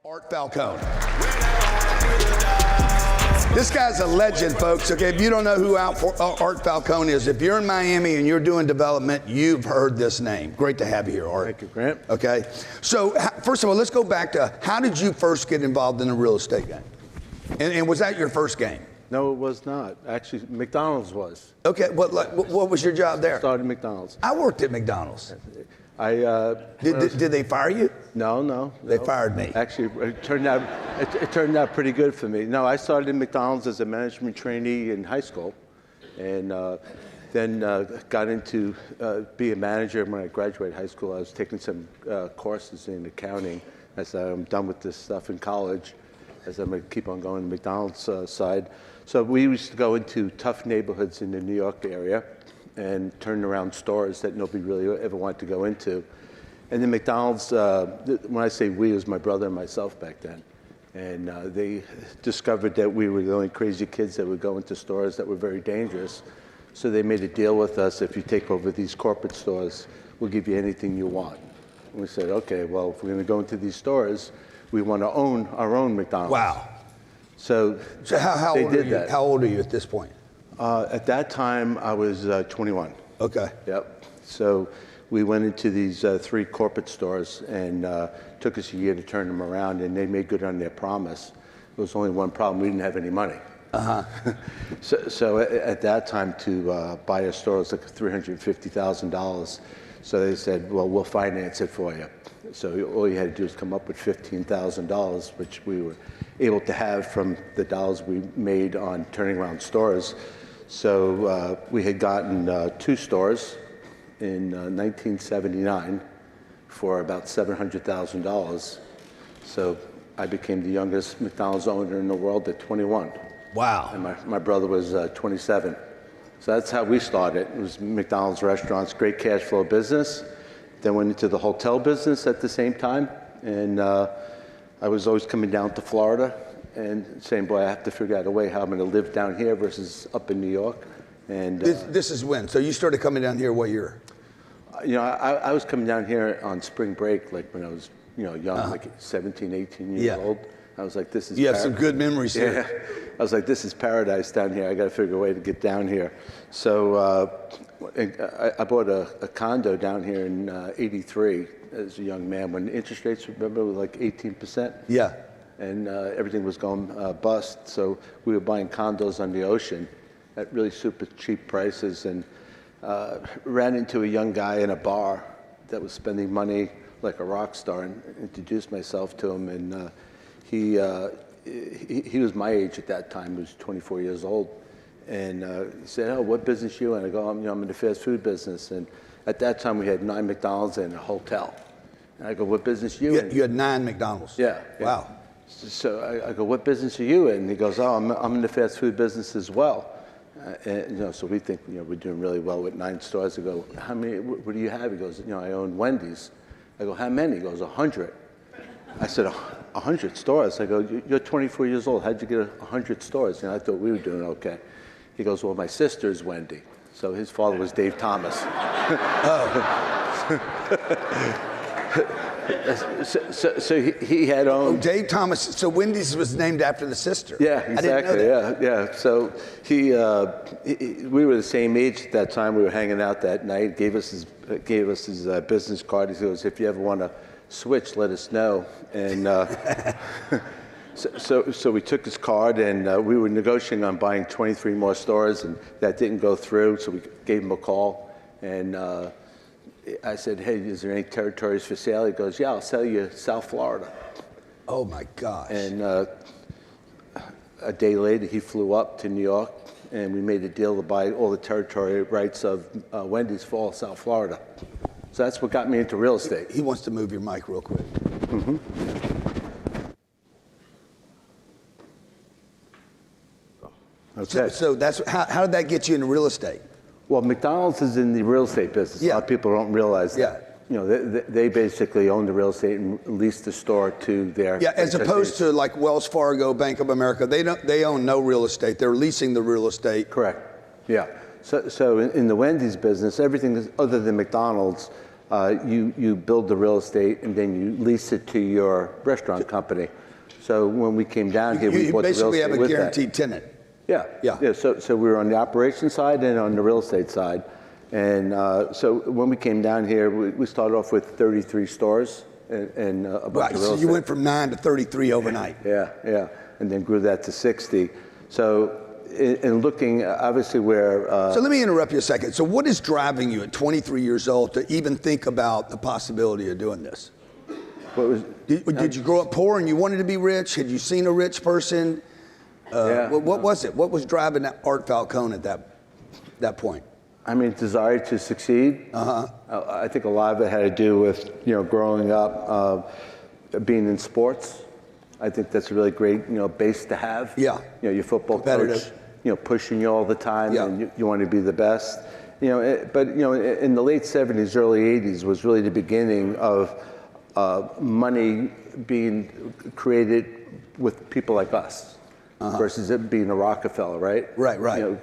Art Falcone. This guy's a legend, folks. Okay, if you don't know who Art Falcone is, if you're in Miami and you're doing development, you've heard this name. Great to have you here, Art. Thank you, Grant. Okay, so first of all, let's go back to how did you first get involved in the real estate game? And was that your first game? No, it was not. Actually, McDonald's was. Okay, what was your job there? Started McDonald's. I worked at McDonald's. Did they fire you? No. They fired me. Actually, it turned out pretty good for me. No, I started in McDonald's as a management trainee in high school, and then got into be a manager when I graduated high school. I was taking some courses in accounting. I said, I'm done with this stuff in college, as I'm going to keep on going to McDonald's side. So we used to go into tough neighborhoods in the New York area and turn around stores that nobody really ever wanted to go into. And then McDonald's, when I say we, it was my brother and myself back then. And they discovered that we were the only crazy kids that would go into stores that were very dangerous. So they made a deal with us: if you take over these corporate stores, we'll give you anything you want. And we said, okay, well, if we're gonna go into these stores, we want to own our own McDonald's. Wow. So how they old are did you? that. How old are you at this point? At that time, I was 21. Okay. Yep. So we went into these 3 corporate stores, and took us a year to turn them around, and they made good on their promise. There was only one problem: we didn't have any money. So at that time, to buy a store was like $350,000. So they said, well, we'll finance it for you. So all you had to do is come up with $15,000, which we were able to have from the dollars we made on turning around stores. So we had gotten 2 stores in 1979 for about $700,000. So I became the youngest McDonald's owner in the world at 21. Wow. And my brother was 27. So that's how we started. It was McDonald's restaurants, great cash flow business. Then went into the hotel business at the same time. And I was always coming down to Florida and saying, boy, I have to figure out a way how I'm going to live down here versus up in New York. And this is when? So you started coming down here what year? You know, I was coming down here on spring break, like when I was, young, like 17, 18 years old. I was like, this is You have some good memories here. Yeah. I was like, this is paradise down here. I got to figure a way to get down here. So I bought a condo down here in '83 as a young man when interest rates, remember, were like 18%. Yeah. And everything was going bust. So we were buying condos on the ocean at really super cheap prices, and ran into a young guy in a bar that was spending money like a rock star, and introduced myself to him. And he was my age at that time. He was 24 years old. And he said, oh, what business you in? I go, I'm in the fast food business. And at that time, we had 9 McDonald's and a hotel. And I go, what business you in? You had 9 McDonald's? Yeah. Wow. So I go, what business are you in? And he goes, oh, I'm in the fast food business as well. And, so we think, we're doing really well with 9 stores. I go, how many, what do you have? He goes, I own Wendy's. I go, how many? He goes, 100. I said, 100 stores? I go, you're 24 years old. How'd you get 100 stores? I thought we were doing okay. He goes, well, my sister is Wendy. So his father was Dave Thomas. So he had owned. Oh, Dave Thomas. So Wendy's was named after the sister. Yeah, exactly. I didn't know that. Yeah. So we were the same age at that time. We were hanging out that night. Gave us his business card. He goes, if you ever want to switch, let us know. And so we took his card, and we were negotiating on buying 23 more stores, and that didn't go through. So we gave him a call, and I said, hey, is there any territories for sale? He goes, yeah, I'll sell you South Florida. Oh my gosh. And a day later, he flew up to New York, and we made a deal to buy all the territory rights of Wendy's for all South Florida. So that's what got me into real estate. He wants to move your mic real quick. Mm-hmm. Okay. So that's how did that get you into real estate? Well, McDonald's is in the real estate business. Yeah. A lot of people don't realize that. They basically own the real estate and lease the store to their. Yeah, as opposed to like Wells Fargo, Bank of America, they own no real estate. They're leasing the real estate. Correct. Yeah. So in the Wendy's business, everything is, other than McDonald's, you build the real estate and then you lease it to your restaurant company. So when we came down here, we You bought the real basically estate have a with guaranteed that. tenant. Yeah. So we were on the operations side and on the real estate side. And so when we came down here, we started off with 33 stores and a bunch Right, of real so estate. you went from 9 to 33 overnight. Yeah, and then grew that to 60. So in looking, obviously where... So let me interrupt you a second. So what is driving you at 23 years old to even think about the possibility of doing this? Did you grow up poor and you wanted to be rich? Had you seen a rich person? What was it? What was driving Art Falcone at that point? I mean, desire to succeed. I think a lot of it had to do with, growing up, being in sports. I think that's a really great, base to have. Yeah. Your football coach, pushing you all the time, and you want to be the best. But in the late 70s, early 80s was really the beginning of money being created with people like us. Versus it being a Rockefeller, right? Right.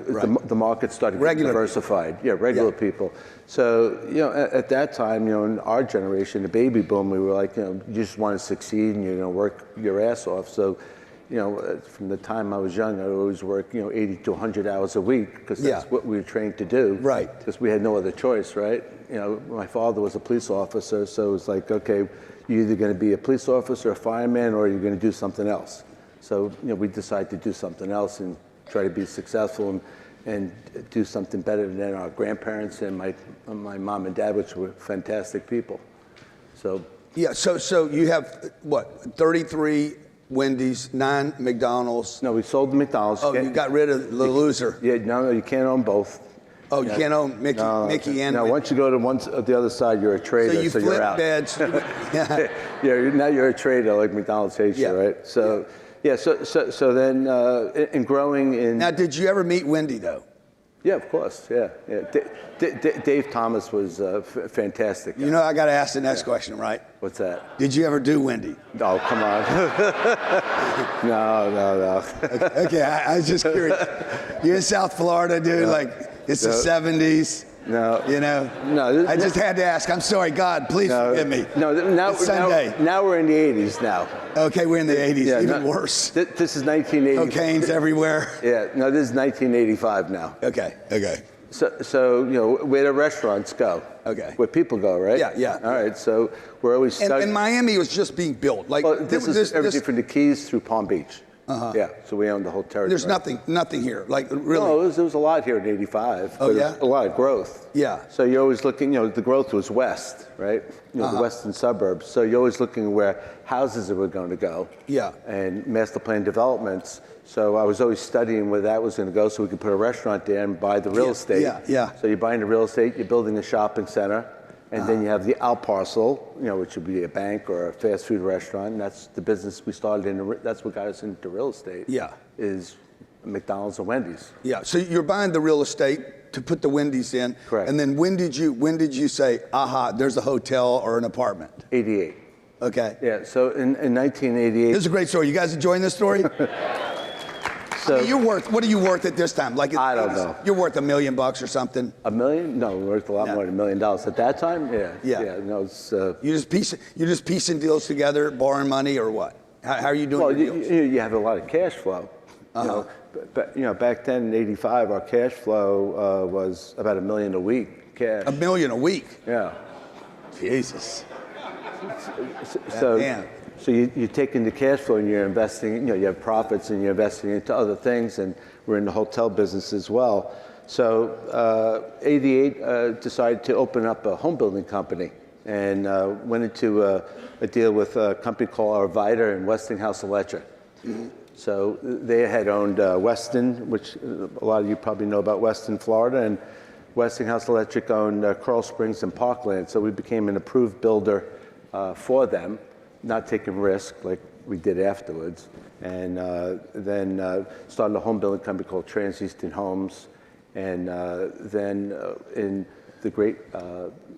The market started getting diversified. Yeah, regular people. So, at that time, in our generation, the baby boom, we were like, you just want to succeed and you're going to work your ass off. So, from the time I was young, I would always work, 80 to 100 hours a week because that's what we were trained to do. Right. Because we had no other choice, right? My father was a police officer, so it was like, okay, you're either going to be a police officer, a fireman, or you're going to do something else. So, we decided to do something else and try to be successful and do something better than our grandparents and my mom and dad, which were fantastic people. So. Yeah, so you have, 33 Wendy's, 9 McDonald's. No, we sold the McDonald's. Oh, you got rid of the loser. Yeah, no, you can't own both. Oh, you can't own Mickey and... No, once you go to the other side, you're a trader, so you're out. Beds. Now you're a trader, like McDonald's hates you, right? So... Yeah, so then in growing in... Now, did you ever meet Wendy, though? Yeah, of course, yeah. Dave Thomas was fantastic. I got to ask the next question, right? What's that? Did you ever do Wendy? Oh, come on. No. Okay, I was just curious. You're in South Florida, dude, it's the 70s. No. No. I just had to ask. I'm sorry, God, please forgive me. No, now, it's Sunday. Now we're in the 80s now. Okay, we're in the 80s, even worse. This is 1980. Cocaine's everywhere. Yeah, no, this is 1985 now. Okay. So where do restaurants go? Okay. Where people go, right? Yeah. All right, so we're always stuck. And Miami was just being built. This is everything from the Keys through Palm Beach. Yeah, so we own the whole territory. There's nothing here, really. No, there was a lot here in '85. Oh, yeah? A lot of growth. Yeah. So you're always looking, the growth was west, right? The western suburbs. So you're always looking where houses were going to go. Yeah. And master plan developments. So I was always studying where that was going to go so we could put a restaurant there and buy the real estate. Yeah. So you're buying the real estate, you're building a shopping center. And then you have the out parcel, which would be a bank or a fast food restaurant. And that's the business we started in. That's what got us into real estate. Yeah. Is McDonald's and Wendy's. Yeah. So you're buying the real estate to put the Wendy's in. Correct. And then when did you say, aha, there's a hotel or an apartment? 88. Okay. Yeah. So in 1988. This is a great story. You guys enjoying this story? So what are you worth at this time? I don't know. You're worth $1 million or something. $1 million? No, we're worth a lot more than $1 million at that time. Yeah. No, it's. You're just piecing deals together, borrowing money, or what? How are you doing? Well, your deals? you have a lot of cash flow. But back then in '85, our cash flow was about $1 million a week cash. $1 million a week. Yeah. Jesus. So you're taking the cash flow and you're investing, you have profits and you're investing into other things, and we're in the hotel business as well. So 88 decided to open up a home building company and went into a deal with a company called Arvida and Westinghouse Electric. So they had owned Weston, which a lot of you probably know about Weston, Florida, and Westinghouse Electric owned Coral Springs and Parkland. So we became an approved builder for them, not taking risk like we did afterwards, and then started a home building company called TransEastern Homes, and then in the Great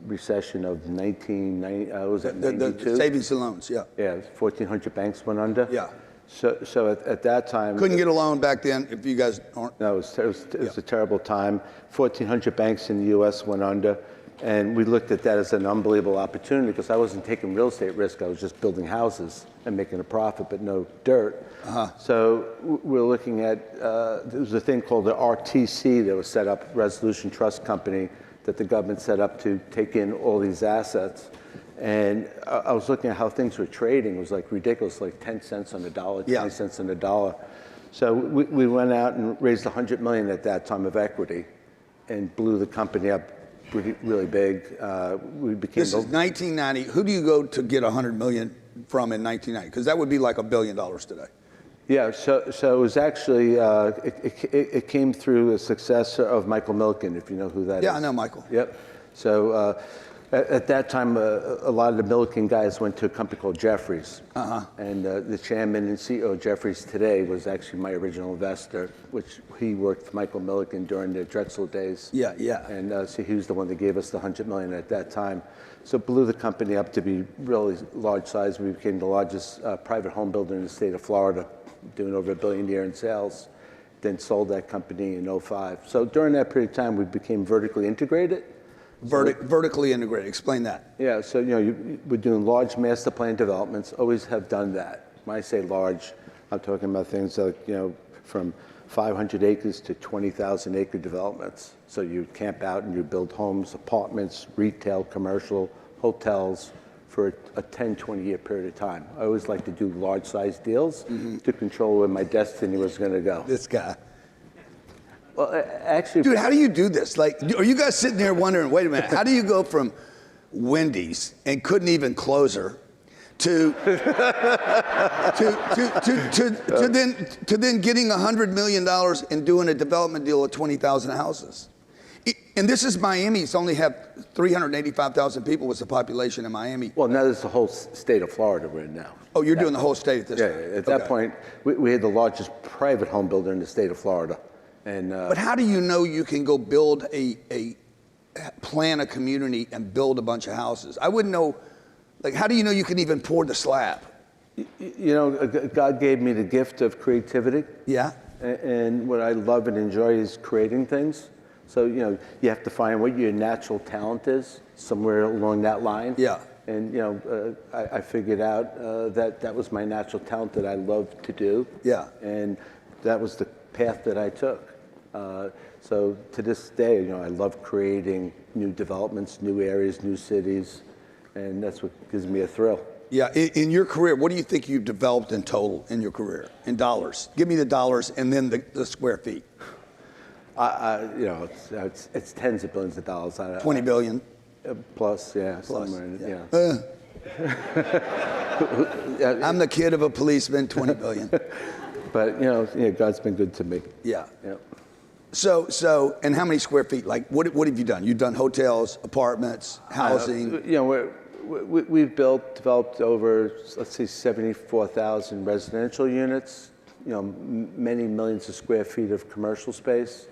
Recession of 1990, was that 92? The savings and loans, yeah. Yeah, 1,400 banks went under. Yeah. So at that time... Couldn't get a loan back then if you guys aren't... No, it was a terrible time. 1,400 banks in the U.S. went under. And we looked at that as an unbelievable opportunity because I wasn't taking real estate risk. I was just building houses and making a profit, but no dirt. So we're looking at, there was a thing called the RTC that was set up, Resolution Trust Company, that the government set up to take in all these assets. And I was looking at how things were trading. It was like ridiculous, like 10 cents on the dollar, 20 cents on the dollar. So we went out and raised $100 million at that time of equity and blew the company up really big. We became. This is 1990. Who do you go to get $100 million from in 1990? Because that would be like $1 billion today. Yeah, so it was actually, it came through a successor of Michael Milken, if you know who that is. Yeah, I know Michael. Yep. So at that time, a lot of the Milken guys went to a company called Jeffries. And the chairman and CEO of Jeffries today was actually my original investor, which he worked for Michael Milken during the Drexel days. Yeah, yeah. And so he was the one that gave us the $100 million at that time. So it blew the company up to be really large size. We became the largest private home builder in the state of Florida, doing over $1 billion a year in sales. Then sold that company in 2005. So during that period of time, we became vertically integrated. Vertically integrated. Explain that. Yeah, so we're doing large master plan developments. Always have done that. When I say large, I'm talking about things like from 500 acres to 20,000 acre developments. So you camp out and you build homes, apartments, retail, commercial, hotels for a 10, 20-year period of time. I always like to do large-sized deals to control where my destiny was going to go. This guy. Well, actually, dude, how do you do this? Like, are you guys sitting there wondering, wait a minute, how do you go from Wendy's and couldn't even close her to then getting $100 million and doing a development deal with 20,000 houses? And this is Miami. It's only have 385,000 people was the population in Miami. Well, now this is the whole state of Florida we're in now. Oh, you're doing the whole state at this point? Yeah, at that point, we had the largest private home builder in the state of Florida. And, but how do you know you can go build plan a community and build a bunch of houses? I wouldn't know, like, how do you know you can even pour the slab? God gave me the gift of creativity. Yeah. And what I love and enjoy is creating things. So, you have to find what your natural talent is, somewhere along that line. Yeah. And, I figured out that was my natural talent that I love to do. Yeah. And that was the path that I took. So to this day, I love creating new developments, new areas, new cities, and that's what gives me a thrill. Yeah, in your career, what do you think you've developed in total in your career, in dollars? Give me the dollars and then the square feet. It's tens of billions of dollars. 20 billion? Plus, yeah, plus, somewhere in it, yeah. I'm the kid of a policeman, 20 billion. But, God's been good to me. Yeah. Yep. So, and how many square feet? Like, what have you done? You've done hotels, apartments, housing? We've developed over, let's say, 74,000 residential units, many millions of square feet of commercial space.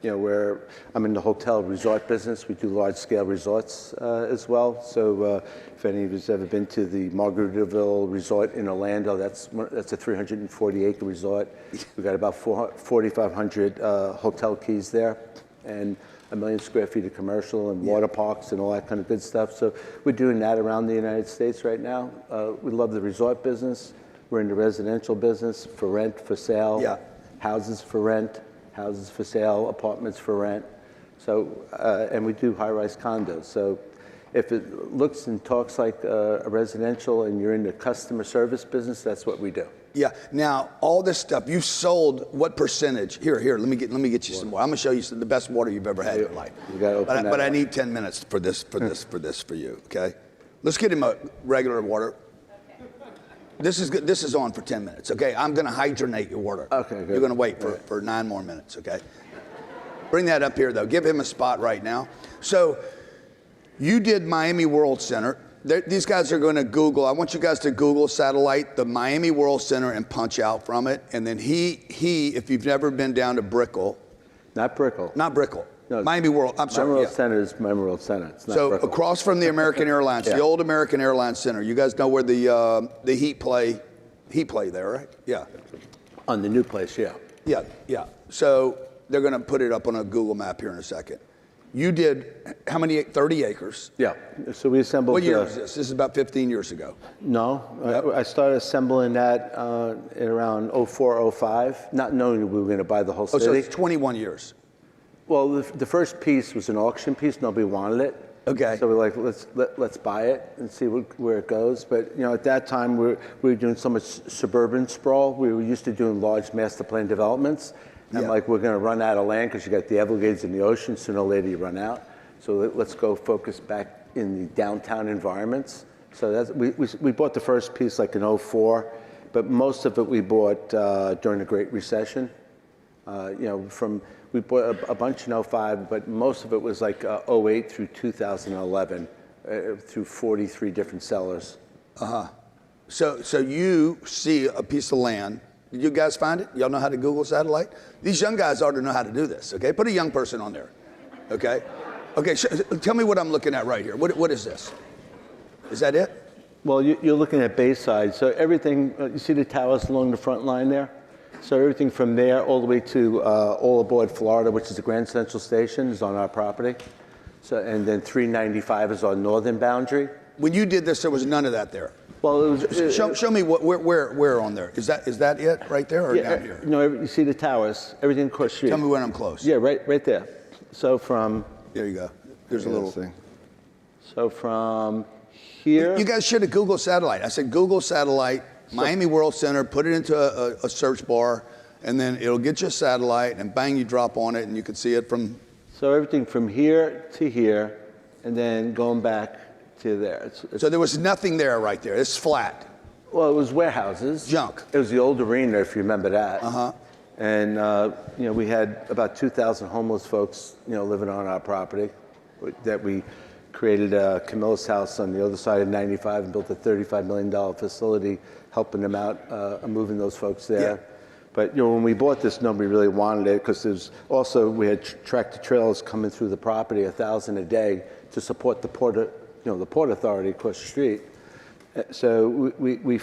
Where I'm in the hotel resort business. We do large-scale resorts as well. So if any of you's ever been to the Margaritaville Resort in Orlando, that's a 340-acre resort. We've got about 4,500 hotel keys there, and 1 million square feet of commercial and water parks and all that kind of good stuff. So we're doing that around the United States right now. We love the resort business. We're in the residential business for rent, for sale, houses for rent. Houses for sale, apartments for rent. So, and we do high-rise condos. So if it looks and talks like a residential and you're in the customer service business, that's what we do. Yeah. Now, all this stuff, you sold what percentage? Here, let me get you some more. I'm going to show you the best water you've ever had in your life. You got to open that but up. I need 10 minutes for this for you, okay? Let's get him a regular water. This is good. This is on for 10 minutes, okay? I'm going to hydronate your water. Okay, good. You're going to wait for 9 more minutes, okay? Bring that up here, though. Give him a spot right now. So you did Miami World Center. These guys are going to Google. I want you guys to Google satellite, the Miami World Center, and punch out from it. And then he, if you've never been down to Brickell. Not Brickell. Not Brickell. No, Miami World. I'm sorry. Miami World Center is Miami World Center. It's not So Brickell. across from the American Airlines, the old American Airlines Center. You guys know where the Heat play there, right? Yeah. On the new place, yeah. Yeah. So they're going to put it up on a Google map here in a second. You did how many? 30 acres. Yeah. So we assembled. What year was this? This is about 15 years ago. No, I started assembling that in around 04, 05, not knowing we were going to buy the whole city. So it's 21 years. Well, the first piece was an auction piece. Nobody wanted it. Okay. So we're like, let's buy it and see where it goes. But at that time we were doing so much suburban sprawl. We were used to doing large master plan developments. And like, we're going to run out of land because you got the Everglades and the ocean. Sooner or later you run out. So let's go focus back in the downtown environments. So that's, we bought the first piece like in 04, but most of it we bought during the Great Recession. We bought a bunch in 05, but most of it was like 08 through 2011 through 43 different sellers. So you see a piece of land. Did you guys find it? Y'all know how to Google satellite? These young guys ought to know how to do this, okay? Put a young person on there, okay? Okay, tell me what I'm looking at right here. What is this? Is that it? Well, you're looking at Bayside. So everything, you see the towers along the front line there? So everything from there all the way to all aboard Florida, which is the Grand Central Station, is on our property. So, and then 395 is our northern boundary. When you did this, there was none of that there. Well, show me where on there. Is that it right there or down here? No, you see the towers, everything across the street. Tell me when I'm close. Yeah, right there. So from... There you go. There's a little thing. So from here... You guys should have Googled satellite. I said Google satellite, Miami World Center, put it into a search bar, and then it'll get you a satellite, and bang, you drop on it, and you can see it from... So everything from here to here, and then going back to there. So there was nothing there right there. It's flat. Well, it was warehouses. Junk. It was the old arena, if you remember that. And we had about 2,000 homeless folks, living on our property. That we created Camilla's house on the other side of 95 and built a $35 million facility, helping them out, moving those folks there. Yeah. But when we bought this, nobody really wanted it because there's also we had tractor trailers coming through the property, 1,000 a day, to support the port authority across the street. So we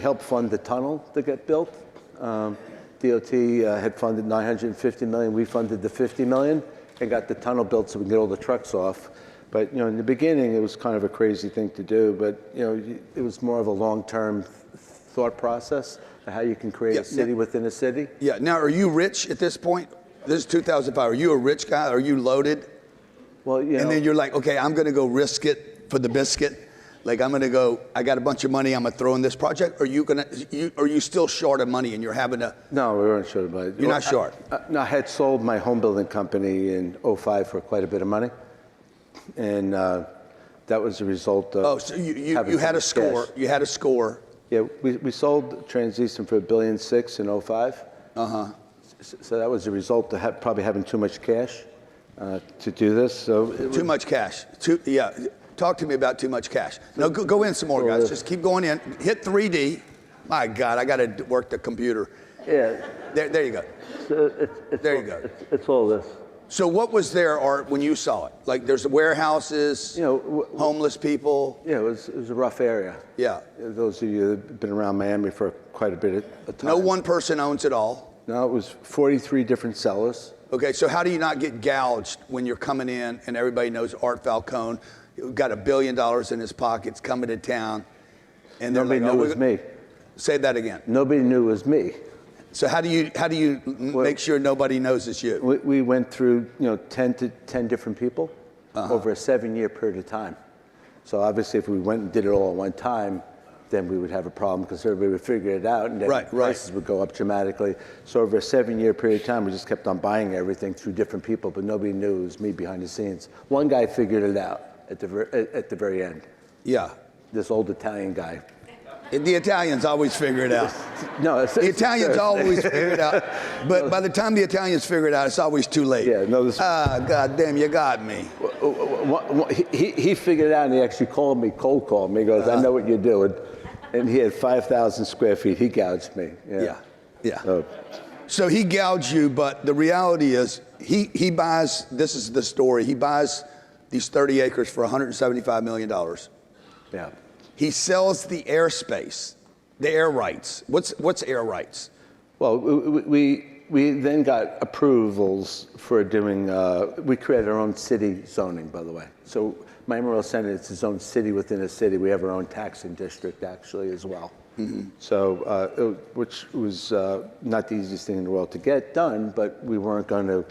helped fund the tunnel that got built. DOT had funded $950 million. We funded the $50 million and got the tunnel built so we can get all the trucks off. But in the beginning, it was kind of a crazy thing to do. But it was more of a long-term thought process of how you can create a city within a city. Yeah. Now, are you rich at this point? This is 2005. Are you a rich guy? Are you loaded? Well, and then you're like, okay, I'm going to go risk it for the biscuit. Like, I'm going to go, I got a bunch of money, I'm going to throw in this project. Are you still short of money and you're having to? No, we weren't short of money. You're not short? No, I had sold my home building company in 05 for quite a bit of money. And that was a result of. Oh, so you had a score. You had a score. Yeah, we sold TransEastern for $1.6 billion in 05. So that was a result of probably having too much cash to do this. So too much cash. Talk to me about too much cash. No, go in some more, guys. Just keep going in. Hit 3D. My God, I got to work the computer. Yeah. There you go. So there you go. It's all this. So what was there, Art, when you saw it? Like, there's warehouses, homeless people. Yeah, it was a rough area. Yeah. Those of you that have been around Miami for quite a bit of time. No one person owns it all. No, it was 43 different sellers. Okay, so how do you not get gouged when you're coming in and everybody knows Art Falcone got $1 billion in his pockets coming to town? And nobody knew it was me. Say that again. Nobody knew it was me. So how do you make sure nobody knows it's you? We went through 10 different people over a 7-year period of time. So obviously, if we went and did it all at one time, then we would have a problem because everybody would figure it out and then prices would go up dramatically. So over a 7-year period of time, we just kept on buying everything through different people, but nobody knew it was me behind the scenes. One guy figured it out at the very end. Yeah. This old Italian guy. The Italians always figure it out. No, the Italians always figure it out. But by the time the Italians figure it out, it's always too late. Yeah, no. God damn, you got me. He figured it out, and he actually cold called me. He goes, I know what you're doing. And he had 5,000 square feet. He gouged me. Yeah. So he gouged you, but the reality is he buys, this is the story, he buys these 30 acres for $175 million. Yeah. He sells the airspace, the air rights. What's air rights? Well, we we then got approvals for doing, we created our own city zoning, by the way. So Miami Royal Center is its own city within a city. We have our own taxing district actually as well. So, which was not the easiest thing in the world to get done, but we weren't going to,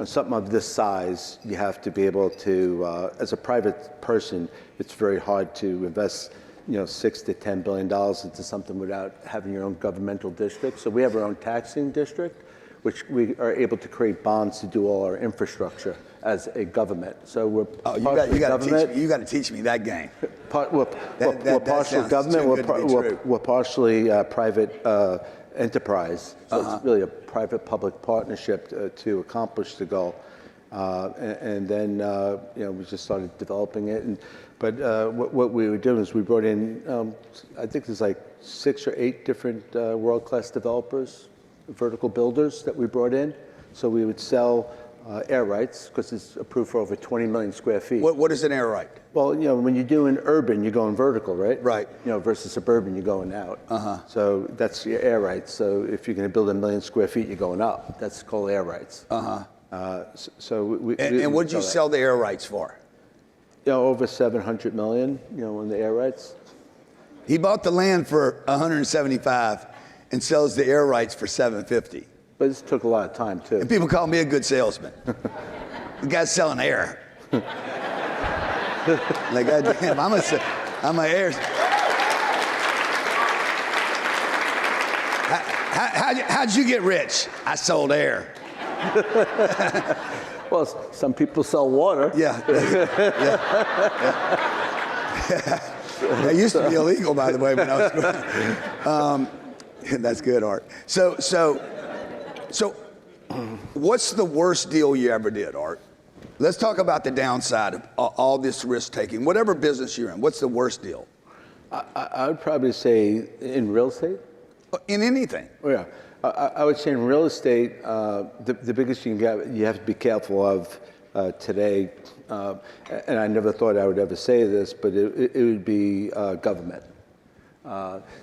something of this size, you have to be able to, as a private person, it's very hard to invest, $6 to $10 billion into something without having your own governmental district. So we have our own taxing district, which we are able to create bonds to do all our infrastructure as a government. So we're you got to teach me that game. We're partial government. We're partially private enterprise. So it's really a private-public partnership to accomplish the goal. And then we just started developing it. But what we were doing is we brought in, I think there's like 6 or 8 different world-class developers, vertical builders that we brought in. So we would sell air rights because it's approved for over 20 million square feet. What is an air right? Well, when you do an urban, you're going vertical, right? Right. Versus suburban, you're going out. So that's your air rights. So if you're going to build 1 million square feet, you're going up. That's called air rights. So what did you sell the air rights for? Over 700 million. On the air rights. He bought the land for 175 and sells the air rights for 750. But this took a lot of time too. And people call me a good salesman. The guy's selling air. Like, goddamn, I'm an air. How'd you get rich? I sold air. Well, some people sell water. Yeah. That used to be illegal, by the way, when I was growing. That's good, Art. So, what's the worst deal you ever did, Art? Let's talk about the downside of all this risk taking. Whatever business you're in, what's the worst deal? I would probably say in real estate. In anything. Oh, yeah. I would say in real estate, the biggest you have to be careful of today, and I never thought I would ever say this, but it would be government.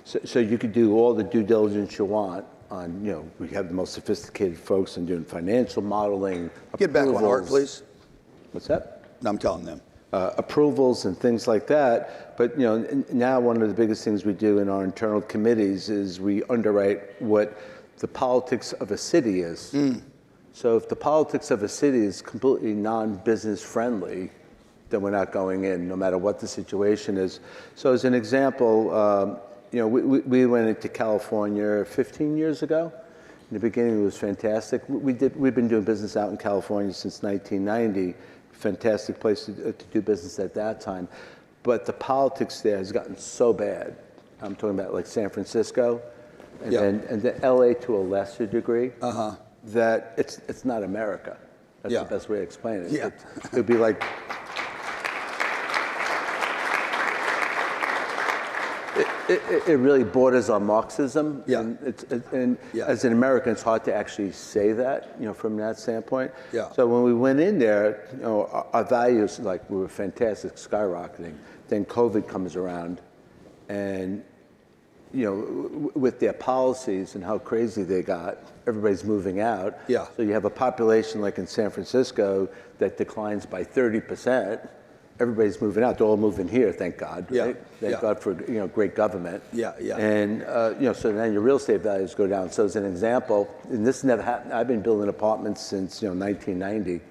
So you could do all the due diligence you want on, we have the most sophisticated folks in doing financial modeling. Get back on Art, please. What's that? I'm telling them. Approvals and things like that. But now one of the biggest things we do in our internal committees is we underwrite what the politics of a city is. So if the politics of a city is completely non-business friendly, then we're not going in, no matter what the situation is. So as an example, we went into California 15 years ago. In the beginning, it was fantastic. We've been doing business out in California since 1990. Fantastic place to do business at that time. But the politics there has gotten so bad. I'm talking about like San Francisco, and then LA to a lesser degree, that it's not America. That's the best way to explain it. Yeah. It would be like, it really borders on Marxism. Yeah. And as an American, it's hard to actually say that, from that standpoint. Yeah. So when we went in there, our values, like, we were fantastic, skyrocketing. Then COVID comes around, and with their policies and how crazy they got, everybody's moving out. Yeah. So you have a population like in San Francisco that declines by 30%. Everybody's moving out. They're all moving here, thank God. Yeah. Right? Thank God for great government. Yeah. And so then your real estate values go down. So as an example, and this never happened. I've been building apartments since 1990.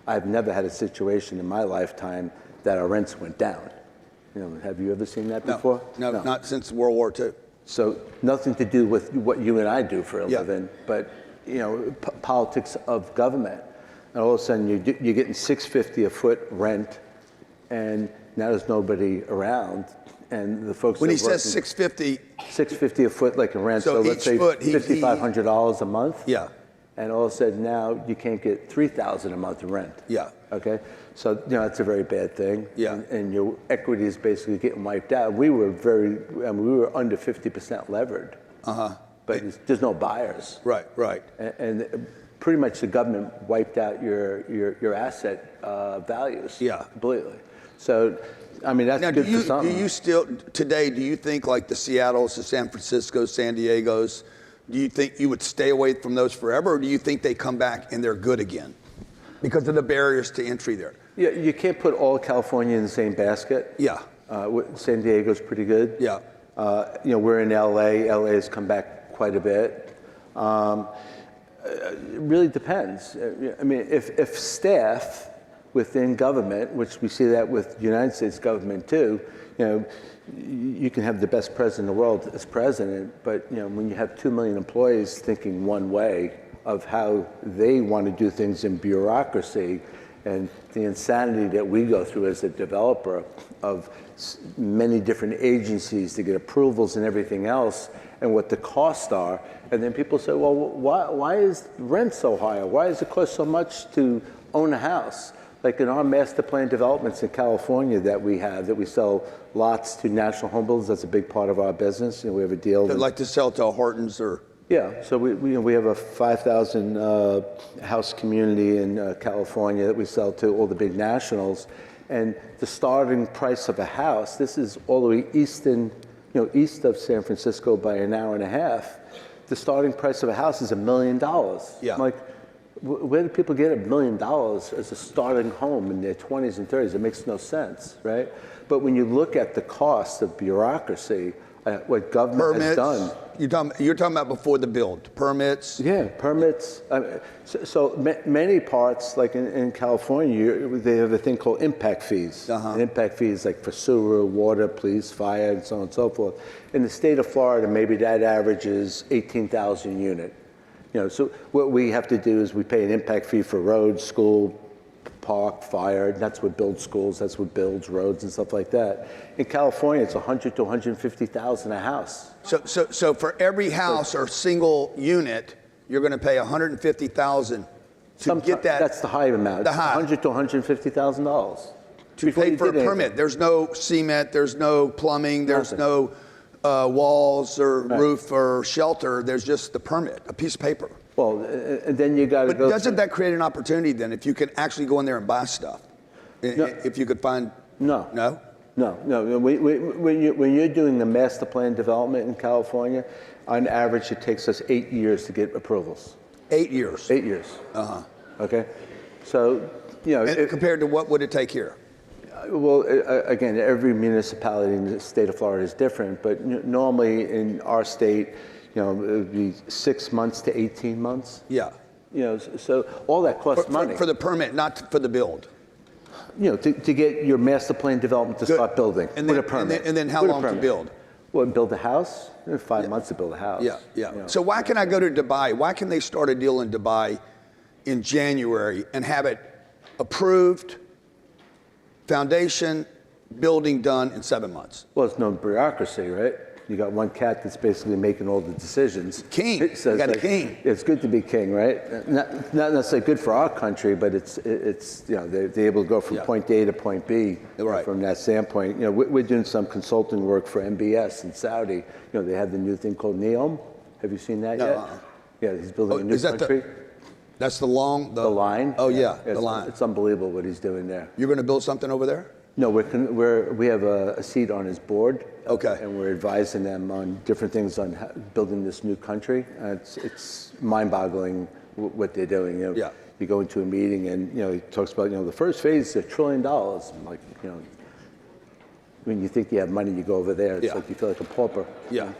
I've never had a situation in my lifetime that our rents went down. Have you ever seen that before? No, not since World War II. So nothing to do with what you and I do for a living, but politics of government. And all of a sudden you're getting $650 a foot rent, and now there's nobody around. And the folks when he says $650 a foot, like a rent. So let's say foot, $5,500 a month. Yeah. And all of a sudden now you can't get $3,000 a month in rent. Yeah. Okay. So that's a very bad thing. Yeah. And your equity is basically getting wiped out. We were we were under 50% levered. But there's no buyers. Right. And pretty much the government wiped out your asset values. Yeah. Completely. So, I mean, that's now, good for something. Do you still, today, do you think like the Seattles, the San Franciscos, San Diegos, Do you think you would stay away from those forever, or do you think they come back and they're good again because of the barriers to entry there? Yeah, you can't put all California in the same basket. Yeah. San Diego's pretty good. Yeah. We're in LA. LA has come back quite a bit. It really depends. I mean, if staff within government, which we see that with the United States government too, you can have the best president in the world as president, but when you have 2 million employees thinking one way of how they want to do things in bureaucracy, and the insanity that we go through as a developer of many different agencies to get approvals and everything else, and what the costs are, and then people say, well, why is rent so high? Why does it cost so much to own a house? Like in our master plan developments in California that we sell lots to national home builders. That's a big part of our business. We have a deal. They'd like to sell to a Hortons or? Yeah, so we have a 5,000 house community in California that we sell to all the big nationals, and the starting price of a house. This is all the way east of San Francisco by an hour and a half. The starting price of a house is $1 million. Yeah. Like, where do people get $1 million as a starting home in their 20s and 30s? It makes no sense, right? But when you look at the cost of bureaucracy, what government has done. You're talking about before the build, permits? Yeah, permits. Many parts, like in California, they have a thing called impact fees. And impact fees like for sewer, water, police, fire, and so on and so forth. In the state of Florida, maybe that averages 18,000 a unit. So what we have to do is we pay an impact fee for roads, school, park, fire. That's what builds schools. That's what builds roads and stuff like that. In California, it's 100 to 150,000 a house. So for every house or single unit, you're going to pay 150,000 to get that. That's the high amount. The high. $100 to $150,000 to pay for a permit. There's no cement. There's no plumbing. There's no walls or roof or shelter. There's just the permit, a piece of paper. Well, and then you got to go. But doesn't that create an opportunity then if you can actually go in there and buy stuff? No. If you could find. No. No? No. When you're doing the master plan development in California, on average, it takes us 8 years to get approvals. 8 years? 8 years. Okay? So, compared to what would it take here? Well, again, every municipality in the state of Florida is different, but normally in our state, it would be 6 months to 18 months. Yeah. So all that costs money. For the permit, not for the build. To get your master plan development to start building and then, with a permit. And then how long to build? Well, build a house? 5 months to build a house. Yeah. So why can I go to Dubai? Why can they start a deal in Dubai in January and have it approved, foundation, building done in 7 months? Well, it's no bureaucracy, right? You got one cat that's basically making all the decisions. King. You got a king. It's good to be king, right? Not necessarily good for our country, but it's they're able to go from point A to point B. Right. From that standpoint, we're doing some consulting work for MBS in Saudi. They have the new thing called NEOM. Have you seen that yet? Yeah, he's building a new country. That's the line? Oh yeah, the line. It's unbelievable what he's doing there. You're going to build something over there? No, we have a seat on his board. Okay. And we're advising them on different things on building this new country. It's mind-boggling what they're doing. You go into a meeting and he talks about the first phase is $1 trillion. I'm like when you think you have money, you go over there. It's like you feel like a pauper. Yeah.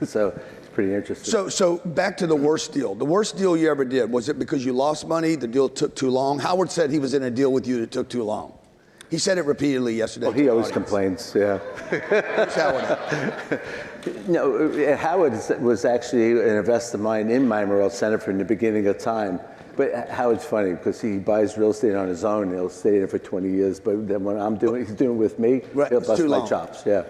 So it's pretty interesting. So back to the worst deal. The worst deal you ever did, was it because you lost money? The deal took too long? Howard said he was in a deal with you that took too long. He said it repeatedly yesterday. Well, he always complains, yeah. Who's Howard? No, Howard was actually an investor of mine in Miami Center from the beginning of time. But Howard's funny because he buys real estate on his own. He'll stay there for 20 years. But then when he's doing it with me, he'll bust my chops. Yeah.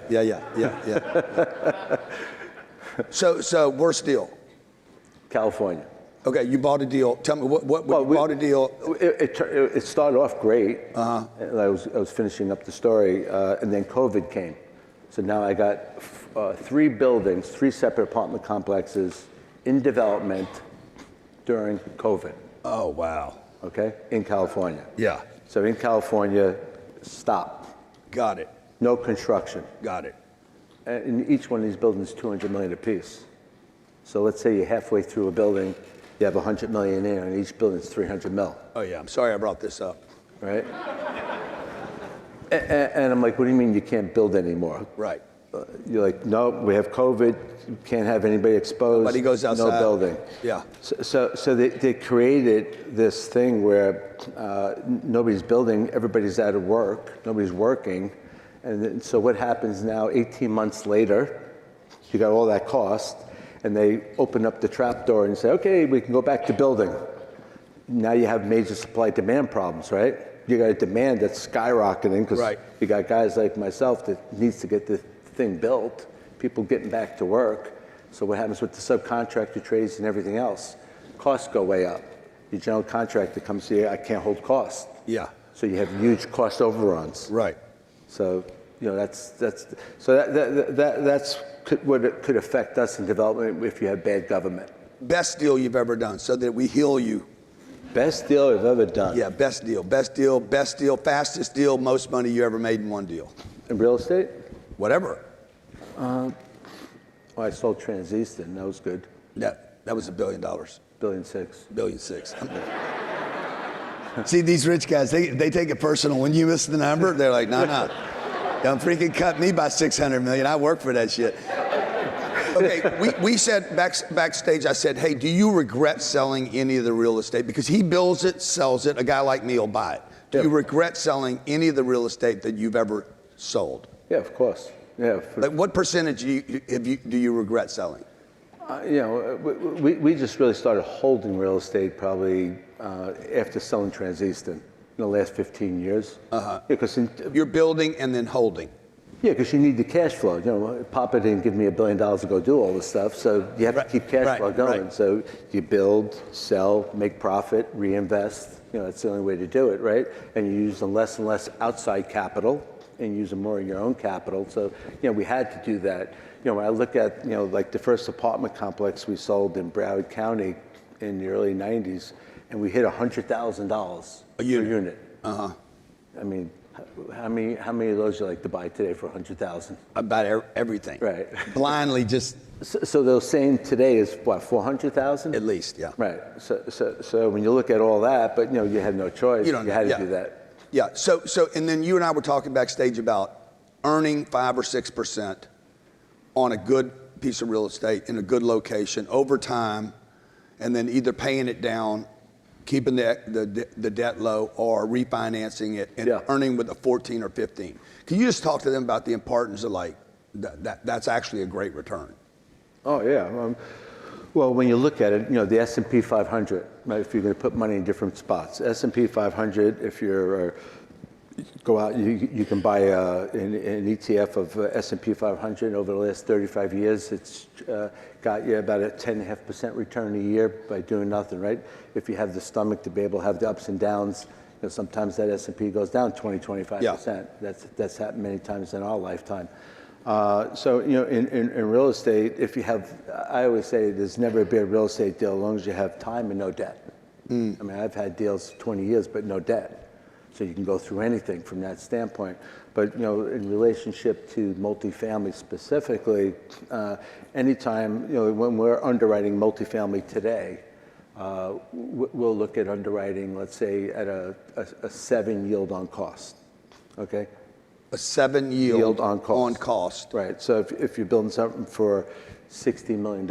So worst deal? California. Okay, you bought a deal. Tell me what you bought a deal. It started off great. I was finishing up the story, and then COVID came. So now I got 3 buildings, 3 separate apartment complexes in development during COVID. Oh wow. Okay, in California. Yeah. So in California, stop. Got it. No construction. Got it. And in each one of these buildings, $200 million apiece. So let's say you're halfway through a building, you have 100 million in, and each building's 300 mil. Oh yeah, I'm sorry I brought this up. Right? And I'm like, what do you mean you can't build anymore? Right. You're like, no, we have COVID, you can't have anybody exposed. Nobody goes outside. No building. Yeah. So they created this thing where nobody's building, everybody's out of work, nobody's working. And then, so what happens now, 18 months later, you got all that cost, and they open up the trap door and say, okay, we can go back to building. Now you have major supply-demand problems, right? You got a demand that's skyrocketing because you got guys like myself that needs to get the thing built, people getting back to work. So what happens with the subcontractor trades and everything else? Costs go way up. Your general contractor comes to you, I can't hold costs. Yeah. So you have huge cost overruns. Right. So that's what it could affect us in development if you have bad government. Best deal you've ever done, so that we heal you. Best deal I've ever done. Yeah, best deal, fastest deal, most money you ever made in one deal. In real estate? Whatever. Well, I sold TransEastern. That was good. That was $1 billion. $1.6 billion. $1.6 billion. See, these rich guys, they take it personal. When you miss the number, they're like, no. Don't freaking cut me by $600 million. I work for that shit. Okay, we said backstage, I said, hey, do you regret selling any of the real estate? Because he builds it, sells it, a guy like me will buy it. Do you regret selling any of the real estate that you've ever sold? Yeah, of course. Yeah. Like what percentage do you regret selling? We just really started holding real estate probably after selling TransEastern in the last 15 years. Because you're building and then holding. Yeah, because you need the cash flow. Papa didn't give me $1 billion to go do all this stuff, so you have to keep cash flow going. Right. So you build, sell, make profit, reinvest. That's the only way to do it, right? And you use less and less outside capital, and use more of your own capital. So, we had to do that. When I look at, like the first apartment complex we sold in Broward County in the early 90s, and we hit $100,000 per unit. I mean, how many of those you like to buy today for $100,000? About everything. Right. Blindly just. So those same today is what, 400,000? At least, yeah. Right. So when you look at all that, but you had no choice. You had to do that. Yeah. So and then you and I were talking backstage about earning 5 or 6% on a good piece of real estate in a good location over time, and then either paying it down, keeping the debt low, or refinancing it and earning with a 14 or 15. Can you just talk to them about the importance of that's actually a great return? Oh yeah. Well, when you look at it, the S&P 500, right, if you're going to put money in different spots, S&P 500, if you're go out, you can buy an ETF of S&P 500 over the last 35 years. It's got you about a 10.5% return a year by doing nothing, right? If you have the stomach to be able to have the ups and downs, sometimes that S&P goes down 20-25%. Yeah. That's happened many times in our lifetime. So in real estate, if you have, I always say there's never a bad real estate deal as long as you have time and no debt. I mean, I've had deals 20 years, but no debt. So you can go through anything from that standpoint. But in relationship to multifamily specifically, anytime, when we're underwriting multifamily today, we'll look at underwriting, let's say, at a 7 yield on cost, okay? A 7 yield on cost. Right. So if you're building something for $60 million,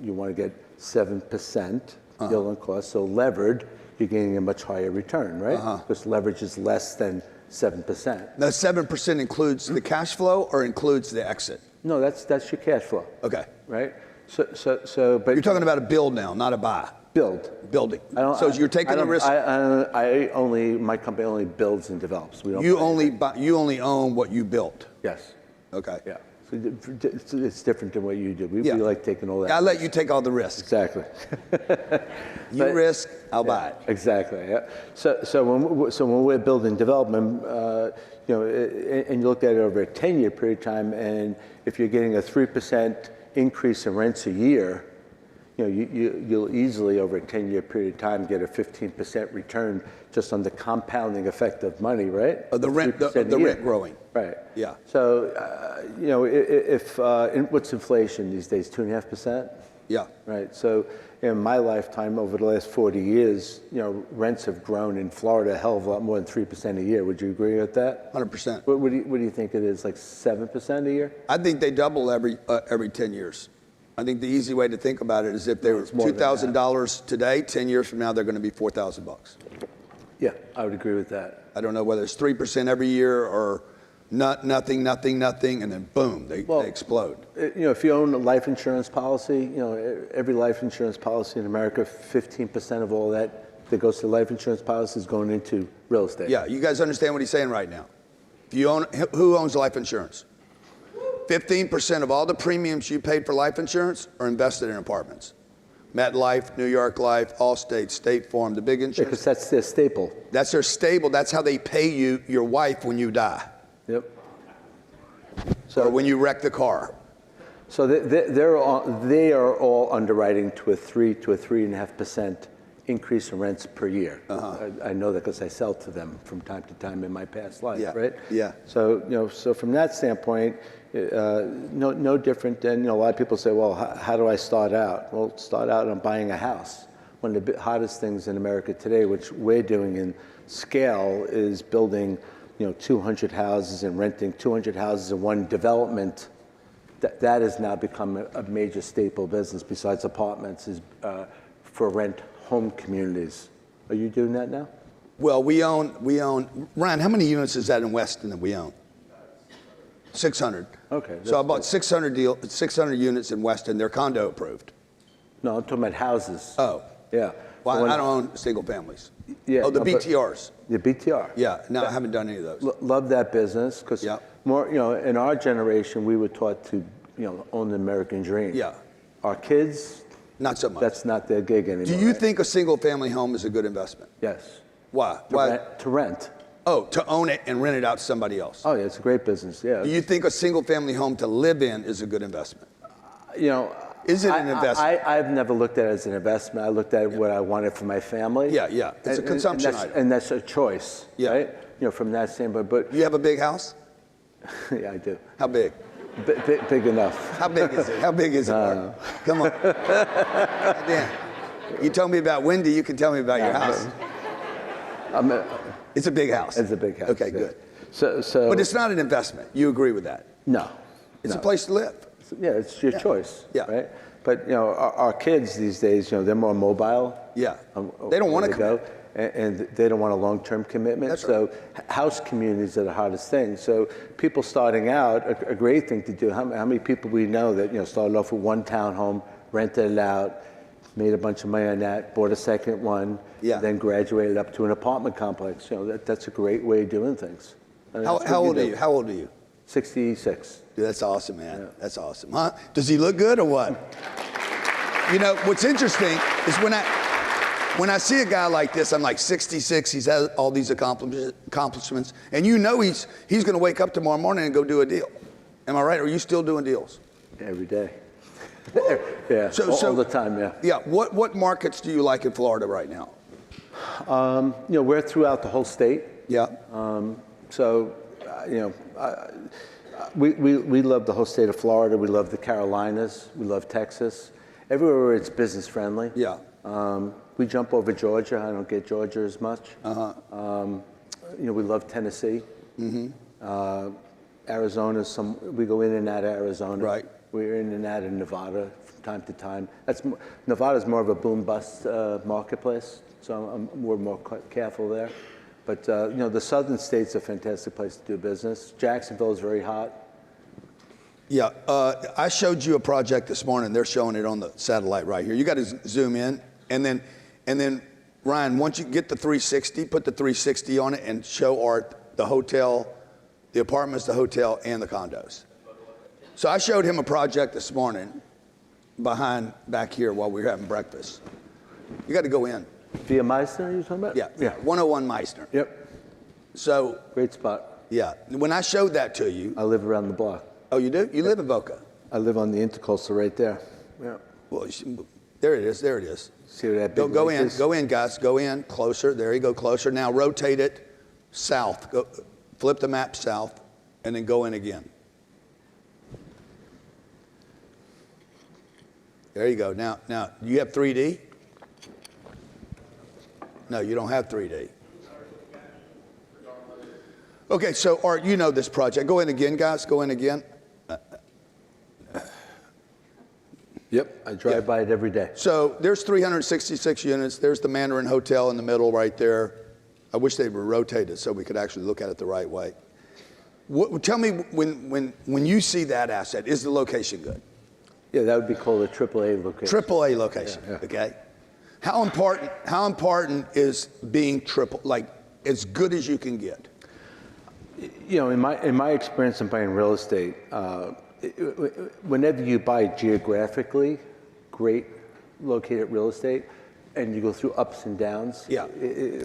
you want to get 7% yield on cost. So levered, you're getting a much higher return, right? Because leverage is less than 7%. Now, 7% includes the cash flow or includes the exit? No, that's your cash flow. Okay. Right. So, but you're talking about a build now, not a buy. Building. So you're taking the risk. My company only builds and develops. We don't. You only own what you built. Yes. Okay. Yeah. So it's different than what you do. We like taking all that. I let you take all the risks. Exactly. You risk, I'll buy it. Exactly. Yeah. So when we're building development, and you look at it over a 10-year period of time, and if you're getting a 3% increase in rents a year, you'll easily, over a 10-year period of time, get a 15% return just on the compounding effect of money, right? The rent growing. Right. Yeah. So, what's inflation these days? 2.5%? Yeah. Right. So in my lifetime, over the last 40 years, rents have grown in Florida a hell of a lot more than 3% a year. Would you agree with that? 100%. What do you think it is, like 7% a year? I think they double every 10 years. I think the easy way to think about it is if they were $2,000 today, 10 years from now, they're going to be $4,000. Yeah, I would agree with that. I don't know whether it's 3% every year or nothing, and then boom, they explode. If you own a life insurance policy, every life insurance policy in America, 15% of all that goes to life insurance policy is going into real estate. Yeah, you guys understand what he's saying right now. If you own, who owns life insurance? 15% of all the premiums you paid for life insurance are invested in apartments. MetLife, New York Life, Allstate, State Farm, the big insurance. Because that's their staple. That's their staple. That's how they pay you, your wife, when you die. Yep. Or when you wreck the car. So they are all underwriting to a 3 to 3.5% increase in rents per year. I know that because I sell to them from time to time in my past life, right? Yeah. So so from that standpoint, no different than a lot of people say, well, how do I start out? Well, start out on buying a house. One of the hottest things in America today, which we're doing in scale, is building 200 houses and renting 200 houses in one development. That has now become a major staple business besides apartments, is for rent home communities. Are you doing that now? Well, we own, Ryan, how many units is that in Weston that we own? 600. Okay. So I bought 600 units in Weston. They're condo approved. No, I'm talking about houses. Oh. Yeah. Well, I don't own single families. Yeah. Oh, the BTRs. The BTR. Yeah. No, I haven't done any of those. Love that business because more, in our generation, we were taught to, own the American dream. Yeah. Our kids, not so much. That's not their gig anymore. Do you think a single family home is a good investment? Yes. Why? To rent. Oh, to own it and rent it out to somebody else. Oh, yeah, it's a great business, yeah. Do you think a single family home to live in is a good investment? Is it an investment? I've never looked at it as an investment. I looked at what I wanted for my family. Yeah. It's a consumption item. And that's a choice, right? From that standpoint. But you have a big house? Yeah, I do. How big? Big enough. How big is it? How big is it, Mark? Come on. Dan, you told me about Wendy, you can tell me about your house. It's a big house. It's a big house. Okay, good. So, but it's not an investment. You agree with that? No. It's a place to live. Yeah, it's your choice. Yeah. Right. But our kids these days, they're more mobile. Yeah. They don't want to go, and they don't want a long-term commitment. That's so house communities are the hardest thing. So people starting out, a great thing to do. How many people we know that started off with one townhome, rented it out, made a bunch of money on that, bought a second one, then graduated up to an apartment complex. That's a great way of doing things. How old are you? How old are you? 66. Dude, that's awesome, man. Yeah. That's awesome. Huh? Does he look good or what? What's interesting is when I see a guy like this, I'm like 66, he's had all these accomplishments, and he's going to wake up tomorrow morning and go do a deal. Am I right? Are you still doing deals? Every day. Yeah, all the time, yeah. Yeah, what markets do you like in Florida right now? We're throughout the whole state. Yeah. We love the whole state of Florida. We love the Carolinas. We love Texas. Everywhere where it's business friendly. Yeah. We jump over Georgia. I don't get Georgia as much. We love Tennessee. Mm-hmm. Arizona. We go in and out of Arizona. Right. We're in and out of Nevada from time to time. Nevada's more of a boom bust marketplace, so we're more careful there. But the southern states are a fantastic place to do business. Jacksonville is very hot. Yeah, I showed you a project this morning. They're showing it on the satellite right here. You got to zoom in, and then Ryan, once you get the 360, put the 360 on it and show Art the hotel, the apartments, the hotel, and the condos. So I showed him a project this morning back here while we were having breakfast. You got to go in. Via Meissner, you're talking about? Yeah. 101 Meissner. Yep. So. Great spot. Yeah. When I showed that to you. I live around the block. Oh, you do? You live in Boca? I live on the Intercoastal right there. Yeah. Well, There it is. There it is. See where that big Go lake in. is? Go in, guys. Go in. Closer. There you go. Closer. Now rotate it south. Go, flip the map south, and then go in again. There you go. Now, you have 3D? No, you don't have 3D. Okay, so Art, you know this project. Go in again, guys. Go in again. Yep, I drive by it every day. So there's 366 units. There's the Mandarin Hotel in the middle right there. I wish they were rotated so we could actually look at it the right way. Tell me, when you see that asset, is the location good? Yeah, that would be called a AAA location. AAA location, okay? How important is being like as good as you can get? You know, in my experience in buying real estate, whenever you buy geographically great located real estate, and you go through ups and downs. Yeah.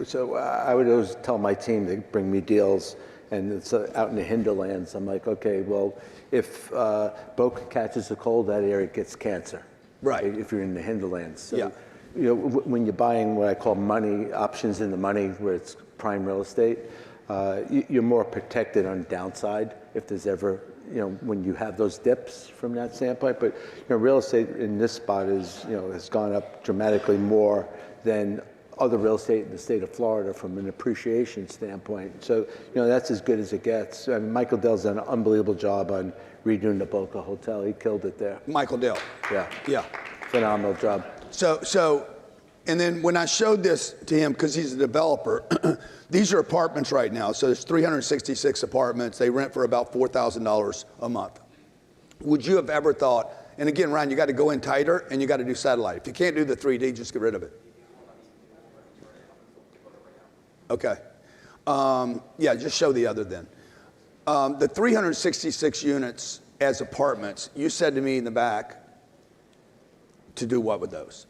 So I would always tell my team to bring me deals, and it's out in the hinterlands. I'm like, okay, well, if Boca catches a cold, that area gets cancer. Right. If you're in the hinterlands. So, Yeah. you know, when you're buying what I call money, options in the money, where it's prime real estate, you're more protected on downside if there's ever, you know, when you have those dips from that standpoint. But, you know, real estate in this spot is, you know, has gone up dramatically more than other real estate in the state of Florida from an appreciation standpoint. So, you know, that's as good as it gets. I mean, Michael Dell's done an unbelievable job on redoing the Boca Hotel. He killed it there. Michael Dell. Yeah. Yeah. Phenomenal job. So, and then when I showed this to him, because he's a developer, these are apartments right now. So there's 366 apartments. They rent for about $4,000 a month. Would you have ever thought, and again, Ryan, you got to go in tighter and you got to do satellite. If you can't do the 3D, just get rid of it. Okay. Yeah, just show the other then. The 366 units as apartments, you said to me in the back to do what with those?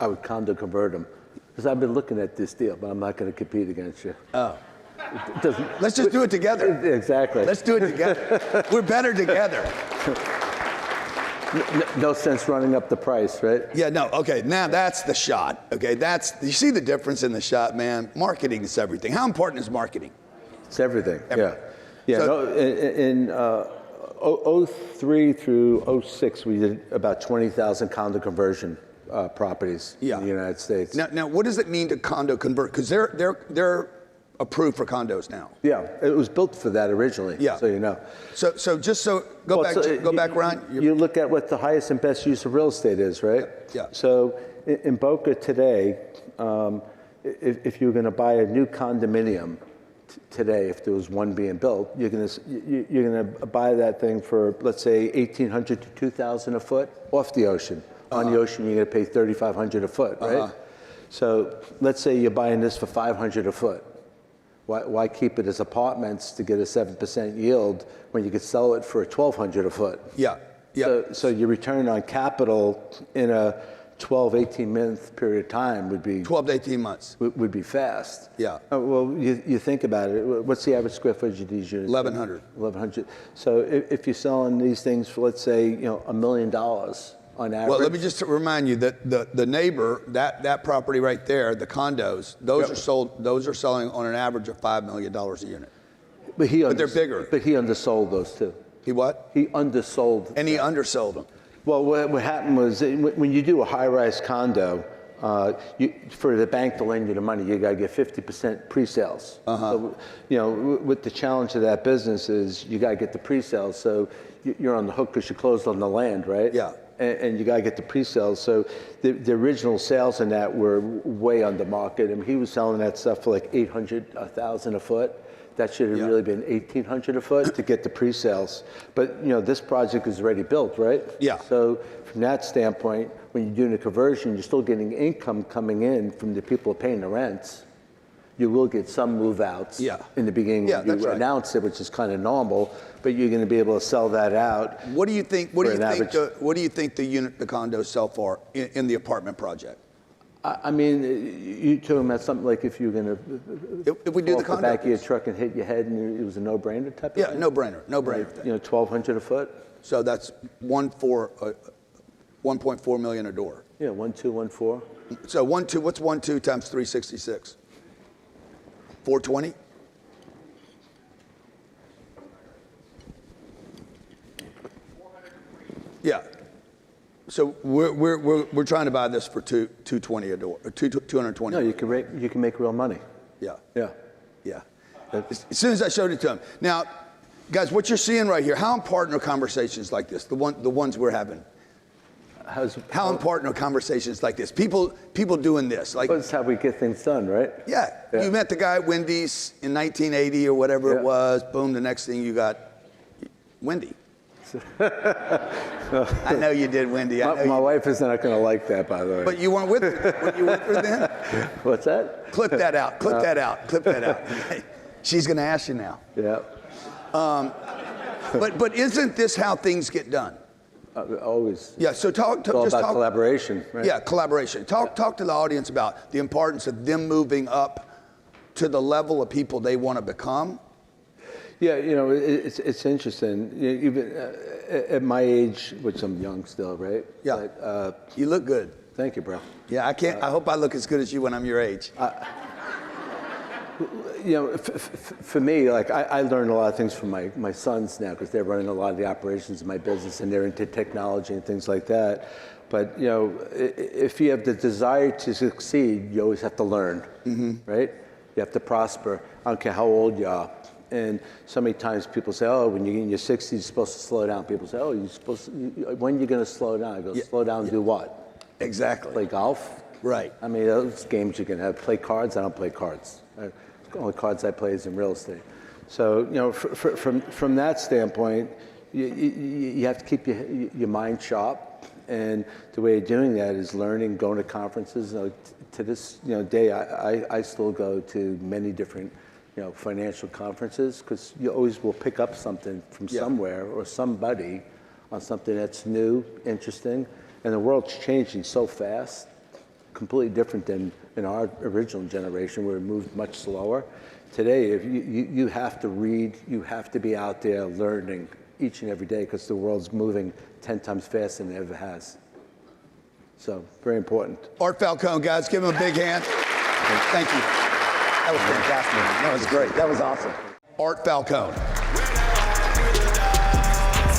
I would condo convert them. Because I've been looking at this deal, but I'm not going to compete against you. Oh. Let's just do it together. Exactly. Let's do it together. We're better together. No sense running up the price, right? Yeah, no, okay, now that's the shot. Okay, you see the difference in the shot, man? Marketing is everything. How important is marketing? It's everything, Everything. Yeah. So, No, in 03 through 06, we did about 20,000 condo conversion properties in the United States. Now, what does it mean to condo convert? Because they're approved for condos now. Yeah, it was built for that originally, so you know. So go back, Ryan. You look at what the highest and best use of real estate is, right? Yeah. So in Boca today, if you're going to buy a new condominium today, if there was one being built, you're going to buy that thing for, let's say, $1,800 to $2,000 a foot off the ocean. On the ocean, you're going to pay $3,500 a foot, right? So let's say you're buying this for $500 a foot. Why keep it as apartments to get a 7% yield when you could sell it for $1,200 a foot? Yeah. So your return on capital in a 12, 18 month period of time would be 12 to 18 months. Would be fast. Yeah. Well, you think about it. What's the average square footage of these units? 1,100. 1,100. So if you're selling these things for, let's say, you know, $1 million on average. Well, let me just remind you that the neighbor, that property right there, the condos, those are sold. Those are selling on an average of $5 million a unit. But they're bigger. But he undersold those too. He what? He undersold. And he undersold them. Well, what happened was when you do a high-rise condo, for the bank to lend you the money, you got to get 50% pre-sales. So, you know, with the challenge of that business is you got to get the pre-sales. So you're on the hook because you closed on the land, right? Yeah. And you got to get the pre-sales. So the original sales in that were way under market. I mean, he was selling that stuff for like $800, $1,000 a foot. That should have really been $1,800 a foot to get the pre-sales. But, you know, this project is already built, right? Yeah. So from that standpoint, when you're doing a conversion, you're still getting income coming in from the people who are paying the rents. You will get some move-outs in the beginning when you announce it, which is kind of normal, but you're going to be able to sell that out. What do you think? What do you think the condos sell for in the apartment project? I mean, you're talking about something like if you're going to if we do the condo back of your truck and hit your head, and it was a no-brainer type of thing? Yeah, no-brainer. You know, $1,200 a foot. So that's 1.4 million a door. Yeah, 1214. So 12, what's 12 times 366? 420? Yeah. So we're trying to buy this for 220 a door, or 220. No, you can make real money. Yeah. Yeah. Yeah. As soon as I showed it to him. Now, guys, what you're seeing right here, how important are conversations like this? The ones we're having. How important are conversations like this? People doing this. Like, that's how we get things done, right? Yeah. You met the guy at Wendy's in 1980 or whatever it was. Boom, the next thing you got Wendy. I know you did, Wendy. My wife is not going to like that, by the way. But you weren't with her. Were you with her then? What's that? Clip that out. Clip that out. Clip that out. She's going to ask you now. Yeah. But isn't this how things get done? Always. Yeah. So it's all about collaboration, right? Yeah, collaboration. Talk to the audience about the importance of them moving up to the level of people they want to become. Yeah, it's interesting. Even at my age, which I'm young still, right? Yeah. But, you look good. Thank you, bro. Yeah, I hope I look as good as you when I'm your age. For me, like I learned a lot of things from my sons now because they're running a lot of the operations of my business and they're into technology and things like that. But if you have the desire to succeed, you always have to learn, right? You have to prosper. I don't care how old you are. And so many times people say, oh, when you're in your 60s, you're supposed to slow down. People say, oh, when are you going to slow down? I go, slow down and do what? Exactly. Play golf? Right. I mean, those games you can have. Play cards? I don't play cards. The only cards I play is in real estate. So, from that standpoint, you have to keep your mind sharp. And the way of doing that is learning, going to conferences. To this day, I still go to many different financial conferences because you always will pick up something from somewhere or somebody on something that's new, interesting, and the world's changing so fast, completely different than in our original generation where it moved much slower. Today, if you have to read, you have to be out there learning each and every day because the world's moving 10 times faster than it ever has. So, very important. Art Falcone, guys, give him a big hand. Thank you. That was fantastic. That was great. That was awesome. Art Falcone.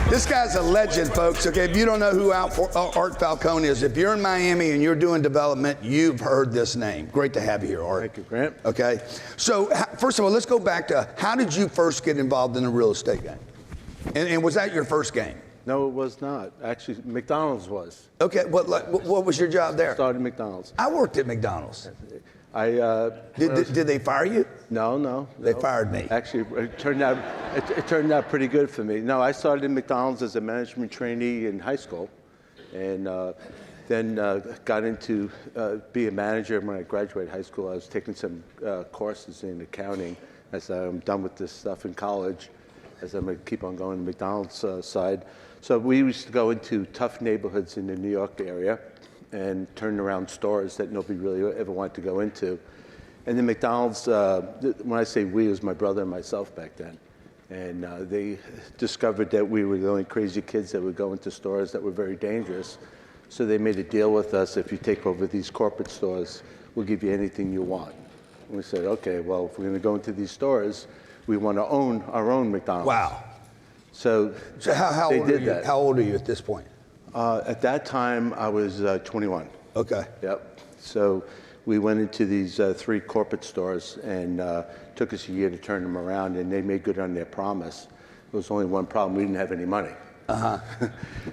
This guy's a legend, folks. Okay, if you don't know who Art Falcone is, if you're in Miami and you're doing development, you've heard this name. Great to have you here, Art. Thank you, Grant. Okay, so first of all, let's go back to how did you first get involved in the real estate game? And was that your first game? No, it was not. Actually, McDonald's was. Okay, what was your job there? Started McDonald's. I worked at McDonald's. Did they fire you? No. They fired me. Actually, it turned out pretty good for me. No, I started in McDonald's as a management trainee in high school, and then got into be a manager when I graduated high school. I was taking some courses in accounting. I said I'm done with this stuff in college, as I'm going to keep on going to McDonald's side. So we used to go into tough neighborhoods in the New York area and turn around stores that nobody really ever wanted to go into. And then McDonald's, when I say we, it was my brother and myself back then. And they discovered that we were the only crazy kids that would go into stores that were very dangerous. So they made a deal with us, if you take over these corporate stores, we'll give you anything you want. And we said, okay, well, if we're gonna go into these stores, we want to own our own McDonald's. Wow. So how old are you? How old are you at this point? At that time, I was 21. Okay. Yep. So we went into these 3 corporate stores and took us a year to turn them around, and they made good on their promise. There was only one problem: we didn't have any money.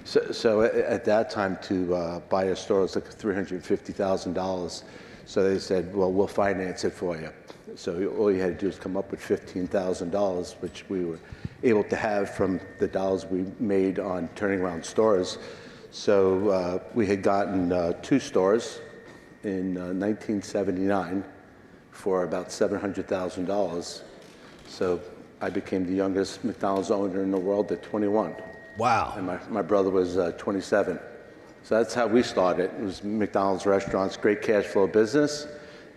So at that time, to buy a store was like $350,000. So they said, well, we'll finance it for you. So all you had to do is come up with $15,000, which we were able to have from the dollars we made on turning around stores. So we had gotten 2 stores in 1979 for about $700,000. So I became the youngest McDonald's owner in the world at 21. Wow. And my brother was 27. So that's how we started. It was McDonald's restaurants, great cash flow business.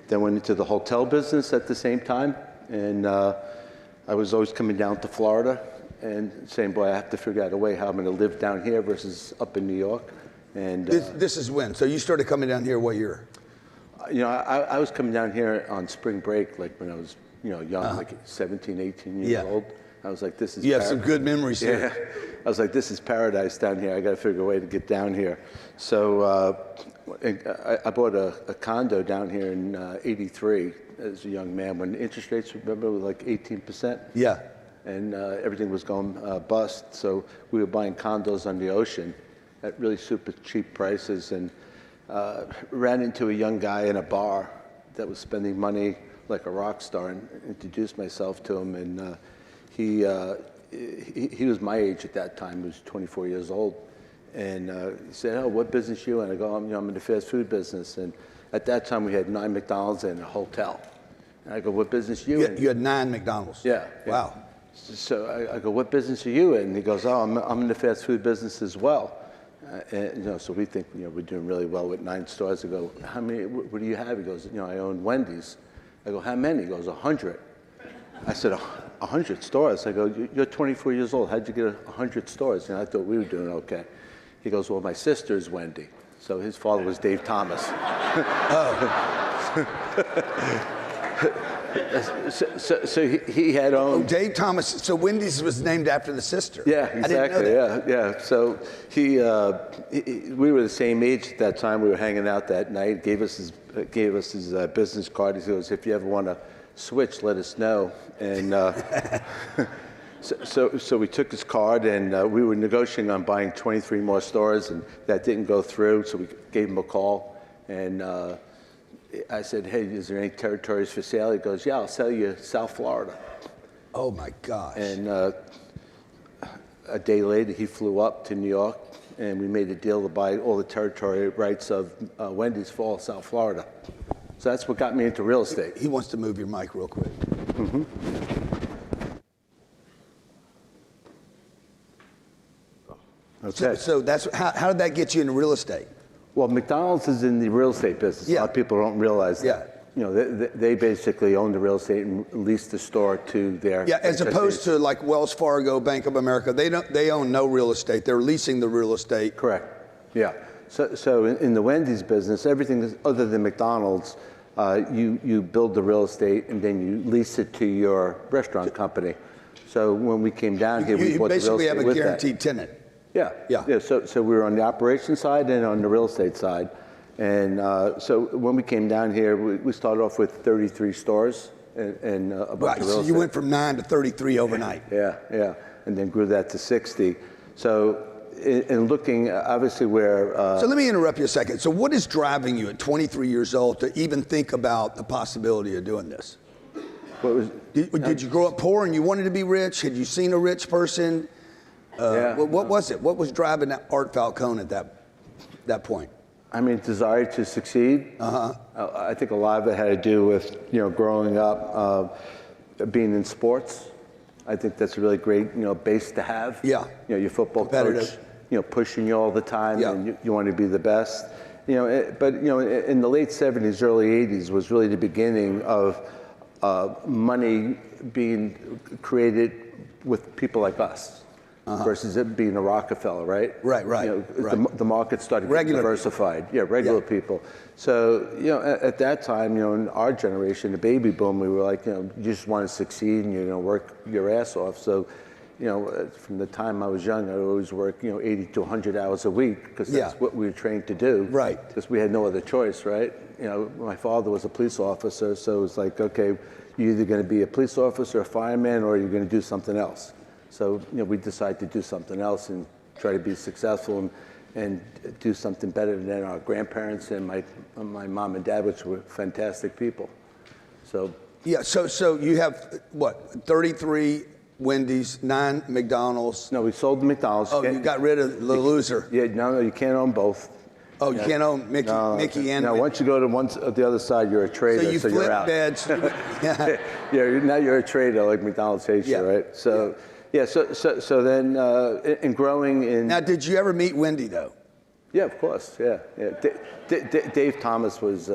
Then went into the hotel business at the same time. And I was always coming down to Florida and saying, boy, I have to figure out a way how I'm going to live down here versus up in New York. And This is when? So you started coming down here what year? I was coming down here on spring break, like when I was, young, like 17, 18 years old. I was like, this is You have some good memories here. Yeah. I was like, this is paradise down here. I got to figure a way to get down here. So I bought a condo down here in '83 as a young man when interest rates, remember, were like 18%. Yeah. And everything was going bust. So we were buying condos on the ocean at really super cheap prices, and ran into a young guy in a bar that was spending money like a rock star, and introduced myself to him. And he was my age at that time. He was 24 years old. And he said, "Oh, what business you in?" I go, I'm in the fast food business. And at that time, we had 9 McDonald's and a hotel. And I go, "What business you in?" You had 9 McDonald's? Yeah. Wow. So I go, "What business are you in?" And he goes, "Oh, I'm in the fast food business as well." And, so we think, we're doing really well with 9 stores. I go, "How many, what do you have?" He goes, "I own Wendy's." I go, "How many?" He goes, 100. I said, 100 stores? I go, "You're 24 years old. How'd you get 100 stores?" I thought we were doing okay. He goes, "Well, my sister's Wendy." So his father was Dave Thomas. So he had owned. Oh, Dave Thomas. So Wendy's was named after the sister. Yeah, exactly. I didn't know that. Yeah. So we were the same age at that time. We were hanging out that night. Gave us his business card. He goes, "If you ever want to switch, let us know." And so we took his card, and we were negotiating on buying 23 more stores, and that didn't go through. So we gave him a call, and I said, "Hey, is there any territories for sale?" He goes, "Yeah, I'll sell you South Florida." Oh my gosh. And a day later, he flew up to New York, and we made a deal to buy all the territory rights of Wendy's for all South Florida. So that's what got me into real estate. He wants to move your mic real quick. Mm-hmm. Okay. So that's how did that get you into real estate? Well, McDonald's is in the real estate business. Yeah. A lot of people don't realize that. They basically own the real estate and lease the store to their. Yeah, as opposed to like Wells Fargo, Bank of America, they own no real estate. They're leasing the real estate. Correct. Yeah. So in the Wendy's business, everything is, other than McDonald's, you build the real estate and then you lease it to your restaurant company. So when we came down here, we bought the real estate with that. You basically have a guaranteed tenant. Yeah. So we were on the operations side and on the real estate side. And so when we came down here, we started off with 33 stores and a bunch of real estate. So you went from 9 to 33 overnight. Yeah. And then grew that to 60. So in looking, obviously where... So let me interrupt you a second. So what is driving you at 23 years old to even think about the possibility of doing this? Did you grow up poor and you wanted to be rich? Had you seen a rich person? What was it? What was driving Art Falcone at that point? I mean, desire to succeed. I think a lot of it had to do with, growing up, being in sports. I think that's a really great, base to have. Yeah. Your football coach, pushing you all the time, and you want to be the best. But in the late 70s, early 80s was really the beginning of money being created with people like us. Versus it being a Rockefeller, right? Right. The market started getting diversified. Regular people. So, at that time, in our generation, the baby boom, we were like, you just want to succeed and, work your ass off. So, from the time I was young, I would always work, 80 to 100 hours a week because that's what we were trained to do. Right. Because we had no other choice, right? My father was a police officer, so it was like, okay, you're either going to be a police officer, a fireman, or you're going to do something else. So, we decided to do something else and try to be successful and do something better than our grandparents and my mom and dad, which were fantastic people. So. Yeah, so you have, 33 Wendy's, 9 McDonald's. No, we sold the McDonald's. Oh, you got rid of the loser. Yeah, no, you can't own both. Oh, you can't own Mickey and... No, once you go to the other side, you're a trader, so you're out. So you flip beds. Now you're a trader like McDonald's hates you, right? So... Yeah, so then in growing in... Now, did you ever meet Wendy, though? Yeah, of course, yeah. Dave Thomas was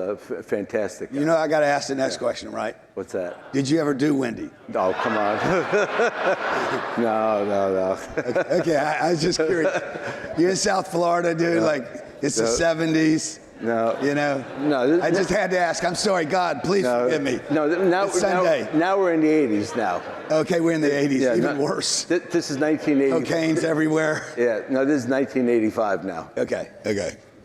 fantastic. I got to ask the next question, right? What's that? Did you ever do Wendy? Oh, come on. No. Okay, I was just curious. You're in South Florida, dude, It's the 70s. No. You know? No. I just had to ask. I'm sorry. God, please forgive me. No, now, It's Sunday. now we're in the 80s now. Okay, we're in the 80s. Yeah, Even worse. This is 1980. Cocaine's everywhere. Yeah, no, this is 1985 now. Okay.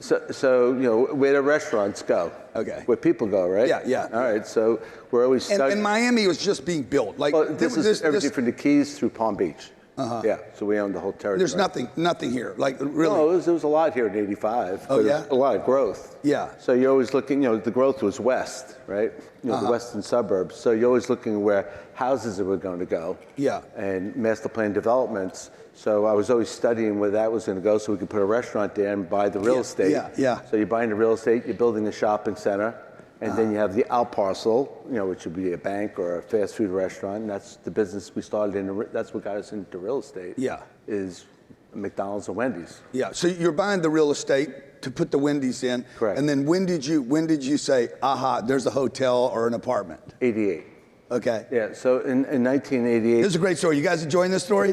So where do restaurants go? Okay. Where people go, right? Yeah. All right, so we're always stuck. And Miami was just being built. Like this is everything from the Keys through Palm Beach. Yeah, so we own the whole territory. There's nothing here. Like really. No, there was a lot here in '85. Oh yeah. A lot of growth. Yeah. So you're always looking. The growth was west, right? The western suburbs. So you're always looking where houses were going to go. Yeah. And master plan developments. So I was always studying where that was going to go, so we could put a restaurant there and buy the real estate. Yeah. So you're buying the real estate, you're building a shopping center, and then you have the out parcel, which would be a bank or a fast food restaurant. And that's the business we started in. That's what got us into real estate. Yeah. Is McDonald's and Wendy's. Yeah. So you're buying the real estate to put the Wendy's in. Correct. And then when did you say, aha, there's a hotel or an apartment? 88. Okay. Yeah. So in 1988. This is a great story. You guys enjoying this story?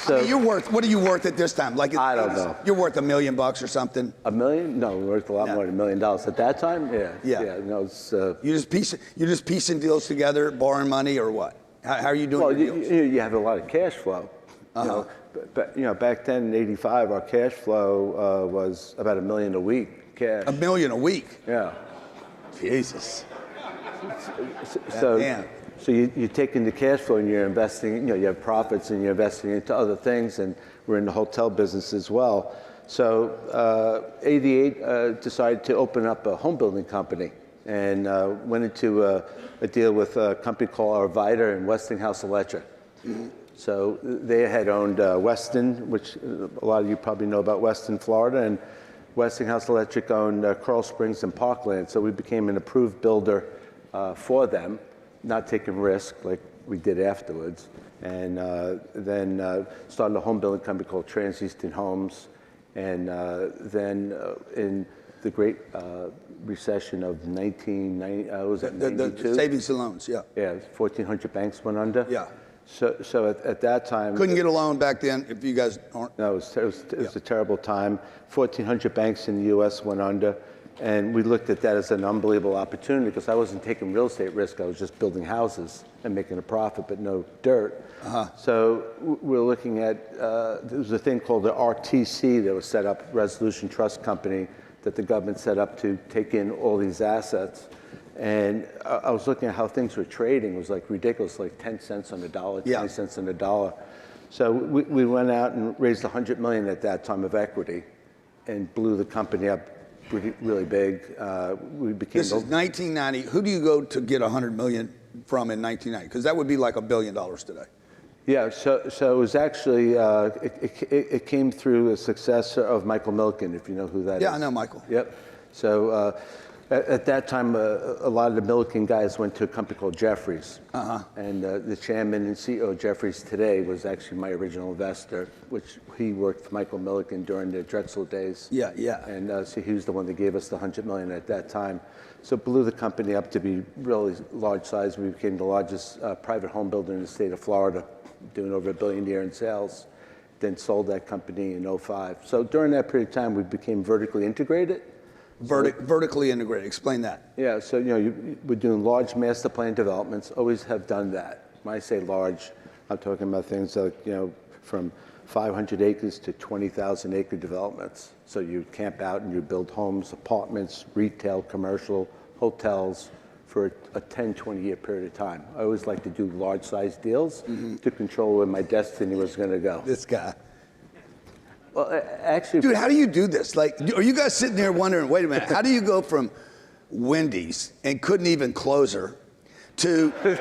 So what are you worth at this time? Like I don't know. You're worth $1 million or something. $1 million? No, we're worth a lot more than $1 million at that time. Yeah. No, it's. You're just piecing deals together, borrowing money, or what? How are you doing? Well, your deals? you have a lot of cash flow. Back then in '85, our cash flow was about $1 million a week. Cash. $1 million a week. Yeah. Jesus. So you're taking the cash flow and you're investing, you have profits and you're investing into other things, and we're in the hotel business as well. So 88 decided to open up a home building company and went into a deal with a company called Arvida and Westinghouse Electric. Mm-hmm. So they had owned Weston, which a lot of you probably know about Weston, Florida, and Westinghouse Electric owned Coral Springs and Parkland. So we became an approved builder for them, not taking risk like we did afterwards, and then started a home building company called Trans-Eastern Homes, and then in the Great Recession of 1990, was it 92? The savings and loans, yeah. Yeah, 1,400 banks went under. Yeah. So at that time, couldn't get a loan back then if you guys aren't. No, it was a terrible time. 1,400 banks in the U.S. went under. And we looked at that as an unbelievable opportunity because I wasn't taking real estate risk. I was just building houses and making a profit, but no dirt. So we're looking at, there was a thing called the RTC that was set up, Resolution Trust Company, that the government set up to take in all these assets. And I was looking at how things were trading. It was like ridiculous, like 10 cents on the dollar, 20 cents on the dollar. So we went out and raised $100 million at that time of equity and blew the company up really big. We became. This is 1990. Who do you go to get $100 million from in 1990? Because that would be like $1 billion today. Yeah. So it was actually it came through a successor of Michael Milken, if you know who that is. Yeah, I know Michael. Yep. So at that time, a lot of the Milken guys went to a company called Jeffries. And the chairman and CEO of Jeffries today was actually my original investor, which he worked for Michael Milken during the Drexel days. Yeah. And so he was the one that gave us the $100 million at that time. So blew the company up to be really large size. We became the largest private home builder in the state of Florida, doing over $1 billion a year in sales. Then sold that company in 2005. So during that period of time, we became vertically integrated. Vertically integrated. Explain that. Yeah, so we're doing large master plan developments. Always have done that. When I say large, I'm talking about things like from 500 acres to 20,000 acre developments. So you camp out and you build homes, apartments, retail, commercial, hotels for a 10, 20 year period of time. I always like to do large size deals to control where my destiny was going to go. This guy. Well, actually, dude, how do you do this? Like, are you guys sitting there wondering, wait a minute, how do you go from Wendy's and couldn't even close her to then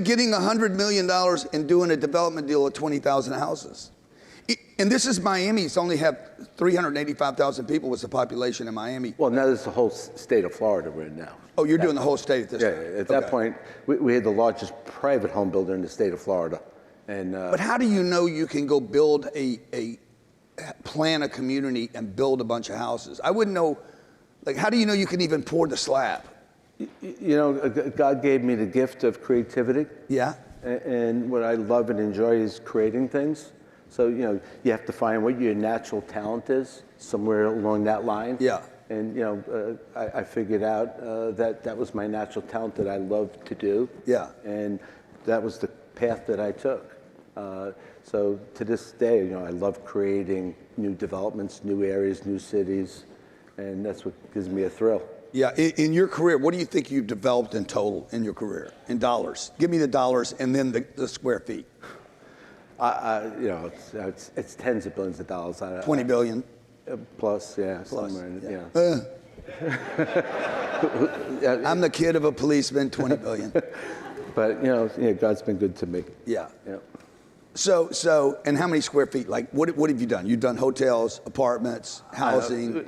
getting $100 million and doing a development deal of 20,000 houses? And this is Miami. It's only have 385,000 people was the population in Miami. Well, now this is the whole state of Florida we're in now. Oh, you're doing the whole state at this point? Yeah, at that point, we had the largest private home builder in the state of Florida. And, but how do you know you can go build plan a community and build a bunch of houses? I wouldn't know, like, how do you know you can even pour the slab? God gave me the gift of creativity. Yeah. And what I love and enjoy is creating things. So, you have to find what your natural talent is somewhere along that line. Yeah. And, I figured out that was my natural talent that I loved to do. Yeah. And that was the path that I took. So to this day, I love creating new developments, new areas, new cities, and that's what gives me a thrill. Yeah, in your career, what do you think you've developed in total in your career, in dollars? Give me the dollars and then the square feet. It's tens of billions of dollars. 20 billion? Plus, yeah. Plus, Somewhere, yeah. I'm the kid of a policeman, 20 billion. But, God's been good to me. Yeah. Yeah. So, and how many square feet? Like, what have you done? You've done hotels, apartments, housing?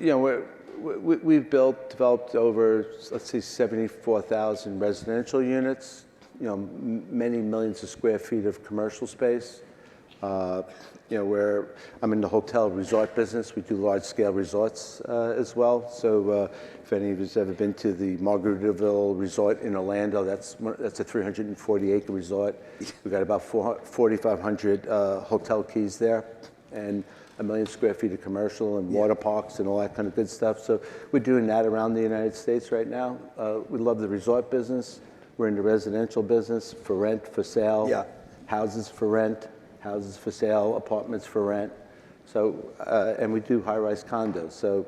We've developed over, let's say, 74,000 residential units, many millions of square feet of commercial space. Where I'm in the hotel resort business, we do large-scale resorts as well. So if any of you's ever been to the Margaritaville Resort in Orlando, that's a 340-acre resort. We've got about 4,500 hotel keys there, and 1 million square feet of commercial and water parks and all that kind of good stuff. So we're doing that around the United States right now. We love the resort business. We're in the residential business, for rent, for sale, houses for rent, houses for sale, apartments for rent. So, and we do high-rise condos. So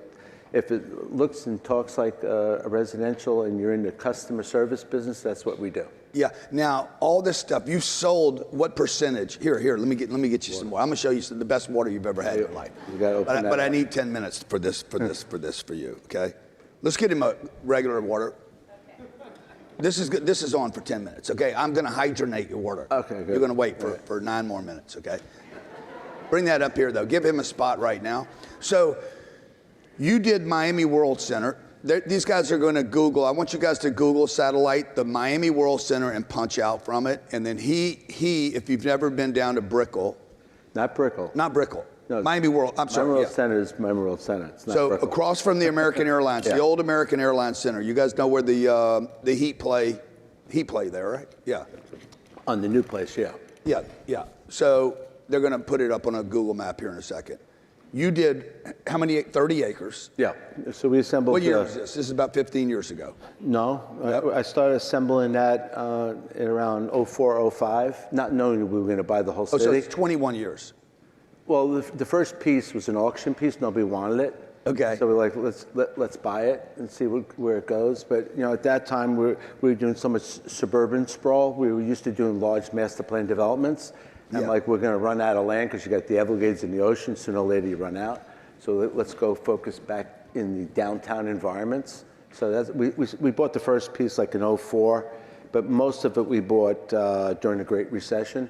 if it looks and talks like a residential and you're in the customer service business, that's what we do. Yeah. Now, all this stuff, you've sold what percentage? Here, let me get you some more. I'm gonna show you the best water you've ever had in your life. You gotta open that but I up. need 10 minutes for this for you, okay? Let's get him a regular water. This is good. This is on for 10 minutes, okay? I'm gonna hydronate your water. Okay, good. You're gonna wait for 9 more minutes, okay? Bring that up here, though. Give him a spot right now. So, you did Miami World Center. These guys are going to Google. I want you guys to Google satellite, the Miami World Center, and punch out from it. And then if you've never been down to Brickell. Not Brickell. Not Brickell. No, Miami World. I'm sorry. Miami World Center is Miami World Center. It's not So Brickell. across from the American Airlines, the old American Airlines Center. You guys know where the Heat play there, right? Yeah. On the new place, yeah. Yeah. So they're going to put it up on a Google map here in a second. You did how many? 30 acres. Yeah. So we assembled. What year was this? This is about 15 years ago. No, I started assembling that in around 04, 05, not knowing we were going to buy the whole city. Oh, so it's 21 years. Well, the first piece was an auction piece. Nobody wanted it. Okay. So we're like, let's buy it and see where it goes. But at that time we were doing so much suburban sprawl. We were used to doing large master plan developments. And we're going to run out of land because you got the Everglades and the ocean. Sooner or later you run out. So let's go focus back in the downtown environments. So we bought the first piece like in 04, but most of it we bought during the Great Recession.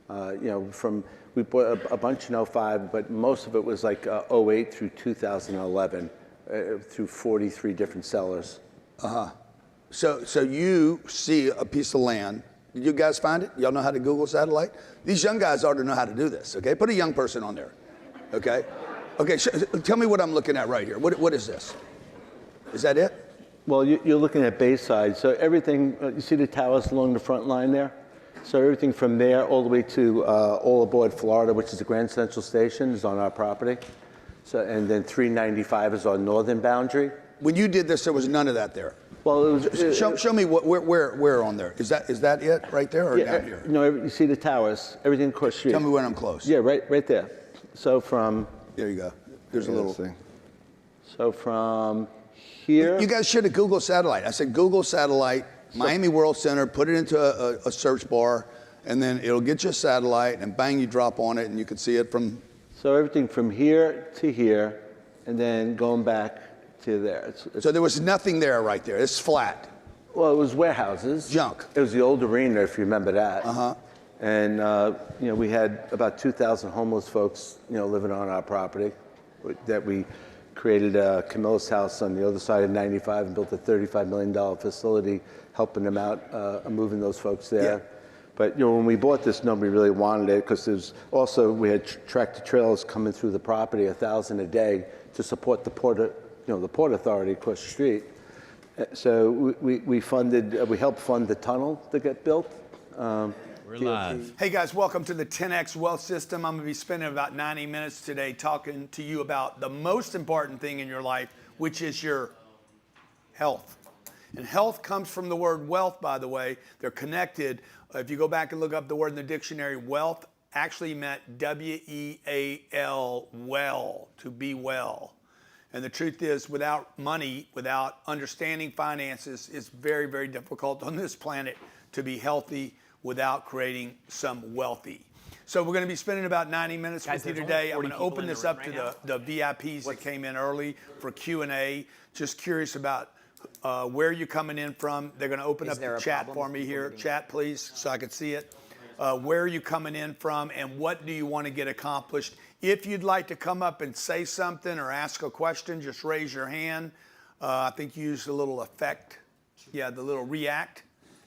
We bought a bunch in 05, but most of it was like 08 through 2011 through 43 different sellers. So you see a piece of land. Did you guys find it? Y'all know how to Google satellite? These young guys ought to know how to do this, okay? Put a young person on there, okay? Okay, tell me what I'm looking at right here. What is this? Is that it? Well, you're looking at Bayside. So everything, you see the towers along the front line there? So everything from there all the way to All Aboard Florida, which is the Grand Central Station, is on our property. So, and then 395 is our northern boundary. When you did this, there was none of that there. Well, it was, show me where on there. Is that it right there or down here? No, you see the towers, everything across the street. Tell me when I'm close. Yeah, right there. So from... There you go. There's a little thing. So from here... You guys should have Googled satellite. I said Google satellite, Miami World Center, put it into a search bar, and then it'll get you a satellite, and bang, you drop on it, and you can see it from... So everything from here to here, and then going back to there. So there was nothing there right there. It's flat. Well, it was warehouses. Junk. It was the old arena, if you remember that. Uh-huh. And, we had about 2,000 homeless folks, living on our property. That we created Camilla's house on the other side of 95 and built a $35 million facility, helping them out, moving those folks there. Yeah. But when we bought this, nobody really wanted it because we had tractor trailers coming through the property, 1,000 a day, to support the port authority across the street. So we helped fund the tunnel that got built. We're live. Hey guys, welcome to the 10X Wealth System. I'm going to be spending about 90 minutes today talking to you about the most important thing in your life, which is your health. And health comes from the word wealth, by the way. They're connected. If you go back and look up the word in the dictionary, wealth actually meant W-E-A-L, well, to be well. And the truth is, without money, without understanding finances, it's very, very difficult on this planet to be healthy without creating some wealthy. So we're going to be spending about 90 minutes with you today. I'm going to open this up to the VIPs that came in early for Q&A. Just curious about where you're coming in from. They're going to open up the chat for me here. Chat, please, so I can see it. Where are you coming in from, and what do you want to get accomplished? If you'd like to come up and say something or ask a question, just raise your hand. I think you used a little effect. Yeah, the little react.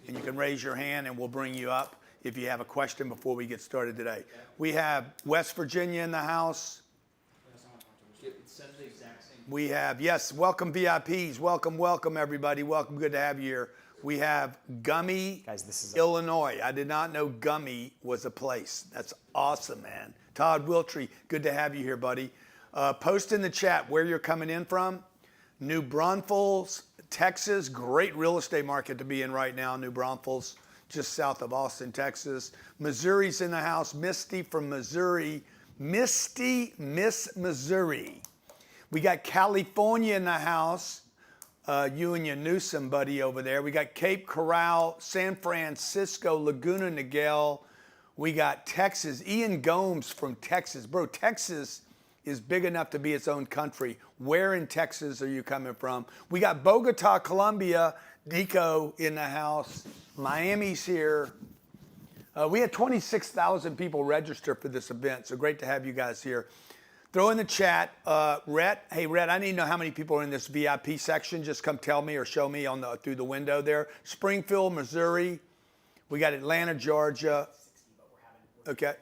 And you can raise your hand and we'll bring you up if you have a question before we get started today. We have West Virginia in the house. We have, yes, welcome VIPs. Welcome, welcome everybody. Welcome, good to have you here. We have Gummy, Illinois. I did not know Gummy was a place. That's awesome, man. Todd Wiltry, good to have you here, buddy. Post in the chat where you're coming in from. New Braunfels, Texas, great real estate market to be in right now. New Braunfels, just south of Austin, Texas. Missouri's in the house. Misty from Missouri. Misty, Miss Missouri. We got California in the house. You and your Newsom buddy over there. We got Cape Coral, San Francisco, Laguna Niguel. We got Texas. Ian Gomes from Texas. Bro, Texas is big enough to be its own country. Where in Texas are you coming from? We got Bogota, Colombia. Nico in the house. Miami's here. We had 26,000 people register for this event, so great to have you guys here. Throw in the chat, Rhett. Hey, Rhett, I need to know how many people are in this VIP section. Just come tell me or show me on through the window there. Springfield, Missouri. We got Atlanta, Georgia. Okay.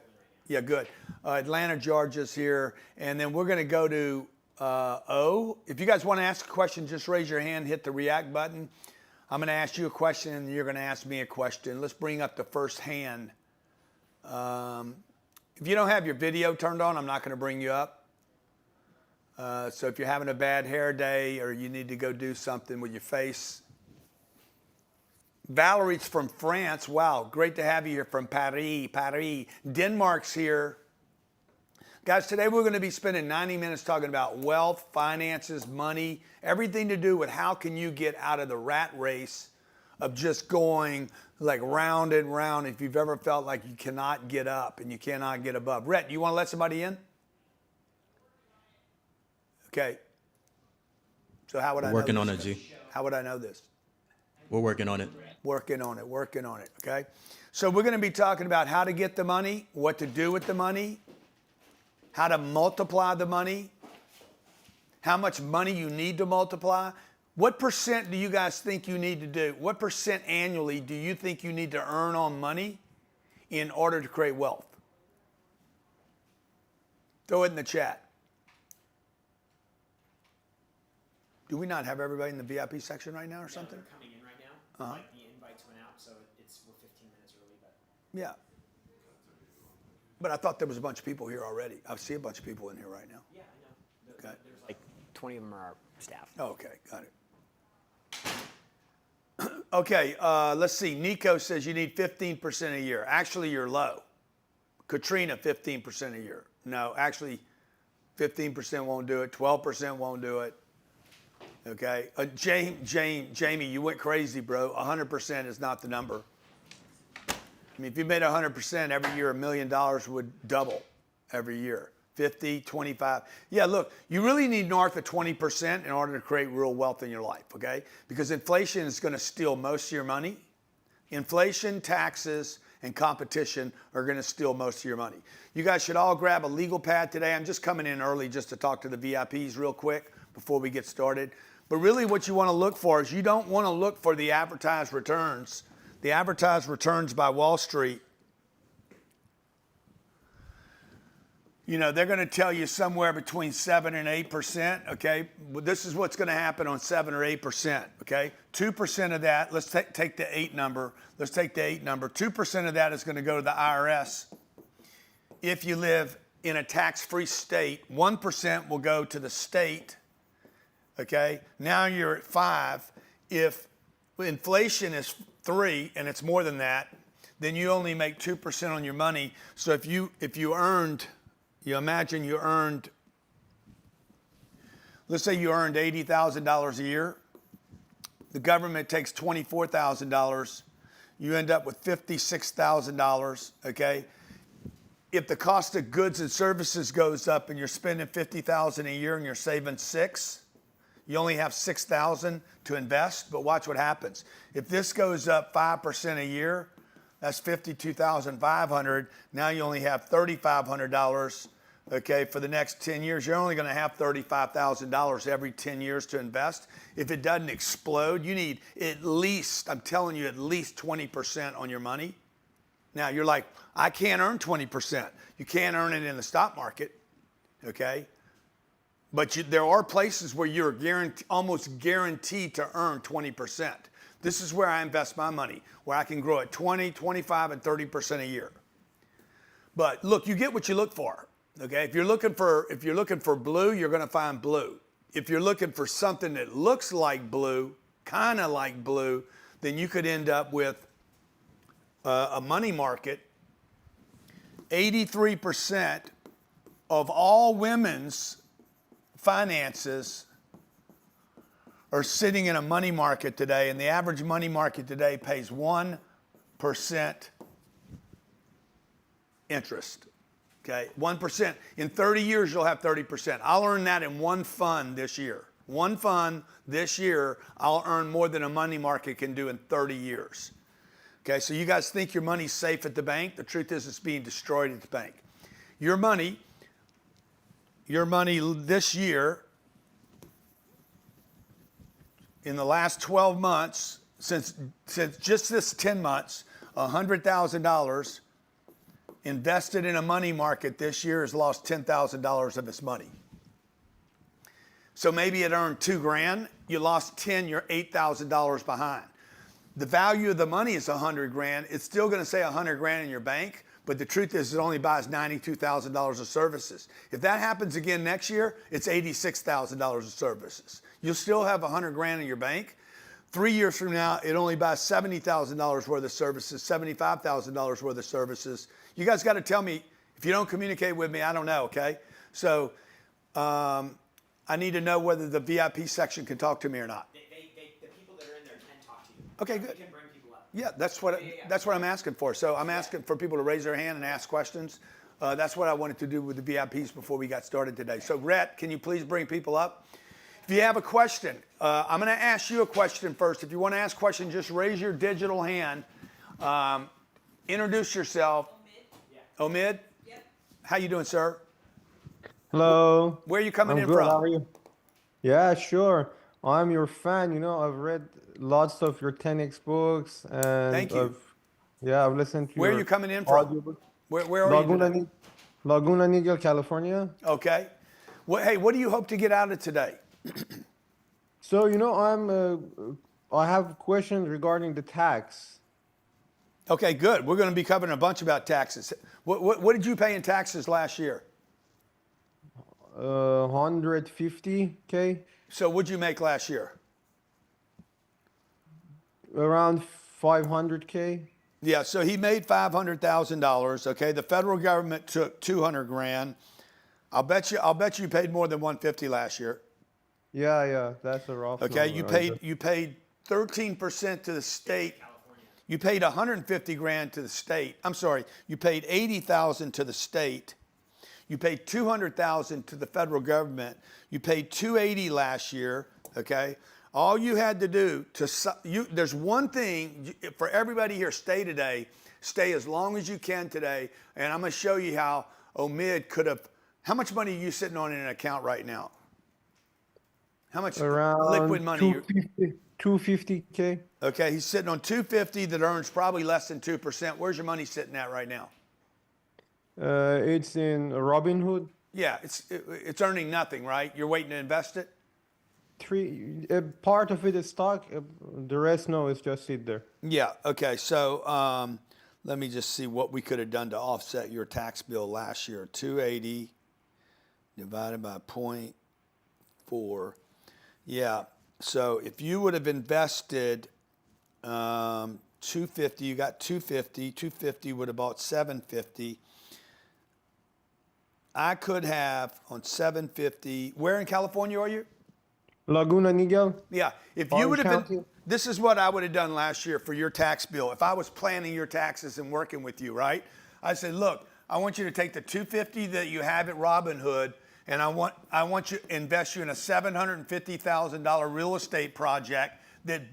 Yeah, good. Atlanta, Georgia's here. And then we're going to go to O. If you guys want to ask a question, just raise your hand, hit the react button. I'm going to ask you a question, and you're going to ask me a question. Let's bring up the first hand. If you don't have your video turned on, I'm not going to bring you up. So if you're having a bad hair day or you need to go do something with your face. Valerie's from France. Wow, great to have you here from Paris. Denmark's here. Guys, today we're going to be spending 90 minutes talking about wealth, finances, money, everything to do with how can you get out of the rat race of just going like round and round if you've ever felt like you cannot get up and you cannot get above. Rhett, you want to let somebody in? Okay. So how would I know this? Working on it, G. How would I know this? We're working on it. Working on it, okay? So we're going to be talking about how to get the money, what to do with the money, how to multiply the money, how much money you need to multiply. What percent do you guys think you need to do? What percent annually do you think you need to earn on money in order to create wealth? Throw it in the chat. Do we not have everybody in the VIP section right now or something? They're coming in right now. Like the invites went out, so we're 15 minutes early. But Yeah. But I thought there was a bunch of people here already. I see a bunch of people in here right now. yeah, I know. Okay. There's like 20 of them are our staff. Okay, got it. Okay, let's see. Nico says you need 15% a year. Actually, you're low. Katrina, 15% a year. No, actually, 15% won't do it. 12% won't do it. Okay, Jamie, you went crazy, bro. 100% is not the number. I mean, if you made 100% every year, $1 million would double every year. 50, 25. Yeah, look, you really need north of 20% in order to create real wealth in your life, okay? Because inflation is going to steal most of your money. Inflation, taxes, and competition are going to steal most of your money. You guys should all grab a legal pad today. I'm just coming in early just to talk to the VIPs real quick before we get started. But really what you want to look for is you don't want to look for the advertised returns. The advertised returns by Wall Street. they're going to tell you somewhere between 7 and 8%. Okay, well, this is what's going to happen on 7 or 8%. Okay, 2% of that. Let's take the 8 number. Let's take the 8 number. 2% of that is going to go to the IRS. If you live in a tax-free state, 1% will go to the state. Okay, now you're at 5. If inflation is 3 and it's more than that, then you only make 2% on your money. So if you earned, imagine you earned, let's say you earned $80,000 a year. The government takes $24,000. You end up with $56,000, okay? If the cost of goods and services goes up and you're spending $50,000 a year and you're saving $6,000, you only have $6,000 to invest, but watch what happens. If this goes up 5% a year, that's $52,500. Now you only have $3,500, okay, for the next 10 years. You're only going to have $35,000 every 10 years to invest. If it doesn't explode, you need at least, I'm telling you, at least 20% on your money. Now you're like, I can't earn 20%. You can't earn it in the stock market, okay? But there are places where you're almost guaranteed to earn 20%. This is where I invest my money, where I can grow at 20, 25, and 30% a year. But look, you get what you look for. Okay, if you're looking for blue, you're going to find blue. If you're looking for something that looks like blue, kind of like blue, then you could end up with a money market. 83% of all women's finances are sitting in a money market today, and the average money market today pays 1% interest. Okay, 1%. In 30 years, you'll have 30%. I'll earn that in one fund this year. One fund this year, I'll earn more than a money market can do in 30 years. Okay, so you guys think your money's safe at the bank? The truth is it's being destroyed at the bank. Your money this year, in the last 12 months, since just this 10 months, $100,000 invested in a money market this year has lost $10,000 of its money. So maybe it earned $2,000, you lost 10, you're $8,000 behind. The value of the money is $100,000. It's still going to say $100,000 in your bank, but the truth is it only buys $92,000 of services. If that happens again next year, it's $86,000 of services. You'll still have $100,000 in your bank. 3 years from now, it only buys $70,000 worth of services, $75,000 worth of services. You guys got to tell me, if you don't communicate with me, I don't know, okay? So I need to know whether the VIP section can talk to me or not. The people that are in there can talk to you. Okay, good. You can bring people up. Yeah, that's what I'm asking for. So I'm asking for people to raise their hand and ask questions. That's what I wanted to do with the VIPs before we got started today. So Rhett, can you please bring people up? If you have a question, I'm going to ask you a question first. If you want to ask a question, just raise your digital hand. Introduce yourself. Omid? Yep. How you doing, sir? Hello. Where are you coming in good. from? How are you? Yeah, sure. I'm your fan. I've read lots of your 10x books, and Thank you. I've listened to Where are your you coming in from? audiobook. Where are you today? Laguna Niguel, California. Okay. Well, hey, what do you hope to get out of today? So, I have questions regarding the tax. Okay, good. We're going to be covering a bunch about taxes. What did you pay in taxes last year? 150K. So what'd you make last year? Around 500K. Yeah, so he made $500,000. Okay, the federal government took $200,000. I'll bet you paid more than 150 last year. Yeah, that's a rough Okay, number. you paid 13% to the state. You paid $150,000 to the state. I'm sorry, you paid $80,000 to the state. You paid $200,000 to the federal government. You paid $280,000 last year. Okay, all you had to do there's one thing for everybody here. Stay today. Stay as long as you can today, and I'm going to show you how Omid could have. How much money are you sitting on in an account right now? How much Around liquid money? 250K. Okay, he's sitting on $250 that earns probably less than 2%. Where's your money sitting at right now? It's in Robinhood. Yeah, it's earning nothing, right? You're waiting to invest it? Part of it is stock. The rest, no, it's just sit there. Yeah, okay. So let me just see what we could have done to offset your tax bill last year. 280 divided by 0.4. Yeah, so if you would have invested 250, you got 250. 250 would have bought 750. I could have on 750. Where in California are you? Laguna Niguel. Yeah, if you Orange would have County. been, this is what I would have done last year for your tax bill. If I was planning your taxes and working with you, right? I said, look, I want you to take the 250 that you have at Robinhood, and I want you to invest you in a $750,000 real estate project that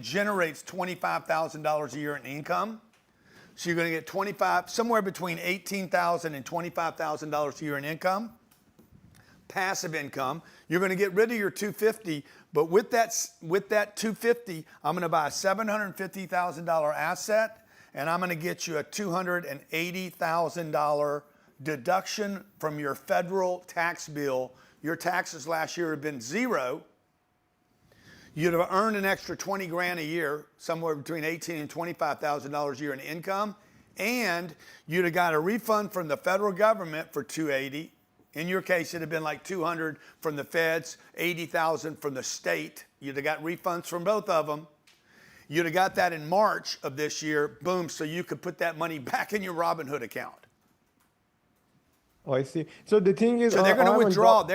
generates $25,000 a year in income. So you're going to get somewhere between $18,000 and $25,000 a year in income. Passive income. You're going to get rid of your 250, but with that 250, I'm going to buy a $750,000 asset, and I'm going to get you a $280,000 deduction from your federal tax bill. Your taxes last year have been zero. You'd have earned an extra 20 grand a year, somewhere between $18,000 and $25,000 a year in income, and you'd have got a refund from the federal government for 280. In your case, it'd have been like 200 from the feds, 80,000 from the state. You'd have got refunds from both of them. You'd have got that in March of this year, boom, so you could put that money back in your Robinhood account. Oh, I see. So the thing is, So they're going to withdraw.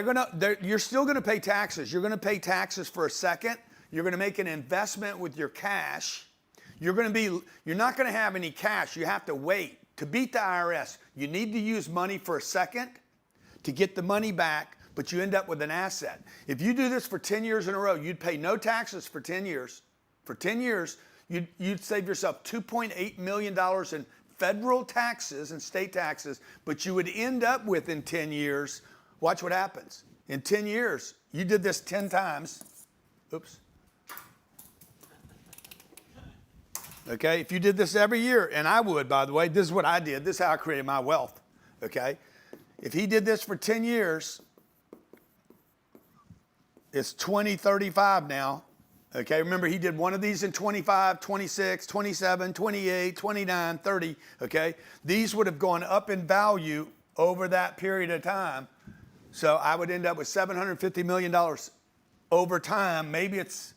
You're still going to pay taxes. You're going to pay taxes for a second. You're going to make an investment with your cash. You're not going to have any cash. You have to wait. To beat the IRS, you need to use money for a second to get the money back, but you end up with an asset. If you do this for 10 years in a row, you'd pay no taxes for 10 years. For 10 years, you'd save yourself $2.8 million in federal taxes and state taxes, but you would end up with, in 10 years, watch what happens. In 10 years, you did this 10 times. Oops. Okay, if you did this every year, and I would, by the way, this is what I did. This is how I created my wealth, okay? If he did this for 10 years, it's 2035 now. Okay, remember he did one of these in 25, 26, 27, 28, 29, 30. Okay, these would have gone up in value over that period of time. So I would end up with $750 million over time. Maybe it's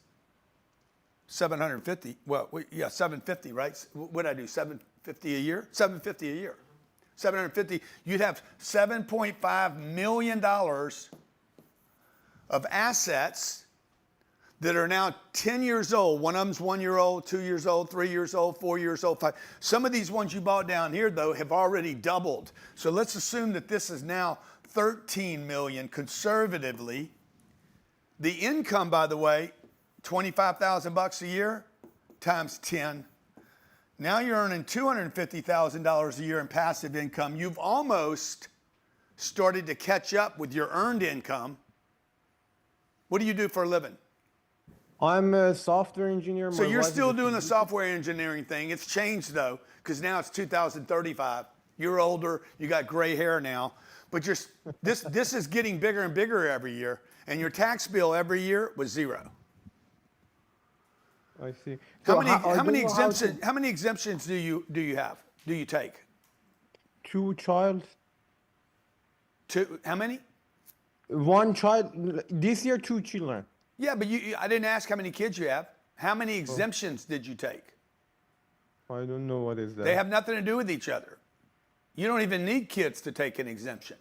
750. Well, yeah, 750, right? What did I do? 750 a year? 750 a year. 750, you'd have $7.5 million of assets that are now 10 years old. One of them's 1 year old, 2 years old, 3 years old, 4 years old, 5. Some of these ones you bought down here, though, have already doubled. So let's assume that this is now 13 million conservatively. The income, by the way, 25,000 bucks a year times 10. Now you're earning $250,000 a year in passive income. You've almost started to catch up with your earned income. What do you do for a living? I'm a software engineer. So My you're wife still is a doing the software engineering thing. It's changed, though, because now it's 2035. You're older. You got gray hair now. But this is getting bigger and bigger every year. And your tax bill every year was zero. I see. How So many exemptions do you have? Do you take? 2 child, Two? How many? 1 child. This year, 2 children. Yeah, but I didn't ask how many kids you have. How many exemptions did you take? I don't know what is that. They have nothing to do with each other. You don't even need kids to take an exemption.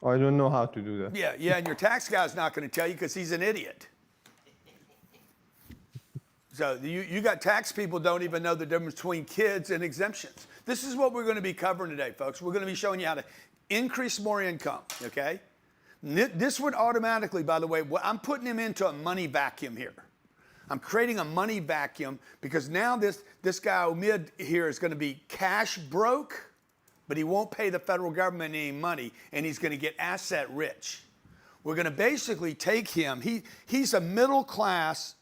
I don't know how to do that. Yeah, and your tax guy's not going to tell you because he's an idiot. So you got tax people don't even know the difference between kids and exemptions. This is what we're going to be covering today, folks. We're going to be showing you how to increase more income, okay? This would automatically, by the way, I'm putting him into a money vacuum here. I'm creating a money vacuum because now this guy Omid here is going to be cash broke, but he won't pay the federal government any money, and he's going to get asset rich. We're going to basically take him. He's a middle class.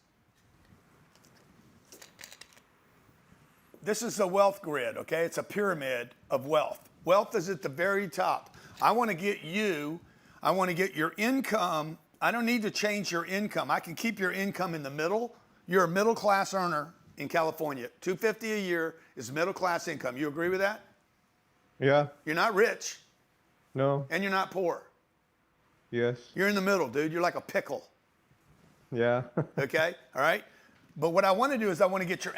this is the wealth grid, okay? It's a pyramid of wealth. Wealth is at the very top. I want to get your income. I don't need to change your income. I can keep your income in the middle. You're a middle class earner in California. $250 a year is middle class income. You agree with that? Yeah. You're not rich No. and you're not poor. Yes. You're in the middle, dude. You're like a pickle. Yeah. Okay? All right? But what I want to do is I want to get your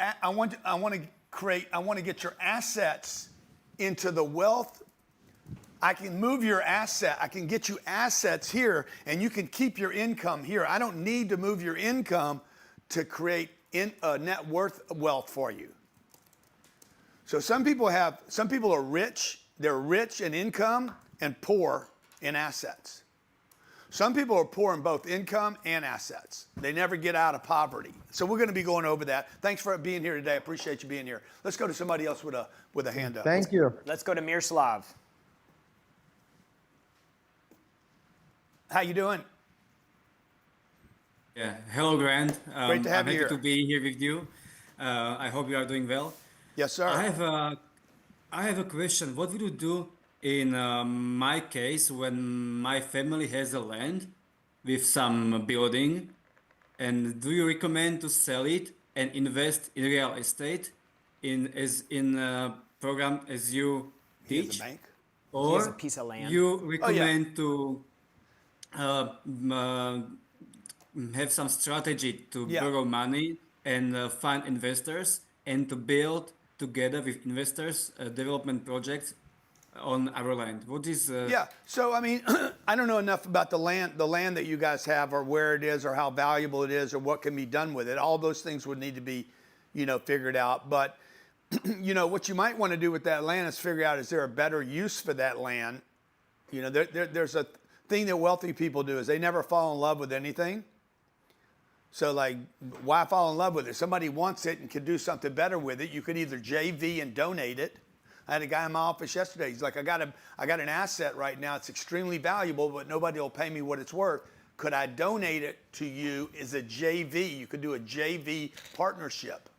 assets into the wealth. I can move your asset. I can get you assets here, and you can keep your income here. I don't need to move your income to create net worth wealth for you. So some people are rich. They're rich in income and poor in assets. Some people are poor in both income and assets. They never get out of poverty. So we're going to be going over that. Thanks for being here today. I appreciate you being here. Let's go to somebody else with a hand up. Thank you. Let's go to Miroslav. How you doing? Yeah. Hello, Grant. Great to have I'm you happy here. to be here with you. I hope you are doing well. Yes, sir. I have a question. What would you do in my case when my family has a land with some building, and do you recommend to sell it and invest in real estate in a program as you He has teach, a bank. or has a piece of land. you recommend to have some strategy to Yeah. borrow money and find investors and to build together with investors development projects on our land? What is Yeah. So I mean, I don't know enough about the land that you guys have, or where it is, or how valuable it is, or what can be done with it. All those things would need to be, figured out. But what you might want to do with that land is figure out, is there a better use for that land? There's a thing that wealthy people do is they never fall in love with anything. So like, why fall in love with it? Somebody wants it and can do something better with it. You could either JV and donate it. I had a guy in my office yesterday. He's like, I got an asset right now. It's extremely valuable, but nobody will pay me what it's worth. Could I donate it to you as a JV? You could do a JV partnership.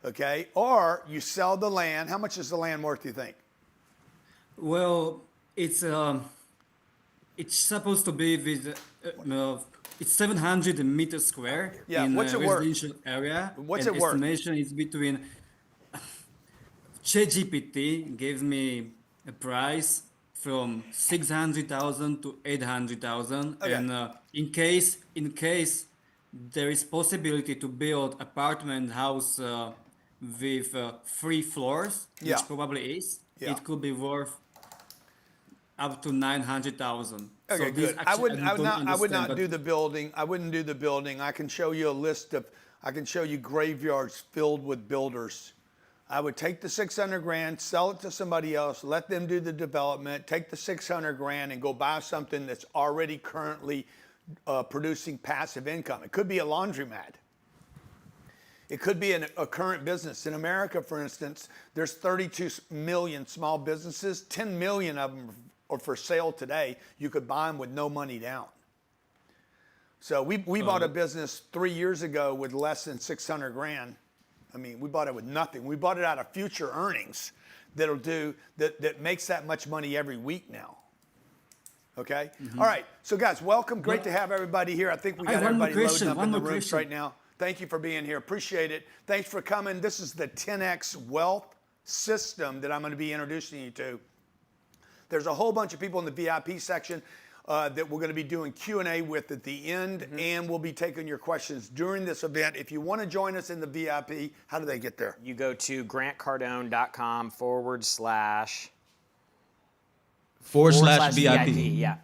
Okay? Or you sell the land. How much is the land worth, you think? well, it's supposed to be with it's 700 meters square Yeah, in what's a it worth? residential area. What's and it worth? estimation is between ChatGPT gives me a price from 600,000 to 800,000, Okay. and in case there is possibility to build apartment house with 3 floors, Yeah. which probably is, Yeah. it could be worth up to 900,000. Okay, So this good. I actually, would don't not understand, but do the building. I wouldn't do the building. I can show you a list of. I can show you graveyards filled with builders. I would take the 600 grand, sell it to somebody else, let them do the development, take the 600 grand and go buy something that's already currently producing passive income. It could be a laundromat. It could be a current business. In America, for instance, there's 32 million small businesses. 10 million of them are for sale today. You could buy them with no money down. So we bought a business 3 years ago with less than 600 grand. I mean, we bought it with nothing. We bought it out of future earnings that makes that much money every week now. Okay? All right. So guys, welcome. Great to have everybody here. I think we I got have one more everybody loading question, up one in the more rooms question. right now. Thank you for being here. Appreciate it. Thanks for coming. This is the 10X wealth system that I'm going to be introducing you to. There's a whole bunch of people in the VIP section that we're going to be doing Q&A with at the end, and we'll be taking your questions during this event. If you want to join us in the VIP, how do they get there? You go to grantcardone.com // /VIP. Yeah.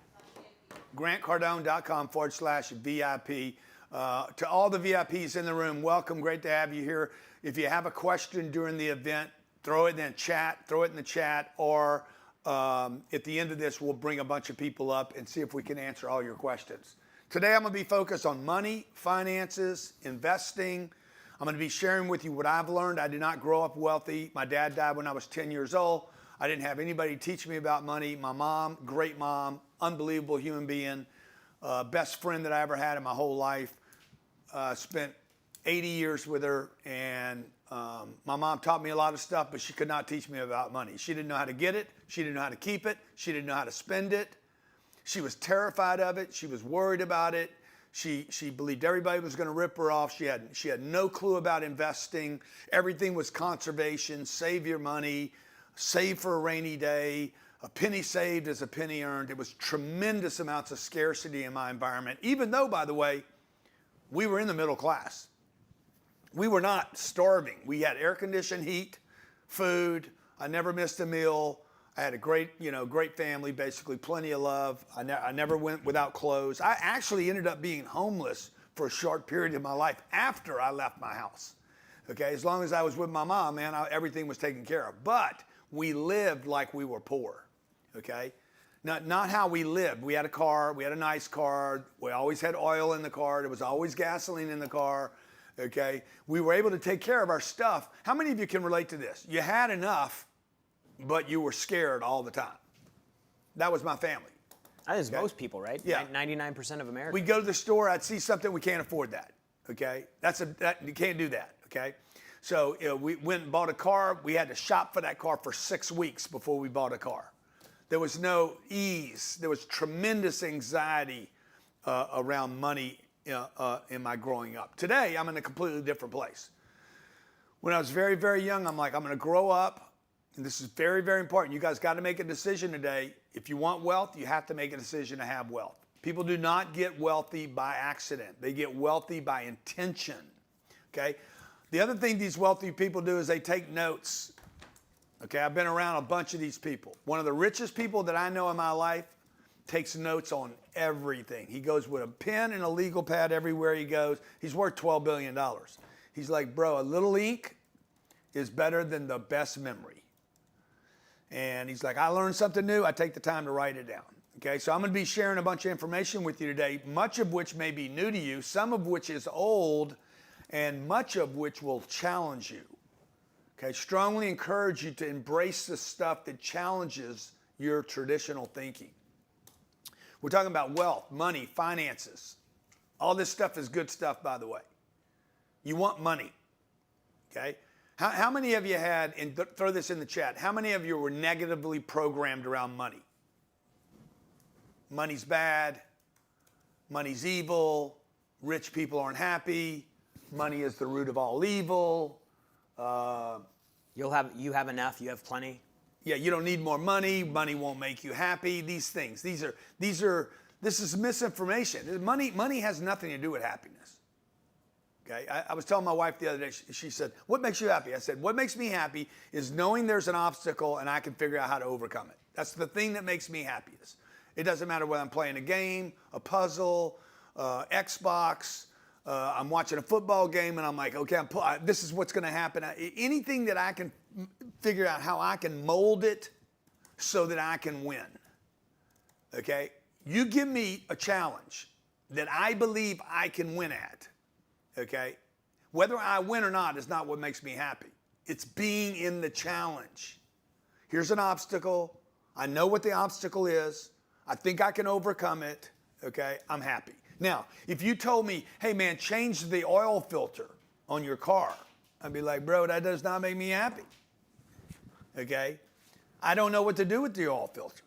grantcardone.com/VIP. To all the VIPs in the room, welcome. Great to have you here. If you have a question during the event, throw it in the chat, or at the end of this, we'll bring a bunch of people up and see if we can answer all your questions. Today, I'm going to be focused on money, finances, investing. I'm going to be sharing with you what I've learned. I did not grow up wealthy. My dad died when I was 10 years old. I didn't have anybody teach me about money. My mom, great mom, unbelievable human being, best friend that I ever had in my whole life. Spent 80 years with her, and my mom taught me a lot of stuff, but she could not teach me about money. She didn't know how to get it. She didn't know how to keep it. She didn't know how to spend it. She was terrified of it. She was worried about it. She believed everybody was going to rip her off. She had no clue about investing. Everything was conservation, save your money, save for a rainy day. A penny saved is a penny earned. It was tremendous amounts of scarcity in my environment, even though, by the way, we were in the middle class. We were not starving. We had air-conditioned heat, food. I never missed a meal. I had a great family, basically plenty of love. I never went without clothes. I actually ended up being homeless for a short period of my life after I left my house. Okay, as long as I was with my mom, man, everything was taken care of. But we lived like we were poor. Okay, not how we lived. We had a car. We had a nice car. We always had oil in the car. There was always gasoline in the car. Okay, we were able to take care of our stuff. How many of you can relate to this? You had enough, but you were scared all the time. That was my family. That is most people, right? Yeah. 99% of Americans. We'd go to the store. I'd see something. We can't afford that. Okay, you can't do that. Okay, so we went and bought a car. We had to shop for that car for 6 weeks before we bought a car. There was no ease. There was tremendous anxiety around money in my growing up. Today, I'm in a completely different place. When I was very, very young, I'm like, I'm going to grow up, and this is very, very important. You guys got to make a decision today. If you want wealth, you have to make a decision to have wealth. People do not get wealthy by accident. They get wealthy by intention, okay? The other thing these wealthy people do is they take notes. Okay, I've been around a bunch of these people. One of the richest people that I know in my life takes notes on everything. He goes with a pen and a legal pad everywhere he goes. He's worth $12 billion. He's like, bro, a little ink is better than the best memory. And he's like, I learned something new. I take the time to write it down. Okay, so I'm going to be sharing a bunch of information with you today, much of which may be new to you, some of which is old, and much of which will challenge you. Okay, strongly encourage you to embrace the stuff that challenges your traditional thinking. We're talking about wealth, money, finances. All this stuff is good stuff, by the way. You want money, okay? How many of you had, and throw this in the chat, how many of you were negatively programmed around money? Money's bad, money's evil, rich people aren't happy, money is the root of all evil. You have enough, you have plenty. Yeah, you don't need more money. Money won't make you happy. These things. This is misinformation. Money has nothing to do with happiness. Okay, I was telling my wife the other day. She said, "What makes you happy?" I said, "What makes me happy is knowing there's an obstacle and I can figure out how to overcome it. That's the thing that makes me happiest. It doesn't matter whether I'm playing a game, a puzzle, Xbox." I'm watching a football game and I'm like, okay, this is what's going to happen. Anything that I can figure out how I can mold it so that I can win. Okay? You give me a challenge that I believe I can win at. Okay? Whether I win or not is not what makes me happy. It's being in the challenge. Here's an obstacle. I know what the obstacle is. I think I can overcome it. Okay? I'm happy. Now, if you told me, hey man, change the oil filter on your car, I'd be like, bro, that does not make me happy. Okay? I don't know what to do with the oil filter.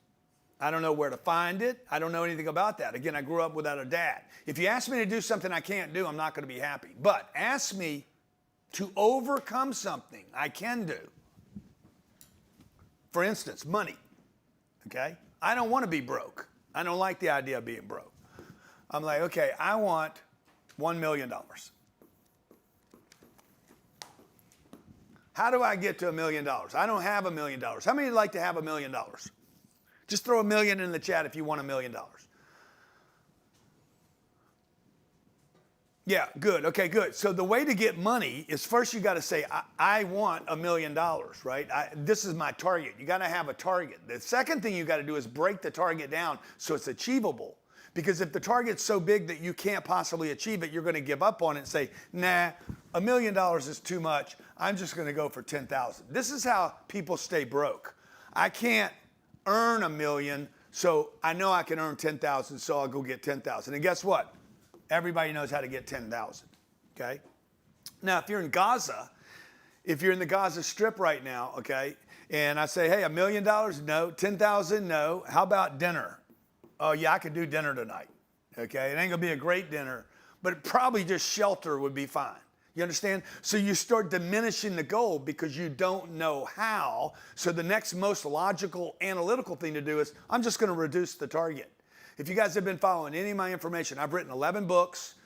I don't know where to find it. I don't know anything about that. Again, I grew up without a dad. If you ask me to do something I can't do, I'm not going to be happy. But ask me to overcome something I can do. For instance, money. Okay? I don't want to be broke. I don't like the idea of being broke. I'm like, okay, I want $1 million. How do I get to $1 million? I don't have $1 million. How many would like to have $1 million? Just throw $1 million in the chat if you want $1 million. Yeah, good. Okay, good. So the way to get money is first you got to say, I want $1 million, right? This is my target. You got to have a target. The second thing you got to do is break the target down so it's achievable. Because if the target's so big that you can't possibly achieve it, you're going to give up on it and say, nah, $1 million is too much. I'm just going to go for 10,000. This is how people stay broke. I can't earn $1 million, so I know I can earn 10,000, so I'll go get 10,000. And guess what? Everybody knows how to get 10,000, okay? Now, if you're in Gaza, if you're in the Gaza Strip right now, okay, and I say, hey, $1 million, no. 10,000, no. How about dinner? Oh, yeah, I could do dinner tonight, okay? It ain't gonna be a great dinner, but probably just shelter would be fine. You understand? So you start diminishing the goal because you don't know how. So the next most logical, analytical thing to do is, I'm just gonna reduce the target. If you guys have been following any of my information, I've written 11 books.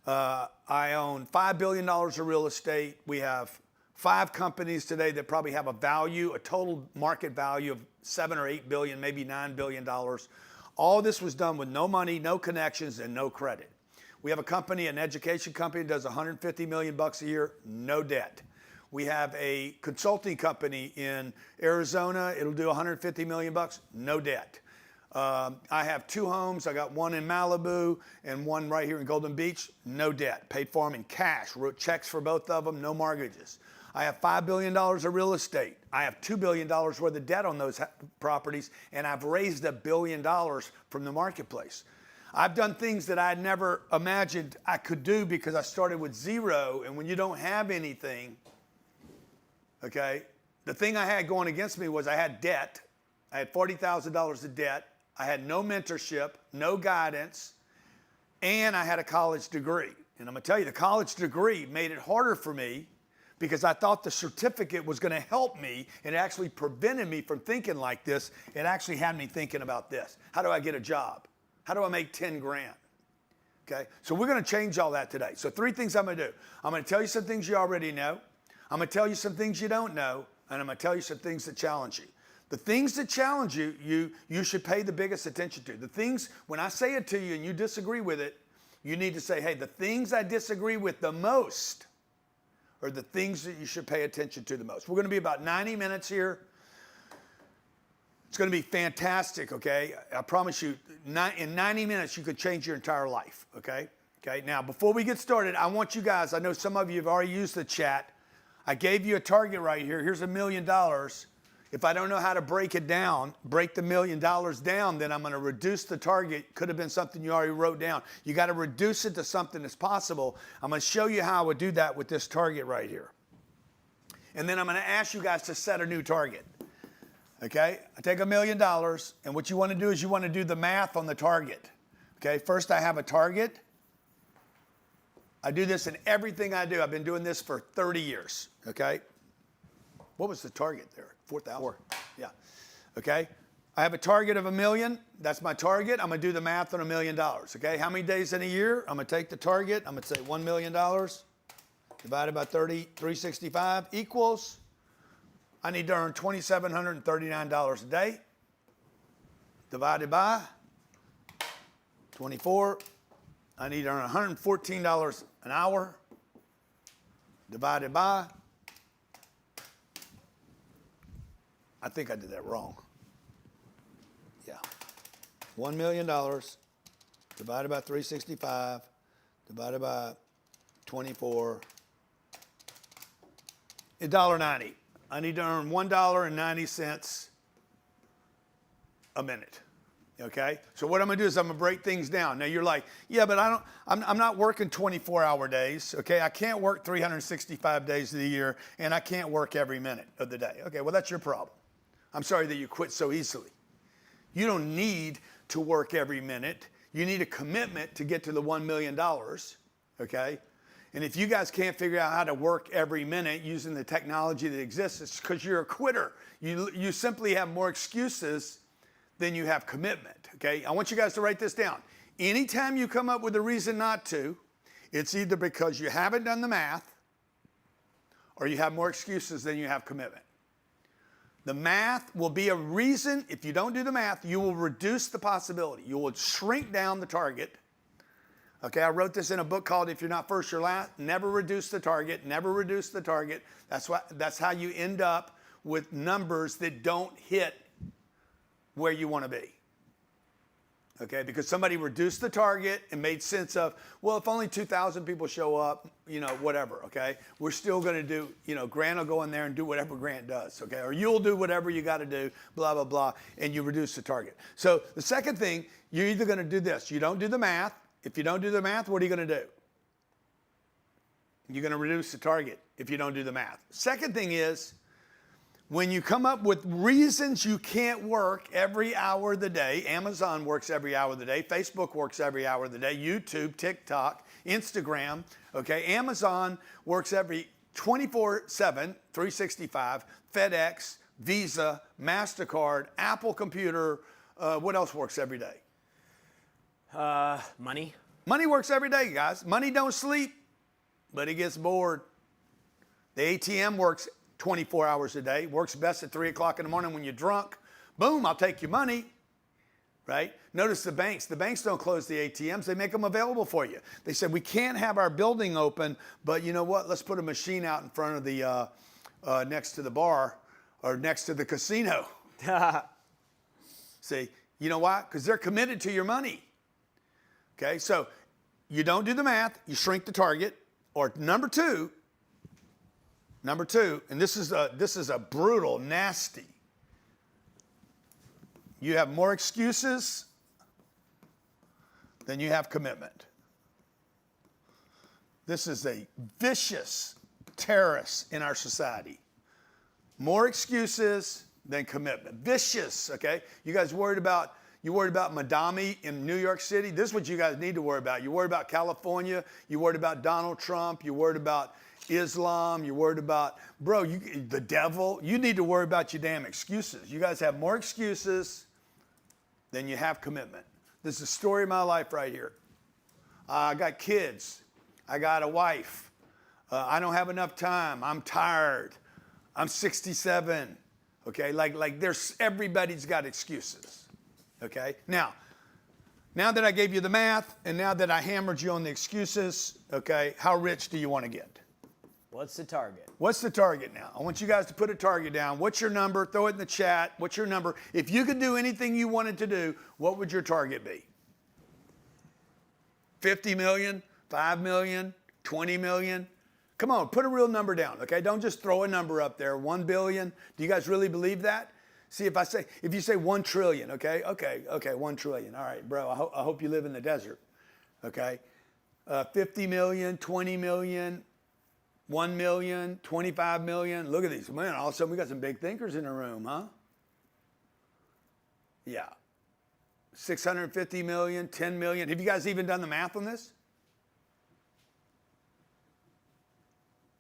I own $5 billion of real estate. We have 5 companies today that probably have a total market value of 7 or 8 billion, maybe $9 billion. All this was done with no money, no connections, and no credit. We have a company, an education company, that does $150 million a year, no debt. We have a consulting company in Arizona. It'll do $150 million, no debt. I have 2 homes. I got one in Malibu and one right here in Golden Beach, no debt. Paid for them in cash, wrote checks for both of them, no mortgages. I have $5 billion of real estate. I have $2 billion worth of debt on those properties, and I've raised $1 billion from the marketplace. I've done things that I never imagined I could do because I started with 0, and when you don't have anything, okay, the thing I had going against me was I had debt. I had $40,000 of debt. I had no mentorship, no guidance, and I had a college degree. And I'm gonna tell you, the college degree made it harder for me because I thought the certificate was gonna help me, and it actually prevented me from thinking like this. It actually had me thinking about this. How do I get a job? How do I make 10 grand? Okay, so we're gonna change all that today. So 3 things I'm gonna do. I'm gonna tell you some things you already know. I'm gonna tell you some things you don't know, and I'm gonna tell you some things that challenge you. The things that challenge you, you should pay the biggest attention to. The things, when I say it to you and you disagree with it, you need to say, hey, the things I disagree with the most are the things that you should pay attention to the most. We're gonna be about 90 minutes here. It's gonna be fantastic, okay? I promise you, in 90 minutes, you could change your entire life, okay? Okay, now before we get started, I want you guys, I know some of you have already used the chat. I gave you a target right here. Here's $1 million. If I don't know how to break it down, break the $1 million down, then I'm gonna reduce the target. Could have been something you already wrote down. You gotta reduce it to something that's possible. I'm gonna show you how I would do that with this target right here. And then I'm gonna ask you guys to set a new target. Okay, I take $1 million, and what you wanna do is you wanna do the math on the target. Okay, first I have a target. I do this in everything I do. I've been doing this for 30 years, okay? What was the target there? 4,000? 4. Yeah. Okay. I have a target of $1 million. That's my target. I'm going to do the math on $1 million. Okay. How many days in a year? I'm going to take the target. I'm going to say $1 million divided by 365 equals, I need to earn $2,739 a day divided by 24. I need to earn $114 an hour divided by, I think I did that wrong. Yeah. $1 million divided by 365 divided by 24, $1.90. I need to earn $1.90 a minute. Okay? So what I'm gonna do is I'm gonna break things down. Now you're like, yeah, but I'm not working 24-hour days, okay? I can't work 365 days of the year, and I can't work every minute of the day. Okay, well, that's your problem. I'm sorry that you quit so easily. You don't need to work every minute. You need a commitment to get to the $1 million, okay? And if you guys can't figure out how to work every minute using the technology that exists, it's because you're a quitter. You simply have more excuses than you have commitment, okay? I want you guys to write this down. Anytime you come up with a reason not to, it's either because you haven't done the math or you have more excuses than you have commitment. The math will be a reason. If you don't do the math, you will reduce the possibility. You will shrink down the target. Okay, I wrote this in a book called If You're Not First, You're Last. Never reduce the target, never reduce the target. That's how you end up with numbers that don't hit where you want to be. Okay, because somebody reduced the target and made sense of, well, if only 2,000 people show up, whatever, okay? We're still going to do, Grant will go in there and do whatever Grant does, okay? Or you'll do whatever you got to do, blah, blah, blah, and you reduce the target. So the second thing, you're either going to do this. You don't do the math. If you don't do the math, what are you going to do? You're going to reduce the target if you don't do the math. Second thing is, when you come up with reasons you can't work every hour of the day, Amazon works every hour of the day, Facebook works every hour of the day, YouTube, TikTok, Instagram, okay? Amazon works every 24/7, 365, FedEx, Visa, MasterCard, Apple Computer, what else works every day? Money. Money works every day, guys. Money don't sleep, but it gets bored. The ATM works 24 hours a day, works best at 3 o'clock in the morning when you're drunk. Boom, I'll take your money, right? Notice the banks. The banks don't close the ATMs. They make them available for you. They said, we can't have our building open, but you know what? Let's put a machine out in front of the, next to the bar or next to the casino. See, you know why? Because they're committed to your money. Okay, so you don't do the math, you shrink the target, or number two, and this is a brutal, nasty. You have more excuses than you have commitment. This is a vicious terrorist in our society. More excuses than commitment. Vicious, okay? You guys worried about Madami in New York City? This is what you guys need to worry about. You worried about California. You worried about Donald Trump. You worried about Islam. You worried about, the devil. You need to worry about your damn excuses. You guys have more excuses than you have commitment. This is the story of my life right here. I got kids. I got a wife. I don't have enough time. I'm tired. I'm 67. Okay, like everybody's got excuses. Okay, now that I gave you the math and now that I hammered you on the excuses, okay, how rich do you want to get? What's the target? What's the target now? I want you guys to put a target down. What's your number? Throw it in the chat. What's your number? If you could do anything you wanted to do, what would your target be? 50 million, 5 million, 20 million? Come on, put a real number down, okay? Don't just throw a number up there. 1 billion. Do you guys really believe that? See, if you say 1 trillion, okay, 1 trillion. All right, bro, I hope you live in the desert, okay? 50 million, 20 million, 1 million, 25 million. Look at these. Man, all of a sudden we got some big thinkers in the room, huh? Yeah. 650 million, 10 million. Have you guys even done the math on this?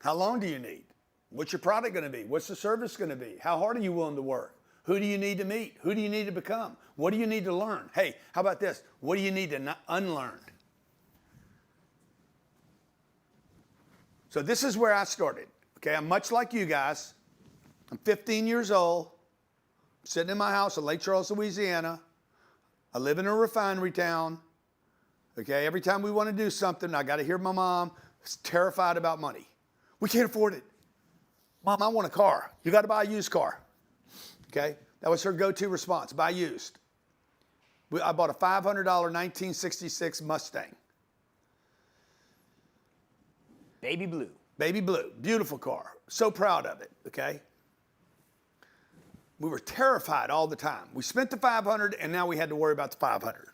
How long do you need? What's your product going to be? What's the service going to be? How hard are you willing to work? Who do you need to meet? Who do you need to become? What do you need to learn? Hey, how about this? What do you need to unlearn? So this is where I started. Okay, I'm much like you guys. I'm 15 years old. I'm sitting in my house in Lake Charles, Louisiana. I live in a refinery town. Okay, every time we want to do something, I got to hear my mom terrified about money. We can't afford it. Mom, I want a car. You got to buy a used car. Okay, that was her go-to response, buy used. I bought a $500 1966 Mustang. Baby blue. Baby blue, beautiful car. So proud of it, okay? We were terrified all the time. We spent the 500 and now we had to worry about the 500.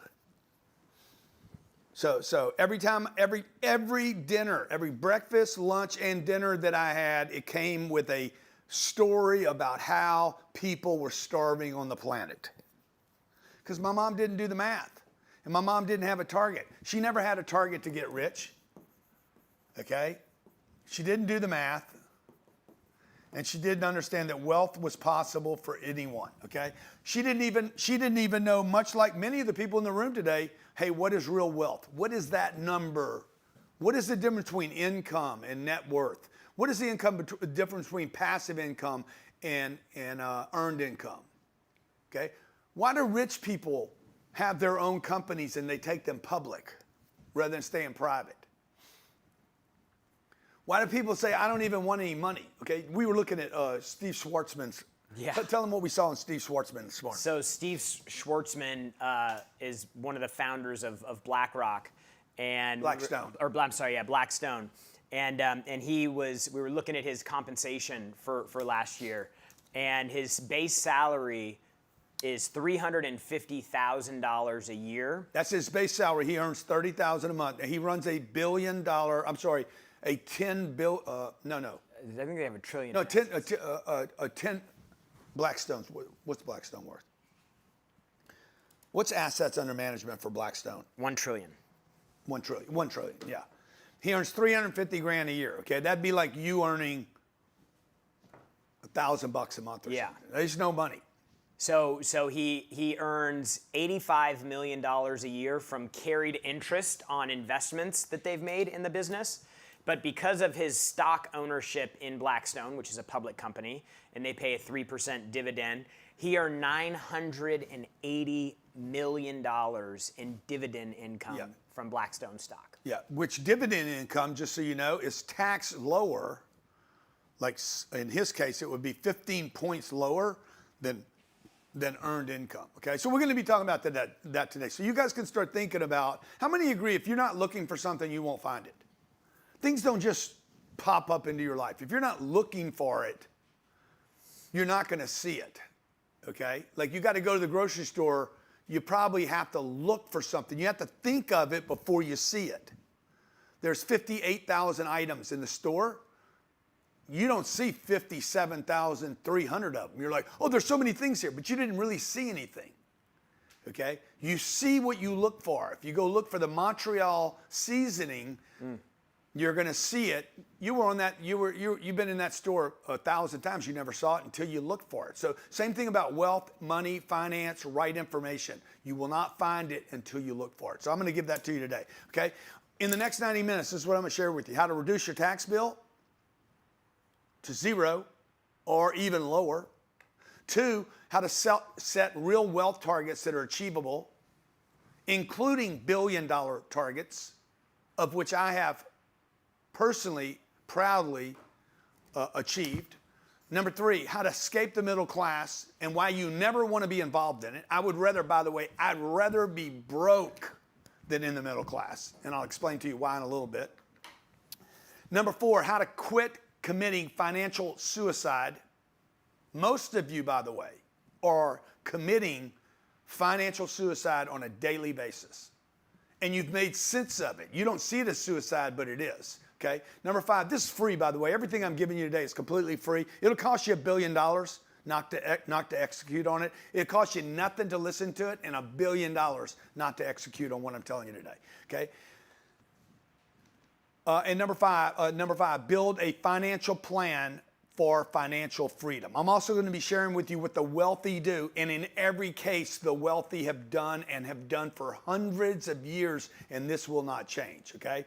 So every time, every dinner, every breakfast, lunch, and dinner that I had, it came with a story about how people were starving on the planet. Because my mom didn't do the math. And my mom didn't have a target. She never had a target to get rich. Okay? She didn't do the math. And she didn't understand that wealth was possible for anyone. Okay? She didn't even know, much like many of the people in the room today, hey, what is real wealth? What is that number? What is the difference between income and net worth? What is the difference between passive income and earned income? Okay? Why do rich people have their own companies and they take them public rather than staying private? Why do people say, I don't even want any money? Okay, we were looking at Steve Schwartzman's. Yeah. Tell them what we saw in Steve Schwartzman this morning. So Steve Schwartzman is one of the founders of BlackRock and Blackstone. Blackstone. And we were looking at his compensation for last year, and his base salary is $350,000 a year. That's his base salary. He earns $30,000 a month. He runs a $1 billion. a 10 bill, no. I think they have $1 trillion. No, 10, 10 Blackstone's, what's Blackstone worth? What's assets under management for Blackstone? $1 trillion. 1 trillion, 1 trillion, yeah. He earns 350 grand a year, okay? That'd be like you earning $1,000 a month or Yeah. something. There's no money. So he earns $85 million a year from carried interest on investments that they've made in the business. But because of his stock ownership in Blackstone, which is a public company, and they pay a 3% dividend, he earned $980 million in dividend income from Blackstone stock. Yeah, which dividend income, just so you know, is taxed lower. Like in his case, it would be 15 points lower than earned income. Okay, so we're going to be talking about that today. So you guys can start thinking about, how many agree if you're not looking for something, you won't find it? Things don't just pop up into your life. If you're not looking for it, you're not going to see it. Okay, like you got to go to the grocery store. You probably have to look for something. You have to think of it before you see it. There's 58,000 items in the store. You don't see 57,300 of them. You're like, oh, there's so many things here, but you didn't really see anything. Okay? You see what you look for. If you go look for the Montreal seasoning, you're going to see it. You were on that. You've been in that store 1,000 times. You never saw it until you looked for it. So same thing about wealth, money, finance, right information. You will not find it until you look for it. So I'm going to give that to you today. Okay? In the next 90 minutes, this is what I'm going to share with you: how to reduce your tax bill to zero or even lower. 2, how to set real wealth targets that are achievable, including billion-dollar targets, of which I have personally, proudly achieved. Number 3, how to escape the middle class and why you never want to be involved in it. I would rather, by the way, I'd rather be broke than in the middle class. And I'll explain to you why in a little bit. Number 4, how to quit committing financial suicide. Most of you, by the way, are committing financial suicide on a daily basis. And you've made sense of it. You don't see it as suicide, but it is. Okay? Number 5, this is free, by the way. Everything I'm giving you today is completely free. It'll cost you $1 billion not to execute on it. It costs you nothing to listen to it and $1 billion not to execute on what I'm telling you today. Okay? And number five, build a financial plan for financial freedom. I'm also going to be sharing with you what the wealthy do, and in every case, the wealthy have done and have done for hundreds of years, and this will not change, okay?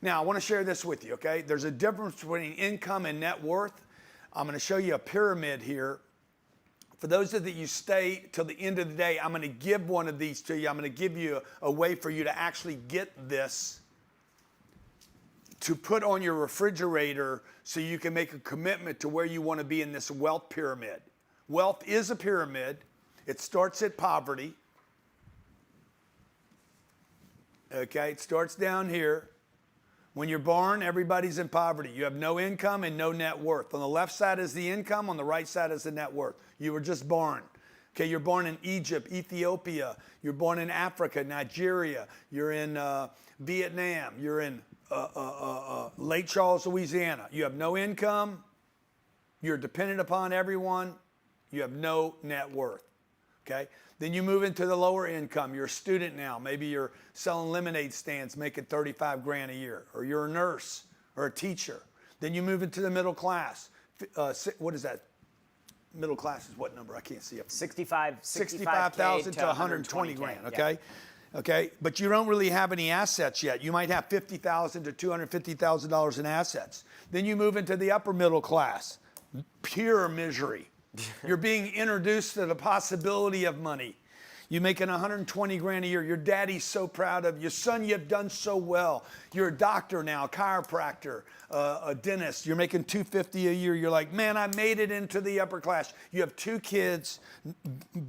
Now, I want to share this with you, okay? There's a difference between income and net worth. I'm going to show you a pyramid here. For those of you stay till the end of the day, I'm going to give one of these to you. I'm going to give you a way for you to actually get this to put on your refrigerator so you can make a commitment to where you want to be in this wealth pyramid. Wealth is a pyramid. It starts at poverty. Okay, it starts down here. When you're born, everybody's in poverty. You have no income and no net worth. On the left side is the income, on the right side is the net worth. You were just born. Okay, you're born in Egypt, Ethiopia. You're born in Africa, Nigeria. You're in Vietnam. You're in Lake Charles, Louisiana. You have no income. You're dependent upon everyone. You have no net worth. Okay? Then you move into the lower income. You're a student now. Maybe you're selling lemonade stands, making 35 grand a year. Or you're a nurse or a teacher. Then you move into the middle class. What is that? Middle class is what number? I can't see it. 65,000 to 120 grand, okay? Yeah. Okay, but you don't really have any assets yet. You might have $50,000 to $250,000 in assets. Then you move into the upper middle class. Pure misery. You're being introduced to the possibility of money. You're making 120 grand a year. Your daddy's so proud of you. Son, you've done so well. You're a doctor now, a chiropractor, a dentist. You're making $250 a year. You're like, man, I made it into the upper class. You have 2 kids,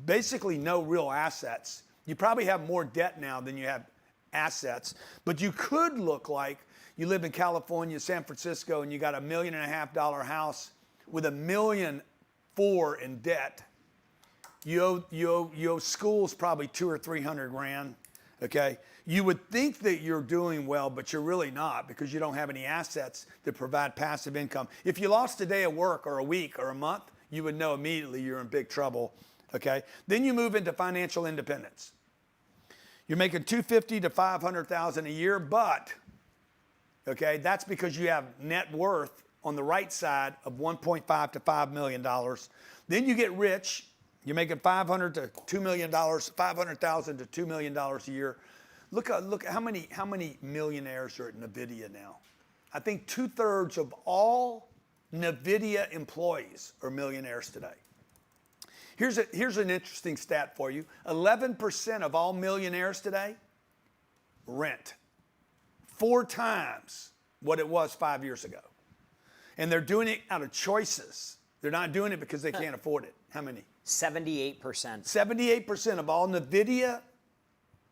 basically no real assets. You probably have more debt now than you have assets. But you could look like you live in California, San Francisco, and you got $1.5 million house with $1.4 million in debt. You owe schools probably 200 or 300 grand, okay? You would think that you're doing well, but you're really not because you don't have any assets that provide passive income. If you lost a day of work or a week or a month, you would know immediately you're in big trouble, okay? Then you move into financial independence. You're making $250,000 to $500,000 a year, but, okay, that's because you have net worth on the right side of $1.5 to $5 million. Then you get rich. You're making $500,000 to $2 million, $500,000 to $2 million a year. Look how many millionaires are at NVIDIA now. I think 2/3 of all NVIDIA employees are millionaires today. Here's an interesting stat for you. 11% of all millionaires today rent. 4 times what it was 5 years ago. And they're doing it out of choices. They're not doing it because they can't afford it. How many? 78%. 78% of all NVIDIA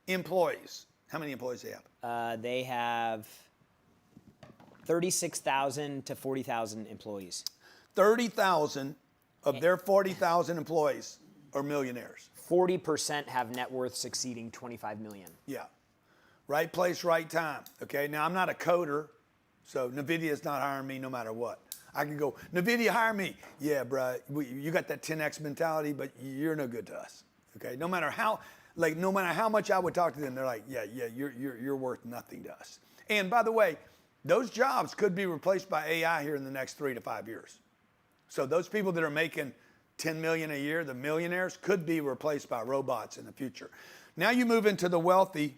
employees. How many employees do they have? They have 36,000 to 40,000 employees. 30,000 of their 40,000 employees are millionaires. 40% have net worths exceeding 25 million. Yeah. Right place, right time. Okay. Now, I'm not a coder, so NVIDIA is not hiring me no matter what. I can go, NVIDIA, hire me. Yeah, bro, you got that 10X mentality, but you're no good to us. Okay. No matter how much I would talk to them, they're like, yeah, you're worth nothing to us. And by the way, those jobs could be replaced by AI here in the next 3 to 5 years. So those people that are making 10 million a year, the millionaires, could be replaced by robots in the future. Now you move into the wealthy,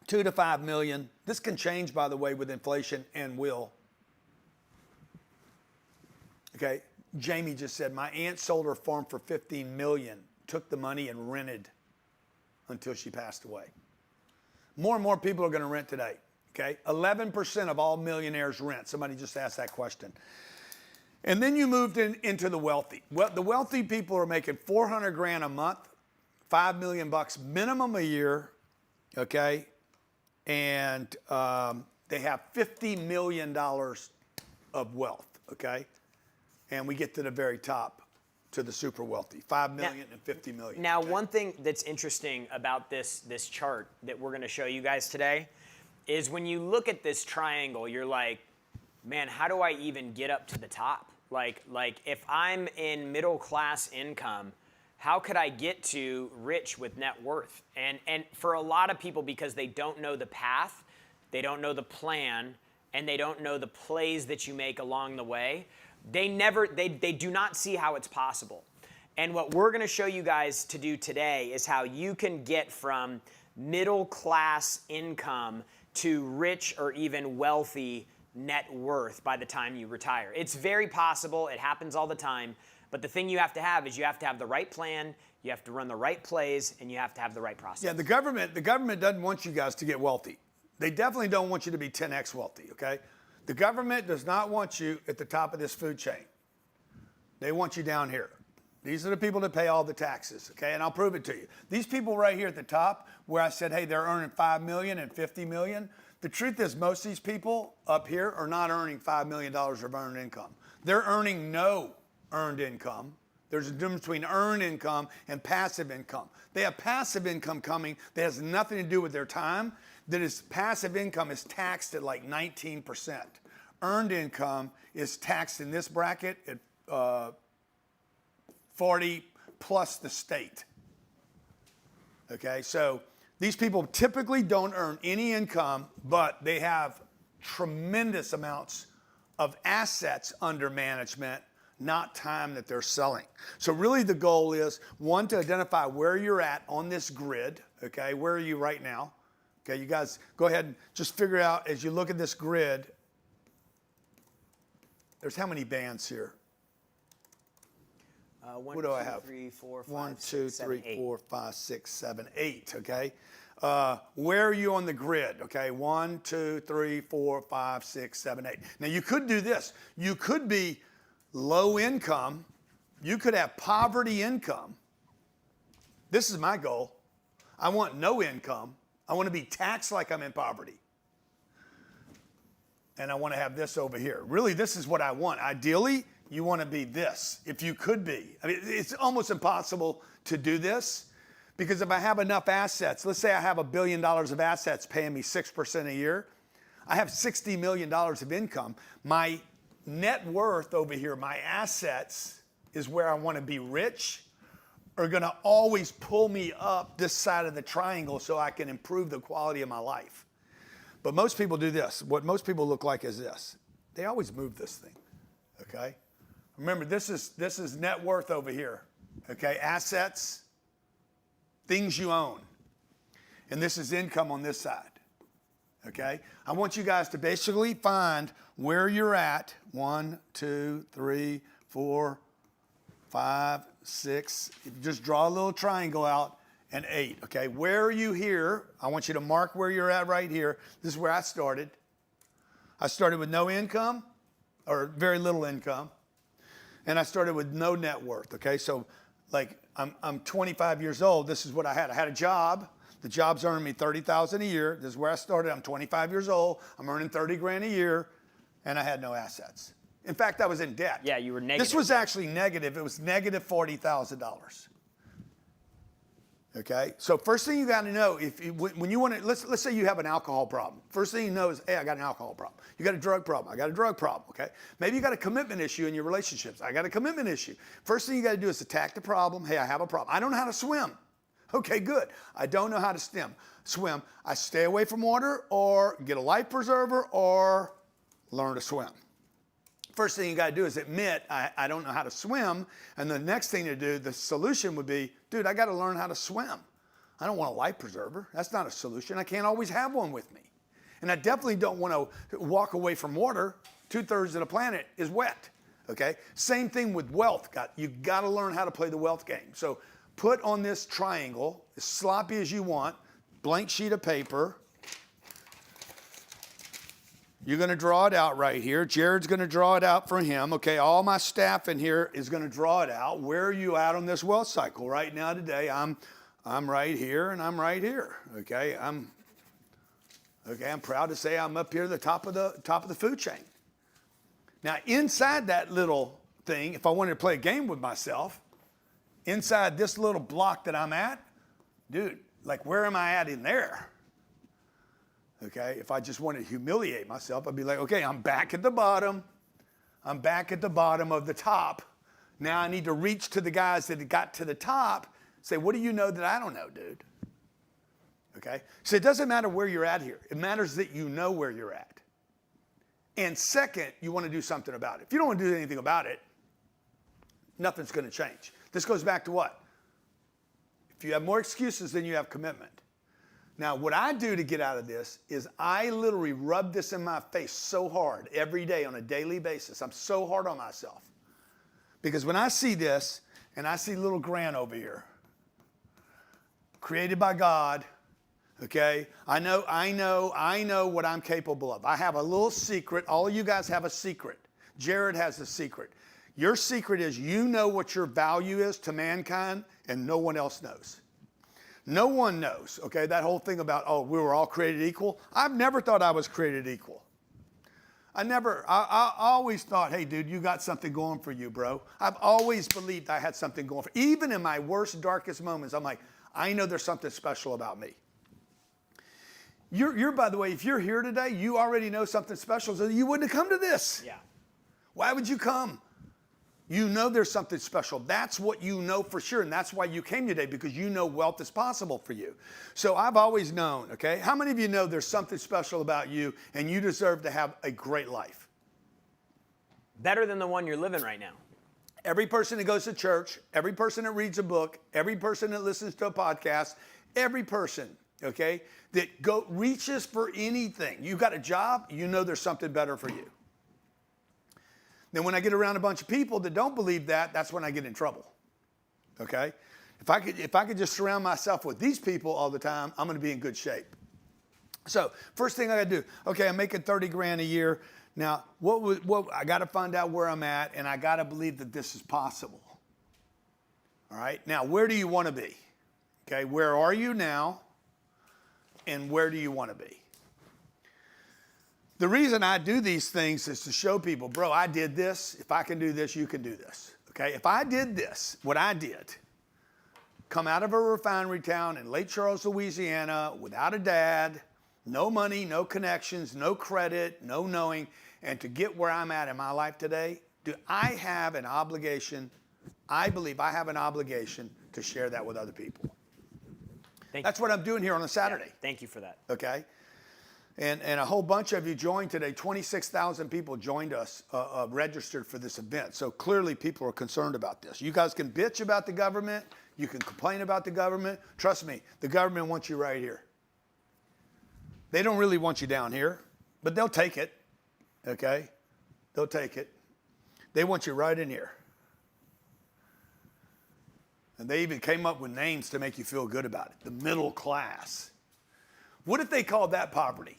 2 to 5 million. This can change, by the way, with inflation and will. Okay, Jamie just said, my aunt sold her farm for 15 million, took the money and rented until she passed away. More and more people are going to rent today. Okay, 11% of all millionaires rent. Somebody just asked that question. And then you moved into the wealthy. Well, the wealthy people are making $400,000 a month, $5 million minimum a year, okay? And they have $50 million of wealth, okay? And we get to the very top, to the super wealthy, 5 million and 50 million. Now, one thing that's interesting about this chart that we're going to show you guys today is when you look at this triangle, you're like, man, how do I even get up to the top? Like if I'm in middle class income, how could I get to rich with net worth? And for a lot of people, because they don't know the path, they don't know the plan, and they don't know the plays that you make along the way, they do not see how it's possible. And what we're going to show you guys to do today is how you can get from middle class income to rich or even wealthy net worth by the time you retire. It's very possible. It happens all the time. But the thing you have to have is you have to have the right plan, you have to run the right plays, and you have to have the right process. Yeah, the government doesn't want you guys to get wealthy. They definitely don't want you to be 10X wealthy, okay? The government does not want you at the top of this food chain. They want you down here. These are the people that pay all the taxes, okay? And I'll prove it to you. These people right here at the top, where I said, hey, they're earning 5 million and 50 million. The truth is most of these people up here are not earning $5 million of earned income. They're earning no earned income. There's a difference between earned income and passive income. They have passive income coming that has nothing to do with their time. That is, passive income is taxed at like 19%. Earned income is taxed in this bracket at 40 plus the state. Okay, so these people typically don't earn any income, but they have tremendous amounts of assets under management, not time that they're selling. So really the goal is, one, to identify where you're at on this grid, okay? Where are you right now? Okay, you guys go ahead and just figure out as you look at this grid, there's how many bands here? What do I have? 3, 4, 5, 1, 6, 2, 7, 3, 8. 4, 5, 6, 7, 8, okay? Where are you on the grid? Okay, 1, 2, 3, 4, 5, 6, 7, 8. Now you could do this. You could be low income. You could have poverty income. This is my goal. I want no income. I want to be taxed like I'm in poverty. And I want to have this over here. Really, this is what I want. Ideally, you want to be this, if you could be. I mean, it's almost impossible to do this Because if I have enough assets, let's say I have $1 billion of assets paying me 6% a year, I have $60 million of income. My net worth over here, my assets, is where I want to be rich, are going to always pull me up this side of the triangle so I can improve the quality of my life. But most people do this. What most people look like is this. They always move this thing, okay? Remember, this is net worth over here, okay? Assets, things you own. And this is income on this side, okay? I want you guys to basically find where you're at. 1, 2, 3, 4, 5, 6. Just draw a little triangle out, and 8, okay? Where are you here? I want you to mark where you're at right here. This is where I started. I started with no income, or very little income. And I started with no net worth, okay? So, like, I'm 25 years old. This is what I had. I had a job. The job's earning me $30,000 a year. This is where I started. I'm 25 years old. I'm earning 30 grand a year, and I had no assets. In fact, I was in debt. Yeah, you were negative. This was actually negative. It was negative $40,000. Okay, so first thing you got to know, when you want to, let's say you have an alcohol problem. First thing you know is, hey, I got an alcohol problem. You got a drug problem. I got a drug problem. Okay, maybe you got a commitment issue in your relationships. I got a commitment issue. First thing you got to do is attack the problem. Hey, I have a problem. I don't know how to swim. Okay, good. I don't know how to swim. I stay away from water, or get a life preserver, or learn to swim. First thing you got to do is admit, I don't know how to swim. And the next thing to do, the solution would be, dude, I got to learn how to swim. I don't want a life preserver. That's not a solution. I can't always have one with me. And I definitely don't want to walk away from water. 2/3 of the planet is wet. Okay? Same thing with wealth. You got to learn how to play the wealth game. So put on this triangle, as sloppy as you want, blank sheet of paper. You're going to draw it out right here. Jared's going to draw it out for him. Okay, all my staff in here is going to draw it out. Where are you at on this wealth cycle? Right now today, I'm right here and I'm right here. Okay, I'm proud to say I'm up here at the top of the food chain. Now, inside that little thing, if I wanted to play a game with myself, inside this little block that I'm at, dude, like, where am I at in there? Okay, if I just wanted to humiliate myself, I'd be like, okay, I'm back at the bottom. I'm back at the bottom of the top. Now I need to reach to the guys that got to the top, say, what do you know that I don't know, dude? Okay, so it doesn't matter where you're at here. It matters that you know where you're at. And second, you want to do something about it. If you don't want to do anything about it, nothing's going to change. This goes back to what? If you have more excuses than you have commitment. Now, what I do to get out of this is I literally rub this in my face so hard every day on a daily basis. I'm so hard on myself. Because when I see this, and I see little Grant over here, created by God, okay? I know what I'm capable of. I have a little secret. All of you guys have a secret. Jared has a secret. Your secret is you know what your value is to mankind, and no one else knows. No one knows, okay? That whole thing about, oh, we were all created equal. I've never thought I was created equal. I always thought, hey, dude, you got something going for you, bro. I've always believed I had something going for me. Even in my worst, darkest moments, I'm like, I know there's something special about me. You're, by the way, if you're here today, you already know something special, so you wouldn't have come to this. Yeah. Why would you come? You know there's something special. That's what you know for sure, and that's why you came today, because you know wealth is possible for you. So I've always known, okay? How many of you know there's something special about you, and you deserve to have a great life? Better than the one you're living right now. Every person that goes to church, every person that reads a book, every person that listens to a podcast, every person, okay, that reaches for anything. You got a job, you know there's something better for you. Then when I get around a bunch of people that don't believe that, that's when I get in trouble, okay? If I could just surround myself with these people all the time, I'm going to be in good shape. So first thing I got to do, okay, I'm making 30 grand a year. Now, I got to find out where I'm at, and I got to believe that this is possible. All right? Now, where do you want to be? Okay, where are you now, and where do you want to be? The reason I do these things is to show people, bro, I did this. If I can do this, you can do this. Okay? If I did this, what I did, come out of a refinery town in Lake Charles, Louisiana, without a dad, no money, no connections, no credit, no knowing, and to get where I'm at in my life today, do I have an obligation? I believe I have an obligation to share that with other people. That's what I'm doing here on a Saturday. Yeah, thank you for that. Okay? And a whole bunch of you joined today. 26,000 people joined us, registered for this event. So clearly people are concerned about this. You guys can bitch about the government. You can complain about the government. Trust me, the government wants you right here. They don't really want you down here, but they'll take it. Okay? They'll take it. They want you right in here. And they even came up with names to make you feel good about it. The middle class. What if they called that poverty?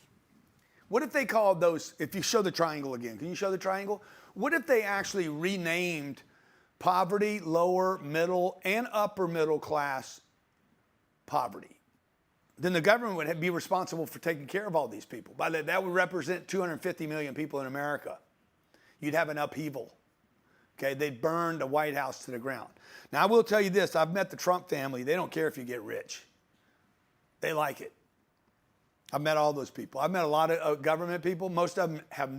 What if they called those, if you show the triangle again, can you show the triangle? What if they actually renamed poverty, lower, middle, and upper middle class poverty? Then the government would be responsible for taking care of all these people. By that would represent 250 million people in America. You'd have an upheaval. Okay, they burned the White House to the ground. Now, I will tell you this. I've met the Trump family. They don't care if you get rich. They like it. I've met all those people. I've met a lot of government people. Most of them have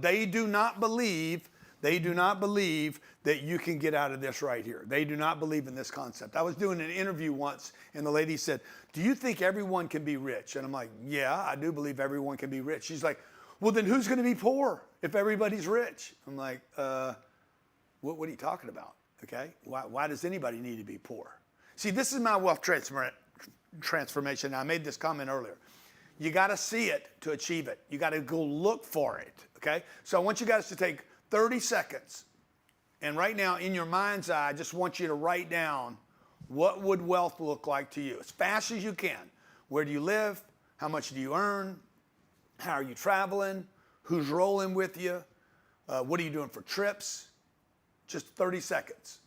they do not believe that you can get out of this right here. They do not believe in this concept. I was doing an interview once, and the lady said, "Do you think everyone can be rich?" And I'm like, "Yeah, I do believe everyone can be rich." She's like, "Well, then who's going to be poor if everybody's rich?" I'm like, what are you talking about? Okay, why does anybody need to be poor? See, this is my wealth transformation. I made this comment earlier. You got to see it to achieve it. You got to go look for it. Okay, so I want you guys to take 30 seconds, and right now in your mind's eye, I just want you to write down what would wealth look like to you as fast as you can. Where do you live? How much do you earn? How are you traveling? Who's rolling with you? What are you doing for trips? Just 30 seconds.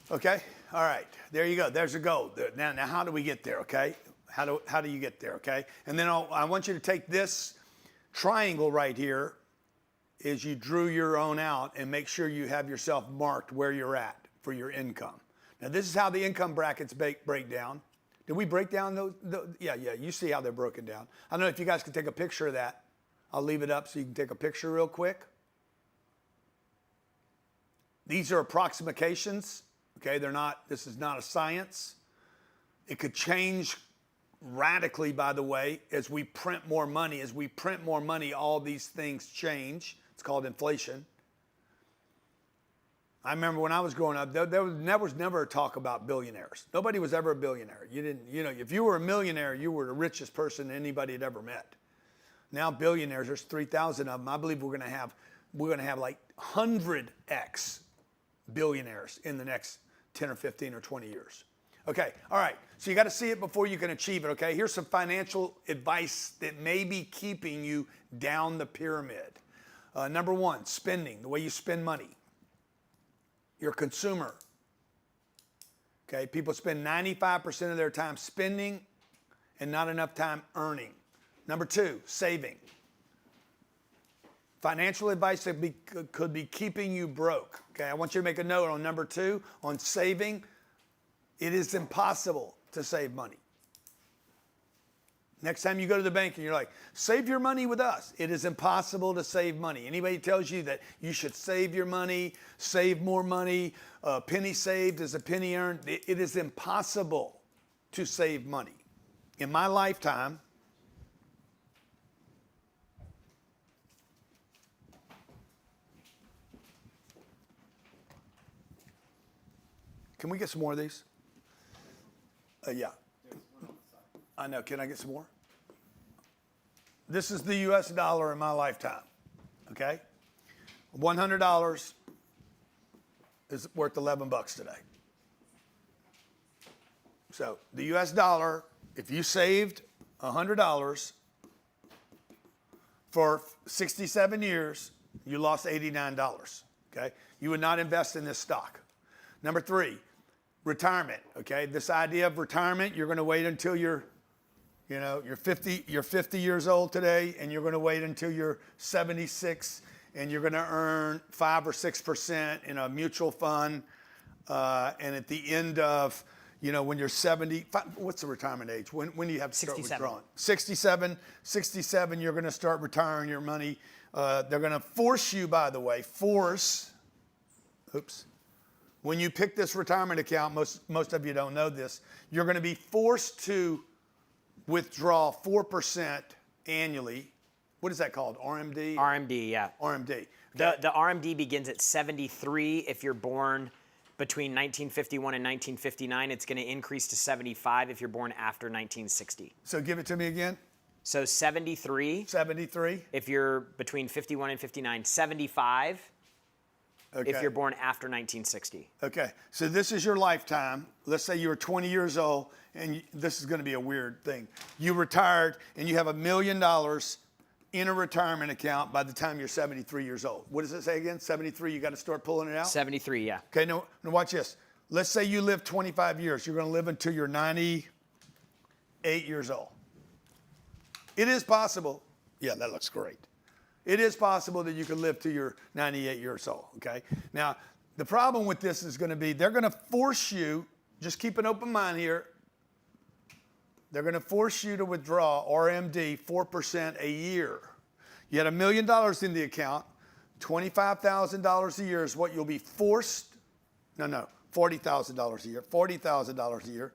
Okay, all right, there you go. There's a goal. Now how do we get there, okay? How do you get there, okay? And then I want you to take this triangle right here as you drew your own out and make sure you have yourself marked where you're at for your income. Now, this is how the income brackets break down. Did we break down those? Yeah, you see how they're broken down. I don't know if you guys can take a picture of that. I'll leave it up so you can take a picture real quick. These are approximations. Okay, this is not a science. It could change radically, by the way, as we print more money. As we print more money, all these things change. It's called inflation. I remember when I was growing up, there was never a talk about billionaires. Nobody was ever a billionaire. If you were a millionaire, you were the richest person anybody had ever met. Now billionaires, there's 3,000 of them. I believe we're going to have like 100x billionaires in the next 10 or 15 or 20 years. Okay, all right. So you got to see it before you can achieve it, okay? Here's some financial advice that may be keeping you down the pyramid. Number one, spending, the way you spend money. You're a consumer. Okay, people spend 95% of their time spending and not enough time earning. Number two, saving. Financial advice that could be keeping you broke. Okay, I want you to make a note on number two, on saving. It is impossible to save money. Next time you go to the bank and you're like, save your money with us. It is impossible to save money. Anybody tells you that you should save your money, save more money, a penny saved is a penny earned. It is impossible to save money. In my lifetime, can we get some more of these? Yeah. I know. Can I get some more? this is the US dollar in my lifetime, okay? $100 is worth $11 today. So the US dollar, if you saved $100 for 67 years, you lost $89, okay? You would not invest in this stock. Number 3, retirement, okay? This idea of retirement, you're gonna wait until you're 50 years old today, and you're gonna wait until you're 76, and you're gonna earn 5 or 6% in a mutual fund, and at the end of, when you're 70, what's the retirement age? When do you have to start 67. withdrawing? 67, you're gonna start retiring your money. They're gonna force you, by the way, when you pick this retirement account, most of you don't know this, you're gonna be forced to withdraw 4% annually. What is that called? RMD? RMD, yeah. RMD. The RMD begins at 73 if you're born between 1951 and 1959. It's going to increase to 75 if you're born after 1960. So give it to me again. So 73. 73. If you're between 51 and 59. 75 Okay. if you're born after 1960. Okay. So this is your lifetime. Let's say you were 20 years old, and this is going to be a weird thing. You retired, and you have $1 million in a retirement account by the time you're 73 years old. What does it say again? 73, you got to start pulling it out? 73, yeah. Okay, now watch this. Let's say you live 25 years. You're going to live until you're 98 years old. It is possible. Yeah, that looks great. It is possible that you could live till you're 98 years old, okay? Now, the problem with this is going to be they're going to force you, just keep an open mind here, they're going to force you to withdraw RMD 4% a year. You had $1 million in the account, $25,000 a year is what you'll be forced, $40,000 a year, $40,000 a year.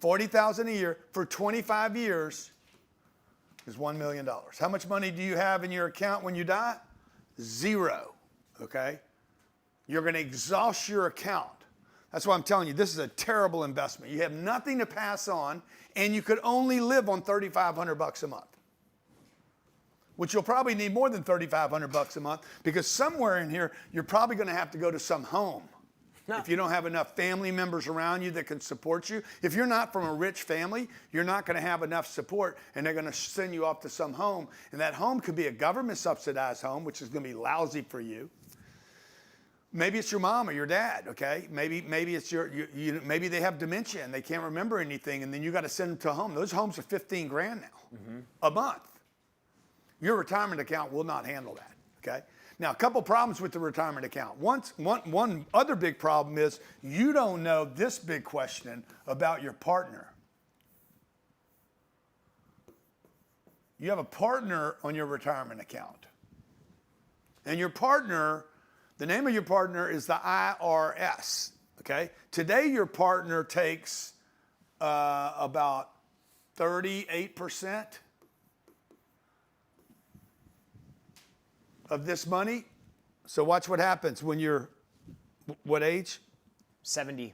$40,000 a year for 25 years is $1 million. How much money do you have in your account when you die? 0, okay? You're going to exhaust your account. That's why I'm telling you, this is a terrible investment. You have nothing to pass on, and you could only live on $3,500 a month, which you'll probably need more than $3,500 a month, because somewhere in here, you're probably going to have to go to some home. If you don't have enough family members around you that can support you. If you're not from a rich family, you're not going to have enough support, and they're going to send you off to some home. And that home could be a government subsidized home, which is going to be lousy for you. Maybe it's your mom or your dad, okay? Maybe it's maybe they have dementia and they can't remember anything, and then you got to send them to a home. Those homes are $15,000 now, a month. Your retirement account will not handle that, okay? Now, a couple problems with the retirement account. One other big problem is you don't know this big question about your partner. You have a partner on your retirement account. And your partner, the name of your partner is the IRS, okay? Today, your partner takes about 38% of this money. So watch what happens when you're, what age? 73.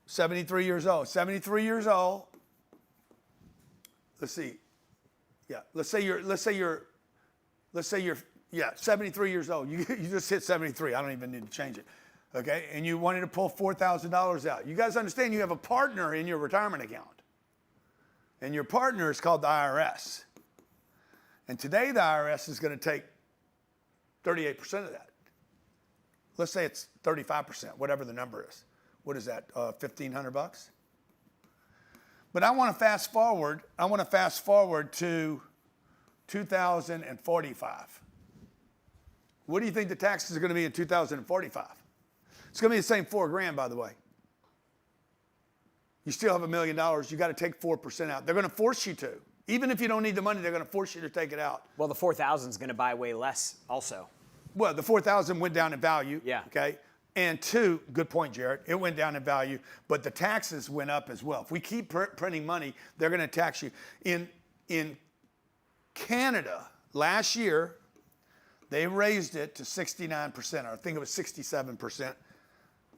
73 years old. 73 years old. Let's see. Yeah, let's say you're 73 years old. You just hit 73. I don't even need to change it. Okay? And you wanted to pull $4,000 out. You guys understand you have a partner in your retirement account. And your partner is called the IRS. And today the IRS is going to take 38% of that. Let's say it's 35%, whatever the number is. What is that, $1,500? But I want to fast forward. I want to fast forward to 2045. What do you think the taxes are going to be in 2045? It's going to be the same $4,000, by the way. You still have $1 million. You got to take 4% out. They're going to force you to. Even if you don't need the money, they're going to force you to take it out. Well, the 4,000 is going to buy way less also. Well, the 4,000 went down in value. Yeah. Okay. And 2, good point, Jared. It went down in value, but the taxes went up as well. If we keep printing money, they're going to tax you. In Canada, last year, they raised it to 69%. Or I think it was 67%.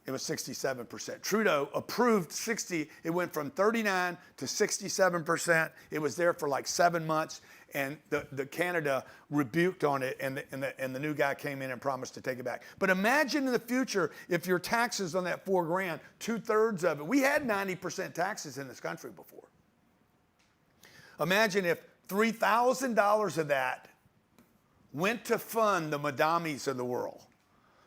It was 67%. Trudeau approved 60. It went from 39 to 67%. It was there for like 7 months. and the Canada rebuked on it, and the new guy came in and promised to take it back. But imagine in the future if your taxes on that $4,000, 2/3 of it. We had 90% taxes in this country before. Imagine if $3,000 of that went to fund the Madamis of the world.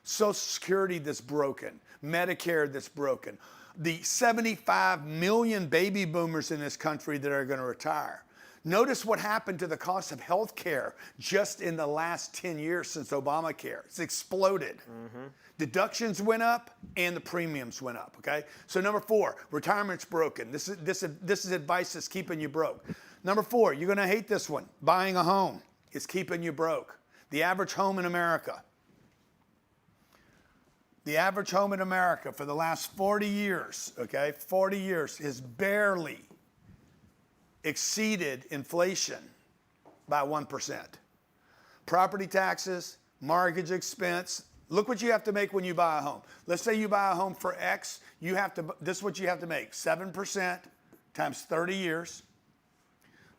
Social Security that's broken, Medicare that's broken, the 75 million baby boomers in this country that are going to retire. Notice what happened to the cost of health care just in the last 10 years since Obamacare. It's exploded. Deductions went up and the premiums went up, okay? So number 4, retirement's broken. This is advice that's keeping you broke. Number 4, you're going to hate this one. Buying a home is keeping you broke. The average home in America for the last 40 years, okay, 40 years, has barely exceeded inflation by 1%. Property taxes, mortgage expense. Look what you have to make when you buy a home. Let's say you buy a home for X. This is what you have to make. 7% times 30 years.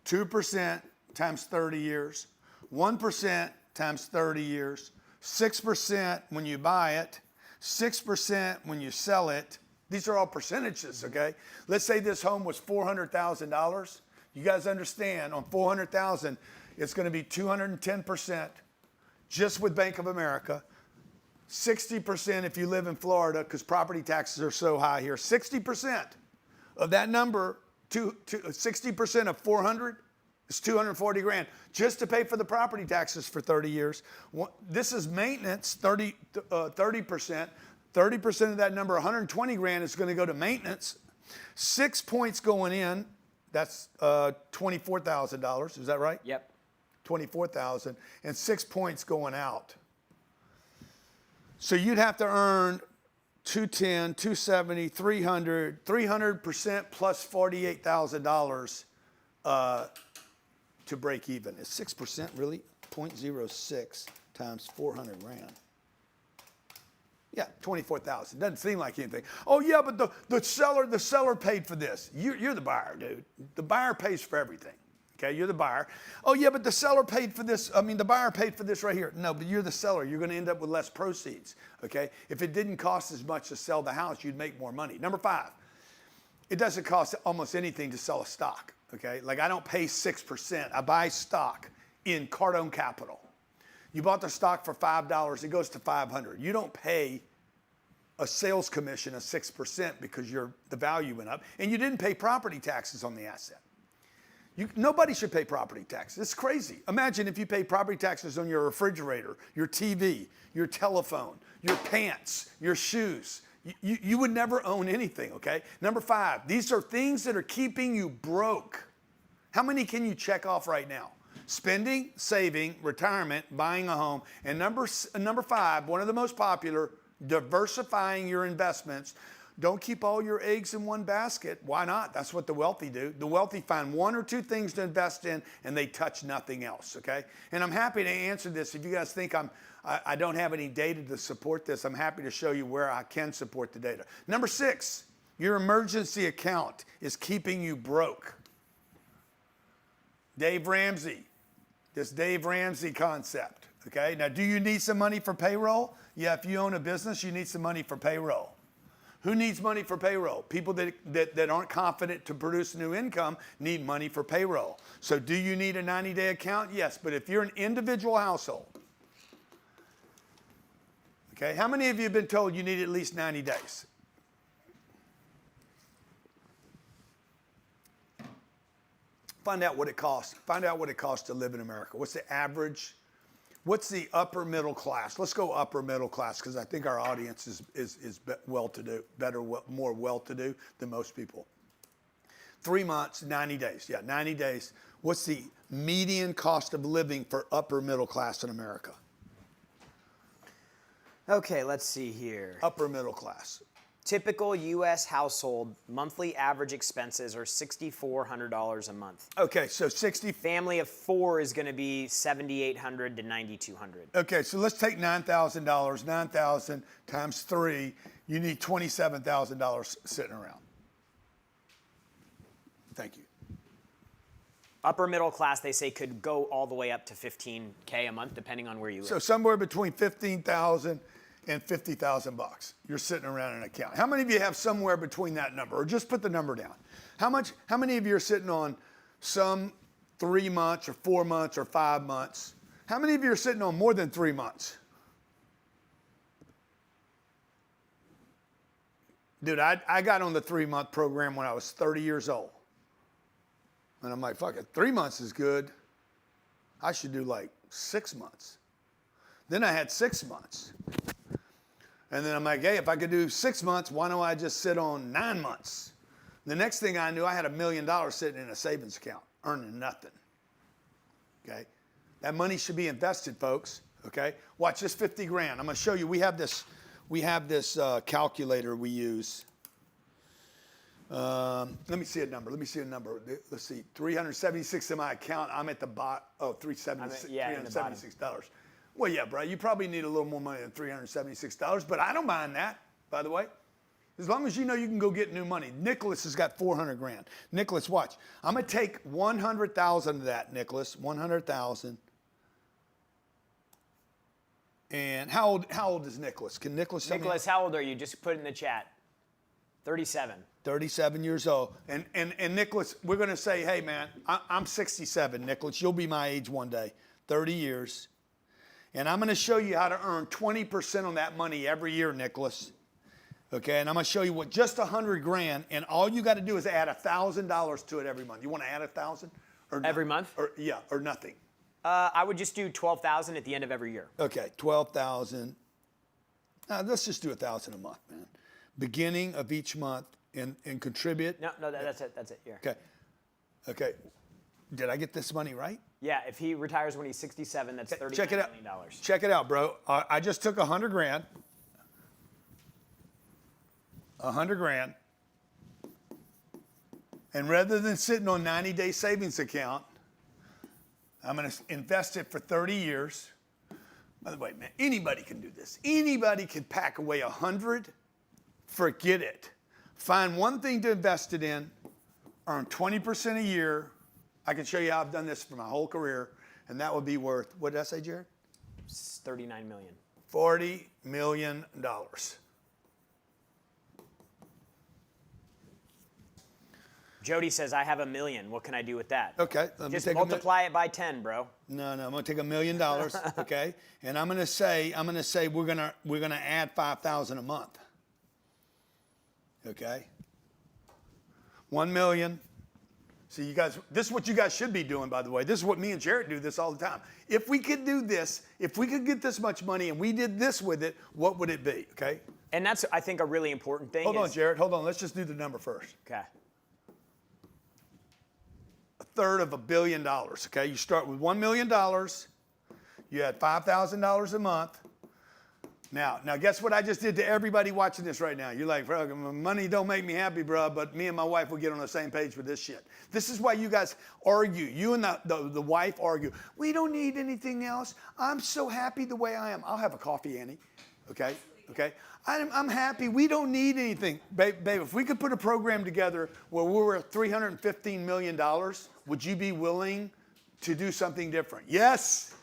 2% times 30 years. 1% times 30 years. 6% when you buy it. 6% when you sell it. These are all percentages, okay? Let's say this home was $400,000. You guys understand, on $400,000, it's going to be 210% just with Bank of America. 60% if you live in Florida, because property taxes are so high here. 60% of that number, 60% of 400 is 240 grand just to pay for the property taxes for 30 years. This is maintenance, 30%. 30% of that number, 120 grand, is going to go to maintenance. 6 points going in, that's $24,000. Is that right? Yep. 24,000, and 6 points going out. So you'd have to earn 210, 270, 300, 300% plus $48,000 to break even. Is 6% really? 0.06 times 400 grand. Yeah, 24,000. Doesn't seem like anything. Oh yeah, but the seller paid for this. You're the buyer, dude. The buyer pays for everything. Okay, you're the buyer. Oh yeah, but the seller paid for this. I mean, the buyer paid for this right here. No, but you're the seller. You're going to end up with less proceeds. Okay, if it didn't cost as much to sell the house, you'd make more money. Number 5, it doesn't cost almost anything to sell a stock. Okay, like I don't pay 6%. I buy stock in Cardone Capital. You bought the stock for $5, it goes to $500. You don't pay a sales commission of 6% because the value went up, and you didn't pay property taxes on the asset. Nobody should pay property taxes. It's crazy. Imagine if you paid property taxes on your refrigerator, your TV, your telephone, your pants, your shoes. You would never own anything, okay? Number 5, these are things that are keeping you broke. How many can you check off right now? Spending, saving, retirement, buying a home. And number 5, one of the most popular, diversifying your investments. Don't keep all your eggs in one basket. Why not? That's what the wealthy do. The wealthy find 1 or 2 things to invest in, and they touch nothing else, okay? And I'm happy to answer this. If you guys think I don't have any data to support this, I'm happy to show you where I can support the data. Number 6, your emergency account is keeping you broke. Dave Ramsey, this Dave Ramsey concept, okay? Now, do you need some money for payroll? Yeah, if you own a business, you need some money for payroll. Who needs money for payroll? People that aren't confident to produce new income need money for payroll. So do you need a 90-day account? Yes, but if you're an individual household, okay, how many of you have been told you need at least 90 days? Find out what it costs. Find out what it costs to live in America. What's the average? What's the upper middle class? Let's go upper middle class because I think our audience is well-to-do, more well-to-do than most people. 3 months, 90 days. Yeah, 90 days. What's the median cost of living for upper middle class in America? Okay, let's see here. Upper middle class. Typical U.S. household monthly average expenses are $6,400 a month. Okay, so 60. Family of 4 is going to be $7,800 to $9,200. Okay, so let's take $9,000. 9,000 times 3, you need $27,000 sitting around. Thank you. Upper middle class, they say, could go all the way up to $15K a month, depending on where you live. So somewhere between 15,000 and 50,000 bucks, you're sitting around an account. How many of you have somewhere between that number, or just put the number down? How many of you are sitting on some 3 months or 4 months or 5 months? How many of you are sitting on more than 3 months? Dude, I got on the 3-month program when I was 30 years old. And I'm like, fuck it, 3 months is good. I should do like 6 months. Then I had 6 months. And then I'm like, hey, if I could do 6 months, why don't I just sit on 9 months? The next thing I knew, I had $1 million sitting in a savings account, earning nothing. Okay? That money should be invested, folks. Okay? Watch this 50 grand. I'm going to show you. We have this calculator we use. Let me see a number. Let's see. 376 in my account. I'm at the bottom. Oh, $376. Well, yeah, bro. You probably need a little more money than $376, but I don't mind that, by the way. As long as you know you can go get new money. Nicholas has got 400 grand. Nicholas, watch. I'm going to take 100,000 of that, Nicholas. 100,000. And how old is Nicholas? Can Nicholas tell me? Nicholas, how old are you? Just put it in the chat. 37. 37 years old. And Nicholas, we're going to say, hey, man, I'm 67, Nicholas. You'll be my age one day. 30 years. And I'm going to show you how to earn 20% on that money every year, Nicholas. Okay, and I'm going to show you what just 100 grand, and all you got to do is add $1,000 to it every month. You want to add 1,000? Every month? Or nothing. I would just do 12,000 at the end of every year. Okay, 12,000. Let's just do 1,000 a month, man. Beginning of each month and contribute. No, that's it. Here. Okay. Did I get this money right? Yeah, if he retires when he's 67, that's $39 Check it out. million. Check it out, bro. I just took 100 grand. 100 grand. And rather than sitting on 90-day savings account, I'm going to invest it for 30 years. By the way, man, anybody can do this. Anybody can pack away 100. Forget it. Find one thing to invest it in, earn 20% a year. I can show you how I've done this for my whole career, and that would be worth, what did I say, Jared? It's $39 million. $40 million. Jody says, I have $1 million. What can I do with that? Okay. Just multiply it by 10, bro. No, I'm gonna take $1 million, okay? And I'm gonna say we're gonna add 5,000 a month. Okay? 1 million. See, you guys, this is what you guys should be doing, by the way. This is what me and Jarrett do this all the time. If we could do this, if we could get this much money and we did this with it, what would it be? Okay? And that's, I think, a really important thing. Hold on, Jarrett. Hold on. Let's just do the number first. Okay. $1/3 of $1 billion. Okay? You start with $1 million. You add $5,000 a month. Now, guess what I just did to everybody watching this right now? You're like, bro, money don't make me happy, bro, but me and my wife will get on the same page with this shit. This is why you guys argue. You and the wife argue. We don't need anything else. I'm so happy the way I am. I'll have a coffee, Annie. Okay? Okay? I'm happy. We don't need anything. Babe, if we could put a program together where we were at $315 million, would you be willing to do something different? Yes.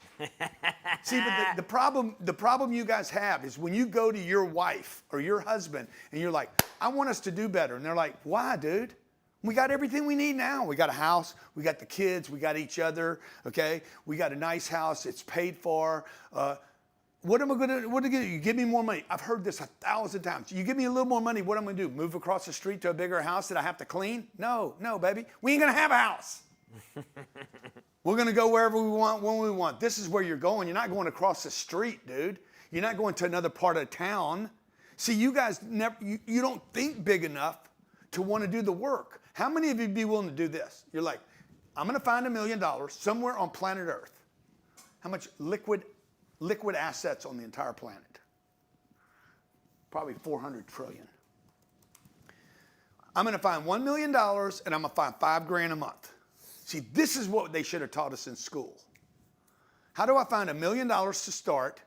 See, but the problem you guys have is when you go to your wife or your husband and you're like, I want us to do better. And they're like, why, dude? We got everything we need now. We got a house. We got the kids. We got each other. Okay? We got a nice house. It's paid for. What am I going to do? You give me more money. I've heard this 1,000 times. You give me a little more money, what am I going to do? Move across the street to a bigger house that I have to clean? No, baby. We ain't going to have a house. We're going to go wherever we want, when we want. This is where you're going. You're not going across the street, dude. You're not going to another part of town. See, you guys you don't think big enough to want to do the work. How many of you would be willing to do this? You're like, I'm going to find $1 million somewhere on planet Earth. How much liquid assets on the entire planet? Probably 400 trillion. I'm going to find $1 million and I'm going to find $5,000 a month. See, this is what they should have taught us in school. How do I find $1 million to start?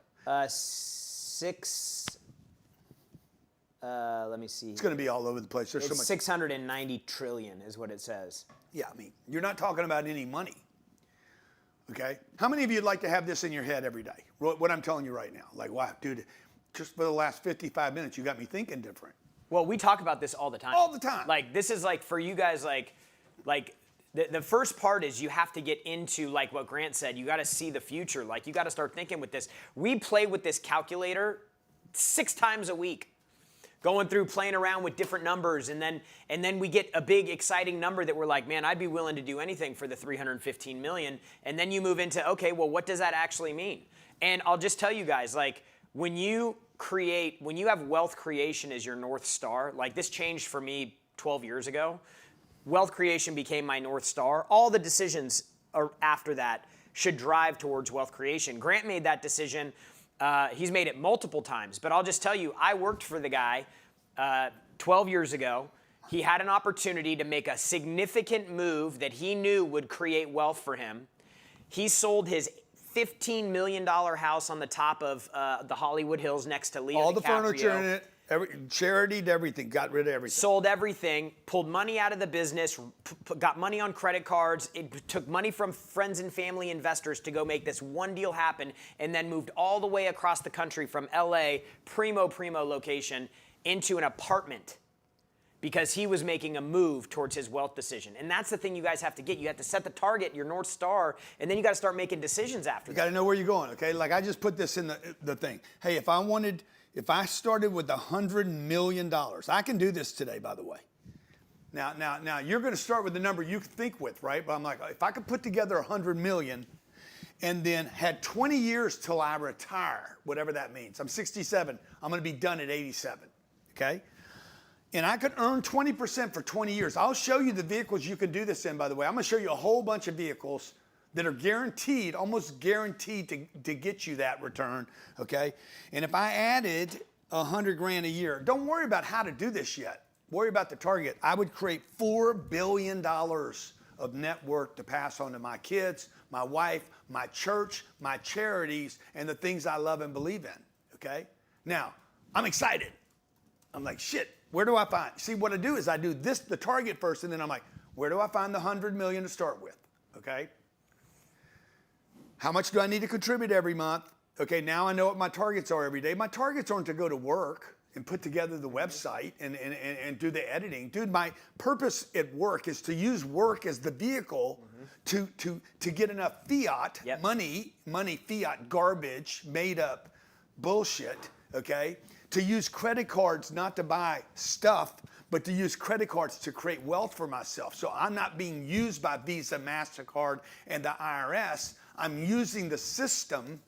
Let me see. It's going to be all over the place. There's so It's much. 690 trillion is what it says. Yeah, I mean, you're not talking about any money. Okay? How many of you would like to have this in your head every day? What I'm telling you right now. Like, wow, dude, just for the last 55 minutes, you got me thinking different. Well, we talk about this all the time. All the time. Like, this is like, for you guys, like the first part is you have to get into, like what Grant said, you got to see the future. Like, you got to start thinking with this. We play with this calculator 6 times a week, going through, playing around with different numbers, and then we get a big, exciting number that we're like, man, I'd be willing to do anything for the 315 million. And then you move into, okay, well, what does that actually mean? And I'll just tell you guys, like, when you have wealth creation as your North Star, like this changed for me 12 years ago. Wealth creation became my North Star. All the decisions after that should drive towards wealth creation. Grant made that decision. He's made it multiple times. But I'll just tell you, I worked for the guy 12 years ago. He had an opportunity to make a significant move that he knew would create wealth for him. He sold his $15 million house on the top of the Hollywood Hills next to Leo All the DiCaprio. furniture in it, charity, everything, got rid of everything. Sold everything, pulled money out of the business, got money on credit cards. It took money from friends and family investors to go make this one deal happen, and then moved all the way across the country from LA, primo location, into an apartment because he was making a move towards his wealth decision. And that's the thing you guys have to get. You have to set the target, your North Star, and then you got to start making decisions after that. You got to know where you're going, okay? Like I just put this in the thing. Hey, if I started with $100 million, I can do this today, by the way. Now you're going to start with the number you think with, right? But I'm like, if I could put together $100 million and then had 20 years till I retire, whatever that means. I'm 67. I'm going to be done at 87, okay? And I could earn 20% for 20 years. I'll show you the vehicles you can do this in, by the way. I'm going to show you a whole bunch of vehicles that are guaranteed, almost guaranteed to get you that return, okay? And if I added 100 grand a year, don't worry about how to do this yet. Worry about the target. I would create $4 billion of net worth to pass on to my kids, my wife, my church, my charities, and the things I love and believe in, okay? Now, I'm excited. I'm like, shit, where do I find? See, what I do is I do this, the target first, and then I'm like, where do I find the 100 million to start with, okay? How much do I need to contribute every month? Okay, now I know what my targets are every day. My targets aren't to go to work and put together the website and do the editing. Dude, my purpose at work is to use work as the vehicle to get enough fiat, money, fiat, garbage, made up bullshit, okay? To use credit cards not to buy stuff, but to use credit cards to create wealth for myself. So I'm not being used by Visa, MasterCard, and the IRS. I'm using the system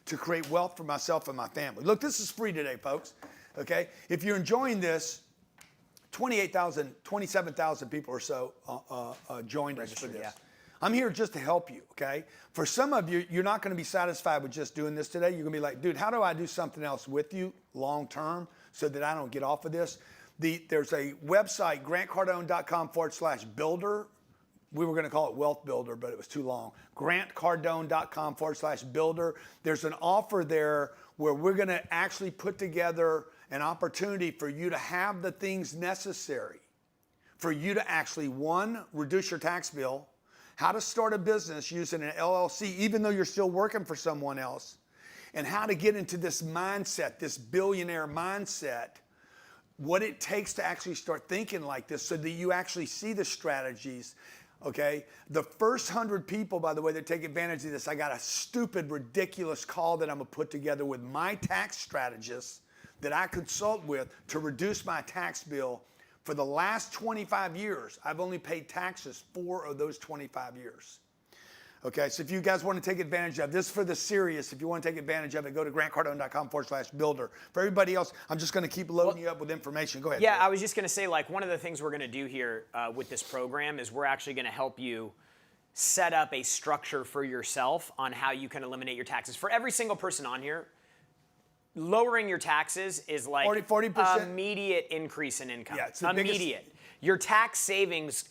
to create wealth for myself and my family. Look, this is free today, folks, okay? If you're enjoying this, 27,000 people or so joined us for this. Yeah. I'm here just to help you, okay? For some of you, you're not going to be satisfied with just doing this today. You're going to be like, dude, how do I do something else with you long term so that I don't get off of this? There's a website, grantcardone.com/builder. We were going to call it Wealth Builder, but it was too long. grantcardone.com/builder. There's an offer there where we're going to actually put together an opportunity for you to have the things necessary for you to actually, one, reduce your tax bill, how to start a business using an LLC, even though you're still working for someone else, and how to get into this mindset, this billionaire mindset, what it takes to actually start thinking like this so that you actually see the strategies, okay? The first 100 people, by the way, that take advantage of this, I got a stupid, ridiculous call that I'm gonna put together with my tax strategist that I consult with to reduce my tax bill. For the last 25 years, I've only paid taxes 4 of those 25 years. Okay, so if you guys want to take advantage of this for the serious, if you want to take advantage of it, go to grantcardone.com/builder. For everybody else, I'm just going to keep loading you up with information. Go ahead. Yeah, I was just going to say, like, one of the things we're going to do here with this program is we're actually going to help you set up a structure for yourself on how you can eliminate your taxes. For every single person on here, lowering your taxes is like 40%. Immediate increase in income. Yeah, it's the immediate. biggest. Your tax savings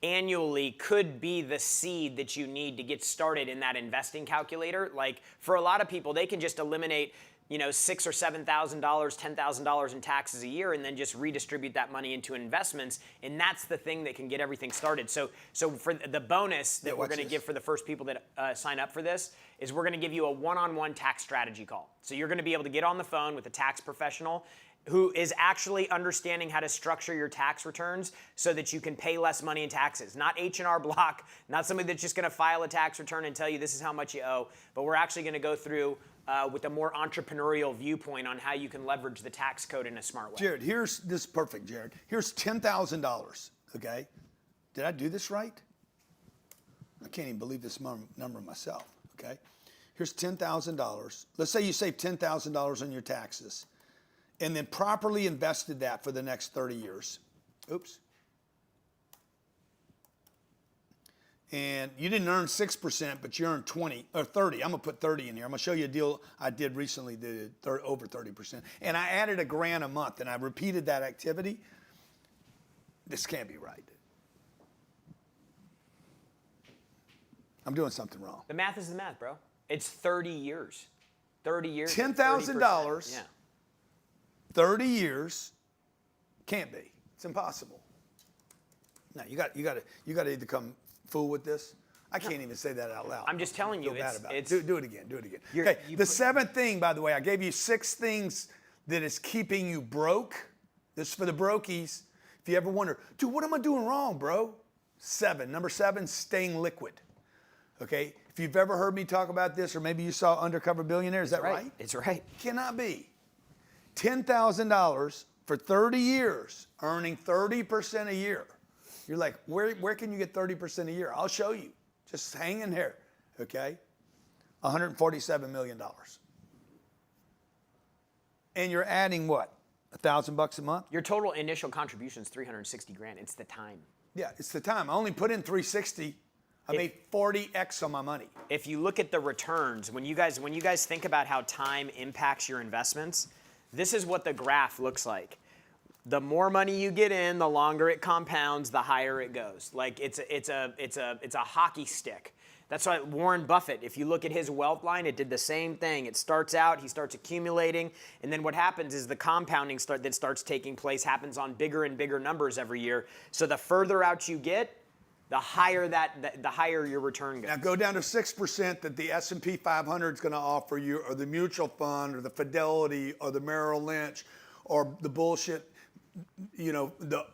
annually could be the seed that you need to get started in that investing calculator. Like, for a lot of people, they can just eliminate $6,000 or $7,000, $10,000 in taxes a year, and then just redistribute that money into investments. And that's the thing that can get everything started. So for the bonus that we're going to give for the first people that sign up for this is we're going to give you a one-on-one tax strategy call. So you're going to be able to get on the phone with a tax professional who is actually understanding how to structure your tax returns so that you can pay less money in taxes. Not H&R Block, not somebody that's just going to file a tax return and tell you this is how much you owe, but we're actually going to go through with a more entrepreneurial viewpoint on how you can leverage the tax code in a smart way. Jared, this is perfect, Jared. Here's $10,000, okay? Did I do this right? I can't even believe this number myself, okay? Here's $10,000. Let's say you save $10,000 on your taxes and then properly invested that for the next 30 years. Oops. And you didn't earn 6%, but you earned 20 or 30. I'm gonna put 30 in here. I'm gonna show you a deal I did recently that did over 30%. And I added $1,000 a month and I repeated that activity. This can't be right. I'm doing something wrong. The math is the math, bro. It's 30 years. 30 years. $10,000, Yeah. 30 years, can't be. It's impossible. No, you got to either come fool with this. I can't even say that out loud. I'm just telling you, I feel bad about it's it. Do it again. Do it again. Okay. The seventh thing, by the way, I gave you 6 things that is keeping you broke. This is for the brokies. If you ever wonder, dude, what am I doing wrong, bro? 7. Number 7, staying liquid. Okay. If you've ever heard me talk about this, or maybe you saw Undercover Billionaire, is that right? It's right. Cannot be. $10,000 for 30 years, earning 30% a year. You're like, where can you get 30% a year? I'll show you. Just hang in here, okay? $147 million. And you're adding what? $1,000 a month? Your total initial contribution is $360,000. It's the time. Yeah, it's the time. I only put in $360. I made 40x on my money. If you look at the returns, when you guys think about how time impacts your investments, this is what the graph looks like. The more money you get in, the longer it compounds, the higher it goes. Like it's a hockey stick. That's why Warren Buffett, if you look at his wealth line, it did the same thing. It starts out, he starts accumulating, and then what happens is the compounding that starts taking place happens on bigger and bigger numbers every year. So the further out you get, the higher your return goes. Now go down to 6% that the S&P 500 is going to offer you, or the mutual fund, or the Fidelity, or the Merrill Lynch, or the bullshit, the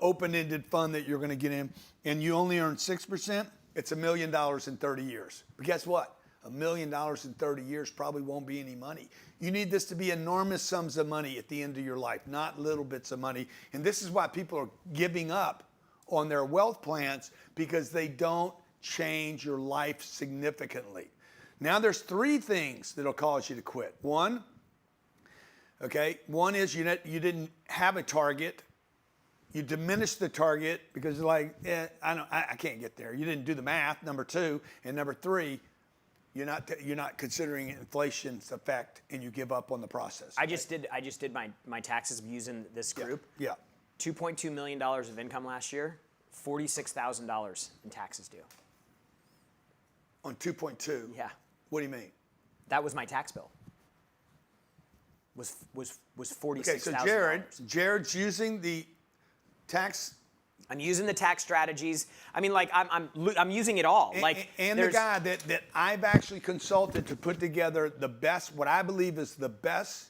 open-ended fund that you're going to get in, and you only earn 6%. It's $1 million in 30 years. But guess what? $1 million in 30 years probably won't be any money. You need this to be enormous sums of money at the end of your life, not little bits of money. And this is why people are giving up on their wealth plans, because they don't change your life significantly. Now there's 3 things that'll cause you to quit. One is you didn't have a target. You diminished the target because you're like, I can't get there. You didn't do the math. Number 2, and number 3, you're not considering inflation's effect, and you give up on the process. I just did my taxes using this group. Yeah. $2.2 million of income last year, $46,000 in taxes due. On 2.2. Yeah. What do you mean? That was my tax bill. Was $46,000. Okay, so Jared's using the tax. I'm using the tax strategies. I mean, like I'm using it all. And the guy that I've actually consulted to put together the best, what I believe is the best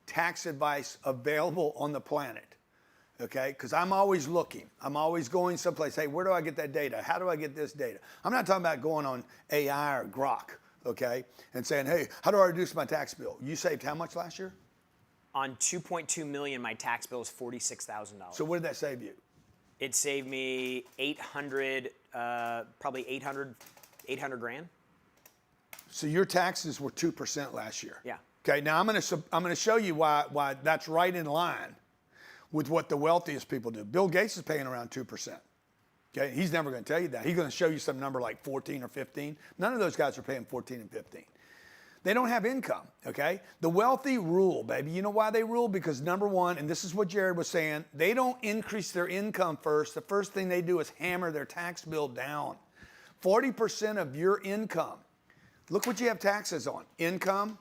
tax advice available on the planet. Okay, because I'm always looking. I'm always going someplace. Hey, where do I get that data? How do I get this data? I'm not talking about going on AI or Grok, okay, and saying, hey, how do I reduce my tax bill? You saved how much last year? On $2.2 million, my tax bill is $46,000. So what did that save you? It saved me probably 800 grand. So your taxes were 2% last year. Yeah. Okay. Now I'm going to show you why that's right in line with what the wealthiest people do. Bill Gates is paying around 2%. Okay. He's never going to tell you that. He's going to show you some number like 14 or 15. None of those guys are paying 14 and 15. They don't have income, okay? The wealthy rule, baby. You know why they rule? Because number 1, and this is what Jared was saying, they don't increase their income first. The first thing they do is hammer their tax bill down. 40% of your income. Look what you have taxes on. Income,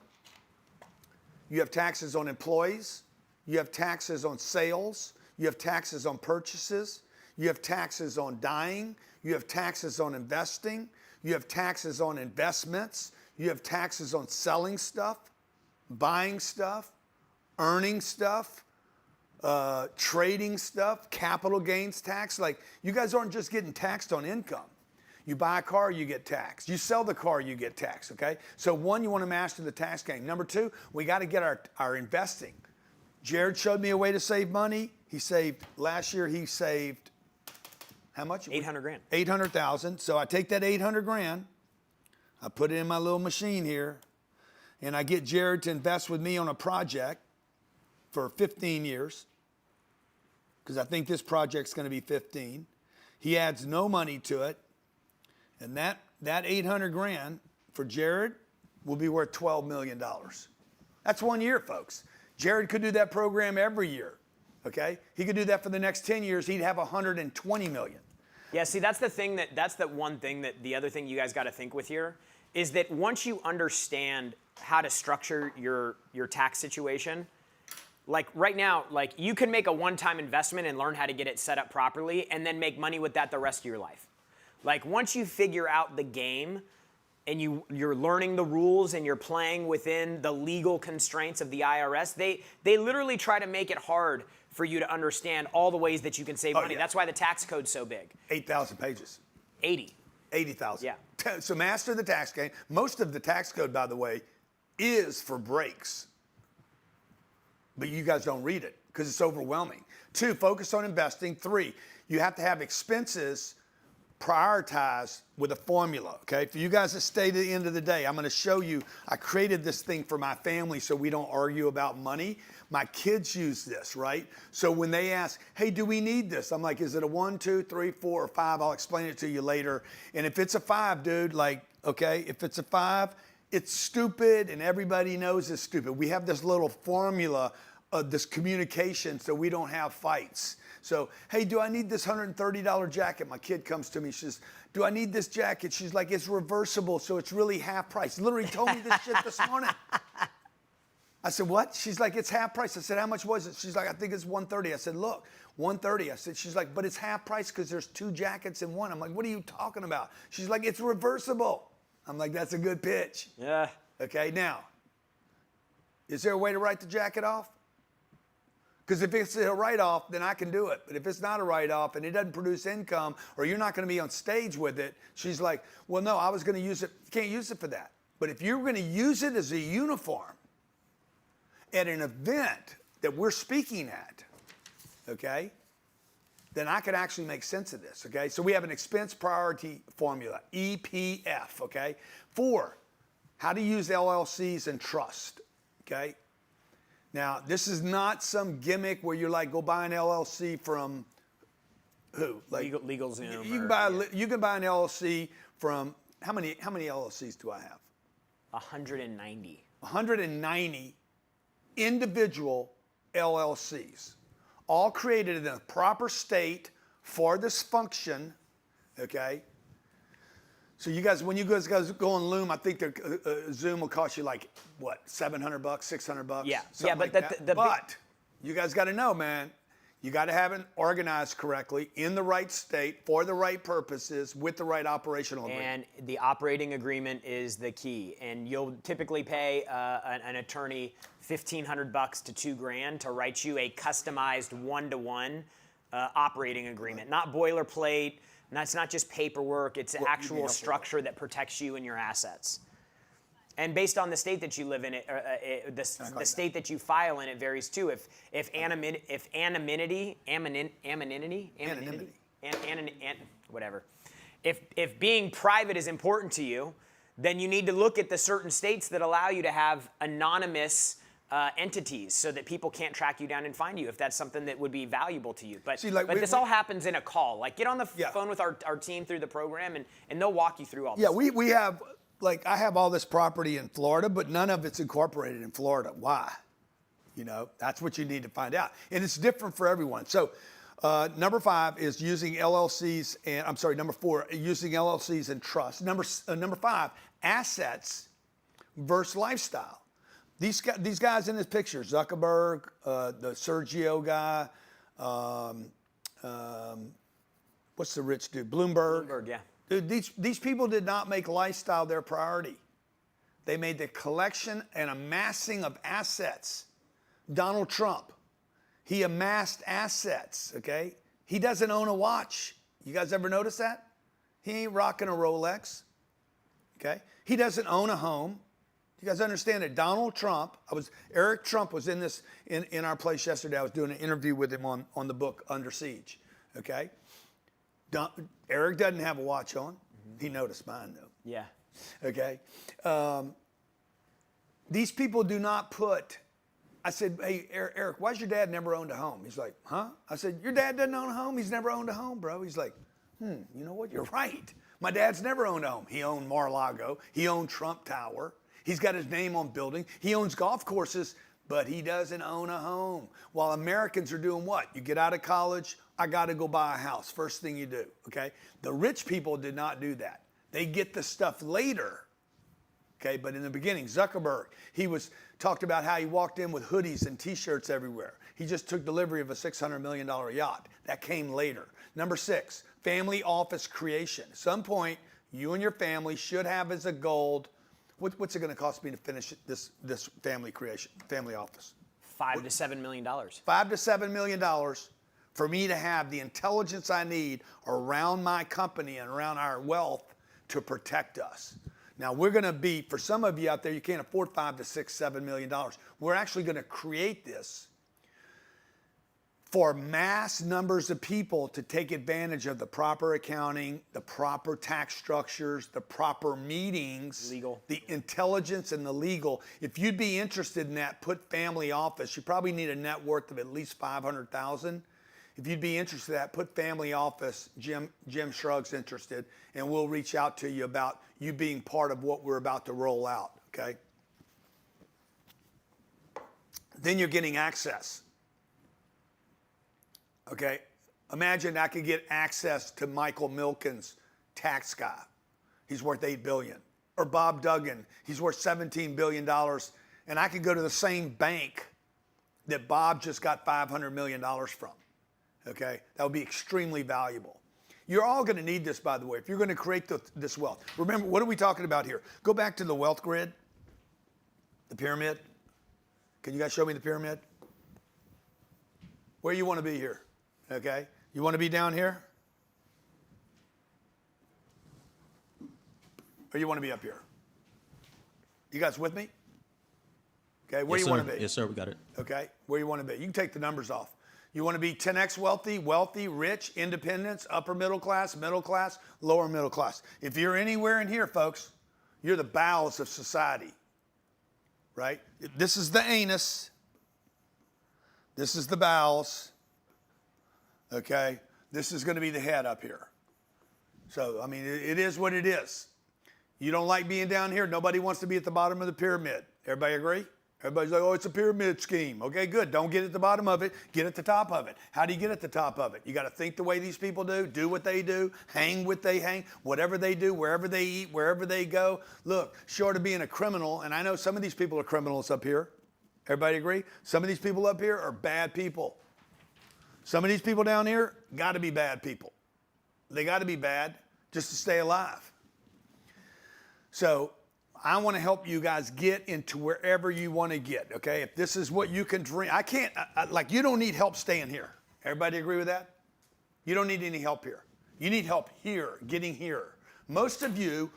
You have taxes on employees. You have taxes on sales. You have taxes on purchases. You have taxes on dying. You have taxes on investing. You have taxes on investments. You have taxes on selling stuff, buying stuff, earning stuff, trading stuff, capital gains tax. Like, you guys aren't just getting taxed on income. You buy a car, you get taxed. You sell the car, you get taxed, okay? So one, you want to master the tax game. Number two, we got to get our investing. Jared showed me a way to save money. Last year he saved, how much? 800 grand. 800,000. So I take that 800 grand, I put it in my little machine here, and I get Jared to invest with me on a project for 15 years, because I think this project's going to be 15. He adds no money to it, and that 800 grand for Jared will be worth $12 million. That's 1 year, folks. Jared could do that program every year, okay? He could do that for the next 10 years. He'd have 120 million. Yeah, see, that's the one thing that the other thing you guys got to think with here is that once you understand how to structure your tax situation, like right now, like you can make a one-time investment and learn how to get it set up properly and then make money with that the rest of your life. Like once you figure out the game and you're learning the rules and you're playing within the legal constraints of the IRS, they literally try to make it hard for you to understand all the ways that you can save money. Yeah. That's why the tax code's so big. 8,000 pages. 80,000. Yeah. So master the tax game. Most of the tax code, by the way, is for breaks. But you guys don't read it because it's overwhelming. 2, focus on investing. 3, you have to have expenses prioritized with a formula, okay? For you guys that stay to the end of the day, I'm going to show you, I created this thing for my family so we don't argue about money. My kids use this, right? So when they ask, hey, do we need this? I'm like, is it a 1, 2, 3, 4, or 5? I'll explain it to you later. And if it's a 5, dude, like, okay, if it's a 5, it's stupid and everybody knows it's stupid. We have this little formula of this communication so we don't have fights. So, hey, do I need this $130 jacket? My kid comes to me, she says, do I need this jacket? She's like, it's reversible, so it's really half price. Literally told me this shit this morning. I said, what? She's like, it's half price. I said, how much was it? She's like, I think it's $130. I said, look, $130. I said, she's like, but it's half price because there's 2 jackets in one. I'm like, what are you talking about? She's like, it's reversible. I'm like, that's a good pitch. Yeah. Okay, now, is there a way to write the jacket off? Because if it's a write-off, then I can do it. But if it's not a write-off and it doesn't produce income or you're not going to be on stage with it, she's like, well, no, I was going to use it. You can't use it for that. But if you're going to use it as a uniform at an event that we're speaking at, okay, then I could actually make sense of this, okay? So we have an expense priority formula, EPF, okay? 4, how to use LLCs and trust, okay? Now, this is not some gimmick where you're like, go buy an LLC from who? Like LegalZoom. You can buy an LLC from, how many LLCs do I have? 190. 190 individual LLCs, all created in a proper state for this function, okay? So you guys, when you guys go on Loom, I think Zoom will cost you like, what, $700, $600? Yeah. Something But like that. But you guys got to know, man, you got to have it organized correctly, in the right state, for the right purposes, with the right operational agreement. And the operating agreement is the key. And you'll typically pay an attorney $1,500 to $2,000 to write you a customized one-to-one operating agreement, not boilerplate. It's not just paperwork. It's actual structure that protects you and your assets. And based on the state that you live in, the state that you file in, it varies too. If being private is important to you, then you need to look at the certain states that allow you to have anonymous entities so that people can't track you down and find you if that's something that would be valuable to you. But, this all happens in a call. Like, get on the phone with our team through the program, and they'll walk you through all this. Yeah, we have, like, I have all this property in Florida, but none of it's incorporated in Florida. Why? You know, that's what you need to find out. And it's different for everyone. So number 5 is using LLCs, and I'm sorry, number 4, using LLCs and trust. Number 5, assets versus lifestyle. These guys in this picture, Zuckerberg, the Sergio guy, what's the rich dude? Bloomberg, yeah. Dude, these people did not make lifestyle their priority. They made the collection and amassing of assets. Donald Trump, he amassed assets, okay? He doesn't own a watch. You guys ever notice that? He ain't rocking a Rolex, okay? He doesn't own a home. You guys understand that Donald Trump, Eric Trump was in this, in our place yesterday. I was doing an interview with him on the book Under Siege, okay? Eric doesn't have a watch on. Mm-hmm. He noticed mine though. Yeah. Okay. These people do not put, I said, hey, Eric, why's your dad never owned a home? He's like, huh? I said, your dad doesn't own a home? He's never owned a home, bro. He's like, you know what? You're right. My dad's never owned a home. He owned Mar-a-Lago. He owned Trump Tower. He's got his name on building. He owns golf courses, but he doesn't own a home. While Americans are doing what? You get out of college, I got to go buy a house. First thing you do, okay? The rich people did not do that. They get the stuff later, okay? But in the beginning, Zuckerberg, talked about how he walked in with hoodies and T-shirts everywhere. He just took delivery of a $600 million yacht. That came later. Number 6, family office creation. At some point, you and your family should have as a goal, what's it going to cost me to finish this family office? $5 to $7 million. $5 to $7 million for me to have the intelligence I need around my company and around our wealth to protect us. Now we're going to be, for some of you out there, you can't afford $5 to $6, $7 million. We're actually going to create this for mass numbers of people to take advantage of the proper accounting, the proper tax structures, the proper meetings, legal, the intelligence and the legal. If you'd be interested in that, put family office. You probably need a net worth of at least $500,000. If you'd be interested in that, put family office. Jim Shrug's interested, and we'll reach out to you about you being part of what we're about to roll out, okay? Then you're getting access. Okay, imagine I could get access to Michael Milken's tax guy. He's worth $8 billion. Or Bob Duggan, he's worth $17 billion. And I could go to the same bank that Bob just got $500 million from. Okay, that would be extremely valuable. You're all going to need this, by the way, if you're going to create this wealth. Remember, what are we talking about here? Go back to the wealth grid, the pyramid. Can you guys show me the pyramid? Where you want to be here? Okay, you want to be down here? Or you want to be up here? You guys with me? Okay, where you want to be? Yes, sir, we got it. Okay, where you want to be? You can take the numbers off. You want to be 10x wealthy, rich, independence, upper middle class, lower middle class. If you're anywhere in here, folks, you're the bowels of society, right? This is the anus. This is the bowels. Okay, this is going to be the head up here. So, I mean, it is what it is. You don't like being down here. Nobody wants to be at the bottom of the pyramid. Everybody agree? Everybody's like, oh, it's a pyramid scheme. Okay, good. Don't get at the bottom of it. Get at the top of it. How do you get at the top of it? You got to think the way these people do what they do, hang what they hang, whatever they do, wherever they eat, wherever they go. Look, short of being a criminal, and I know some of these people are criminals up here. Everybody agree? Some of these people up here are bad people. Some of these people down here got to be bad people. They got to be bad just to stay alive. So I want to help you guys get into wherever you want to get, okay? If this is what you can dream, you don't need help staying here. Everybody agree with that? You don't need any help here. You need help here, getting here. Most of you,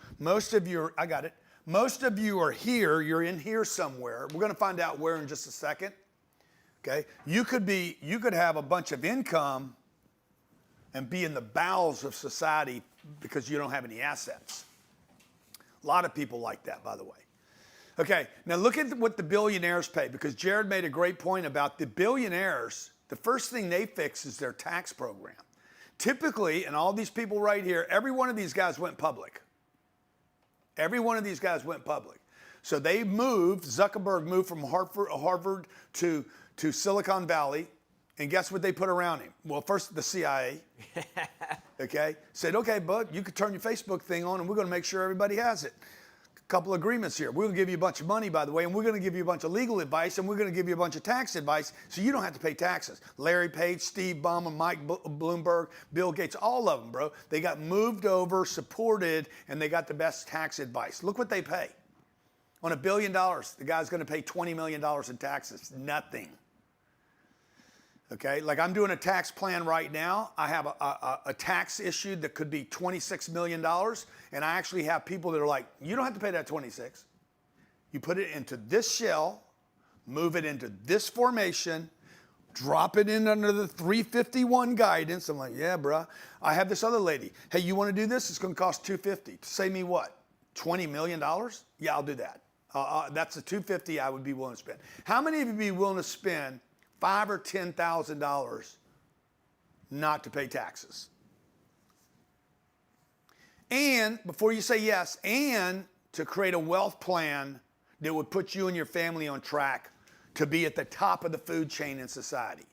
I got it. Most of you are here, you're in here somewhere. We're going to find out where in just a second. Okay? You could have a bunch of income and be in the bowels of society because you don't have any assets. A lot of people like that, by the way. Okay, now look at what the billionaires pay, because Jared made a great point about the billionaires. The first thing they fix is their tax program. Typically, and all these people right here, every one of these guys went public. Every one of these guys went public. So they moved, Zuckerberg moved from Harvard to Silicon Valley, and guess what they put around him? Well, first the CIA, okay, said, okay, bud, you could turn your Facebook thing on and we're going to make sure everybody has it. couple agreements here. We're going to give you a bunch of money, by the way, and we're going to give you a bunch of legal advice, and we're going to give you a bunch of tax advice, so you don't have to pay taxes. Larry Page, Steve Ballmer, Mike Bloomberg, Bill Gates, all of them, bro. They got moved over, supported, and they got the best tax advice. Look what they pay. On $1 billion, the guy's going to pay $20 million in taxes. Nothing. Okay, like I'm doing a tax plan right now. I have a tax issued that could be $26 million, and I actually have people that are like, you don't have to pay that 26. You put it into this shell, move it into this formation, drop it in under the 351 guidance. I'm like, yeah, bruh. I have this other lady. Hey, you want to do this? It's going to cost $250. To save me what? $20 million? Yeah, I'll do that. That's the $250 I would be willing to spend. How many of you would be willing to spend $5,000 or $10,000 not to pay taxes? And before you say yes, and to create a wealth plan that would put you and your family on track to be at the top of the food chain in society.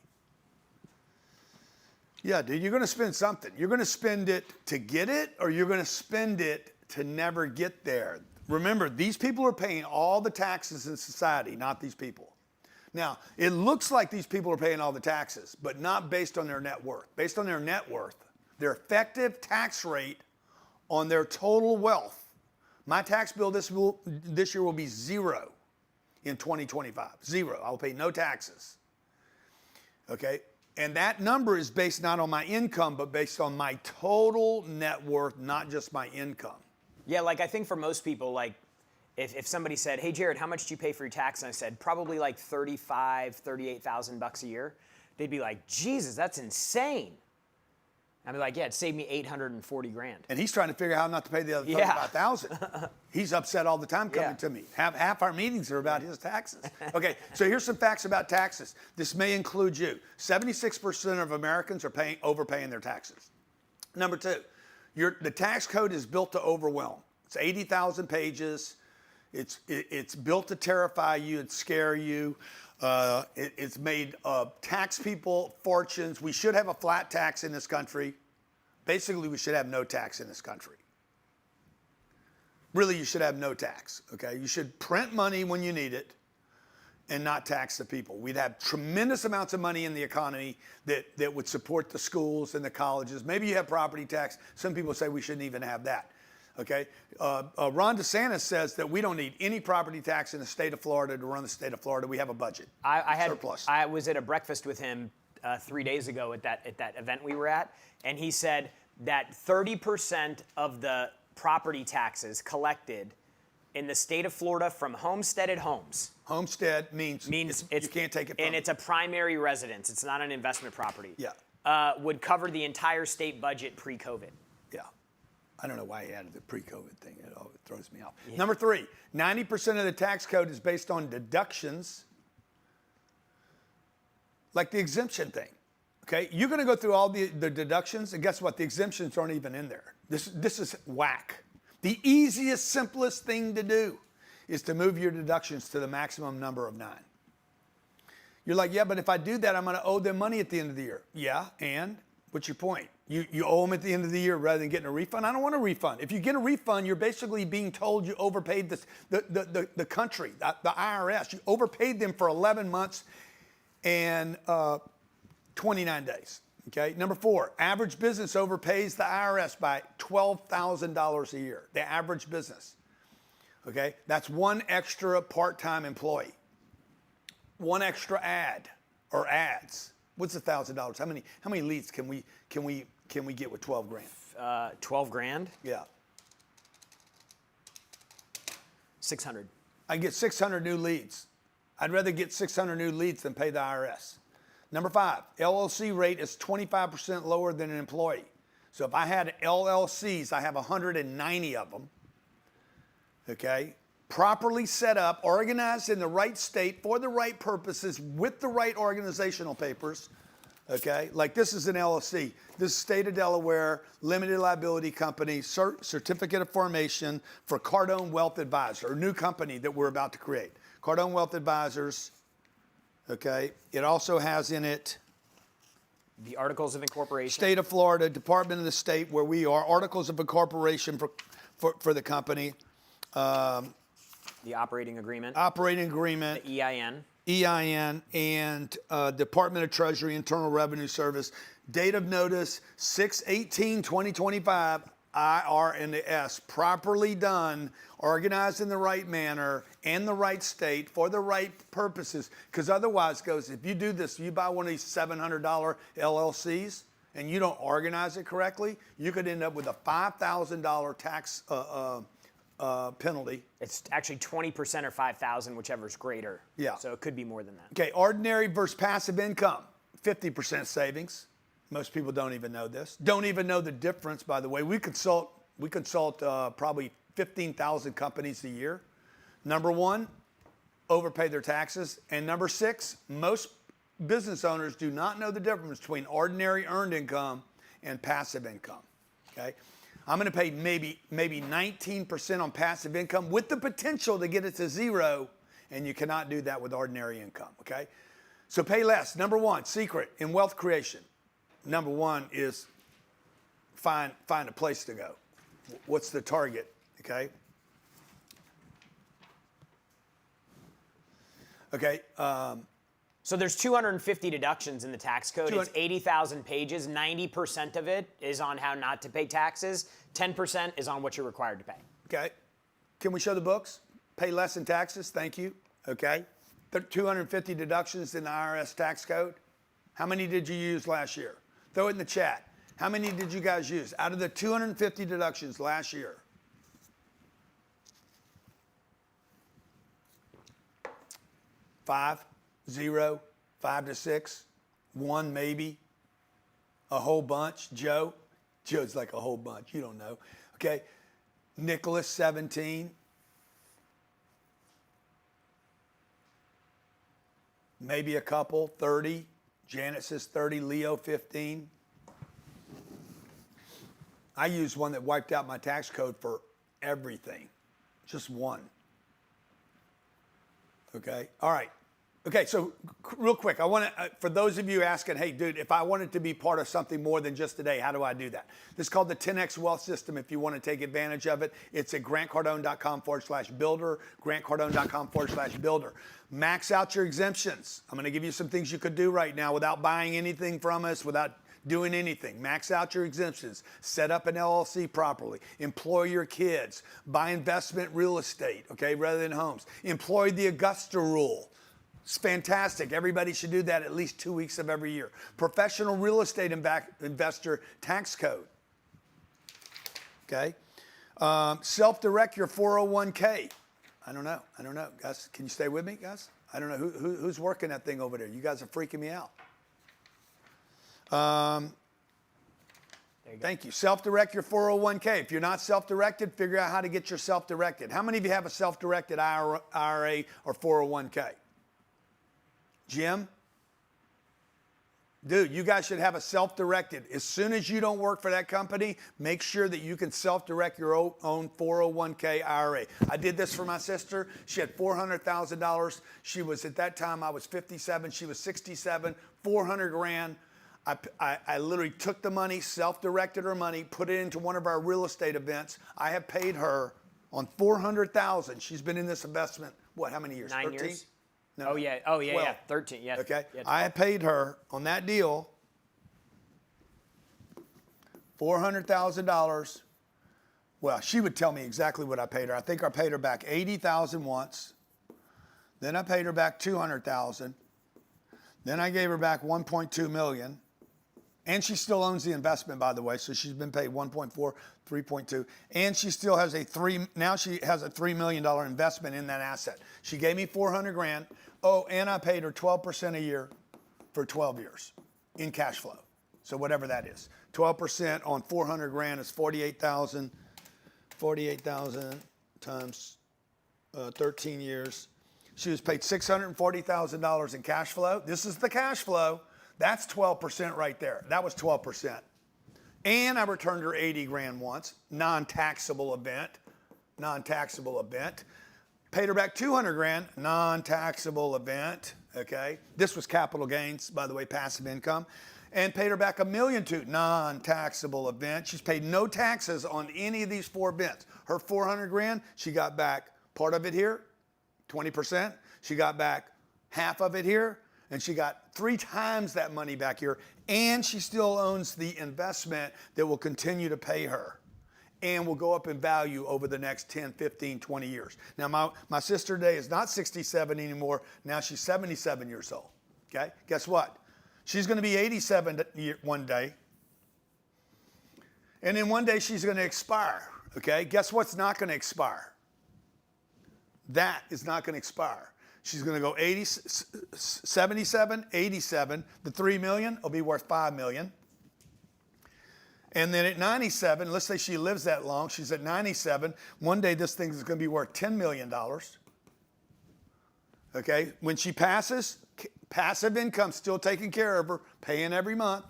Yeah, dude, you're going to spend something. You're going to spend it to get it, or you're going to spend it to never get there. Remember, these people are paying all the taxes in society, not these people. Now, it looks like these people are paying all the taxes, but not based on their net worth. Based on their net worth, their effective tax rate on their total wealth. My tax bill this year will be zero in 2025. Zero. I'll pay no taxes. Okay? And that number is based not on my income, but based on my total net worth, not just my income. Yeah, like I think for most people, like if somebody said, hey, Jared, how much do you pay for your tax? And I said, probably like $38,000 bucks a year. They'd be like, Jesus, that's insane. I'd be like, yeah, it saved me $840,000. And he's trying to figure out how not to pay the other $35,000. He's upset all the time coming to me. Half our meetings are about his taxes. Okay, so here's some facts about taxes. This may include you. 76% of Americans are overpaying their taxes. Number two, the tax code is built to overwhelm. It's 80,000 pages. It's built to terrify you and scare you. It's made tax people fortunes. We should have a flat tax in this country. Basically, we should have no tax in this country. Really, you should have no tax, okay? You should print money when you need it and not tax the people. We'd have tremendous amounts of money in the economy that would support the schools and the colleges. Maybe you have property tax. Some people say we shouldn't even have that. Okay, Ron DeSantis says that we don't need any property tax in the state of Florida to run the state of Florida. We have a budget. Surplus. I was at a breakfast with him 3 days ago at that event we were at, and he said that 30% of the property taxes collected in the state of Florida from homesteaded homes. Homestead means you can't take it from. And it's a primary residence. It's not an investment property. Yeah. Would cover the entire state budget pre-COVID. Yeah. I don't know why he added the pre-COVID thing. It throws me off. Yeah. Number three, 90% of the tax code is based on deductions, like the exemption thing. Okay, you're going to go through all the deductions, and guess what? The exemptions aren't even in there. This is whack. The easiest, simplest thing to do is to move your deductions to the maximum number of 9. You're like, yeah, but if I do that, I'm going to owe them money at the end of the year. Yeah, and what's your point? You owe them at the end of the year rather than getting a refund? I don't want a refund. If you get a refund, you're basically being told you overpaid the country, the IRS. You overpaid them for 11 months and 29 days. Okay. Number 4, average business overpays the IRS by $12,000 a year. The average business. Okay. That's one extra part-time employee. One extra ad or ads. What's $1,000? How many leads can we get with 12 grand? 12 grand? Yeah. 600. I can get 600 new leads. I'd rather get 600 new leads than pay the IRS. Number 5, LLC rate is 25% lower than an employee. So if I had LLCs, I have 190 of them. Okay. Properly set up, organized in the right state for the right purposes with the right organizational papers, okay? Like this is an LLC. This is state of Delaware, limited liability company, certificate of formation for Cardone Wealth Advisor, a new company that we're about to create. Cardone Wealth Advisors, okay? It also has in it the Articles of Incorporation. State of Florida, Department of the State where we are, Articles of Incorporation for the company. The operating agreement, operating agreement, the EIN. EIN, and Department of Treasury, Internal Revenue Service. Date of notice, 6/18/2025, IR and the S. Properly done, organized in the right manner, and the right state for the right purposes. Because otherwise, goes, if you do this, you buy one of these $700 LLCs, and you don't organize it correctly, you could end up with a $5,000 tax penalty. It's actually 20% or 5,000, whichever is greater. Yeah. So it could be more than that. Okay, ordinary versus passive income, 50% savings. Most people don't even know this. Don't even know the difference, by the way. We consult probably 15,000 companies a year. Number one, overpay their taxes. And number six, most business owners do not know the difference between ordinary earned income and passive income. Okay? I'm going to pay maybe 19% on passive income with the potential to get it to zero, and you cannot do that with ordinary income. Okay? So pay less. Number one, secret in wealth creation. Number one is find a place to go. What's the target? Okay? Okay. So there's 250 deductions in the tax code. It's 80,000 pages. 90% of it is on how not to pay taxes. 10% is on what you're required to pay. Okay. Can we show the books? Pay less in taxes. Thank you. Okay. 250 deductions in the IRS tax code. How many did you use last year? Throw it in the chat. How many did you guys use out of the 250 deductions last year? 5, 0, 5 to 6, 1 maybe, a whole bunch. Joe's like a whole bunch. You don't know. Okay. Nicholas, 17. Maybe a couple, 30. Janet says 30. Leo, 15. I used one that wiped out my tax code for everything. Just one. Okay. All right. Okay, so real quick, I want to, for those of you asking, hey, dude, if I wanted to be part of something more than just today, how do I do that? This is called the 10X Wealth System if you want to take advantage of it. It's at grantcardone.com/builder, grantcardone.com/builder. Max out your exemptions. I'm going to give you some things you could do right now without buying anything from us, without doing anything. Max out your exemptions. Set up an LLC properly. Employ your kids. Buy investment real estate, okay, rather than homes. Employ the Augusta rule. It's fantastic. Everybody should do that at least 2 weeks of every year. Professional real estate investor tax code. Okay. Self-direct your 401k. I don't know. Guys, can you stay with me, guys? I don't know who's working that thing over there. You guys are freaking me out. Thank you. Self-direct your 401k. If you're not self-directed, figure out how to get yourself directed. How many of you have a self-directed IRA or 401k? Jim? Dude, you guys should have a self-directed. As soon as you don't work for that company, make sure that you can self-direct your own 401k IRA. I did this for my sister. She had $400,000. She was, at that time, I was 57. She was 67, 400 grand. I literally took the money, self-directed her money, put it into one of our real estate events. I have paid her on $400,000. She's been in this investment, what, how many years? 9 13? years. No. Oh yeah, 13, yeah. Okay, Yeah, I paid her on that deal $400,000. Well, she would tell me exactly what I paid her. I think I paid her back $80,000 once. Then I paid her back $200,000. Then I gave her back $1.2 million. And she still owns the investment, by the way. So she's been paid 1.4, 3.2. And she still has now she has a $3 million investment in that asset. She gave me 400 grand. Oh, and I paid her 12% a year for 12 years in cash flow. So whatever that is. 12% on 400 grand is 48,000. 48,000 times 13 years. She was paid $640,000 in cash flow. This is the cash flow. That's 12% right there. That was 12%. And I returned her 80 grand once, non-taxable event. Paid her back 200 grand, non-taxable event, okay? This was capital gains, by the way, passive income. and paid her back $1 million to non-taxable event. She's paid no taxes on any of these 4 events. Her 400 grand, she got back part of it here, 20%. She got back half of it here, and she got 3 times that money back here, and she still owns the investment that will continue to pay her and will go up in value over the next 10, 15, 20 years. Now, my sister today is not 67 anymore. Now she's 77 years old, okay? Guess what? She's going to be 87 one day, and then one day she's going to expire, okay? Guess what's not going to expire? That is not going to expire. She's going to go 77, 87. The $3 million will be worth $5 million. And then at 97, let's say she lives that long, she's at 97. One day this thing is going to be worth $10 million. Okay? When she passes, passive income still taking care of her, paying every month.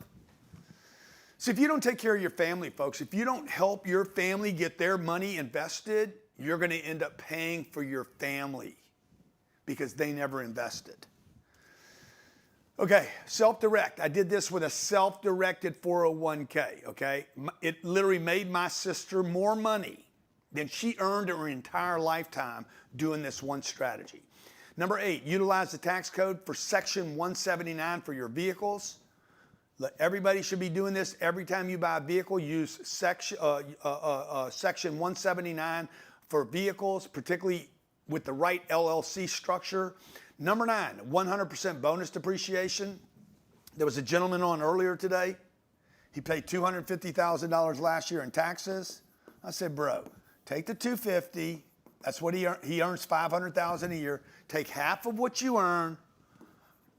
So if you don't take care of your family, folks, if you don't help your family get their money invested, you're going to end up paying for your family because they never invested. Okay, self-direct. I did this with a self-directed 401k, okay? It literally made my sister more money than she earned her entire lifetime doing this one strategy. Number 8, utilize the tax code for Section 179 for your vehicles. Everybody should be doing this. Every time you buy a vehicle, use Section 179 for vehicles, particularly with the right LLC structure. Number 9, 100% bonus depreciation. There was a gentleman on earlier today. He paid $250,000 last year in taxes. I said, bro, take the $250,000. That's what he earns $500,000 a year. Take half of what you earn,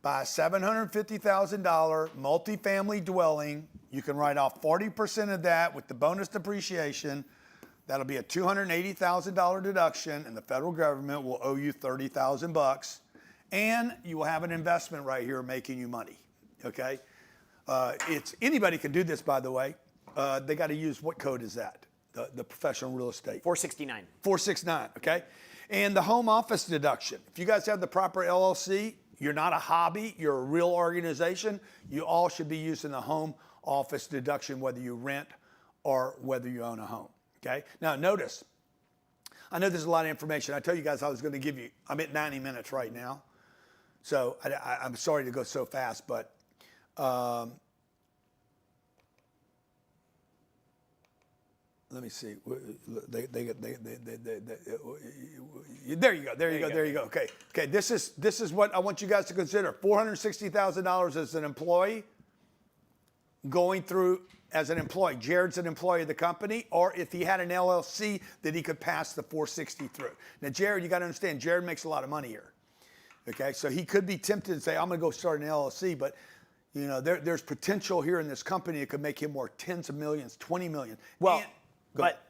buy a $750,000 multifamily dwelling. You can write off 40% of that with the bonus depreciation. That'll be a $280,000 deduction, and the federal government will owe you $30,000. And you will have an investment right here making you money, okay? Anybody can do this, by the way. They got to use, what code is that? The professional real estate. 469. 469, okay? And the home office deduction. If you guys have the proper LLC, you're not a hobby, you're a real organization, you all should be using the home office deduction whether you rent or whether you own a home, okay? Now notice, I know there's a lot of information. I tell you guys I was going to give you, I'm at 90 minutes right now. So I'm sorry to go so fast, but let me see. There you go. Okay. This is what I want you guys to consider. $460,000 as an employee, going through as an employee. Jared's an employee of the company, or if he had an LLC that he could pass the 460 through. Now, Jared, you got to understand, Jared makes a lot of money here. Okay, so he could be tempted to say, I'm going to go start an LLC, but you know, there's potential here in this company that could make him worth tens of millions, 20 million. Well, but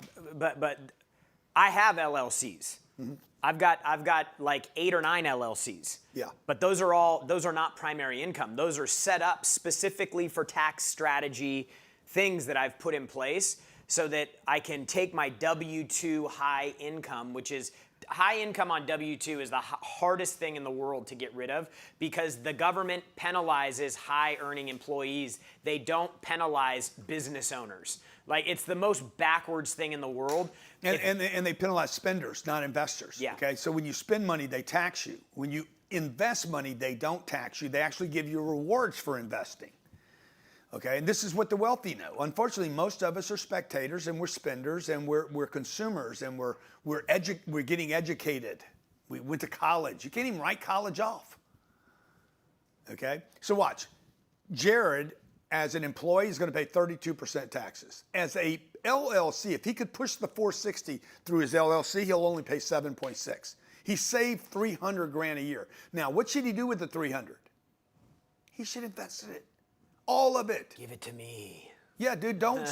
I have LLCs. Mm-hmm. I've got like 8 or 9 LLCs. Yeah. But those are not primary income. Those are set up specifically for tax strategy things that I've put in place so that I can take my W-2 high income, which is high income on W-2 is the hardest thing in the world to get rid of because the government penalizes high-earning employees. They don't penalize business owners. Like, it's the most backwards thing in the world. And they penalize spenders, not investors. Yeah. Okay, so when you spend money, they tax you. When you invest money, they don't tax you. They actually give you rewards for investing. Okay, and this is what the wealthy know. Unfortunately, most of us are spectators, and we're spenders, and we're consumers, and we're getting educated. We went to college. You can't even write college off. Okay, so watch. Jared, as an employee, is going to pay 32% taxes. As a LLC, if he could push the 460 through his LLC, he'll only pay 7.6. He saved $300,000 a year. Now, what should he do with the 300? He should invest in it. All of it. Give it to me. Yeah, dude, don't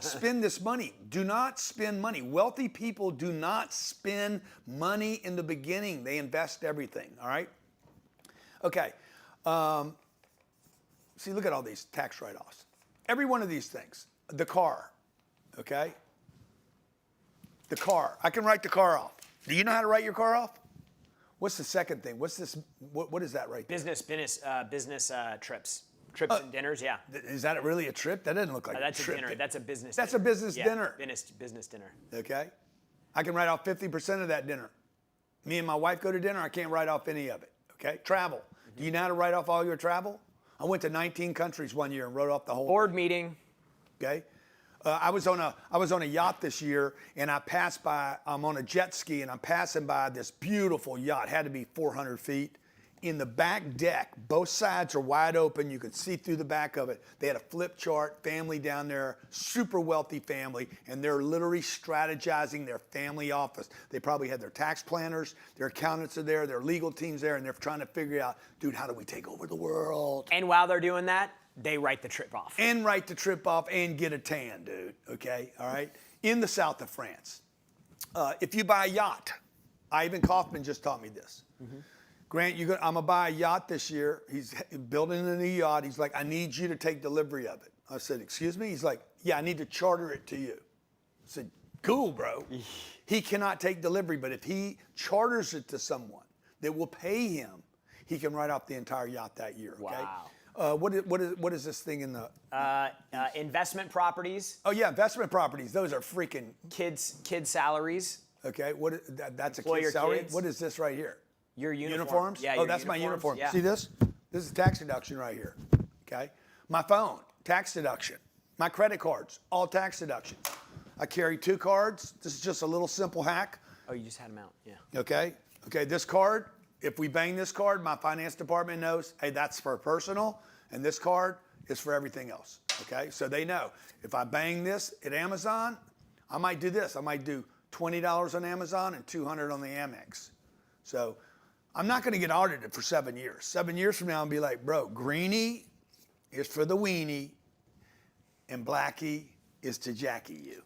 spend this money. Do not spend money. Wealthy people do not spend money in the beginning. They invest everything, all right? Okay. See, look at all these tax write-offs. Every one of these things. The car, okay? The car. I can write the car off. Do you know how to write your car off? What's the second thing? What's this? What is that right there? Business trips. Trips and dinners, yeah. Is that really a trip? That doesn't look like That's a a trip. dinner. That's a business That's dinner. a business Yeah, dinner. Business dinner. Okay? I can write off 50% of that dinner. Me and my wife go to dinner, I can't write off any of it. Okay? Travel. Do you know how to write off all your travel? I went to 19 countries one year and wrote off the whole Board meeting. Okay? I was on a yacht this year, and I'm on a jet ski, and I'm passing by this beautiful yacht, had to be 400 feet. In the back deck, both sides are wide open. You could see through the back of it. They had a flip chart, family down there, super wealthy family, and they're literally strategizing their family office. They probably had their tax planners, their accountants are there, their legal team's there, and they're trying to figure out, dude, how do we take over the world? And while they're doing that, they write the trip off. And write the trip off and get a tan, dude, okay? All right? In the south of France. If you buy a yacht, Ivan Kaufman just taught me this. Grant, I'm going to buy a yacht this year. He's building a new yacht. He's like, I need you to take delivery of it. I said, excuse me? He's like, yeah, I need to charter it to you. I said, cool, bro. He cannot take delivery, but if he charters it to someone that will pay him, he can write off the entire yacht that year, okay? Wow. What is this thing in the... Investment properties. Oh, yeah, investment properties. Those are freaking... Kids' salaries. Okay, that's a Employer kid's salary? kids. What is this right here? Your uniform. Uniforms? Yeah, oh, your that's my uniform. Yeah. See this? This is tax deduction right here. Okay? My phone, tax deduction. My credit cards, all tax deduction. I carry 2 cards. This is just a little simple hack. Oh, you just had them out. Yeah. Okay? Okay, this card, if we bang this card, my finance department knows, hey, that's for personal, and this card is for everything else. Okay? So they know. If I bang this at Amazon, I might do this. I might do $20 on Amazon and $200 on the Amex. So I'm not going to get audited for 7 years. 7 years from now, I'll be like, bro, greenie is for the weenie, and blackie is to Jackie you.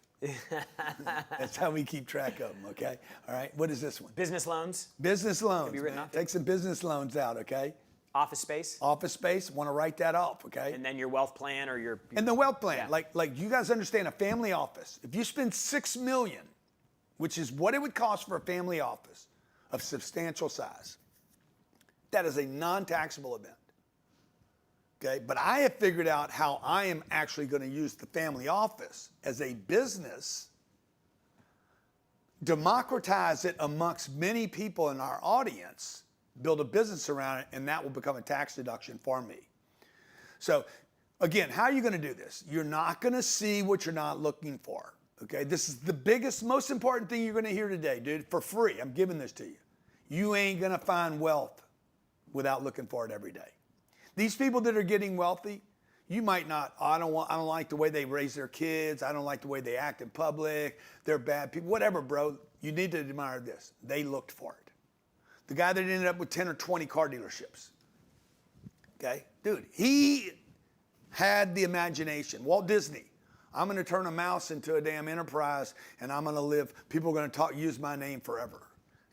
That's how we keep track of them, okay? All right, what is this one? Business loans. Business loans. Have you written Man. off? Take some business loans out, okay? Office space. Office space, want to write that off, okay? And then your wealth plan or your... And the wealth plan, Yeah. like you guys understand, a family office. If you spend $6 million, which is what it would cost for a family office of substantial size, that is a non-taxable event. Okay, but I have figured out how I am actually going to use the family office as a business, democratize it amongst many people in our audience, build a business around it, and that will become a tax deduction for me. So again, how are you going to do this? You're not going to see what you're not looking for. Okay, this is the biggest, most important thing you're going to hear today, dude, for free. I'm giving this to you. You ain't going to find wealth without looking for it every day. These people that are getting wealthy, you might not, I don't like the way they raise their kids. I don't like the way they act in public. They're bad people. Whatever, bro. You need to admire this. They looked for it. The guy that ended up with 10 or 20 car dealerships. Okay? Dude, he had the imagination. Walt Disney. I'm going to turn a mouse into a damn enterprise, and I'm going to live. People are going to use my name forever.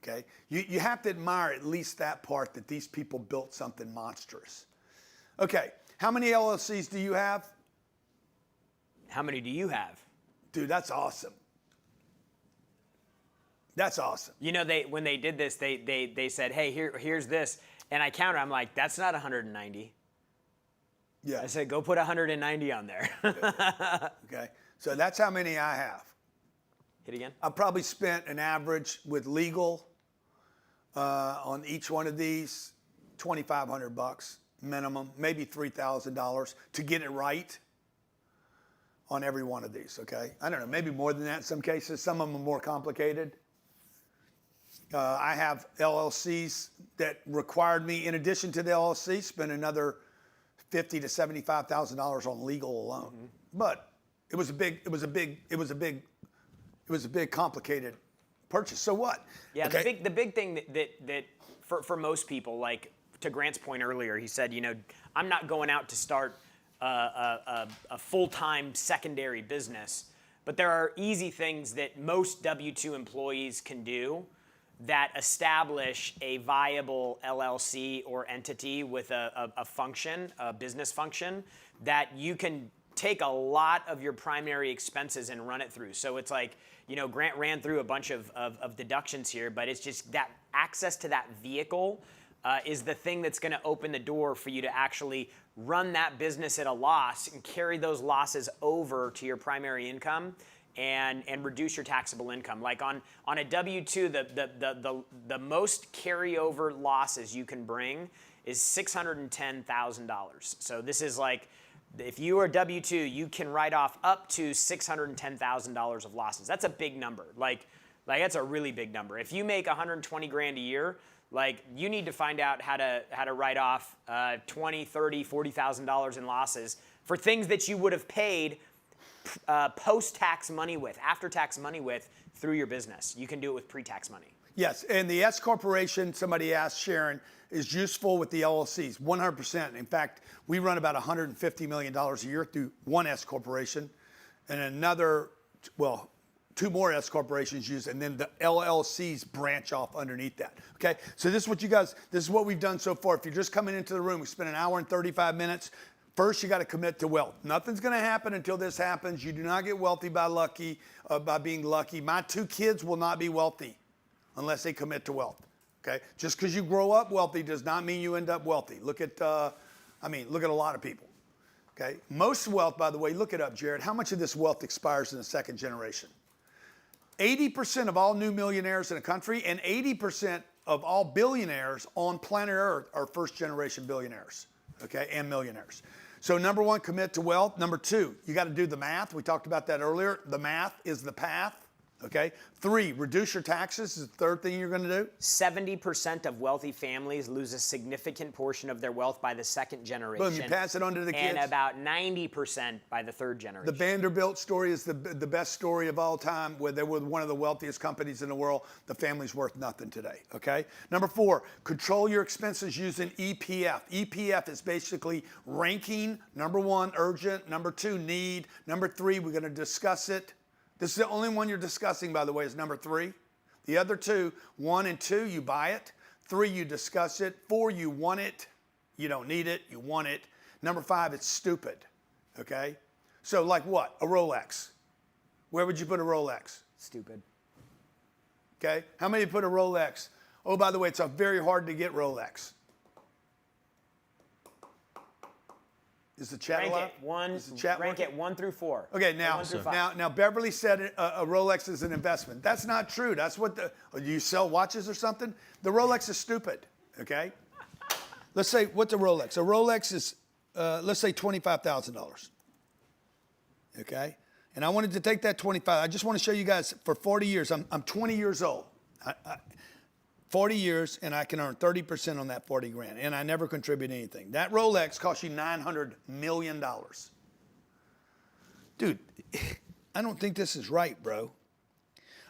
Okay? You have to admire at least that part, that these people built something monstrous. Okay, how many LLCs do you have? How many do you have? Dude, that's awesome. That's awesome. You know, when they did this, they said, hey, here's this. And I counted, I'm like, that's not 190. Yeah. I said, go put 190 on there. Okay, so that's how many I have. Hit again. I probably spent an average with legal on each one of these, $2,500 minimum, maybe $3,000 to get it right on every one of these, okay? I don't know, maybe more than that in some cases. Some of them are more complicated. I have LLCs that required me, in addition to the LLC, spend another $50,000 to $75,000 on legal alone. Mm-hmm. But it was a big complicated purchase. So what? Yeah, okay. the big thing that for most people, like to Grant's point earlier, he said, you know, I'm not going out to start a full-time secondary business, but there are easy things that most W-2 employees can do that establish a viable LLC or entity with a function, a business function, that you can take a lot of your primary expenses and run it through. So it's like, you know, Grant ran through a bunch of deductions here, but it's just that access to that vehicle is the thing that's going to open the door for you to actually run that business at a loss and carry those losses over to your primary income and reduce your taxable income. Like on a W-2, the most carryover losses you can bring is $610,000. So this is like, if you are W-2, you can write off up to $610,000 of losses. That's a big number. Like that's a really big number. If you make 120 grand a year, like you need to find out how to write off $20, $30, $40,000 in losses for things that you would have paid post-tax money with, after-tax money with through your business. You can do it with pre-tax money. Yes, and the S corporation, somebody asked Sharon, is useful with the LLCs, 100%. In fact, we run about $150 million a year through one S corporation, and another, well, two more S corporations use, and then the LLCs branch off underneath that. Okay, so this is what we've done so far. If you're just coming into the room, we spent an hour and 35 minutes. First, you got to commit to wealth. Nothing's going to happen until this happens. You do not get wealthy by being lucky. My two kids will not be wealthy unless they commit to wealth. Okay, just because you grow up wealthy does not mean you end up wealthy. Look at a lot of people. Okay, most wealth, by the way, look it up, Jared. How much of this wealth expires in the second generation? 80% of all new millionaires in a country and 80% of all billionaires on planet Earth are first generation billionaires, okay, and millionaires. So number one, commit to wealth. Number two, you got to do the math. We talked about that earlier. The math is the path, okay? 3, reduce your taxes is the third thing you're going to do. 70% of wealthy families lose a significant portion of their wealth by the second generation. Boom, you pass it on to the kids. And about 90% by the third generation. The Vanderbilt story is the best story of all time, where they were one of the wealthiest companies in the world. The family's worth nothing today, okay? Number 4, control your expenses using EPF. EPF is basically ranking. Number 1, urgent. Number 2, need. Number 3, we're going to discuss it. This is the only one you're discussing, by the way, is number 3. The other 2, 1 and 2, you buy it. 3, you discuss it. 4, you want it. You don't need it. You want it. Number 5, it's stupid. Okay? So like what? A Rolex. Where would you put a Rolex? Stupid. Okay? How many put a Rolex? Oh, by the way, it's a very hard to get Rolex. Is the chat alive? Rank it 1 through 4. Okay, now Beverly said a Rolex is an investment. That's not true. That's what do you sell watches or something? The Rolex is stupid. Okay. Let's say what's a Rolex? A Rolex is let's say $25,000. Okay. And I wanted to take that 25. I just want to show you guys for 40 years. I'm 20 years old. 40 years, and I can earn 30% on that 40 grand, and I never contribute anything. That Rolex cost you $900 million. Dude, I don't think this is right, bro.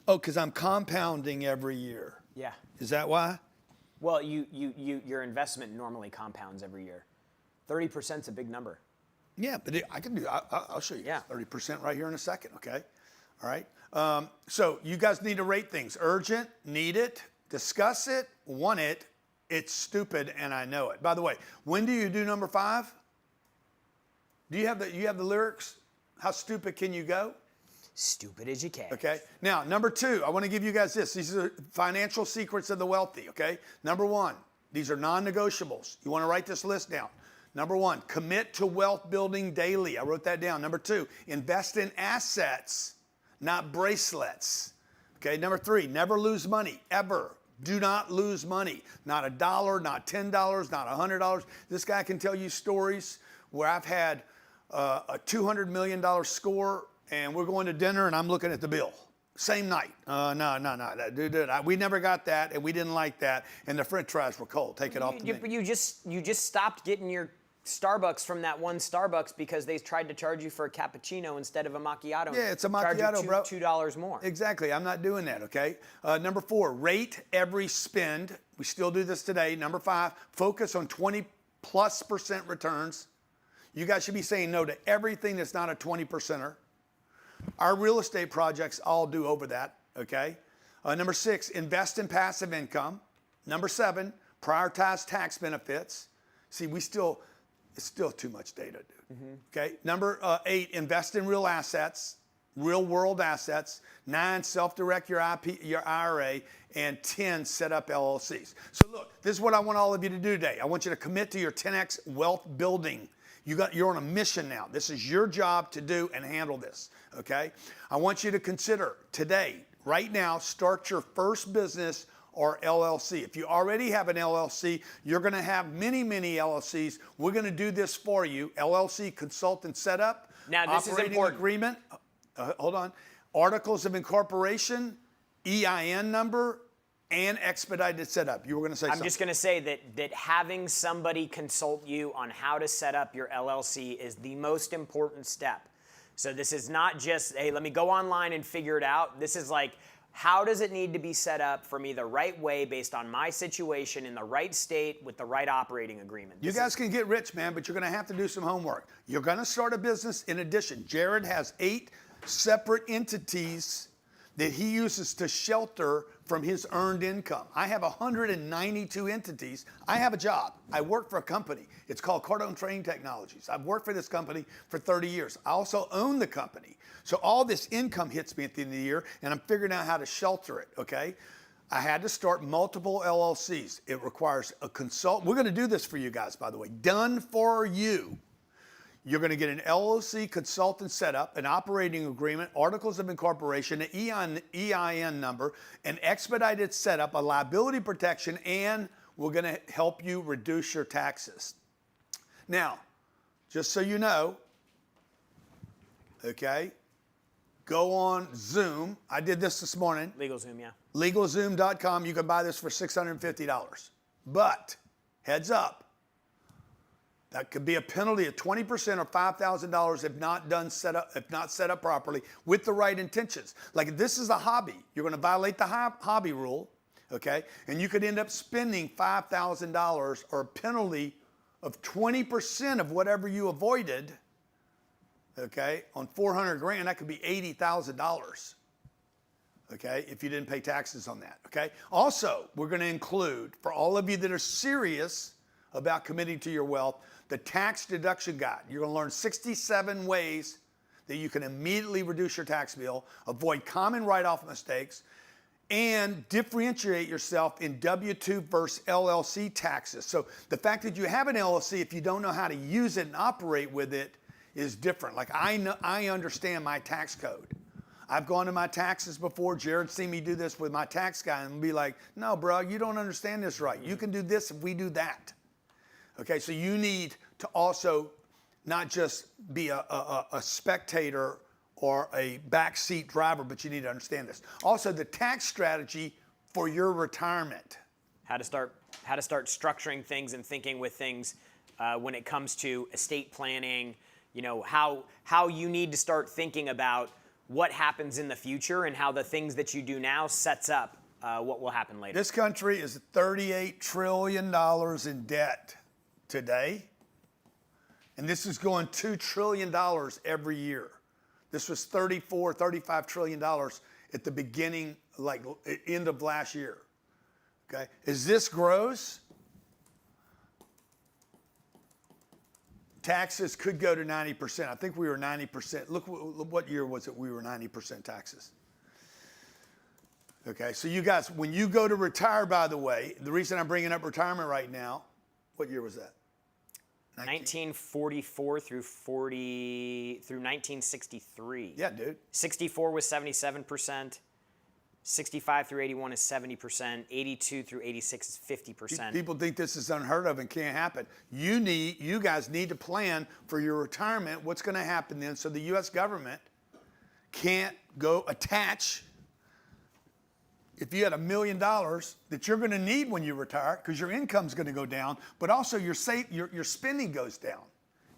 Oh, because I'm compounding every year. Yeah. Is that why? Well, your investment normally compounds every year. 30% is a big number. Yeah, but I'll show you. Yeah. 30% right here in a second, okay? All right. So you guys need to rate things. Urgent, need it, discuss it, want it, it's stupid, and I know it. By the way, when do you do number 5? Do you have the lyrics? How stupid can you go? Stupid as you can. Okay. Now, number 2, I want to give you guys this. These are financial secrets of the wealthy, okay? Number 1, these are non-negotiables. You want to write this list down. Number 1, commit to wealth building daily. I wrote that down. Number 2, invest in assets, not bracelets. Okay. Number 3, never lose money, ever. Do not lose money. Not $1, not $10, not $100. This guy can tell you stories where I've had a $200 million score, and we're going to dinner, and I'm looking at the bill. Same night. No. Dude, we never got that, and we didn't like that, and the French fries were cold. Take it off the menu. You just stopped getting your Starbucks from that one Starbucks because they tried to charge you for a cappuccino instead of a macchiato. Yeah, it's a macchiato, bro. $2 more. Exactly. I'm not doing that, okay? Number 4, rate every spend. We still do this today. Number 5, focus on 20+% returns. You guys should be saying no to everything that's not a 20%er. Our real estate projects all do over that, okay? Number 6, invest in passive income. Number 7, prioritize tax benefits. See, it's still too much data, dude. Okay. Number 8, invest in real assets. real world assets, 9, self-direct your IRA, and 10, set up LLCs. So look, this is what I want all of you to do today. I want you to commit to your 10X wealth building. You're on a mission now. This is your job to do and handle this, okay? I want you to consider today, right now, start your first business or LLC. If you already have an LLC, you're going to have many, many LLCs. We're going to do this for you. LLC consultant setup. Now, this is operating important. agreement. Hold on. Articles of incorporation, EIN number, and expedited setup. You were going to say something. I'm just going to say that having somebody consult you on how to set up your LLC is the most important step. So this is not just, hey, let me go online and figure it out. This is like, how does it need to be set up for me the right way based on my situation in the right state with the right operating agreement? You guys can get rich, man, but you're going to have to do some homework. You're going to start a business in addition. Jared has 8 separate entities that he uses to shelter from his earned income. I have 192 entities. I have a job. I work for a company. It's called Cardone Training Technologies. I've worked for this company for 30 years. I also own the company. So all this income hits me at the end of the year, and I'm figuring out how to shelter it, okay? I had to start multiple LLCs. It requires a consult. We're going to do this for you guys, by the way. Done for you. You're going to get an LLC consultant setup, an operating agreement, articles of incorporation, an EIN number, an expedited setup, a liability protection, and we're going to help you reduce your taxes. Now, just so you know, okay, go on Zoom. I did this morning. LegalZoom, yeah. LegalZoom.com. You can buy this for $650. But, heads up, that could be a penalty of 20% or $5,000 if not set up properly with the right intentions. Like if this is a hobby, you're going to violate the hobby rule, okay? And you could end up spending $5,000 or a penalty of 20% of whatever you avoided, okay? On 400 grand, that could be $80,000. Okay, if you didn't pay taxes on that, okay? Also, we're going to include, for all of you that are serious about committing to your wealth, the tax deduction guide. You're going to learn 67 ways that you can immediately reduce your tax bill, avoid common write-off mistakes, and differentiate yourself in W-2 versus LLC taxes. So the fact that you have an LLC, if you don't know how to use it and operate with it, is different. Like I understand my tax code. I've gone to my taxes before. Jared's seen me do this with my tax guy and be like, no, bro, you don't understand this right. You can do this if we do that. Okay, so you need to also not just be a spectator or a backseat driver, but you need to understand this. Also, the tax strategy for your retirement. How to start structuring things and thinking with things when it comes to estate planning. You know, how you need to start thinking about what happens in the future and how the things that you do now sets up what will happen later. This country is $38 trillion in debt today, and this is going $2 trillion every year. This was $35 trillion at the beginning, like end of last year. Okay, as this grows, taxes could go to 90%. I think we were 90%. Look what year was it we were 90% taxes. Okay, so you guys, when you go to retire, by the way, the reason I'm bringing up retirement right now, what year was that? 1944 through 1963. Yeah, dude. 64 was 77%. 65 through 81 is 70%. 82 through 86 is 50%. People think this is unheard of and can't happen. You guys need to plan for your retirement. What's going to happen then? So the U.S. government can't go attach. If you had $1 million that you're going to need when you retire, because your income's going to go down, but also your spending goes down.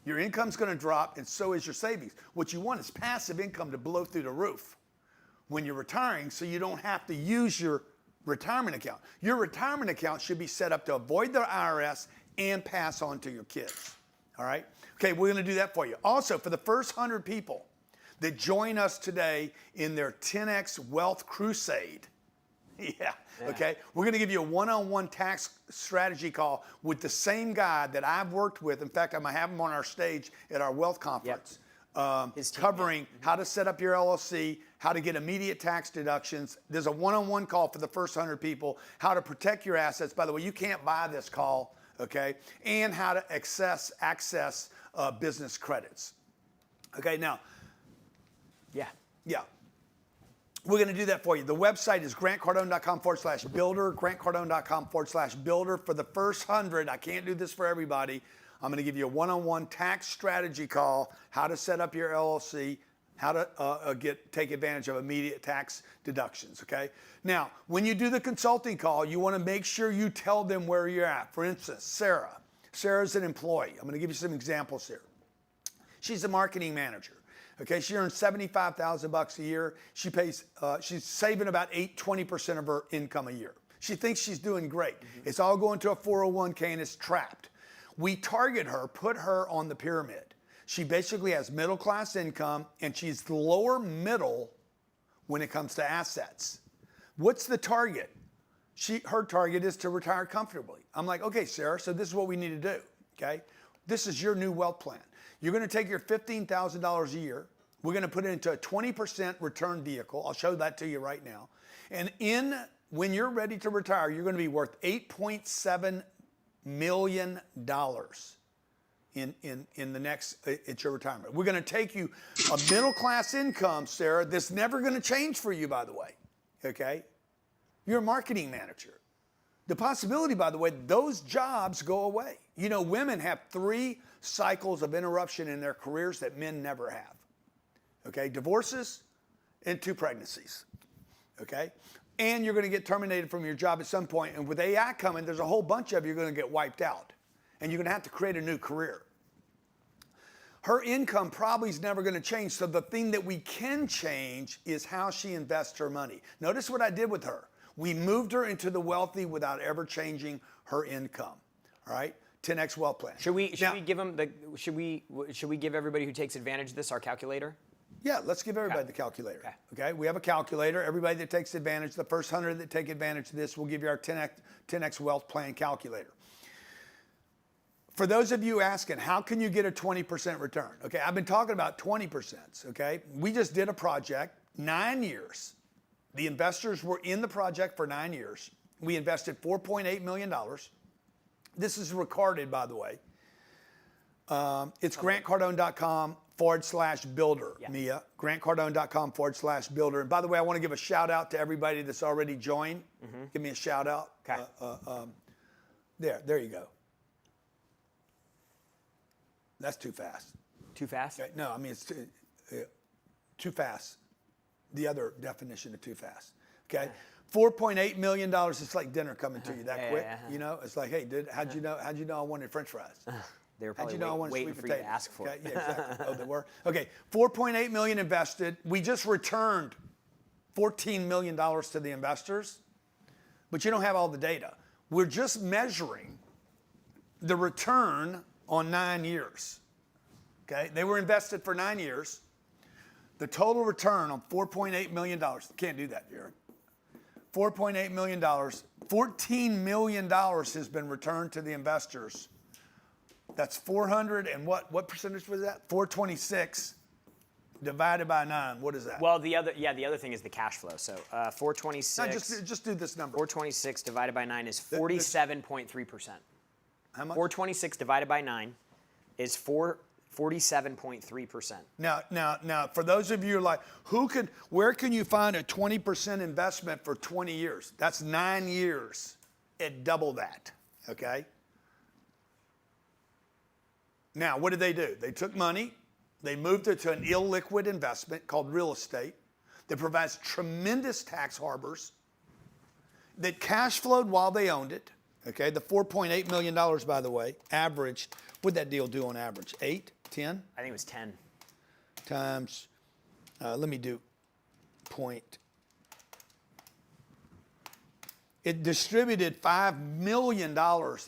Your income's going to drop, and so is your savings. What you want is passive income to blow through the roof when you're retiring, so you don't have to use your retirement account. Your retirement account should be set up to avoid the IRS and pass on to your kids. All right? Okay, we're going to do that for you. Also, for the first 100 people that join us today in their 10X Wealth Crusade, yeah, okay. We're going to give you a one-on-one tax strategy call with the same guy that I've worked with. In fact, I'm going to have him on our stage at our wealth conference. His team, covering how to set up your LLC, how to get immediate tax deductions. There's a one-on-one call for the first 100 people, how to protect your assets. By the way, you can't buy this call, okay? And how to access business credits. Okay, now, Yeah. we're going to do that for you. The website is grantcardone.com/builder, grantcardone.com/builder. For the first 100, I can't do this for everybody. I'm going to give you a one-on-one tax strategy call, how to set up your LLC, how to take advantage of immediate tax deductions, okay? Now, when you do the consulting call, you want to make sure you tell them where you're at. For instance, Sarah. Sarah's an employee. I'm going to give you some examples here. She's a marketing manager. Okay, she earns $75,000 a year. She's saving about 20% of her income a year. She thinks she's doing great. It's all going to a 401k and it's trapped. We target her, put her on the pyramid. She basically has middle class income and she's lower middle when it comes to assets. What's the target? Her target is to retire comfortably. I'm like, okay, Sarah, so this is what we need to do, okay? This is your new wealth plan. You're going to take your $15,000 a year. We're going to put it into a 20% return vehicle. I'll show that to you right now. And when you're ready to retire, you're going to be worth $8.7 million in the next, it's your retirement. We're going to take you a middle class income, Sarah, that's never going to change for you, by the way, okay? You're a marketing manager. The possibility, by the way, those jobs go away. You know, women have 3 cycles of interruption in their careers that men never have. Okay, divorces and 2 pregnancies. Okay, and you're going to get terminated from your job at some point. And with AI coming, there's a whole bunch of you going to get wiped out, and you're going to have to create a new career. Her income probably is never going to change. So the thing that we can change is how she invests her money. Notice what I did with her. We moved her into the wealthy without ever changing her income. All right, 10x wealth plan. Should we give them should we give everybody who takes advantage of this our calculator? Yeah, let's give everybody the calculator. Okay, we have a calculator. Everybody that takes advantage, the first 100 that take advantage of this, we'll give you our 10x wealth plan calculator. For those of you asking, how can you get a 20% return? Okay, I've been talking about 20%. Okay, we just did a project, 9 years. The investors were in the project for 9 years. We invested $4.8 million. This is recorded, by the way. It's grantcardone.com/builder, Mia. grantcardone.com/builder. And by the way, I want to give a shout out to everybody that's already joined. Give me a shout out. Okay. There you go. That's too fast. Too fast? Okay. No, I mean, it's too fast. The other definition of too fast. Okay. $4.8 million. It's like dinner coming to you that quick. You know, it's like, hey, dude, how'd you know I wanted French fries? They were probably sweet waiting for you to ask for it. Okay, yeah, exactly. Oh, they were? Okay, $4.8 million invested. We just returned $14 million to the investors, but you don't have all the data. We're just measuring the return on 9 years. Okay, they were invested for 9 years. The total return on $4.8 million, can't do that, Jared. $4.8 million, $14 million has been returned to the investors. That's 400 and what percentage was that? 426 divided by 9. What is that? Well, the other thing is the cash flow. So 426. No, just do this number. 426 divided by 9 is 47.3%. How much? 426 divided by 9 is 47.3%. Now, for those of you who are like, where can you find a 20% investment for 20 years? That's 9 years at double that, okay? Now, what did they do? They took money, they moved it to an illiquid investment called real estate that provides tremendous tax harbors that cash flowed while they owned it, okay? The $4.8 million, by the way, averaged, what'd that deal do on average? 8, 10? I think it was 10. Times, let me do point. It distributed $5 million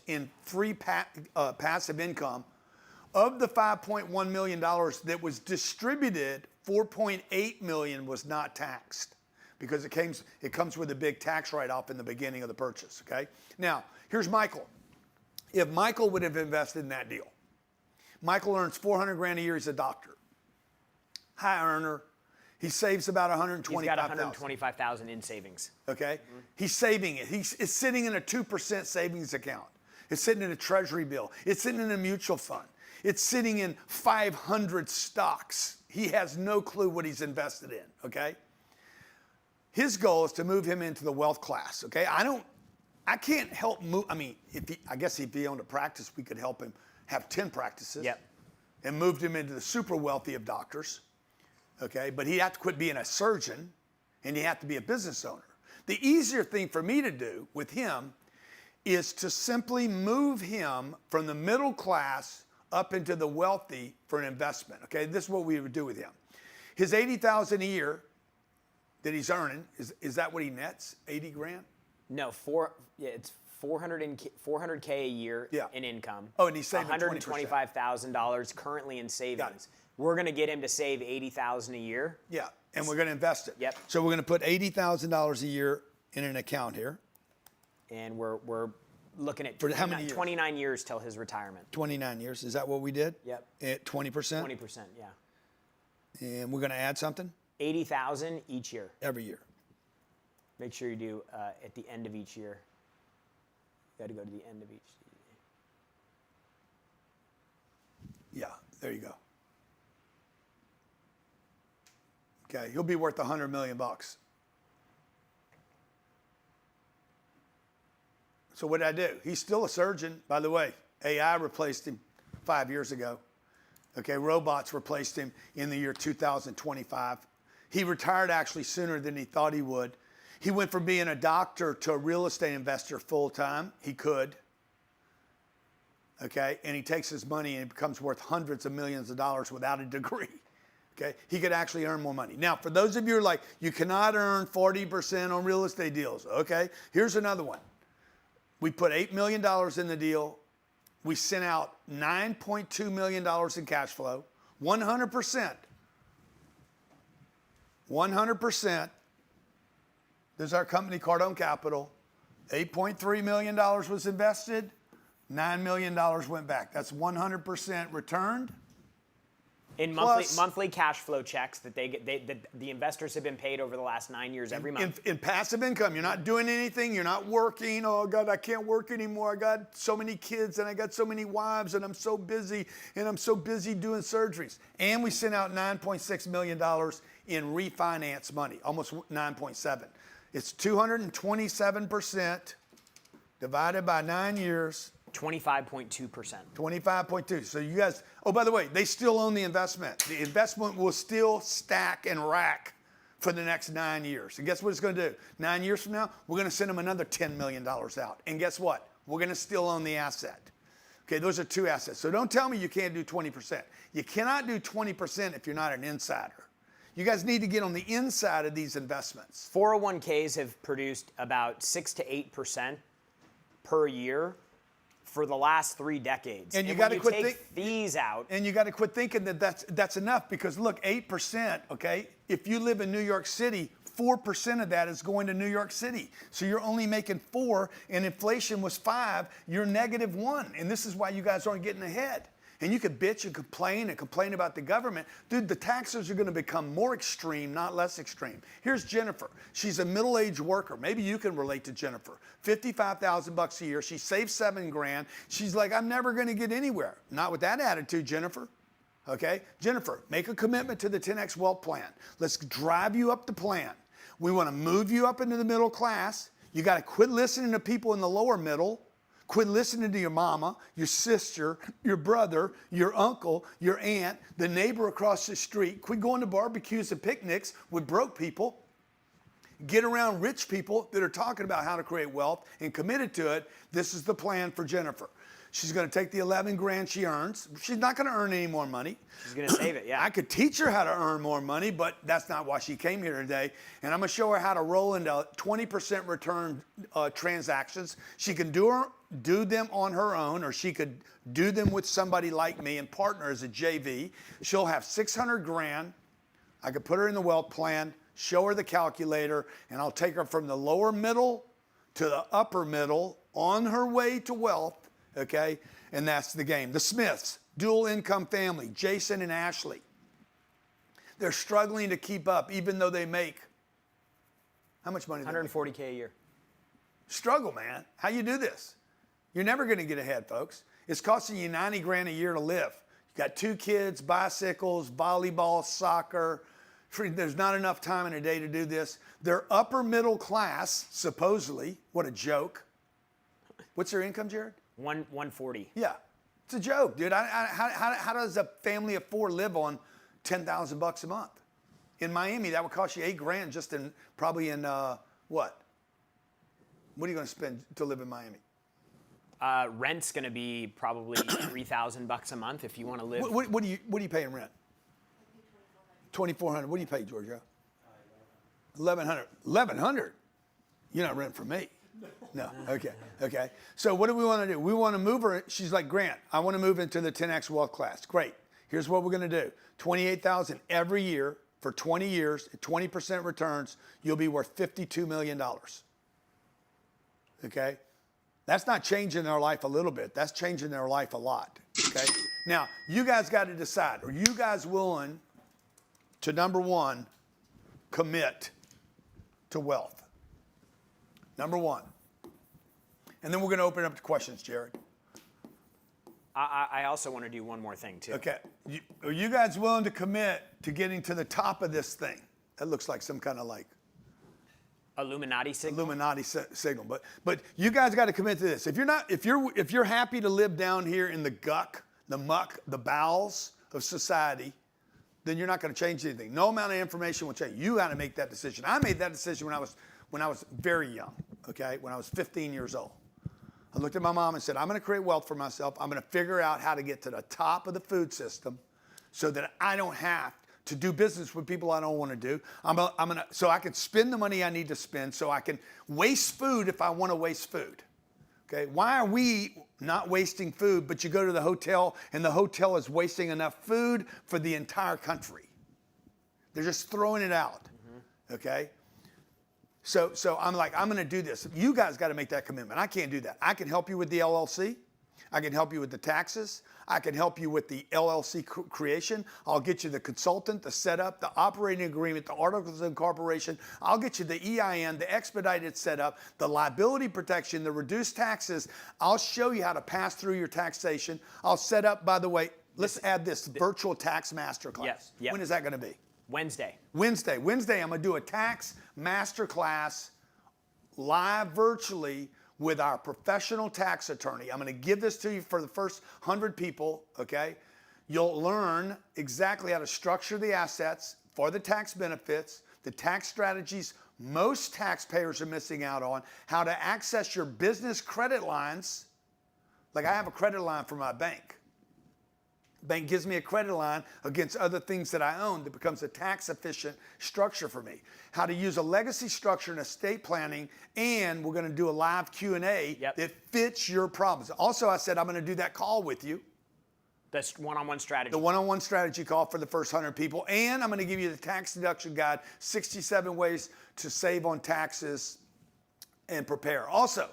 in free passive income. Of the $5.1 million that was distributed, $4.8 million was not taxed because it comes with a big tax write-off in the beginning of the purchase, okay? Now, here's Michael. If Michael would have invested in that deal, Michael earns $400,000 a year as a doctor. high earner. He saves about He's got 125,000. 125,000 in savings. Okay? He's saving it. It's sitting in a 2% savings account. It's sitting in a treasury bill. It's sitting in a mutual fund. It's sitting in 500 stocks. He has no clue what he's invested in, okay? His goal is to move him into the wealth class, okay? I can't help move, I guess if he owned a practice, we could help him have 10 practices. Yep. And moved him into the super wealthy of doctors, okay? But he'd have to quit being a surgeon, and he'd have to be a business owner. The easier thing for me to do with him is to simply move him from the middle class up into the wealthy for an investment, okay? This is what we would do with him. His $80,000 a year that he's earning, is that what he nets, 80 grand? No, it's 400K a year in income. Oh, and he's saving $125,000 currently in savings. We're going to get him to save $80,000 a year. Yeah, and we're going to invest it. Yep. So we're going to put $80,000 a year in an account here. And we're looking at For how many years? 29 years till his retirement. 29 years, is that what we did? Yep. At 20%? 20%, yeah. And we're going to add something? 80,000 each year. Every year. Make sure you do at the end of each year. You got to go to the end of each year. Yeah, there you go. Okay, he'll be worth $100 million. So what did I do? He's still a surgeon, by the way. AI replaced him 5 years ago. Okay, robots replaced him in the year 2025. He retired actually sooner than he thought he would. He went from being a doctor to a real estate investor full time. He could. Okay, and he takes his money and it becomes worth hundreds of millions of dollars without a degree. Okay, he could actually earn more money. Now, for those of you who are like, you cannot earn 40% on real estate deals. Okay, here's another one. We put $8 million in the deal. We sent out $9.2 million in cash flow, 100%. 100%. This is our company, Cardone Capital. $8.3 million was invested. $9 million went back. That's 100% returned. In monthly cash flow checks that they get, the investors have been paid over the last 9 years every month. In passive income, you're not doing anything. You're not working. Oh, God, I can't work anymore. I got so many kids and I got so many wives and I'm so busy and I'm so busy doing surgeries. And we sent out $9.6 million in refinance money, almost 9.7. It's 227% divided by 9 years. 25.2%. 25.2. So you guys, oh, by the way, they still own the investment. The investment will still stack and rack for the next 9 years. And guess what it's going to do? 9 years from now, we're going to send them another $10 million out. And guess what? We're going to still own the asset. Okay, those are two assets. So don't tell me you can't do 20%. You cannot do 20% if you're not an insider. You guys need to get on the inside of these investments. 401ks have produced about 6 to 8% per year for the last 3 decades. And you got to quit take fees out. And you got to quit thinking that that's enough, because look, 8%, okay? If you live in New York City, 4% of that is going to New York City. So you're only making 4, and inflation was 5, you're -1. And this is why you guys aren't getting ahead. And you could bitch and complain about the government. Dude, the taxes are going to become more extreme, not less extreme. Here's Jennifer. She's a middle-aged worker. Maybe you can relate to Jennifer. $55,000 a year. She saves $7 grand. She's like, I'm never going to get anywhere. Not with that attitude, Jennifer. Okay? Jennifer, make a commitment to the 10X Wealth Plan. Let's drive you up the plan. We want to move you up into the middle class. You got to quit listening to people in the lower middle. Quit listening to your mama, your sister, your brother, your uncle, your aunt, the neighbor across the street. Quit going to barbecues and picnics with broke people. Get around rich people that are talking about how to create wealth and committed to it. This is the plan for Jennifer. She's going to take the 11 grand she earns. She's not going to earn any more money. She's going to save it, yeah. I could teach her how to earn more money, but that's not why she came here today. And I'm going to show her how to roll into 20% return transactions. She can do them on her own, or she could do them with somebody like me and partner as a JV. She'll have 600 grand. I could put her in the wealth plan, show her the calculator, and I'll take her from the lower middle to the upper middle on her way to wealth. Okay, and that's the game. The Smiths, dual income family, Jason and Ashley. They're struggling to keep up, even though they make, how much money? 140K a year. Struggle, man. How you do this? You're never going to get ahead, folks. It's costing you 90 grand a year to live. You got 2 kids, bicycles, volleyball, soccer. There's not enough time in a day to do this. They're upper middle class, supposedly. What a joke. What's their income, Jared? 140. Yeah, it's a joke, dude. How does a family of 4 live on $10,000 a month? In Miami, that would cost you 8 grand just in probably in what? What are you going to spend to live in Miami? Rent's going to be probably $3,000 a month if you want to live. What do you pay in rent? $2,400. What do you pay, Giorgio? $1,100. $1,100. You're not renting for me. No. Okay. So what do we want to do? We want to move her. She's like, Grant, I want to move into the 10X wealth class. Great. Here's what we're going to do. $28,000 every year for 20 years at 20% returns. You'll be worth $52 million. Okay. That's not changing their life a little bit. That's changing their life a lot. Okay. Now, you guys got to decide. Are you guys willing to, number one, commit to wealth? Number one. And then we're going to open it up to questions, Jared. I also want to do one more thing, too. Okay. Are you guys willing to commit to getting to the top of this thing? That looks like some kind of like Illuminati signal? Illuminati signal. But you guys got to commit to this. If you're happy to live down here in the guck, the muck, the bowels of society, then you're not going to change anything. No amount of information will change. You got to make that decision. I made that decision when I was very young, okay? When I was 15 years old. I looked at my mom and said, I'm going to create wealth for myself. I'm going to figure out how to get to the top of the food system so that I don't have to do business with people I don't want to do. So I can spend the money I need to spend, so I can waste food if I want to waste food. Okay? Why are we not wasting food, but you go to the hotel and the hotel is wasting enough food for the entire country? They're just throwing it out. Okay? So I'm like, I'm going to do this. You guys got to make that commitment. I can't do that. I can help you with the LLC. I can help you with the taxes. I can help you with the LLC creation. I'll get you the consultant, the setup, the operating agreement, the articles of incorporation. I'll get you the EIN, the expedited setup, the liability protection, the reduced taxes. I'll show you how to pass through your taxation. I'll set up, by the way, let's add this virtual tax masterclass. Yep. When is that going to be? Wednesday, I'm going to do a tax masterclass live virtually with our professional tax attorney. I'm going to give this to you for the first 100 people, okay? You'll learn exactly how to structure the assets for the tax benefits, the tax strategies most taxpayers are missing out on, how to access your business credit lines. Like I have a credit line for my bank. Bank gives me a credit line against other things that I own that becomes a tax efficient structure for me. How to use a legacy structure in estate planning, and we're going to do a live Q&A that fits your problems. Also, I said I'm going to do that call with you. That's one-on-one strategy. The one-on-one strategy call for the first 100 people, and I'm going to give you the tax deduction guide, 67 ways to save on taxes and prepare. Also,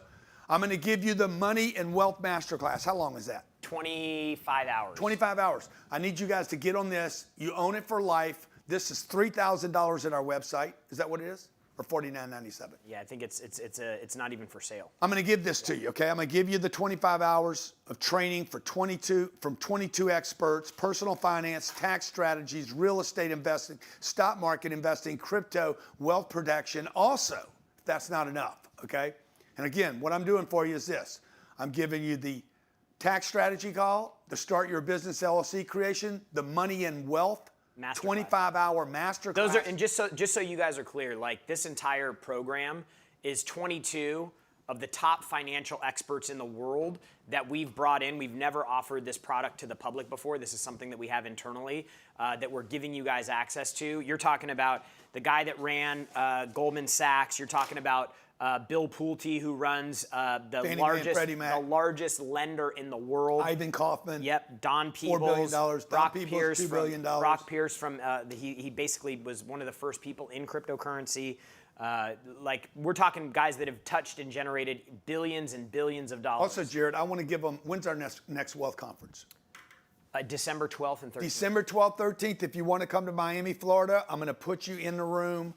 I'm going to give you the Money and Wealth Masterclass. How long is that? 25 hours. 25 hours. I need you guys to get on this. You own it for life. This is $3,000 at our website. Is that what it is? Or $49.97? Yeah, I think it's not even for sale. I'm going to give this to you, okay? I'm going to give you the 25 hours of training from 22 experts, personal finance, tax strategies, real estate investing, stock market investing, crypto, wealth protection. Also, if that's not enough, okay? And again, what I'm doing for you is this. I'm giving you the tax strategy call, the Start Your Business LLC creation, the Money and Wealth 25-hour masterclass. Those are, and just so you guys are clear, like this entire program is 22 of the top financial experts in the world that we've brought in. We've never offered this product to the public before. This is something that we have internally that we're giving you guys access to. You're talking about the guy that ran Goldman Sachs. You're talking about Bill Pulte, who runs the largest lender in the world. Ivan Kaufman. Yep. Don Peebles. $4 billion. Brock Don Peebles, Pierce. $2 billion. Brock Pierce from he basically was one of the first people in cryptocurrency. Like we're talking guys that have touched and generated billions and billions of dollars. Also, Jared, I want to give them. When's our next wealth conference? December 12th and 13th. December 12th, 13th. If you want to come to Miami, Florida, I'm going to put you in the room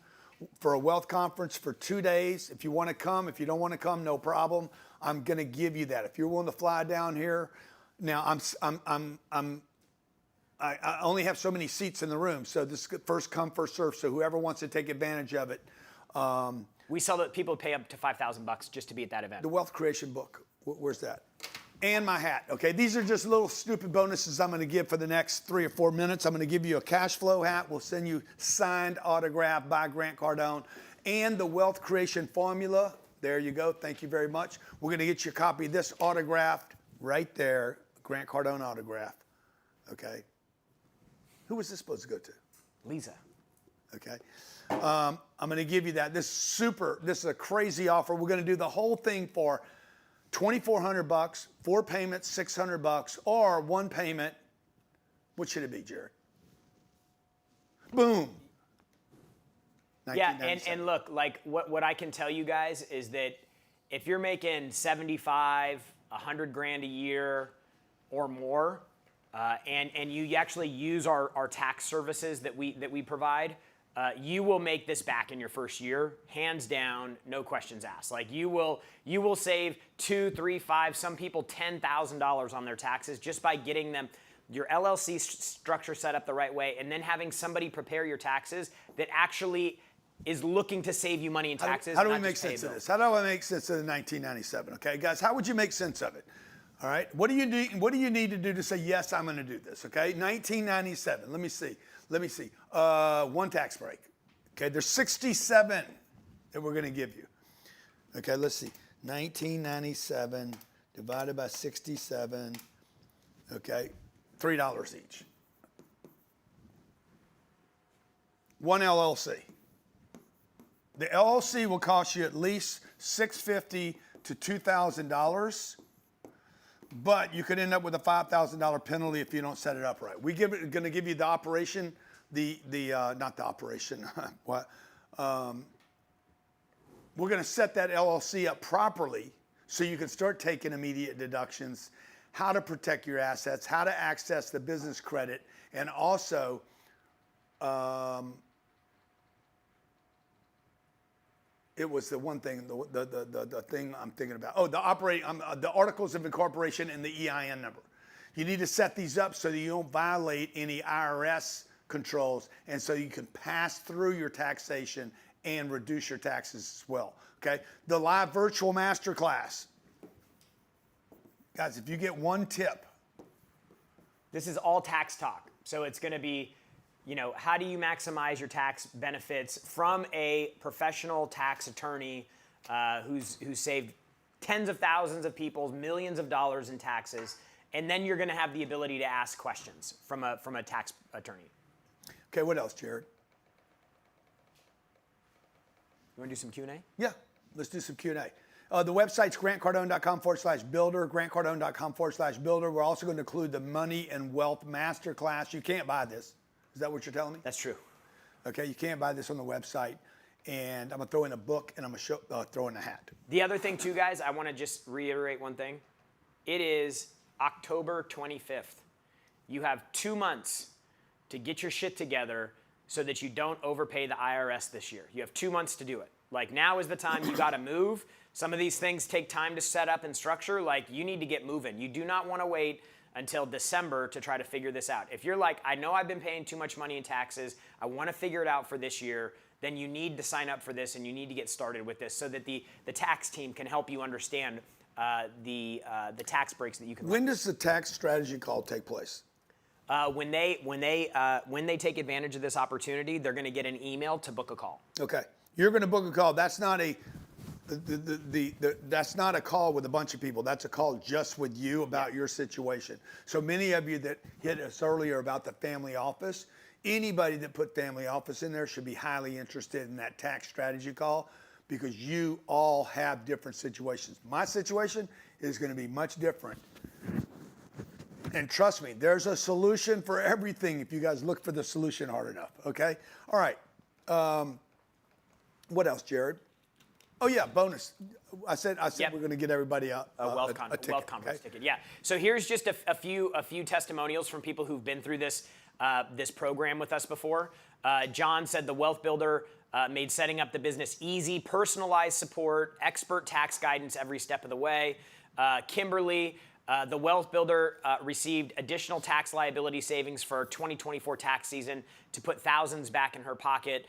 for a wealth conference for 2 days. If you want to come, if you don't want to come, no problem. I'm going to give you that. If you're willing to fly down here, now I only have so many seats in the room, so this is first come, first serve. So whoever wants to take advantage of it. We saw that people pay up to $5,000 just to be at that event. The wealth creation book, where's that? And my hat. Okay, these are just little stupid bonuses I'm going to give for the next 3 or 4 minutes. I'm going to give you a cash flow hat. We'll send you signed autograph by Grant Cardone and the wealth creation formula. There you go. Thank you very much. We're going to get you a copy of this autographed right there, Grant Cardone autograph. Okay. Who was this supposed to go to? Lisa. Okay. I'm going to give you that. This is a crazy offer. We're going to do the whole thing for $2,400, 4 payments, $600, or 1 payment. What should it be, Jared? Boom. Yeah, and look, like what I can tell you guys is that if you're making 75, 100 grand a year or more, and you actually use our tax services that we provide, you will make this back in your first year, hands down, no questions asked. Like you will save $2,000, $3,000, $5,000, some people $10,000 on their taxes just by getting them your LLC structure set up the right way, and then having somebody prepare your taxes that actually is looking to save you money in taxes. How do we make sense of this? How do I make sense of the 1997? Okay, guys, how would you make sense of it? All right, what do you need to do to say yes? I'm going to do this. Okay, 1997. Let me see. 1 tax break. Okay, there's 67 that we're going to give you. Okay, let's see. 1997 divided by 67. Okay, $3 each. 1 LLC. The LLC will cost you at least $650 to $2,000. But you could end up with a $5,000 penalty if you don't set it up right. We're going to give you the operation, not the operation. What? We're going to set that LLC up properly so you can start taking immediate deductions, how to protect your assets, how to access the business credit, and also it was the one thing, the thing I'm thinking about. Oh, the articles of incorporation and the EIN number. You need to set these up so that you don't violate any IRS controls, and so you can pass through your taxation and reduce your taxes as well. Okay. The live virtual masterclass. Guys, if you get 1 tip. This is all tax talk. So it's going to be, how do you maximize your tax benefits from a professional tax attorney who's saved tens of thousands of people, millions of dollars in taxes, and then you're going to have the ability to ask questions from a tax attorney. Okay, what else, Jared? You want to do some Q&A? Yeah, let's do some Q&A. The website's grantcardone.com/builder, grantcardone.com/builder. We're also going to include the Money and Wealth Masterclass. You can't buy this. Is that what you're telling me? That's true. Okay, you can't buy this on the website. And I'm going to throw in a book, and I'm going to throw in a hat. The other thing, too, guys, I want to just reiterate one thing. It is October 25th. You have 2 months to get your shit together so that you don't overpay the IRS this year. You have 2 months to do it. Like, now is the time you got to move. Some of these things take time to set up and structure. Like, you need to get moving. You do not want to wait until December to try to figure this out. If you're like, I know I've been paying too much money in taxes, I want to figure it out for this year, then you need to sign up for this and you need to get started with this so that the tax team can help you understand the tax breaks that you can. When does the tax strategy call take place? When they take advantage of this opportunity, they're going to get an email to book a call. Okay, you're going to book a call. That's not that's not a call with a bunch of people. That's a call just with you about your situation. So many of you that hit us earlier about the family office, anybody that put family office in there should be highly interested in that tax strategy call because you all have different situations. My situation is going to be much different. And trust me, there's a solution for everything if you guys look for the solution hard enough, okay? All right. What else, Jared? Oh yeah, bonus. I said Yep. we're going to get everybody a wealth ticket, conference okay? ticket. Yeah. So here's just a few testimonials from people who've been through this this program with us before. John said the Wealth Builder made setting up the business easy, personalized support, expert tax guidance every step of the way. Kimberly, the Wealth Builder received additional tax liability savings for 2024 tax season to put thousands back in her pocket.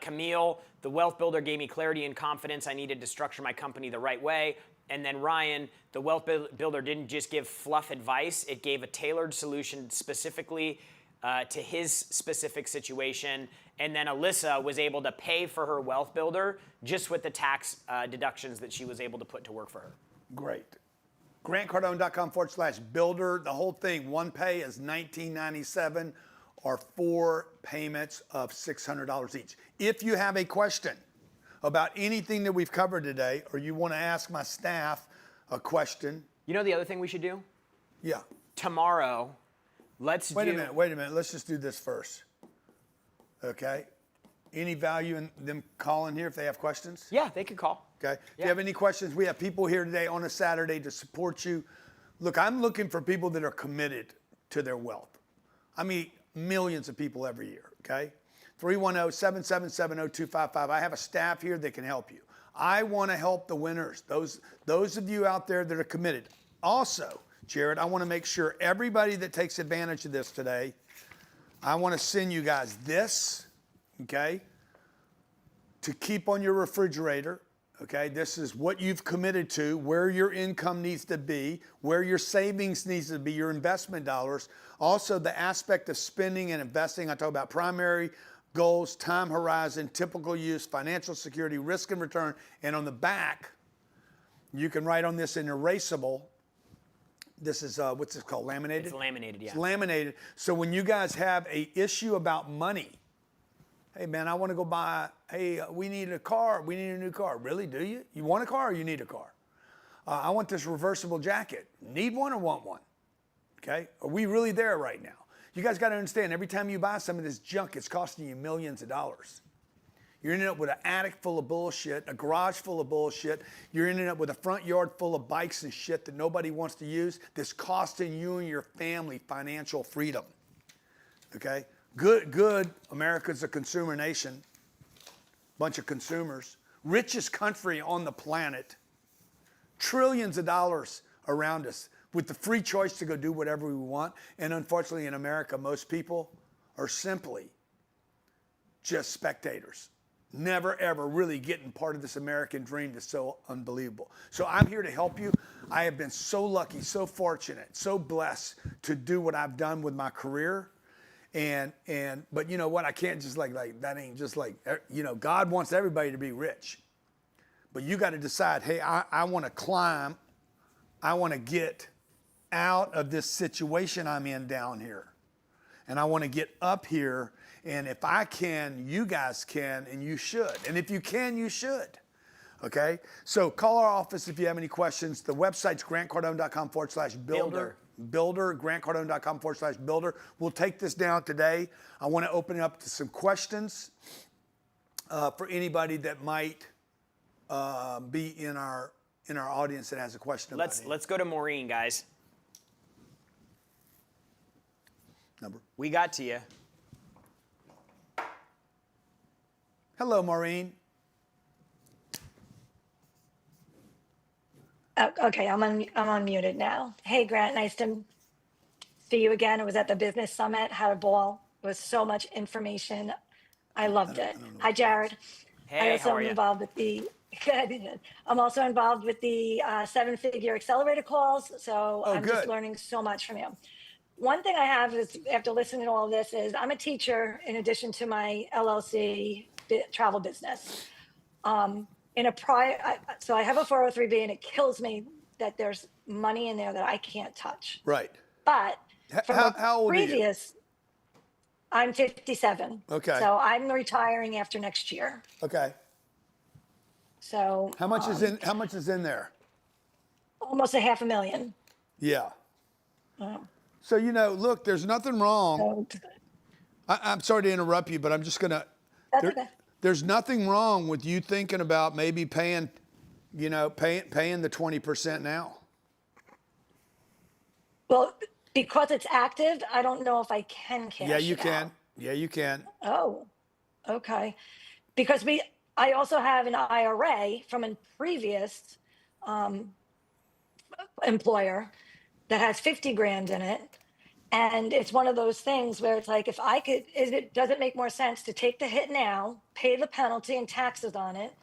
Camille, the Wealth Builder gave me clarity and confidence I needed to structure my company the right way. And then Ryan, the Wealth Builder didn't just give fluff advice, it gave a tailored solution specifically to his specific situation. And then Alyssa was able to pay for her Wealth Builder just with the tax deductions that she was able to put to work for her. Great. GrantCardone.com/builder. The whole thing, one pay is $19.97 or 4 payments of $600 each. If you have a question about anything that we've covered today, or you want to ask my staff a question. You know the other thing we should do? Yeah. Tomorrow, let's Wait a minute. Let's just do this first. Okay? Any value in them calling here if they have questions? Yeah, they could call. Okay. If Yeah. you have any questions, we have people here today on a Saturday to support you. Look, I'm looking for people that are committed to their wealth. I meet millions of people every year, okay? 310-777-0255. I have a staff here that can help you. I want to help the winners, those of you out there that are committed. Also, Jared, I want to make sure everybody that takes advantage of this today, I want to send you guys this, okay, to keep on your refrigerator. Okay, this is what you've committed to, where your income needs to be, where your savings needs to be, your investment dollars. Also, the aspect of spending and investing. I talk about primary goals, time horizon, typical use, financial security, risk and return. And on the back, you can write on this in erasable. This is, what's this called, laminated? It's laminated, yeah. It's laminated. So when you guys have a issue about money, hey, man, I want to go buy, hey, we need a car. We need a new car. Really, do you? You want a car or you need a car? I want this reversible jacket. Need one or want one? Okay? Are we really there right now? You guys got to understand, every time you buy some of this junk, it's costing you millions of dollars. You're ending up with an attic full of bullshit, a garage full of bullshit. You're ending up with a front yard full of bikes and shit that nobody wants to use that's costing you and your family financial freedom. Okay? Good. America's a consumer nation. Bunch of consumers. Richest country on the planet. Trillions of dollars around us with the free choice to go do whatever we want. And unfortunately in America, most people are simply just spectators. Never, ever really getting part of this American dream that's so unbelievable. So I'm here to help you. I have been so lucky, so fortunate, so blessed to do what I've done with my career. But you know what? I can't just like that ain't just like, you know, God wants everybody to be rich. But you got to decide, hey, I want to climb. I want to get out of this situation I'm in down here. And I want to get up here. And if I can, you guys can, and you should. And if you can, you should. Okay? So call our office if you have any questions. The website's grantcardone.com/builder. Builder, grantcardone.com/builder. We'll take this down today. I want to open it up to some questions for anybody that might be in our audience that has a question about it. Let's go to Maureen, guys. Number. We got to you. Hello, Maureen. Okay, I'm unmuted now. Hey, Grant, nice to see you again. It was at the business summit, had a ball. It was so much information. I loved it. Hi, Jared. Hey, I also how are am you? involved with the. I'm also involved with the 7-figure accelerator calls. So I'm good. just learning so much from you. One thing I have is, after listening to all of this, is I'm a teacher in addition to my LLC travel business. So I have a 403B, and it kills me that there's money in there that I can't touch. Right. But from How old are you? previous, I'm 57. Okay. So I'm retiring after next year. Okay. So How much is in there? almost $500,000. Yeah. So, you know, look, there's nothing wrong. So I'm sorry to interrupt you, but I'm just going to. That's okay. there's nothing wrong with you thinking about maybe paying, paying the 20% now. Well, because it's active, I don't know if I can cash Yeah, you it can. out. Yeah, you can. Oh, okay. Because I also have an IRA from a previous um, employer that has 50 grand in it. And it's one of those things where it's like, if I could, does it make more sense to take the hit now, pay the penalty and taxes on it,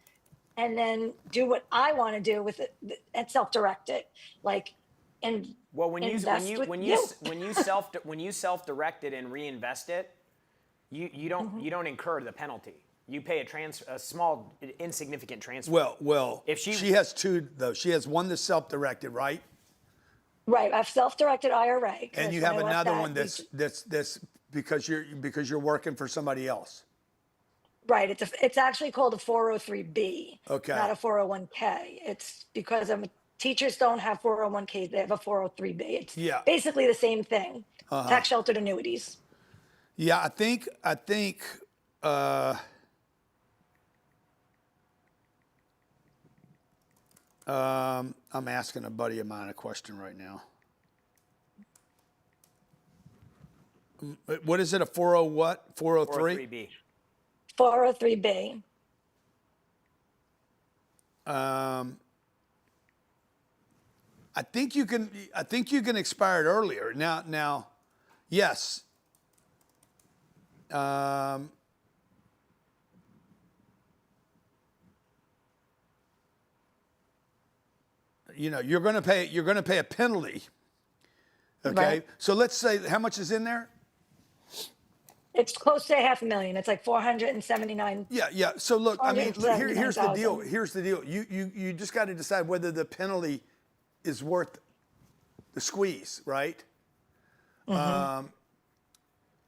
and then do what I want to do with it and self-direct it, like, and Well, when invest with you. when you self-direct it and reinvest it, you don't incur the penalty. You pay a small insignificant transfer. Well, If she has two though. She has one that's self-directed, right? Right, I've self-directed IRA. And you have another one that's because you're working for somebody else. Right, it's actually called a 403B, Okay. not a 401k. It's because teachers don't have 401ks; they have a 403B. It's Yeah. basically the same thing. Tax sheltered annuities. Yeah, I think I'm asking a buddy of mine a question right now. What is it? A 40 what? 403? 403B. 403B. I think you can expire it earlier. Now, yes. You're going to pay a penalty. Okay. Right. So let's say how much is in there? It's close to $500,000. It's like 479. Yeah. So look, I mean, here's the deal. 479,000. Here's the deal. You just got to decide whether the penalty is worth the squeeze, right?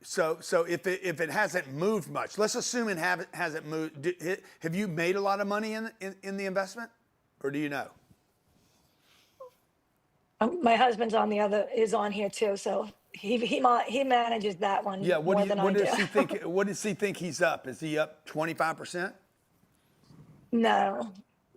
So if it hasn't moved much, let's assume it hasn't moved. Have you made a lot of money in the investment, or do you know? My husband's is on here too, so he manages that one more than I do. Does he think? What does he think he's up? Is he up 25%? No.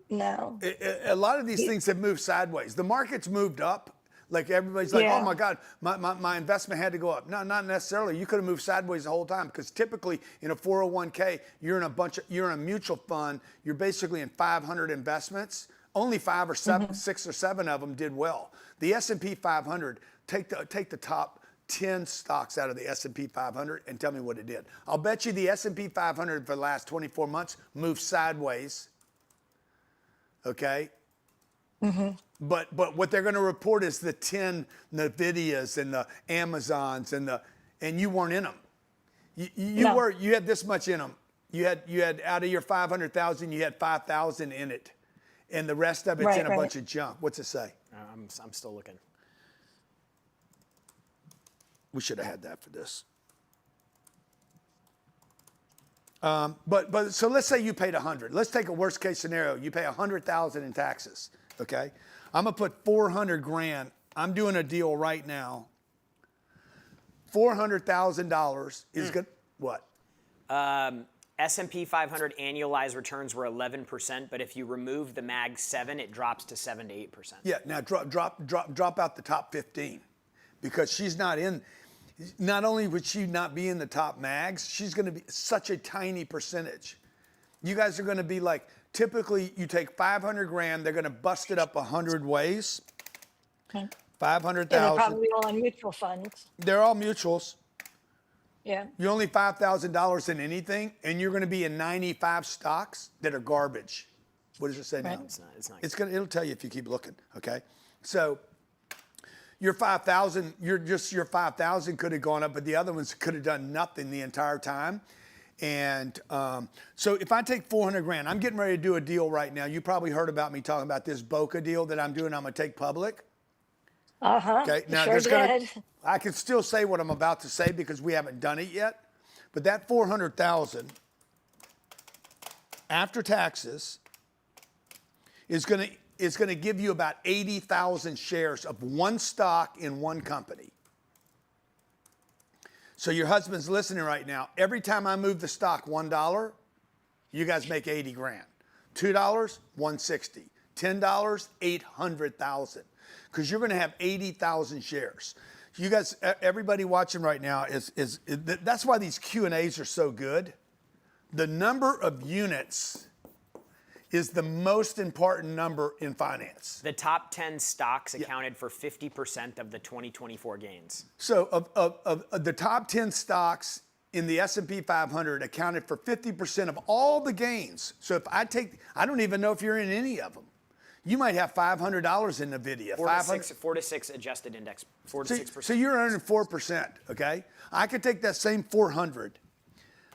A lot of these things have moved sideways. The market's moved up. Like everybody's like, Yeah. oh my God, my investment had to go up. No, not necessarily. You could have moved sideways the whole time because typically in a 401k, you're in a mutual fund. You're basically in 500 investments. Only 5 or 7, 6 or 7 of them did well. The S&P 500, take the top 10 stocks out of the S&P 500 and tell me what it did. I'll bet you the S&P 500 for the last 24 months moved sideways. Okay. But what they're going to report is the 10 Nvidias and the Amazons and you weren't in them. You had this much in them. You had out of your 500,000, you had 5,000 in it, and the rest of it's in a bunch of junk. What's it say? I'm still looking. We should have had that for this. But so let's say you paid 100. Let's take a worst case scenario. You pay 100,000 in taxes. Okay, I'm gonna put 400 grand. I'm doing a deal right now. $400,000 is good. What? S&P 500 annualized returns were 11%, but if you remove the Mag 7, it drops to 7 to 8%. Yeah. Now drop out the top 15, because she's not in. Not only would she not be in the top mags, she's going to be such a tiny percentage. You guys are going to be like, typically you take 500 grand, they're going to bust it up 100 ways. Okay. 500,000. They're probably all on mutual funds. They're all mutuals. Yeah. You're only $5,000 in anything, and you're going to be in 95 stocks that are garbage. What does it say now? It's not. It'll tell you if you keep looking. Okay, so your 5,000, your 5,000 could have gone up, but the other ones could have done nothing the entire time. And so if I take 400 grand, I'm getting ready to do a deal right now. You probably heard about me talking about this Boca deal that I'm doing. I'm going to take public. Okay. Now Sure did. I can still say what I'm about to say because we haven't done it yet. But that 400,000 after taxes is going to give you about 80,000 shares of one stock in one company. So your husband's listening right now. Every time I move the stock $1, You guys make 80 grand. $2, 160. $10, 800,000. Because you're going to have 80,000 shares. You guys, everybody watching right now that's why these Q&As are so good. The number of units is the most important number in finance. The top 10 stocks accounted for 50% of the 2024 gains. So of the top 10 stocks in the S&P 500 accounted for 50% of all the gains. So if I don't even know if you're in any of them. You might have $500 in NVIDIA. 4 to 6 adjusted index, 4 to 6%. So you're earning 4%, okay? I could take that same 400.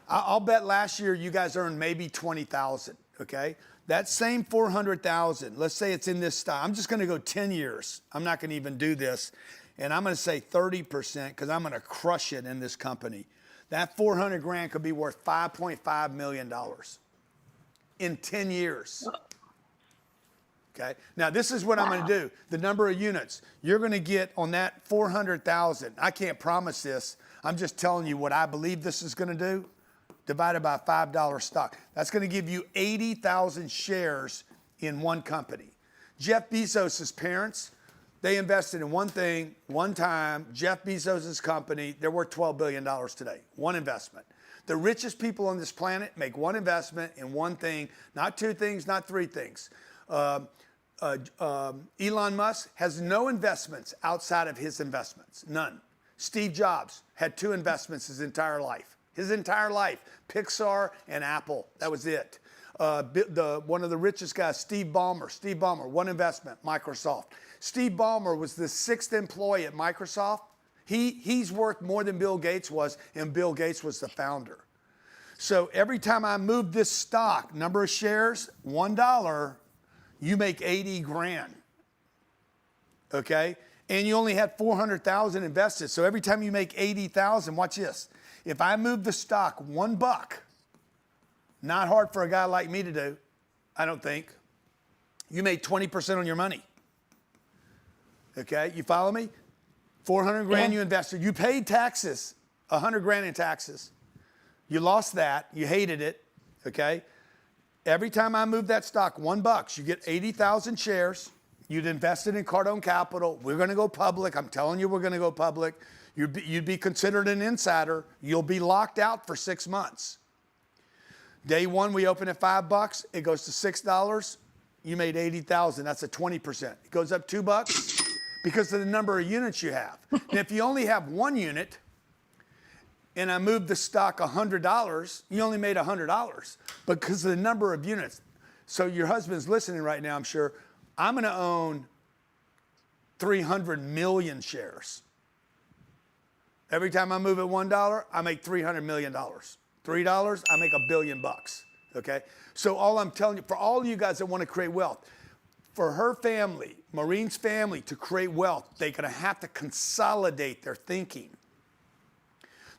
I'll bet last year you guys earned maybe 20,000, okay? That same 400,000, let's say it's in this stock. I'm just gonna go 10 years. I'm not gonna even do this. And I'm gonna say 30% because I'm gonna crush it in this company. That 400 grand could be worth $5.5 million in 10 years. Okay. Now this is what I'm going to do. The number of units you're going to get on that 400,000. I can't promise this. I'm just telling you what I believe this is going to do. Divided by $5 stock. That's going to give you 80,000 shares in one company. Jeff Bezos' parents, they invested in one thing, one time. Jeff Bezos' company, they're worth $12 billion today. One investment. The richest people on this planet make one investment in one thing, not two things, not three things. Elon Musk has no investments outside of his investments, none. Steve Jobs had 2 investments his entire life. Pixar and Apple, that was it. One of the richest guys, Steve Ballmer, one investment, Microsoft. Steve Ballmer was the 6th employee at Microsoft. He's worth more than Bill Gates was, and Bill Gates was the founder. So every time I move this stock, number of shares, $1, you make 80 grand, okay? And you only had 400,000 invested. So every time you make 80,000, watch this. If I move the stock $1, not hard for a guy like me to do, I don't think. You made 20% on your money, okay? You follow me? 400 grand you invested. You paid taxes, 100 grand in taxes. You lost that. You hated it, okay? Every time I move that stock $1, you get 80,000 shares. You'd invested in Cardone Capital. We're going to go public. I'm telling you, we're going to go public. You'd be considered an insider. You'll be locked out for 6 months. Day one, we open at $5. It goes to $6. You made 80,000. That's a 20%. It goes up $2 because of the number of units you have. And if you only have 1 unit, and I moved the stock $100, you only made $100 because of the number of units. So your husband's listening right now, I'm sure. I'm going to own 300 million shares. Every time I move at $1, I make $300 million. $3, I make $1 billion bucks. Okay? So all I'm telling you, for all of you guys that want to create wealth, for her family, Maureen's family, to create wealth, they're going to have to consolidate their thinking.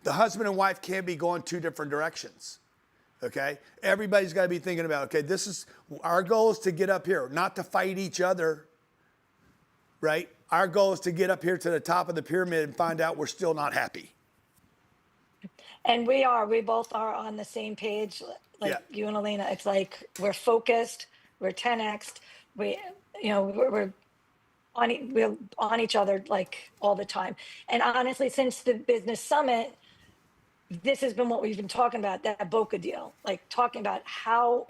The husband and wife can't be going 2 different directions, okay? Everybody's got to be thinking about, okay, this is, our goal is to get up here, not to fight each other, right? Our goal is to get up here to the top of the pyramid and find out we're still not happy. And we both are on the same page, like you and Elena. It's like, we're focused, we're 10x'd, we're on each other like all the time. And honestly, since the business summit, this has been what we've been talking about, that Boca deal, like talking about how,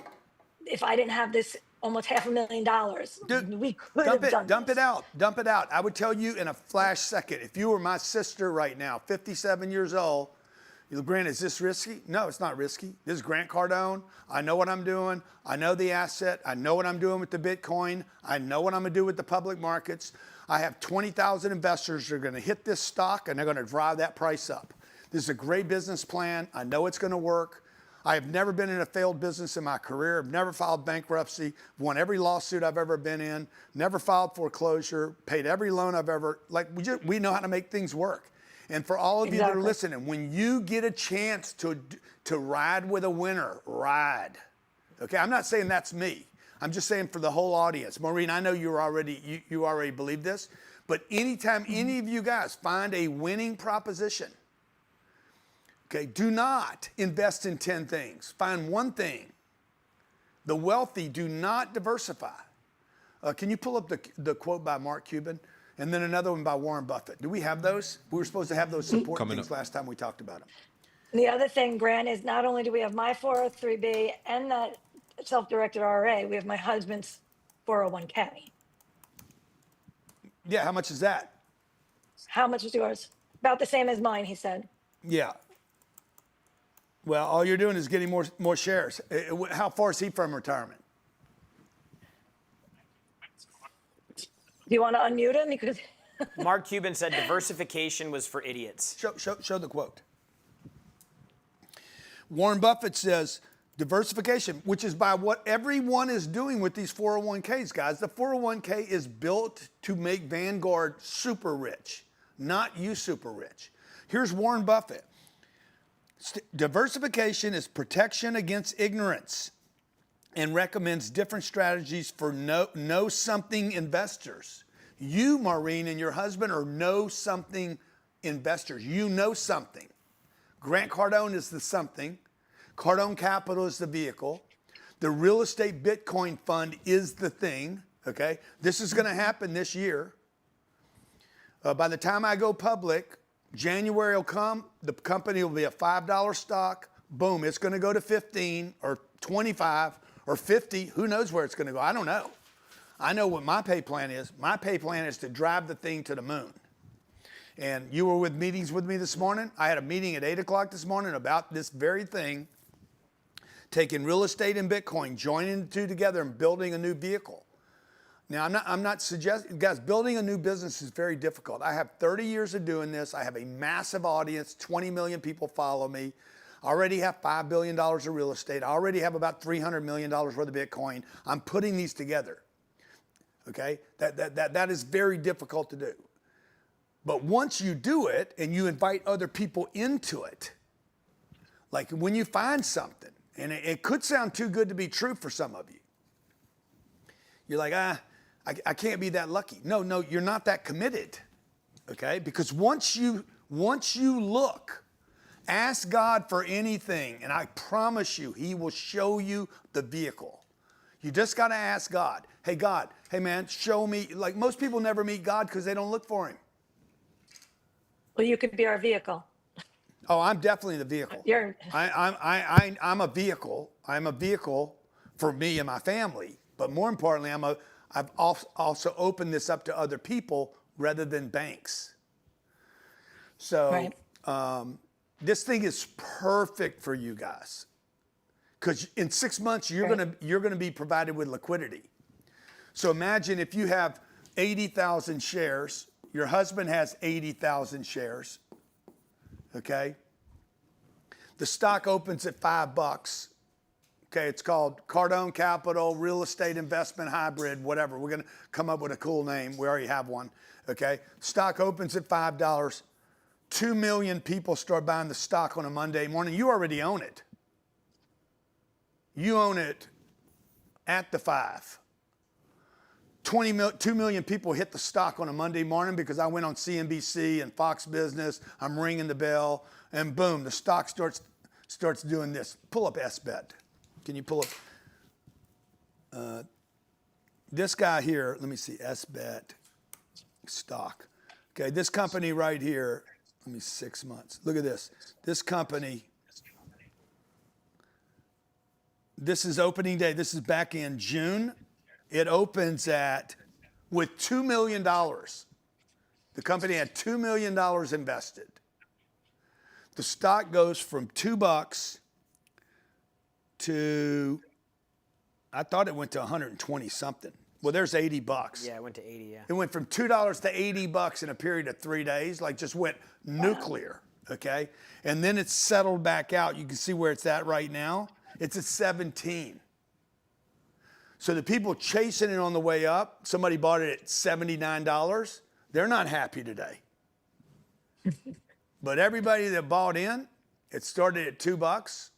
if I didn't have this almost $500,000, Dude, we could have done dump it out. I would tell you in a flash second, if you were my sister right now, 57 years old, Grant, is this risky? No, it's not risky. This is Grant Cardone. I know what I'm doing. I know the asset. I know what I'm doing with the Bitcoin. I know what I'm going to do with the public markets. I have 20,000 investors that are going to hit this stock, and they're going to drive that price up. This is a great business plan. I know it's going to work. I have never been in a failed business in my career. I've never filed bankruptcy, won every lawsuit I've ever been in, never filed foreclosure, paid every loan I've ever, we know how to make things work. And for all of you that are listening, when you get a chance to ride with a winner, ride. Okay, I'm not saying that's me. I'm just saying for the whole audience. Maureen, I know you already believe this, but anytime any of you guys find a winning proposition, okay, do not invest in 10 things. Find one thing The wealthy do not diversify. Can you pull up the quote by Mark Cuban? And then another one by Warren Buffett. Do we have those? We were supposed to have those support Coming things up. last time we talked about them. And the other thing, Grant, is not only do we have my 403B and that self-directed RA, we have my husband's 401k. Yeah, how much is that? How much is yours? About the same as mine, he said. Yeah. Well, all you're doing is getting more shares. How far is he from retirement? Do you want to unmute him? Because Mark Cuban said diversification was for idiots. Show the quote. Warren Buffett says diversification, which is by what everyone is doing with these 401ks, guys. The 401k is built to make Vanguard super rich, not you super rich. Here's Warren Buffett. Diversification is protection against ignorance and recommends different strategies for know-something investors. You, Maureen, and your husband are know-something investors. You know something. Grant Cardone is the something. Cardone Capital is the vehicle. The real estate Bitcoin fund is the thing, okay? This is going to happen this year. By the time I go public, January will come, the company will be a $5 stock. Boom, it's going to go to 15 or 25 or 50. Who knows where it's going to go? I don't know. I know what my pay plan is. My pay plan is to drive the thing to the moon. And you were with meetings with me this morning. I had a meeting at 8 o'clock this morning about this very thing, taking real estate and Bitcoin, joining the two together and building a new vehicle. Now, I'm not suggesting, guys, building a new business is very difficult. I have 30 years of doing this. I have a massive audience. 20 million people follow me. I already have $5 billion of real estate. I already have about $300 million worth of Bitcoin. I'm putting these together, okay? That is very difficult to do. But once you do it and you invite other people into it, like when you find something, and it could sound too good to be true for some of you. You're like, I can't be that lucky. No, you're not that committed, okay? Because once you look, ask God for anything, and I promise you, he will show you the vehicle. You just got to ask God. Hey, God, hey, man, show me. Like most people never meet God because they don't look for him. well, you could be our vehicle. Oh, I'm definitely the vehicle. I'm a vehicle. I'm a vehicle for me and my family. But more importantly, I've also opened this up to other people rather than banks. So this thing is perfect for you guys, because in 6 months you're gonna be provided with liquidity. So imagine if you have 80,000 shares, your husband has 80,000 shares. Okay. The stock opens at $5. Okay, it's called Cardone Capital Real Estate Investment Hybrid, whatever. We're going to come up with a cool name. We already have one. Okay, stock opens at $5. 2 million people start buying the stock on a Monday morning. You already own it. You own it at the 5. 2 million people hit the stock on a Monday morning because I went on CNBC and Fox Business. I'm ringing the bell, and boom, the stock starts doing this. Pull up SBET. Can you pull up this guy here? Let me see, SBET stock. Okay, this company right here. Let me 6 months. Look at this. This company. This is opening day. This is back in June. It opens with $2 million. The company had $2 million invested. The stock goes from $2 to, I thought it went to 120 something. Well, there's $80. Yeah, it went to 80, yeah. It went from $2 to $80 in a period of 3 days, like just went nuclear, okay? And then it's settled back out. You can see where it's at right now. It's at 17. So the people chasing it on the way up, somebody bought it at $79. They're not happy today. But everybody that bought in, it started at $2,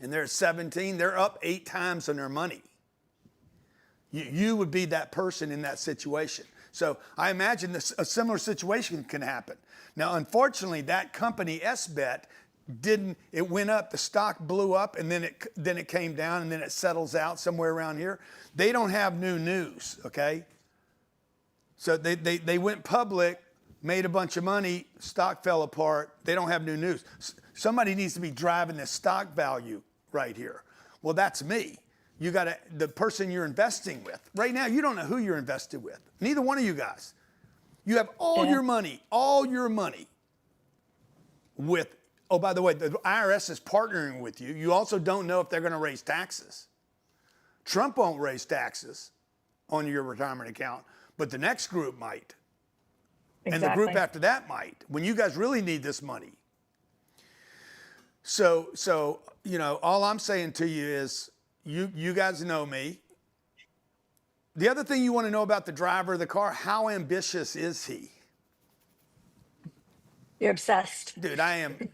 and they're at 17. They're up 8 times on their money. You would be that person in that situation. So I imagine a similar situation can happen. Now, unfortunately, that company, SBET, it went up, the stock blew up, and then it came down, and then it settles out somewhere around here. They don't have new news, okay? So they went public, made a bunch of money, stock fell apart. They don't have new news. Somebody needs to be driving the stock value right here. Well, that's me. You got the person you're investing with. Right now, you don't know who you're invested with. Neither one of you guys. You have all your money with, oh, by the way, the IRS is partnering with you. You also don't know if they're going to raise taxes. Trump won't raise taxes on your retirement account, but the next group might. Exactly. And the group after that might, when you guys really need this money. So all I'm saying to you is, you guys know me. The other thing you want to know about the driver of the car, how ambitious is he? You're obsessed. Dude, I am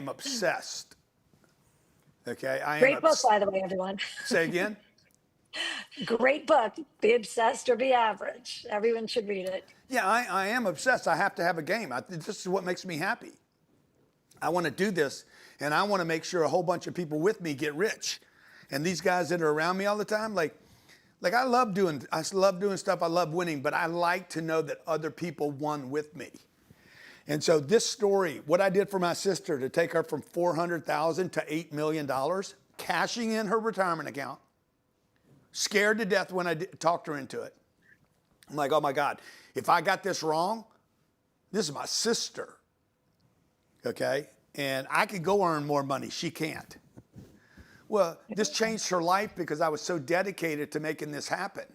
obsessed. Okay, Great book, by the way, everyone. Say again? Great book. Be obsessed or be average. Everyone should read it. Yeah, I am obsessed. I have to have a game. This is what makes me happy. I want to do this, and I want to make sure a whole bunch of people with me get rich. And these guys that are around me all the time, like I love doing stuff. I love winning, but I like to know that other people won with me. And so this story, what I did for my sister to take her from $400,000 to $8 million, cashing in her retirement account, scared to death when I talked her into it. I'm like, oh my God, if I got this wrong, this is my sister, okay? And I could go earn more money. She can't. Well, this changed her life because I was so dedicated to making this happen.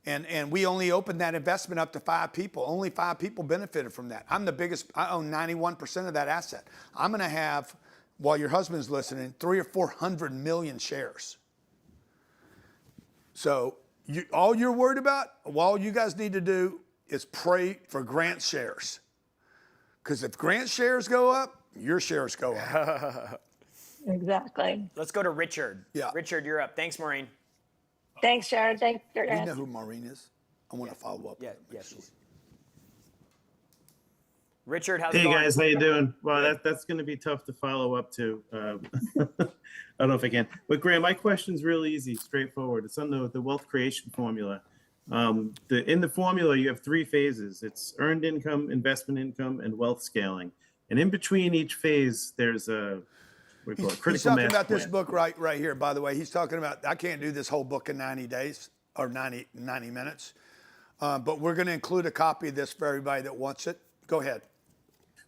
And we only opened that investment up to 5 people. Only 5 people benefited from that. I'm the biggest, I own 91% of that asset. I'm gonna have, while your husband's listening, 300 or 400 million shares. So all you're worried about, all you guys need to do is pray for Grant shares. Because if Grant shares go up, your shares go up. Exactly. Let's go to Richard. Yeah. Richard, you're up. Thanks, Maureen. Thanks, Jared. Thanks, Do you Jared. know who Maureen is? I want to follow up. Yeah, she's. Richard, how's it Hey going? guys, how you doing? Well, that's going to be tough to follow up to. I don't know if I can. But Graham, my question's really easy, straightforward. It's on the wealth creation formula. In the formula, you have 3 phases. It's earned income, investment income, and wealth scaling. And in between each phase, there's a critical He's talking mass about this plan. book right here, by the way. He's talking about, I can't do this whole book in 90 days or 90 minutes. But we're going to include a copy of this for everybody that wants it. Go ahead.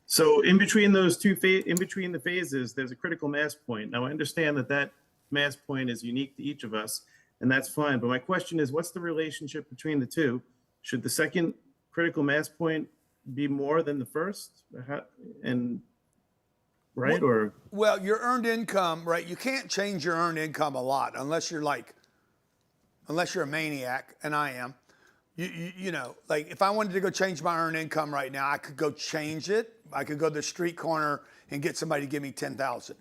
So in between those in between the phases, there's a critical mass point. Now I understand that mass point is unique to each of us, and that's fine. But my question is, what's the relationship between the two? Should the second critical mass point be more than the first? Well, your earned income, right? You can't change your earned income a lot unless you're a maniac, and I am. You know, like if I wanted to go change my earned income right now, I could go change it. I could go to the street corner and get somebody to give me $10,000.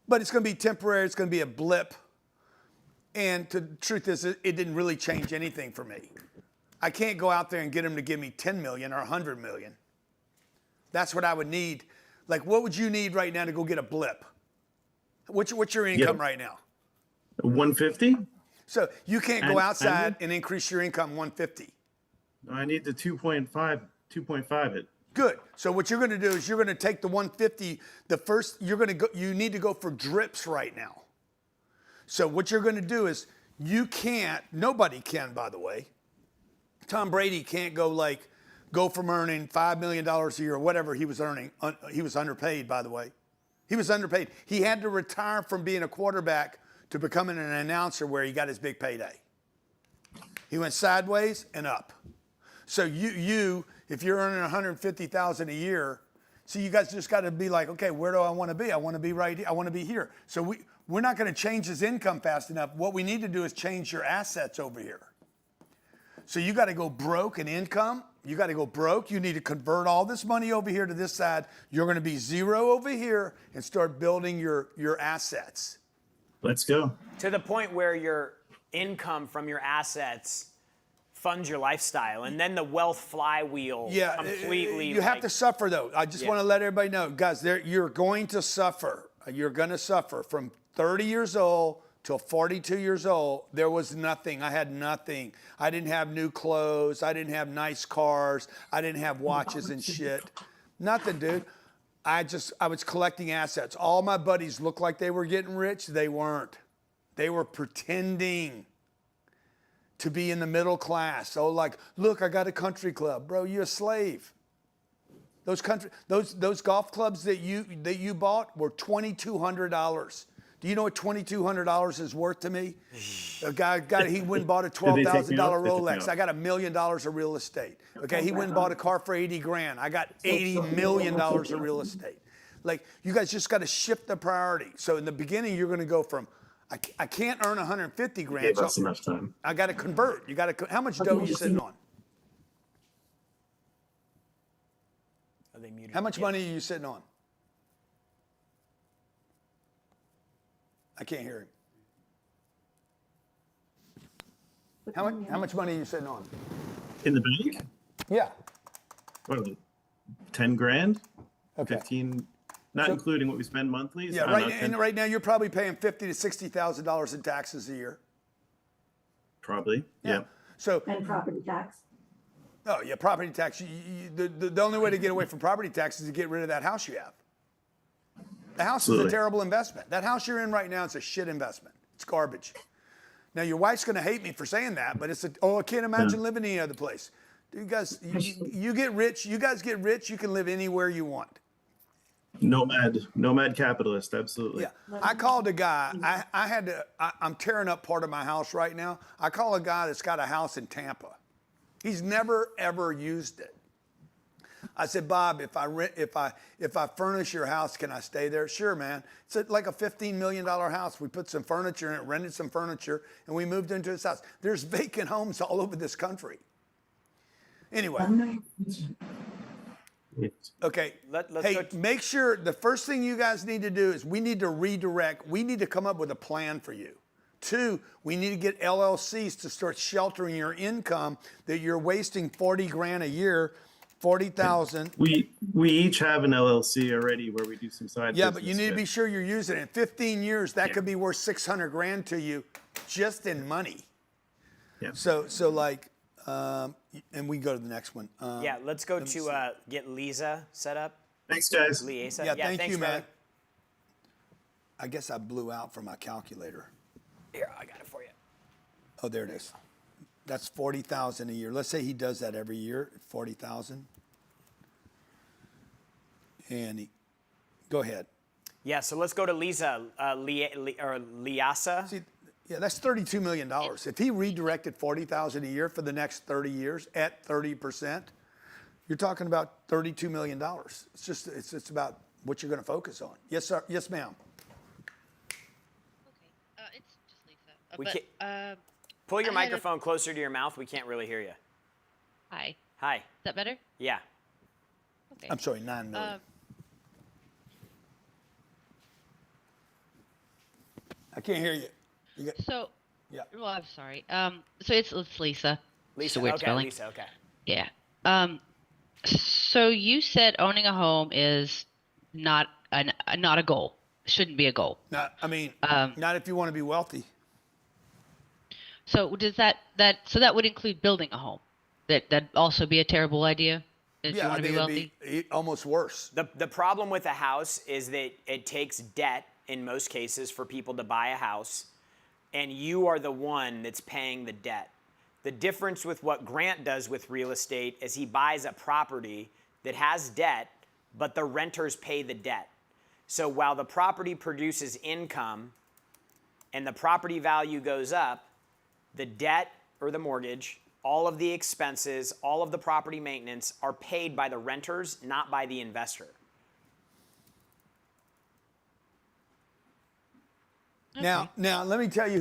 But it's going to be temporary. It's going to be a blip. And the truth is, it didn't really change anything for me. I can't go out there and get them to give me 10 million or 100 million. That's what I would need. Like, what would you need right now to go get a blip? What's your income right now? 150. So you can't go outside and increase your income 150. I need the 2.5 it. Good. So what you're going to do is you're going to take the 150. You need to go for drips right now. So what you're going to do is nobody can, by the way. Tom Brady can't go from earning $5 million a year or whatever he was earning. He was underpaid, by the way. He was underpaid. He had to retire from being a quarterback to becoming an announcer where he got his big payday. He went sideways and up. So if you're earning $150,000 a year, so you guys just got to be like, okay, where do I want to be? I want to be right here. I want to be here. So we're not going to change his income fast enough. What we need to do is change your assets over here. So you got to go broke in income. You got to go broke. You need to convert all this money over here to this side. You're going to be zero over here and start building your assets. Let's go. To the point where your income from your assets funds your lifestyle, and then the wealth flywheel completely. You have to suffer, though. I just want to let everybody know, guys, you're going to suffer. You're going to suffer. From 30 years old till 42 years old, there was nothing. I had nothing. I didn't have new clothes. I didn't have nice cars. I didn't have watches and shit. Nothing, dude. I was collecting assets. All my buddies looked like they were getting rich. They weren't. They were pretending to be in the middle class. Oh, like, look, I got a country club. Bro, you're a slave. Those golf clubs that you bought were $2,200. Do you know what $2,200 is worth to me? A guy he went and bought a $12,000 Rolex. I got $1 million of real estate. Okay, he went and bought a car for 80 grand. I got $80 million of real estate. Like, you guys just got to shift the priority. So in the beginning, you're going to go from, I can't earn 150 grand. Gave us enough time. I got to convert. How much dough are you sitting on? How much money are you sitting on? I can't hear him. How much money are you sitting on? In the bank? Yeah. What are they? 10 grand? Okay. 15, not including what we spend monthly? Yeah, right now you're probably paying $50,000 to $60,000 in taxes a year. Probably, yeah. So. And property tax. Oh yeah, property tax. The only way to get away from property tax is to get rid of that house you have. The house is a terrible investment. That house you're in right now is a shit investment. It's garbage. Now your wife's going to hate me for saying that, but I can't imagine living any other place. You guys, you get rich. You guys get rich. You can live anywhere you want. Nomad capitalist, absolutely. Yeah, I called a guy. I'm tearing up part of my house right now. I call a guy that's got a house in Tampa. He's never ever used it. I said, Bob, if I furnish your house, can I stay there? Sure, man. It's like a $15 million house. We put some furniture in it, rented some furniture, and we moved into this house. There's vacant homes all over this country. Anyway. Okay. Let's make sure the first thing you guys need to do is we need to redirect. We need to come up with a plan for you. 2, we need to get LLCs to start sheltering your income that you're wasting 40 grand a year. 40,000. We each have an LLC already where we do some side business. Yeah, but you need to be sure you're using it. In 15 years, that could be worth 600 grand to you just in money. Yeah. So like, and we go to the next one. Let's go to get Lisa set up. Thanks, guys. Lisa. Yeah, thanks, man. man. I guess I blew out from my calculator. Here, I got it for you. Oh, there it is. That's 40,000 a year. Let's say he does that every year, 40,000. And go ahead. Yeah, so let's go to Lisa, Liasa. See, yeah, that's $32 million. If he redirected 40,000 a year for the next 30 years at 30%, you're talking about $32 million. It's about what you're going to focus on. Yes, sir. Yes, ma'am. Okay, it's just Lisa. Pull your microphone closer to your mouth. We can't really hear you. Hi. Hi. Is that better? Yeah. Okay. I'm sorry, 9 million. I can't hear you. Yeah. Well, I'm sorry. So it's Lisa. Lisa. Weird Okay. spelling. Lisa. Okay. Yeah. So you said owning a home is not a goal. Shouldn't be a goal. Not if you want to be wealthy. So does that would include building a home? That'd also be a terrible idea if you want to be wealthy? It'd be almost worse. The problem with a house is that it takes debt in most cases for people to buy a house, and you are the one that's paying the debt. The difference with what Grant does with real estate is he buys a property that has debt, but the renters pay the debt. So while the property produces income and the property value goes up, the debt or the mortgage, all of the expenses, all of the property maintenance are paid by the renters, not by the investor. Okay. Now let me tell you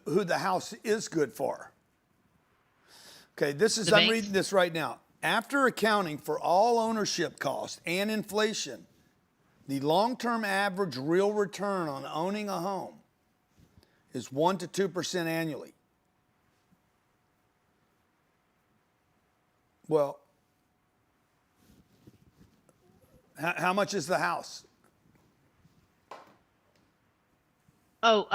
who the house is good for. Okay, I'm reading this right now. After accounting for all ownership costs and inflation, the long-term average real return on owning a home is 1% to 2% annually. Well, how much is the house? Oh,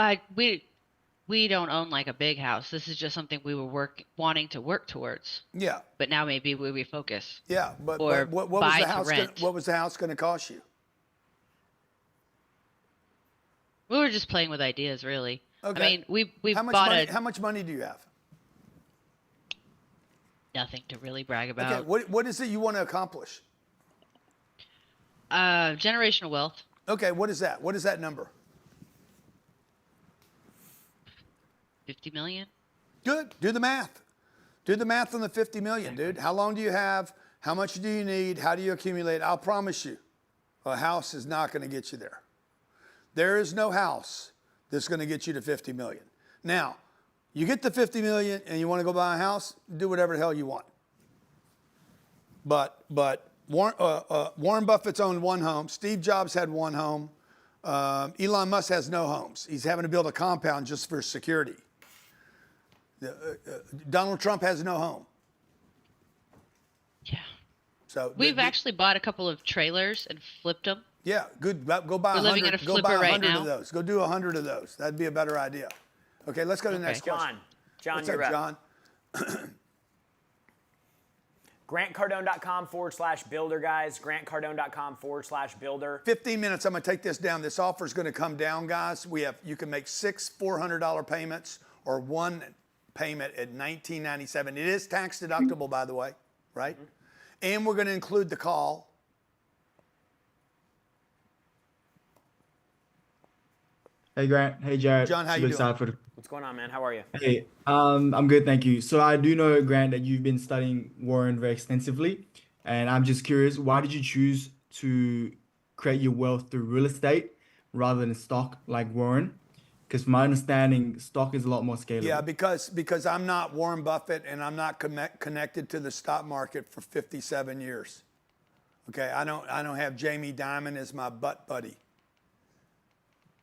we don't own like a big house. This is just something we were wanting to work towards. Yeah. But now maybe we refocus. Yeah, but Or what was buy the to house? rent. What was the house going to cost you? We were just playing with ideas, really. Okay. I mean, we How much bought money? How much money do you have? nothing to really brag about. Okay. What is it you want to accomplish? Generational wealth. Okay. What is that? What is that number? 50 million. Good. Do the math. Do the math on the 50 million, dude. How long do you have? How much do you need? How do you accumulate? I'll promise you, a house is not going to get you there. There is no house that's going to get you to 50 million. Now, you get the 50 million and you want to go buy a house, do whatever the hell you want. But Warren Buffett's owned one home. Steve Jobs had one home. Elon Musk has no homes. He's having to build a compound just for security. Donald Trump has no home. Yeah. So We've actually bought a couple of trailers and flipped them. Yeah, good. Go buy We're living in 100. a Go buy flipper right 100 now. of those. Go do 100 of those. That'd be a better idea. Okay, let's go to the next question. John, What's you're up, up. John? GrantCardone.com/builder, guys. GrantCardone.com/builder. 15 minutes. I'm going to take this down. This offer is going to come down, guys. You can make 6 $400 payments or one payment at $19.97. It is tax deductible, by the way, right? And we're going to include the call. Hey Grant, hey Jared. John, how Super you doing? excited for the- What's going on, man? How are you? Hey, I'm good, thank you. So I do know, Grant, that you've been studying Warren very extensively, and I'm just curious, why did you choose to create your wealth through real estate rather than stock like Warren? Because from my understanding, stock is a lot more scalable. Yeah, because I'm not Warren Buffett and I'm not connected to the stock market for 57 years. Okay, I don't have Jamie Dimon as my butt buddy.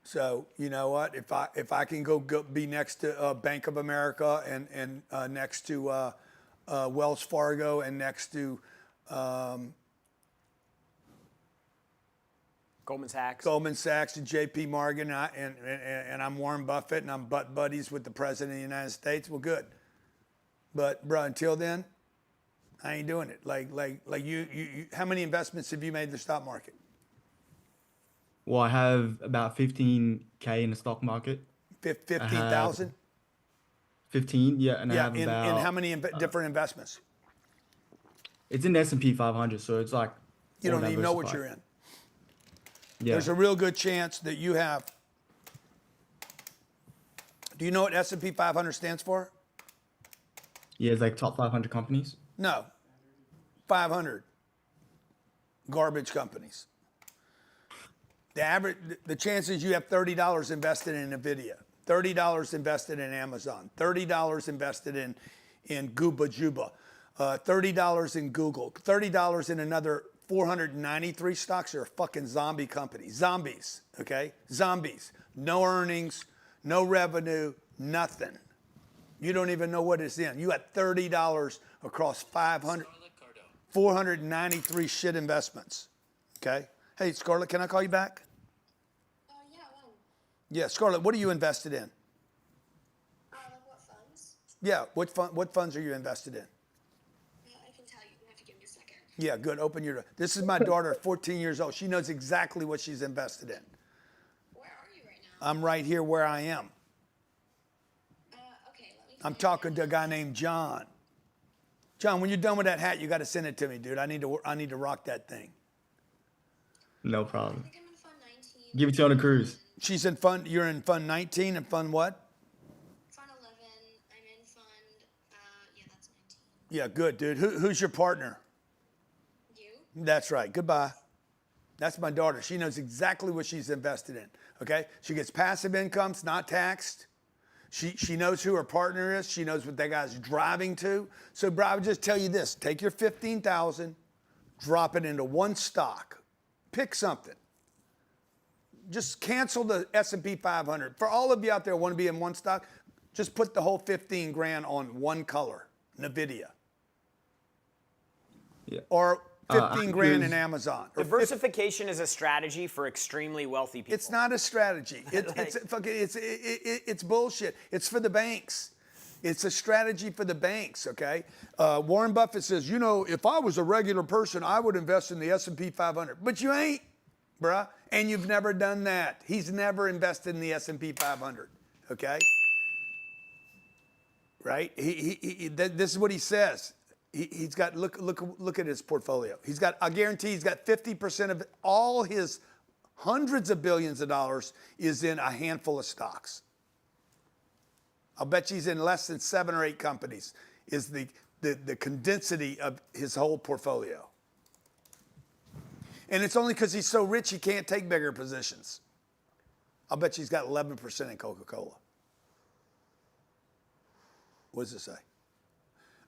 So you know what? If I can go be next to Bank of America and next to Wells Fargo and next to Goldman Sachs and J.P. Morgan and I'm Warren Buffett and I'm butt buddies with the President of the United States, well, good. But bro, until then, I ain't doing it. Like you how many investments have you made in the stock market? Well, I have about 15K in the stock market. 15,000? 15, yeah, and I Yeah, have in about how many different investments? it's in the S&P 500, so it's like You all don't even know what diversified. you're in. Yeah. There's a real good chance that you have. Do you know what S&P 500 stands for? Yeah, it's like top 500 companies. No. 500 garbage companies. The chances you have $30 invested in NVIDIA, $30 invested in Amazon, $30 invested in Gooba Juba, $30 in Google, $30 in another 493 stocks are fucking zombie companies. Zombies, okay? Zombies. No earnings, no revenue, nothing. You don't even know what it's in. You had $30 across 493 shit investments, okay? Hey, Scarlett, can I call you back? Yeah, when? Yeah, Scarlett, what are you invested in? Like what funds? Yeah, what funds are you invested in? I can tell you. You have to give me a second. Yeah, good. Open your. This is my daughter, 14 years old. She knows exactly what she's invested in. Where are you right now? I'm right here where I am. Okay, let me. I'm talking to a guy named John. John, when you're done with that hat, you got to send it to me, dude. I need to rock that thing. No problem. I think I'm in fund 19. Give it to you on a cruise. She's in fund. You're in fund 19 and fund what? Fund 11. I'm in fund. Yeah, that's 19. Yeah, good, dude. Who's your partner? You? That's right. Goodbye. That's my daughter. She knows exactly what she's invested in. Okay? She gets passive income. It's not taxed. She knows who her partner is. She knows what that guy's driving to. So, bro, I would just tell you this. Take your $15,000, drop it into one stock. Pick something. Just cancel the S&P 500. For all of you out there who want to be in one stock, just put the whole 15 grand on one color, NVIDIA. or 15 grand in curious. Amazon. Or Diversification is a strategy for extremely wealthy people. It's not a strategy. It's bullshit. It's for the banks. It's a strategy for the banks, okay? Warren Buffett says, if I was a regular person, I would invest in the S&P 500. But you ain't, bruh. And you've never done that. He's never invested in the S&P 500, okay? Right? This is what he says. He's got, look at his portfolio. I guarantee he's got 50% of all his hundreds of billions of dollars is in a handful of stocks. I'll bet you he's in less than 7 or 8 companies is the condensity of his whole portfolio. And it's only because he's so rich he can't take bigger positions. I'll bet you he's got 11% in Coca-Cola. What does it say?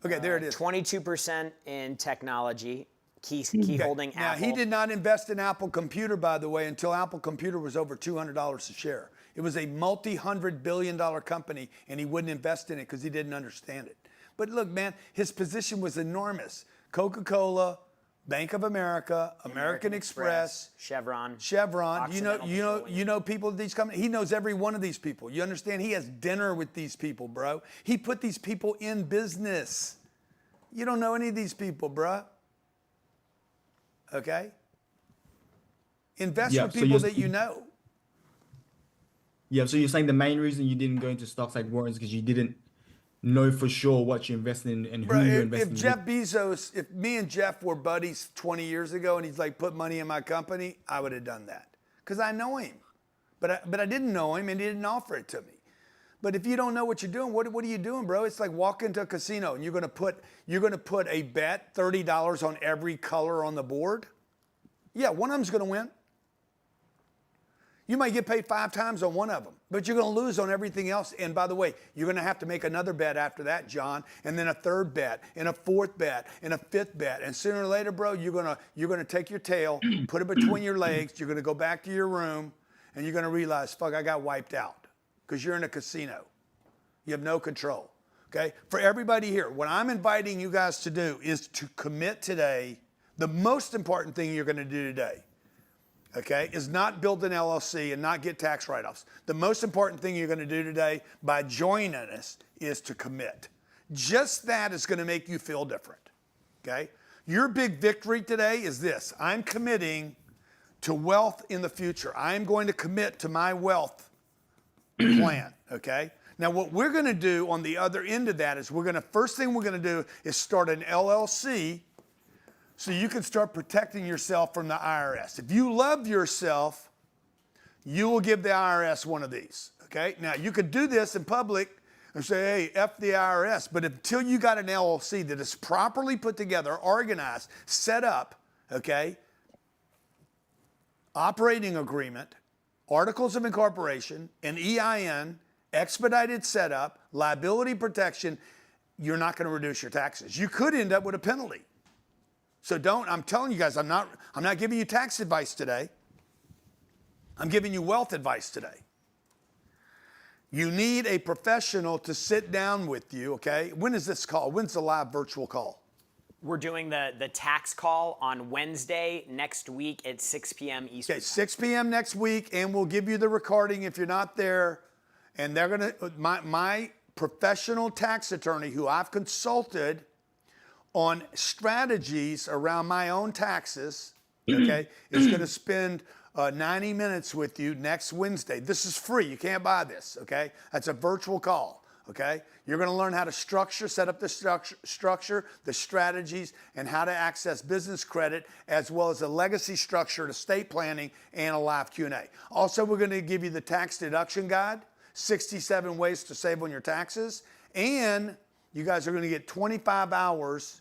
Okay, there it is. 22% in technology. Key holding now, Apple. he did not invest in Apple Computer, by the way, until Apple Computer was over $200 a share. It was a multi-$100 billion company, and he wouldn't invest in it because he didn't understand it. But look, man, his position was enormous. Coca-Cola, Bank of America, American Express, Chevron. You know people at these companies. He knows every one of these people. You understand? He has dinner with these people, bro. He put these people in business. You don't know any of these people, bro. Okay? Invest with people that you know. Yeah, so you're saying the main reason you didn't go into stocks like Warren's because you didn't know for sure what you're investing in and who you're investing in. If Jeff Bezos, if me and Jeff were buddies 20 years ago and he's like, put money in my company, I would have done that. Because I know him. But I didn't know him and he didn't offer it to me. But if you don't know what you're doing, what are you doing, bro? It's like walking into a casino and you're gonna put a bet, $30 on every color on the board. Yeah, one of them's gonna win. You might get paid 5 times on one of them, but you're going to lose on everything else. And by the way, you're going to have to make another bet after that, John, and then a 3rd bet, and a 4th bet, and a 5th bet. And sooner or later, bro, you're going to take your tail, put it between your legs. You're going to go back to your room, and you're going to realize, fuck, I got wiped out because you're in a casino. You have no control. Okay? For everybody here, what I'm inviting you guys to do is to commit today. The most important thing you're going to do today, okay, is not build an LLC and not get tax write-offs. The most important thing you're going to do today by joining us is to commit. Just that is going to make you feel different, okay? Your big victory today is this. I'm committing to wealth in the future. I'm going to commit to my wealth plan, okay? Now, what we're going to do on the other end of that is first thing we're going to do is start an LLC so you can start protecting yourself from the IRS. If you love yourself, you will give the IRS one of these, okay? Now, you could do this in public and say, hey, F the IRS, but until you got an LLC that is properly put together, organized, set up, okay, operating agreement, articles of incorporation, an EIN, expedited setup, liability protection, you're not going to reduce your taxes. You could end up with a penalty. So I'm telling you guys, I'm not giving you tax advice today. I'm giving you wealth advice today. You need a professional to sit down with you, okay? When is this call? When's the live virtual call? We're doing the tax call on Wednesday next week at 6 p.m. Eastern. Okay, 6 p.m. next week, and we'll give you the recording if you're not there. And they're gonna, my professional tax attorney who I've consulted on strategies around my own taxes, okay, is going to spend 90 minutes with you next Wednesday. This is free. You can't buy this, okay? That's a virtual call, okay? You're going to learn how to set up the structure, the strategies, and how to access business credit, as well as a legacy structure, estate planning, and a live Q&A. Also, we're going to give you the tax deduction guide, 67 ways to save on your taxes, and you guys are going to get 25 hours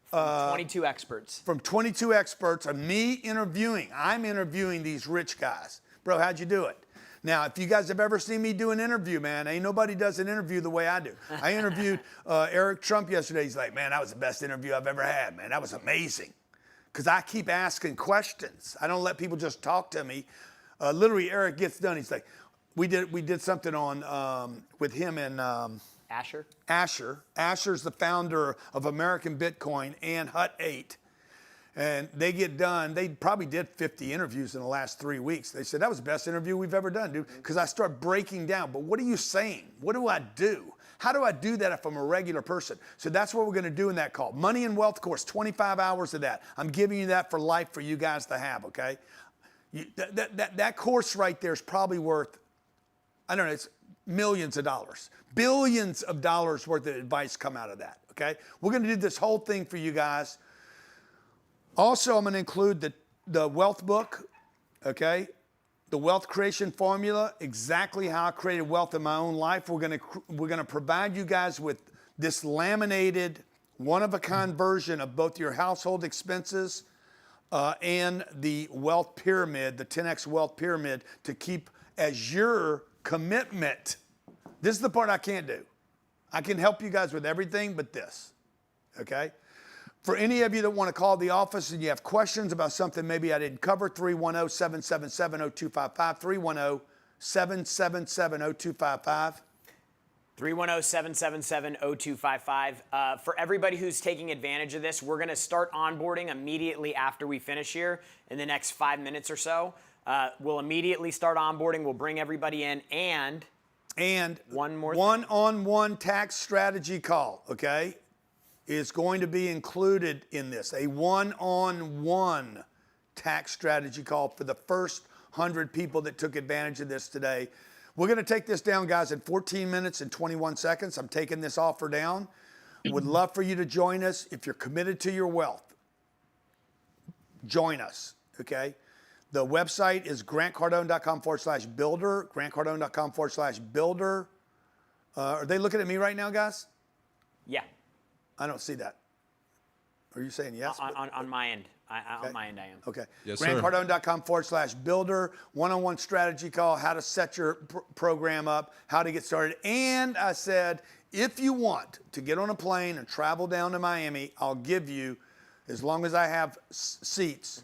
from 22 experts. From 22 experts of me interviewing. I'm interviewing these rich guys. Bro, how'd you do it? Now, if you guys have ever seen me do an interview, man, ain't nobody does an interview the way I do. I interviewed Eric Trump yesterday. He's like, man, that was the best interview I've ever had, man. That was amazing. Because I keep asking questions. I don't let people just talk to me. Literally, Eric gets done. He's like, we did something on with him and Asher? Asher. Asher's the founder of American Bitcoin and Hut 8. And they get done. They probably did 50 interviews in the last 3 weeks. They said, that was the best interview we've ever done, dude. Because I start breaking down. But what are you saying? What do I do? How do I do that if I'm a regular person? So that's what we're going to do in that call. Money and Wealth course, 25 hours of that. I'm giving you that for life for you guys to have, okay? That course right there is probably worth, I don't know, it's millions of dollars. Billions of dollars worth of advice come out of that, okay? We're going to do this whole thing for you guys. Also, I'm going to include the wealth book, okay? The wealth creation formula, exactly how I created wealth in my own life. We're going to provide you guys with this laminated, one-of-a-kind version of both your household expenses and the wealth pyramid, the 10X wealth pyramid, to keep as your commitment. This is the part I can't do. I can help you guys with everything but this, okay? For any of you that want to call the office and you have questions about something maybe I didn't cover, 310-777-0255, 310-777-0255. 310-777-0255. For everybody who's taking advantage of this, we're going to start onboarding immediately after we finish here in the next 5 minutes or so. We'll immediately start onboarding. We'll bring everybody in and one more one-on-one tax strategy call, okay, is going to be included in this. A one-on-one tax strategy call for the first 100 people that took advantage of this today. We're going to take this down, guys, in 14 minutes and 21 seconds. I'm taking this offer down. Would love for you to join us. If you're committed to your wealth, join us, okay? The website is grantcardone.com/builder, grantcardone.com/builder. Are they looking at me right now, guys? Yeah. I don't see that. Are you saying yes? On my end. Okay. On my end, I am. Okay. Yes, sir. GrantCardone.com/builder, one-on-one strategy call, how to set your program up, how to get started. And I said, if you want to get on a plane and travel down to Miami, I'll give you, as long as I have seats,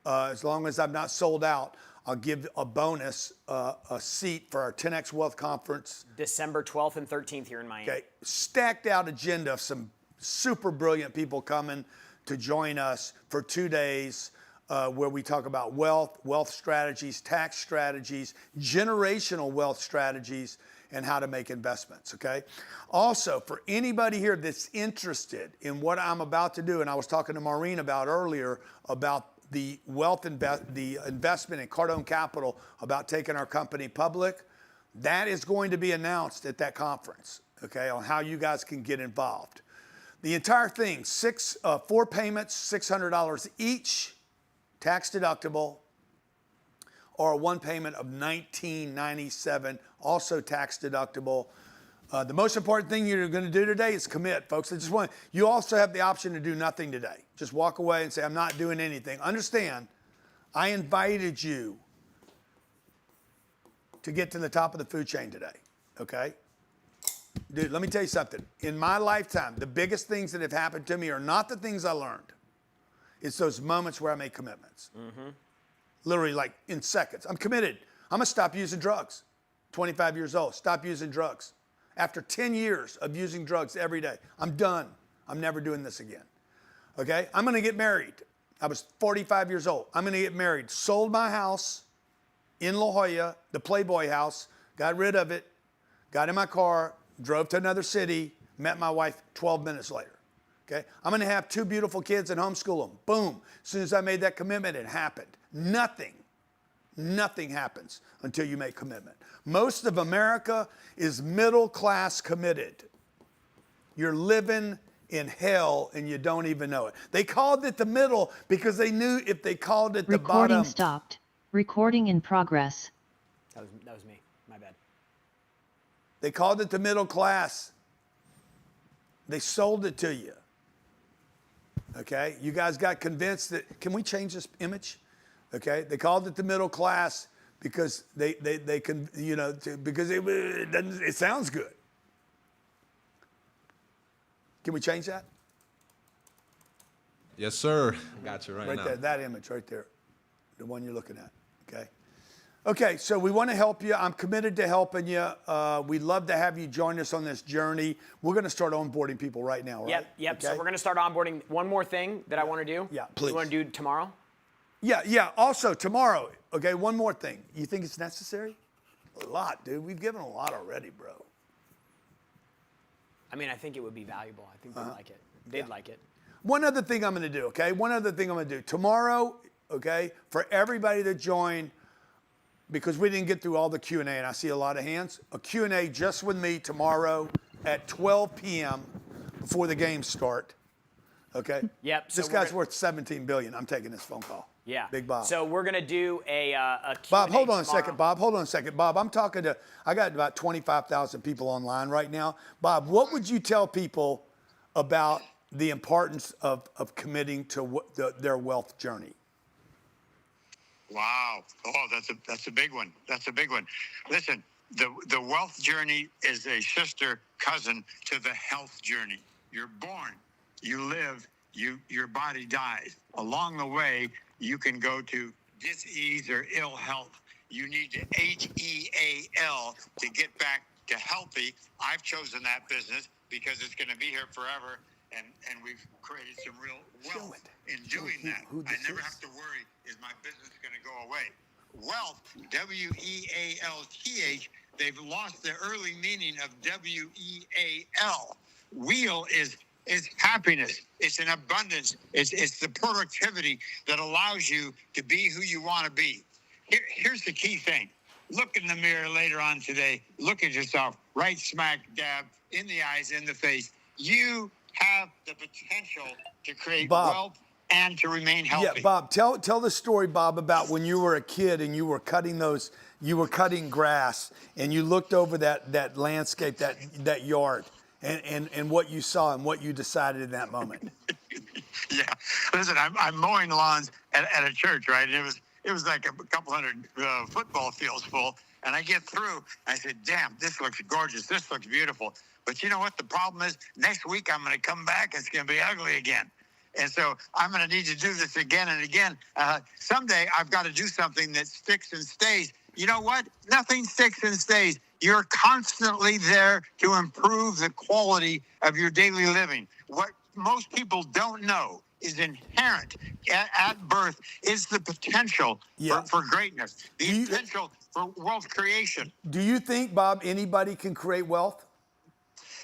as long as I'm not sold out, I'll give a bonus, a seat for our 10X Wealth Conference. December 12th and 13th here in Miami. Okay. Stacked out agenda of some super brilliant people coming to join us for 2 days where we talk about wealth strategies, tax strategies, generational wealth strategies, and how to make investments, okay? Also, for anybody here that's interested in what I'm about to do, and I was talking to Maureen about earlier about the the investment in Cardone Capital, about taking our company public, that is going to be announced at that conference, okay, on how you guys can get involved. The entire thing, 4 payments, $600 each, tax deductible, or one payment of $19.97, also tax deductible. The most important thing you're going to do today is commit, folks. You also have the option to do nothing today. Just walk away and say, I'm not doing anything. Understand, I invited you to get to the top of the food chain today, okay? Dude, let me tell you something. In my lifetime, the biggest things that have happened to me are not the things I learned. It's those moments where I make commitments. Literally, like in seconds. I'm committed. I'm going to stop using drugs. 25 years old, stop using drugs. After 10 years of using drugs every day, I'm done. I'm never doing this again. Okay? I'm going to get married. I was 45 years old. I'm going to get married. Sold my house in La Jolla, the Playboy house, got rid of it, got in my car, drove to another city, met my wife 12 minutes later. Okay? I'm going to have 2 beautiful kids and homeschool them. Boom. As soon as I made that commitment, it happened. Nothing happens until you make commitment. Most of America is middle class committed. You're living in hell and you don't even know it. They called it the middle because they knew if they called it the bottom. Recording stopped. Recording in progress. That was me. My bad. They called it the middle class. They sold it to you. Okay? You guys got convinced that, can we change this image? Okay? They called it the middle class because they can, because it sounds good. Can we change that? Yes, sir. Got you right now. Right there, that image right there. The one you're looking at. Okay? Okay, so we want to help you. I'm committed to helping you. We'd love to have you join us on this journey. We're going to start onboarding people right now, right? Yep. Okay? So we're going to start onboarding. One more thing that I want to do. Yeah, please. You want to do tomorrow? Yeah. Also, tomorrow, okay, one more thing. You think it's necessary? A lot, dude. We've given a lot already, bro. I mean, I think it would be valuable. I think they'd like it. They'd like it. One other thing I'm going to do, okay? Tomorrow, okay, for everybody that joined, because we didn't get through all the Q&A, and I see a lot of hands, a Q&A just with me tomorrow at 12 p.m. before the games start, okay? Yep. This guy's worth $17 billion. I'm taking this phone call. Yeah. Big Bob. So we're going to do a Q&A Bob, hold on a tomorrow. second, Bob. Hold on a second. Bob, I got about 25,000 people online right now. Bob, what would you tell people about the importance of committing to their wealth journey? Wow. Oh, that's a big one. That's a big one. Listen, the wealth journey is a sister cousin to the health journey. You're born, you live, your body dies. Along the way, you can go to dis-ease or ill health. You need to HEAL to get back to healthy. I've chosen that business because it's going to be here forever. And we've created some real wealth in doing that. I never have to worry, is my business going to go away? Wealth, WEALTH, they've lost the early meaning of WEAL. Wheel is happiness. It's an abundance. It's the productivity that allows you to be who you want to be. Here's the key thing. Look in the mirror later on today. Look at yourself right smack dab in the eyes, in the face. You have the potential to create wealth and to remain healthy. Yeah, Bob, tell the story, Bob, about when you were a kid and you were cutting grass and you looked over that landscape, that yard, and what you saw and what you decided in that moment. Yeah, listen, I'm mowing lawns at a church, right? And it was like a couple hundred football fields full, and I get through. I said, "Damn, this looks gorgeous. This looks beautiful." But you know what the problem is? Next week, I'm going to come back. It's going to be ugly again. And so I'm going to need to do this again and again. Someday, I've got to do something that sticks and stays. You know what? Nothing sticks and stays. You're constantly there to improve the quality of your daily living. What most people don't know is inherent at birth is the potential for greatness, the potential for wealth creation. Do you think, Bob, anybody can create wealth?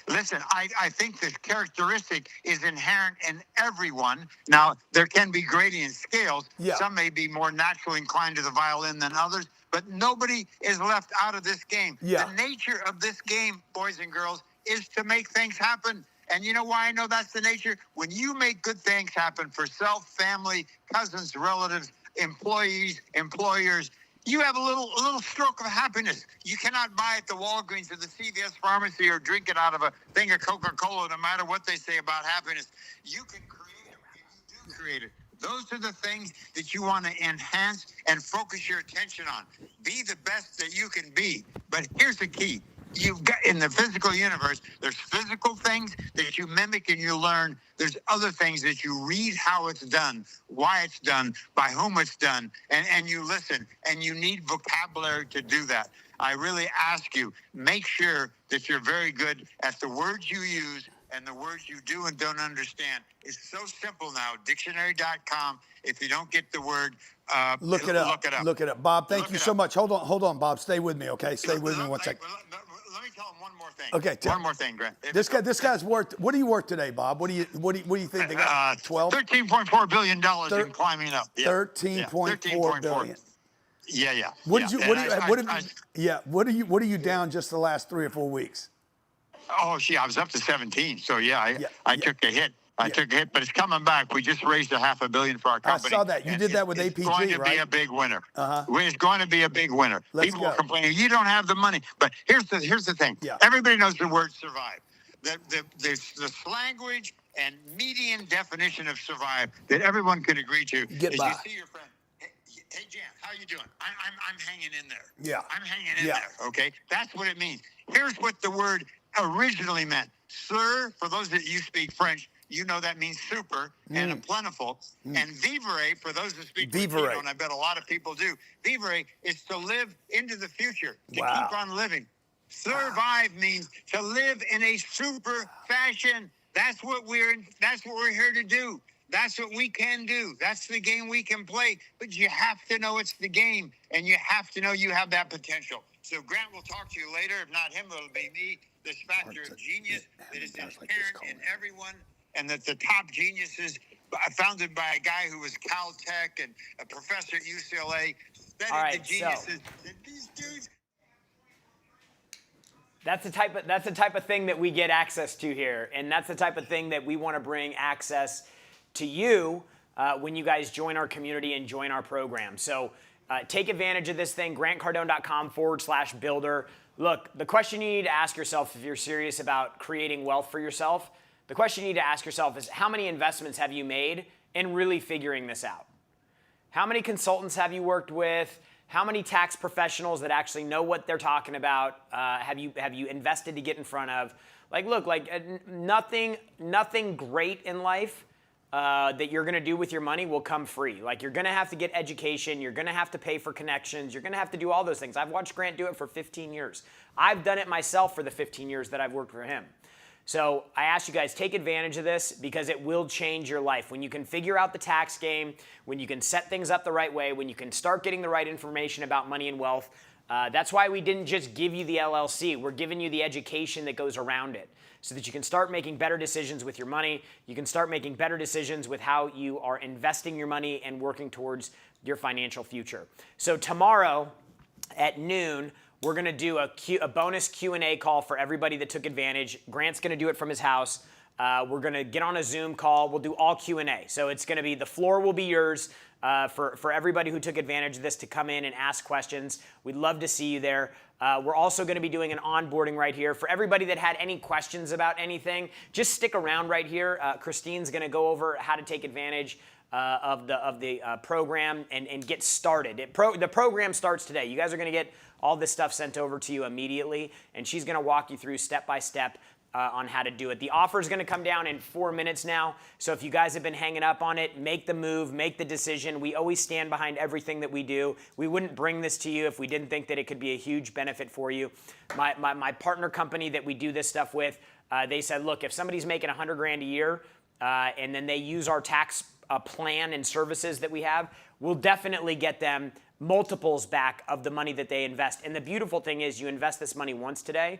Listen, I think this characteristic is inherent in everyone. Now, there can be gradient scales. Yeah. Some may be more naturally inclined to the violin than others, but nobody is left out of this game. Yeah. The nature of this game, boys and girls, is to make things happen. And you know why I know that's the nature? When you make good things happen for self, family, cousins, relatives, employees, employers, you have a little stroke of happiness. You cannot buy at the Walgreens or the CVS pharmacy or drink it out of a thing of Coca-Cola, no matter what they say about happiness. You can create it. You do create it. Those are the things that you want to enhance and focus your attention on. Be the best that you can be. But here's the key. You've got in the physical universe, there's physical things that you mimic and you learn. There's other things that you read how it's done, why it's done, by whom it's done, and you listen. And you need vocabulary to do that. I really ask you, make sure that you're very good at the words you use and the words you do and don't understand. It's so simple now. Dictionary.com. If you don't get the word, look it up. Look it up. Bob, thank you so much. Hold on, Bob. Stay with me, okay? Stay with me one second. Let me tell him one more thing. Okay. One more thing, Grant. This guy's worth. What are you worth today, Bob? What do you think they got? 12. $13.4 billion and climbing up. Yeah. 13.4 billion. Yeah. What are you down just the last 3 or 4 weeks? Oh, I was up to 17. So I took a hit. I took a hit, but it's coming back. We just raised $500 million for our company. I saw that. You did that with APG, right? It's going to be a big winner. It's going to be a big winner. People will complain, you don't have the money. But here's the thing. Yeah. Everybody knows the word survive. The language and median definition of survive that everyone can agree to is by. You see your friend. Hey, Jan, how you doing? I'm hanging in there. Yeah. I'm hanging in there, okay? That's what it means. Here's what the word originally meant. Sir, for those that you speak French, You know that means super and plentiful. And vivere, for those who speak Latino, and I bet a lot of people do, vivere is to live into the future, to keep on living. Survive means to live in a super fashion. That's what we're here to do. That's what we can do. That's the game we can play. But you have to know it's the game, and you have to know you have that potential. So Grant will talk to you later. If not him, it'll be me. This factor of genius that is inherent in everyone, and that the top geniuses, founded by a guy who was Caltech and a professor at UCLA, studied the geniuses. That these dudes. That's the type of thing that we get access to here, and that's the type of thing that we want to bring access to you when you guys join our community and join our program. So take advantage of this thing, grantcardone.com/builder. Look, the question you need to ask yourself if you're serious about creating wealth for yourself, the question you need to ask yourself is, how many investments have you made in really figuring this out? How many consultants have you worked with? How many tax professionals that actually know what they're talking about have you invested to get in front of? Like, look, nothing great in life that you're going to do with your money will come free. Like, you're going to have to get education. You're going to have to pay for connections. You're going to have to do all those things. I've watched Grant do it for 15 years. I've done it myself for the 15 years that I've worked for him. So I ask you guys, take advantage of this, because it will change your life. When you can figure out the tax game, when you can set things up the right way, when you can start getting the right information about money and wealth, that's why we didn't just give you the LLC. We're giving you the education that goes around it, so that you can start making better decisions with your money. You can start making better decisions with how you are investing your money and working towards your financial future. So tomorrow at noon, we're going to do a bonus Q&A call for everybody that took advantage. Grant's going to do it from his house. We're going to get on a Zoom call. We'll do all Q&A. So it's going to be, the floor will be yours for everybody who took advantage of this to come in and ask questions. We'd love to see you there. We're also going to be doing an onboarding right here. For everybody that had any questions about anything, just stick around right here. Christine's going to go over how to take advantage of the program and get started. The program starts today. You guys are going to get all this stuff sent over to you immediately, and she's going to walk you through step by step on how to do it. The offer is going to come down in 4 minutes now, so if you guys have been hanging up on it, make the move, make the decision. We always stand behind everything that we do. We wouldn't bring this to you if we didn't think that it could be a huge benefit for you. My partner company that we do this stuff with, they said, look, if somebody's making $100 grand a year and then they use our tax plan and services that we have, we'll definitely get them multiples back of the money that they invest. And the beautiful thing is, you invest this money once today,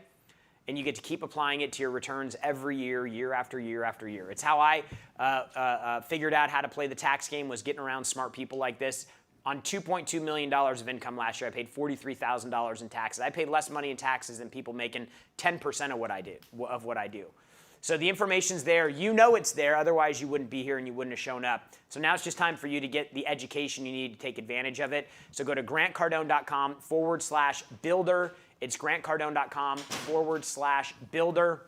and you get to keep applying it to your returns every year, year after year after year. It's how I figured out how to play the tax game, was getting around smart people like this. On $2.2 million of income last year, I paid $43,000 in taxes. I paid less money in taxes than people making 10% of what I do. So the information's there. You know it's there. Otherwise, you wouldn't be here and you wouldn't have shown up. So now it's just time for you to get the education you need to take advantage of it. So go to grantcardone.com/builder. It's grantcardone.com/builder.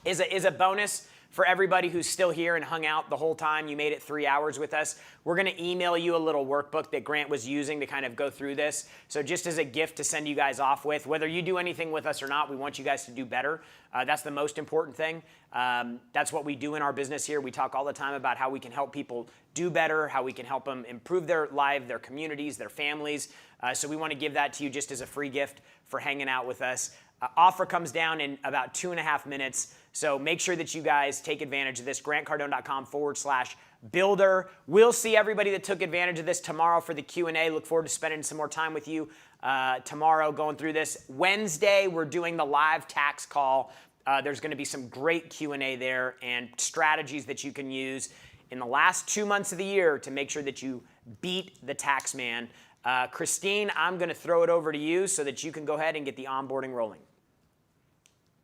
Is a bonus for everybody who's still here and hung out the whole time. You made it 3 hours with us. We're going to email you a little workbook that Grant was using to kind of go through this. So just as a gift to send you guys off with, whether you do anything with us or not, we want you guys to do better. That's the most important thing. That's what we do in our business here. We talk all the time about how we can help people do better, how we can help them improve their life, their communities, their families. So we want to give that to you just as a free gift for hanging out with us. Offer comes down in about 2.5 minutes. So make sure that you guys take advantage of this. grantcardone.com/builder. We'll see everybody that took advantage of this tomorrow for the Q&A. Look forward to spending some more time with you tomorrow going through this. Wednesday, we're doing the live tax call. There's going to be some great Q&A there and strategies that you can use in the last 2 months of the year to make sure that you beat the tax man. Christine, I'm going to throw it over to you so that you can go ahead and get the onboarding rolling.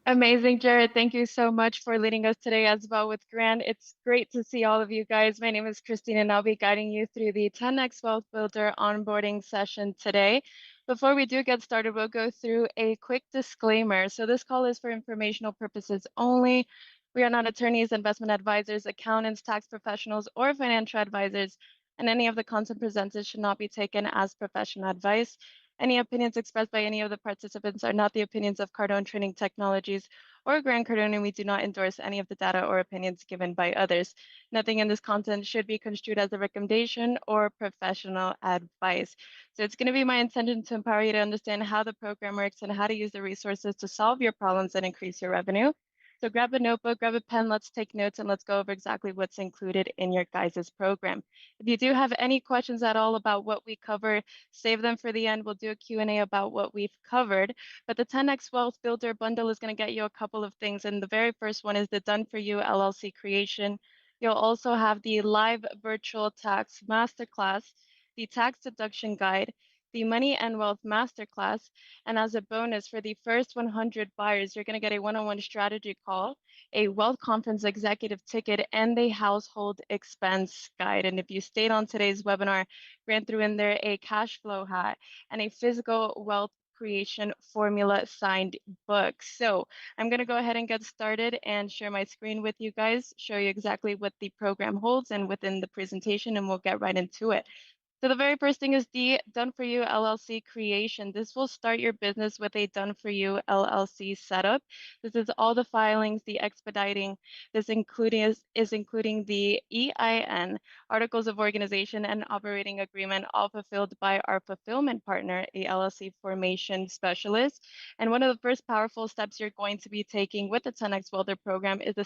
Amazing, Jared. Thank you so much for leading us today as well with Grant. It's great to see all of you guys. My name is Christine, and I'll be guiding you through the 10X Wealth Builder onboarding session today. Before we do get started, we'll go through a quick disclaimer. So this call is for informational purposes only. We are not attorneys, investment advisors, accountants, tax professionals, or financial advisors, and any of the content presented should not be taken as professional advice. Any opinions expressed by any of the participants are not the opinions of Cardone Training Technologies or Grant Cardone, and we do not endorse any of the data or opinions given by others. Nothing in this content should be construed as a recommendation or professional advice. So it's going to be my intention to empower you to understand how the program works and how to use the resources to solve your problems and increase your revenue. So grab a notebook, grab a pen, let's take notes, and let's go over exactly what's included in your guys' program. If you do have any questions at all about what we cover, save them for the end. We'll do a Q&A about what we've covered. But the 10X Wealth Builder bundle is going to get you a couple of things. And the very first one is the Done For You LLC creation. You'll also have the live virtual tax masterclass, the tax deduction guide, the Money and Wealth Masterclass, and as a bonus for the first 100 buyers, you're going to get a one-on-one strategy call, a wealth conference executive ticket, and a household expense guide. And if you stayed on today's webinar, Grant threw in there a cash flow hat and a physical wealth creation formula signed book. So I'm going to go ahead and get started and share my screen with you guys, show you exactly what the program holds and within the presentation, and we'll get right into it. So the very first thing is the Done For You LLC creation. This will start your business with a Done For You LLC setup. This is all the filings, the expediting. This is including the EIN, Articles of Organization and Operating Agreement, all fulfilled by our fulfillment partner, a LLC formation specialist. And one of the first powerful steps you're going to be taking with the 10X Welder program is the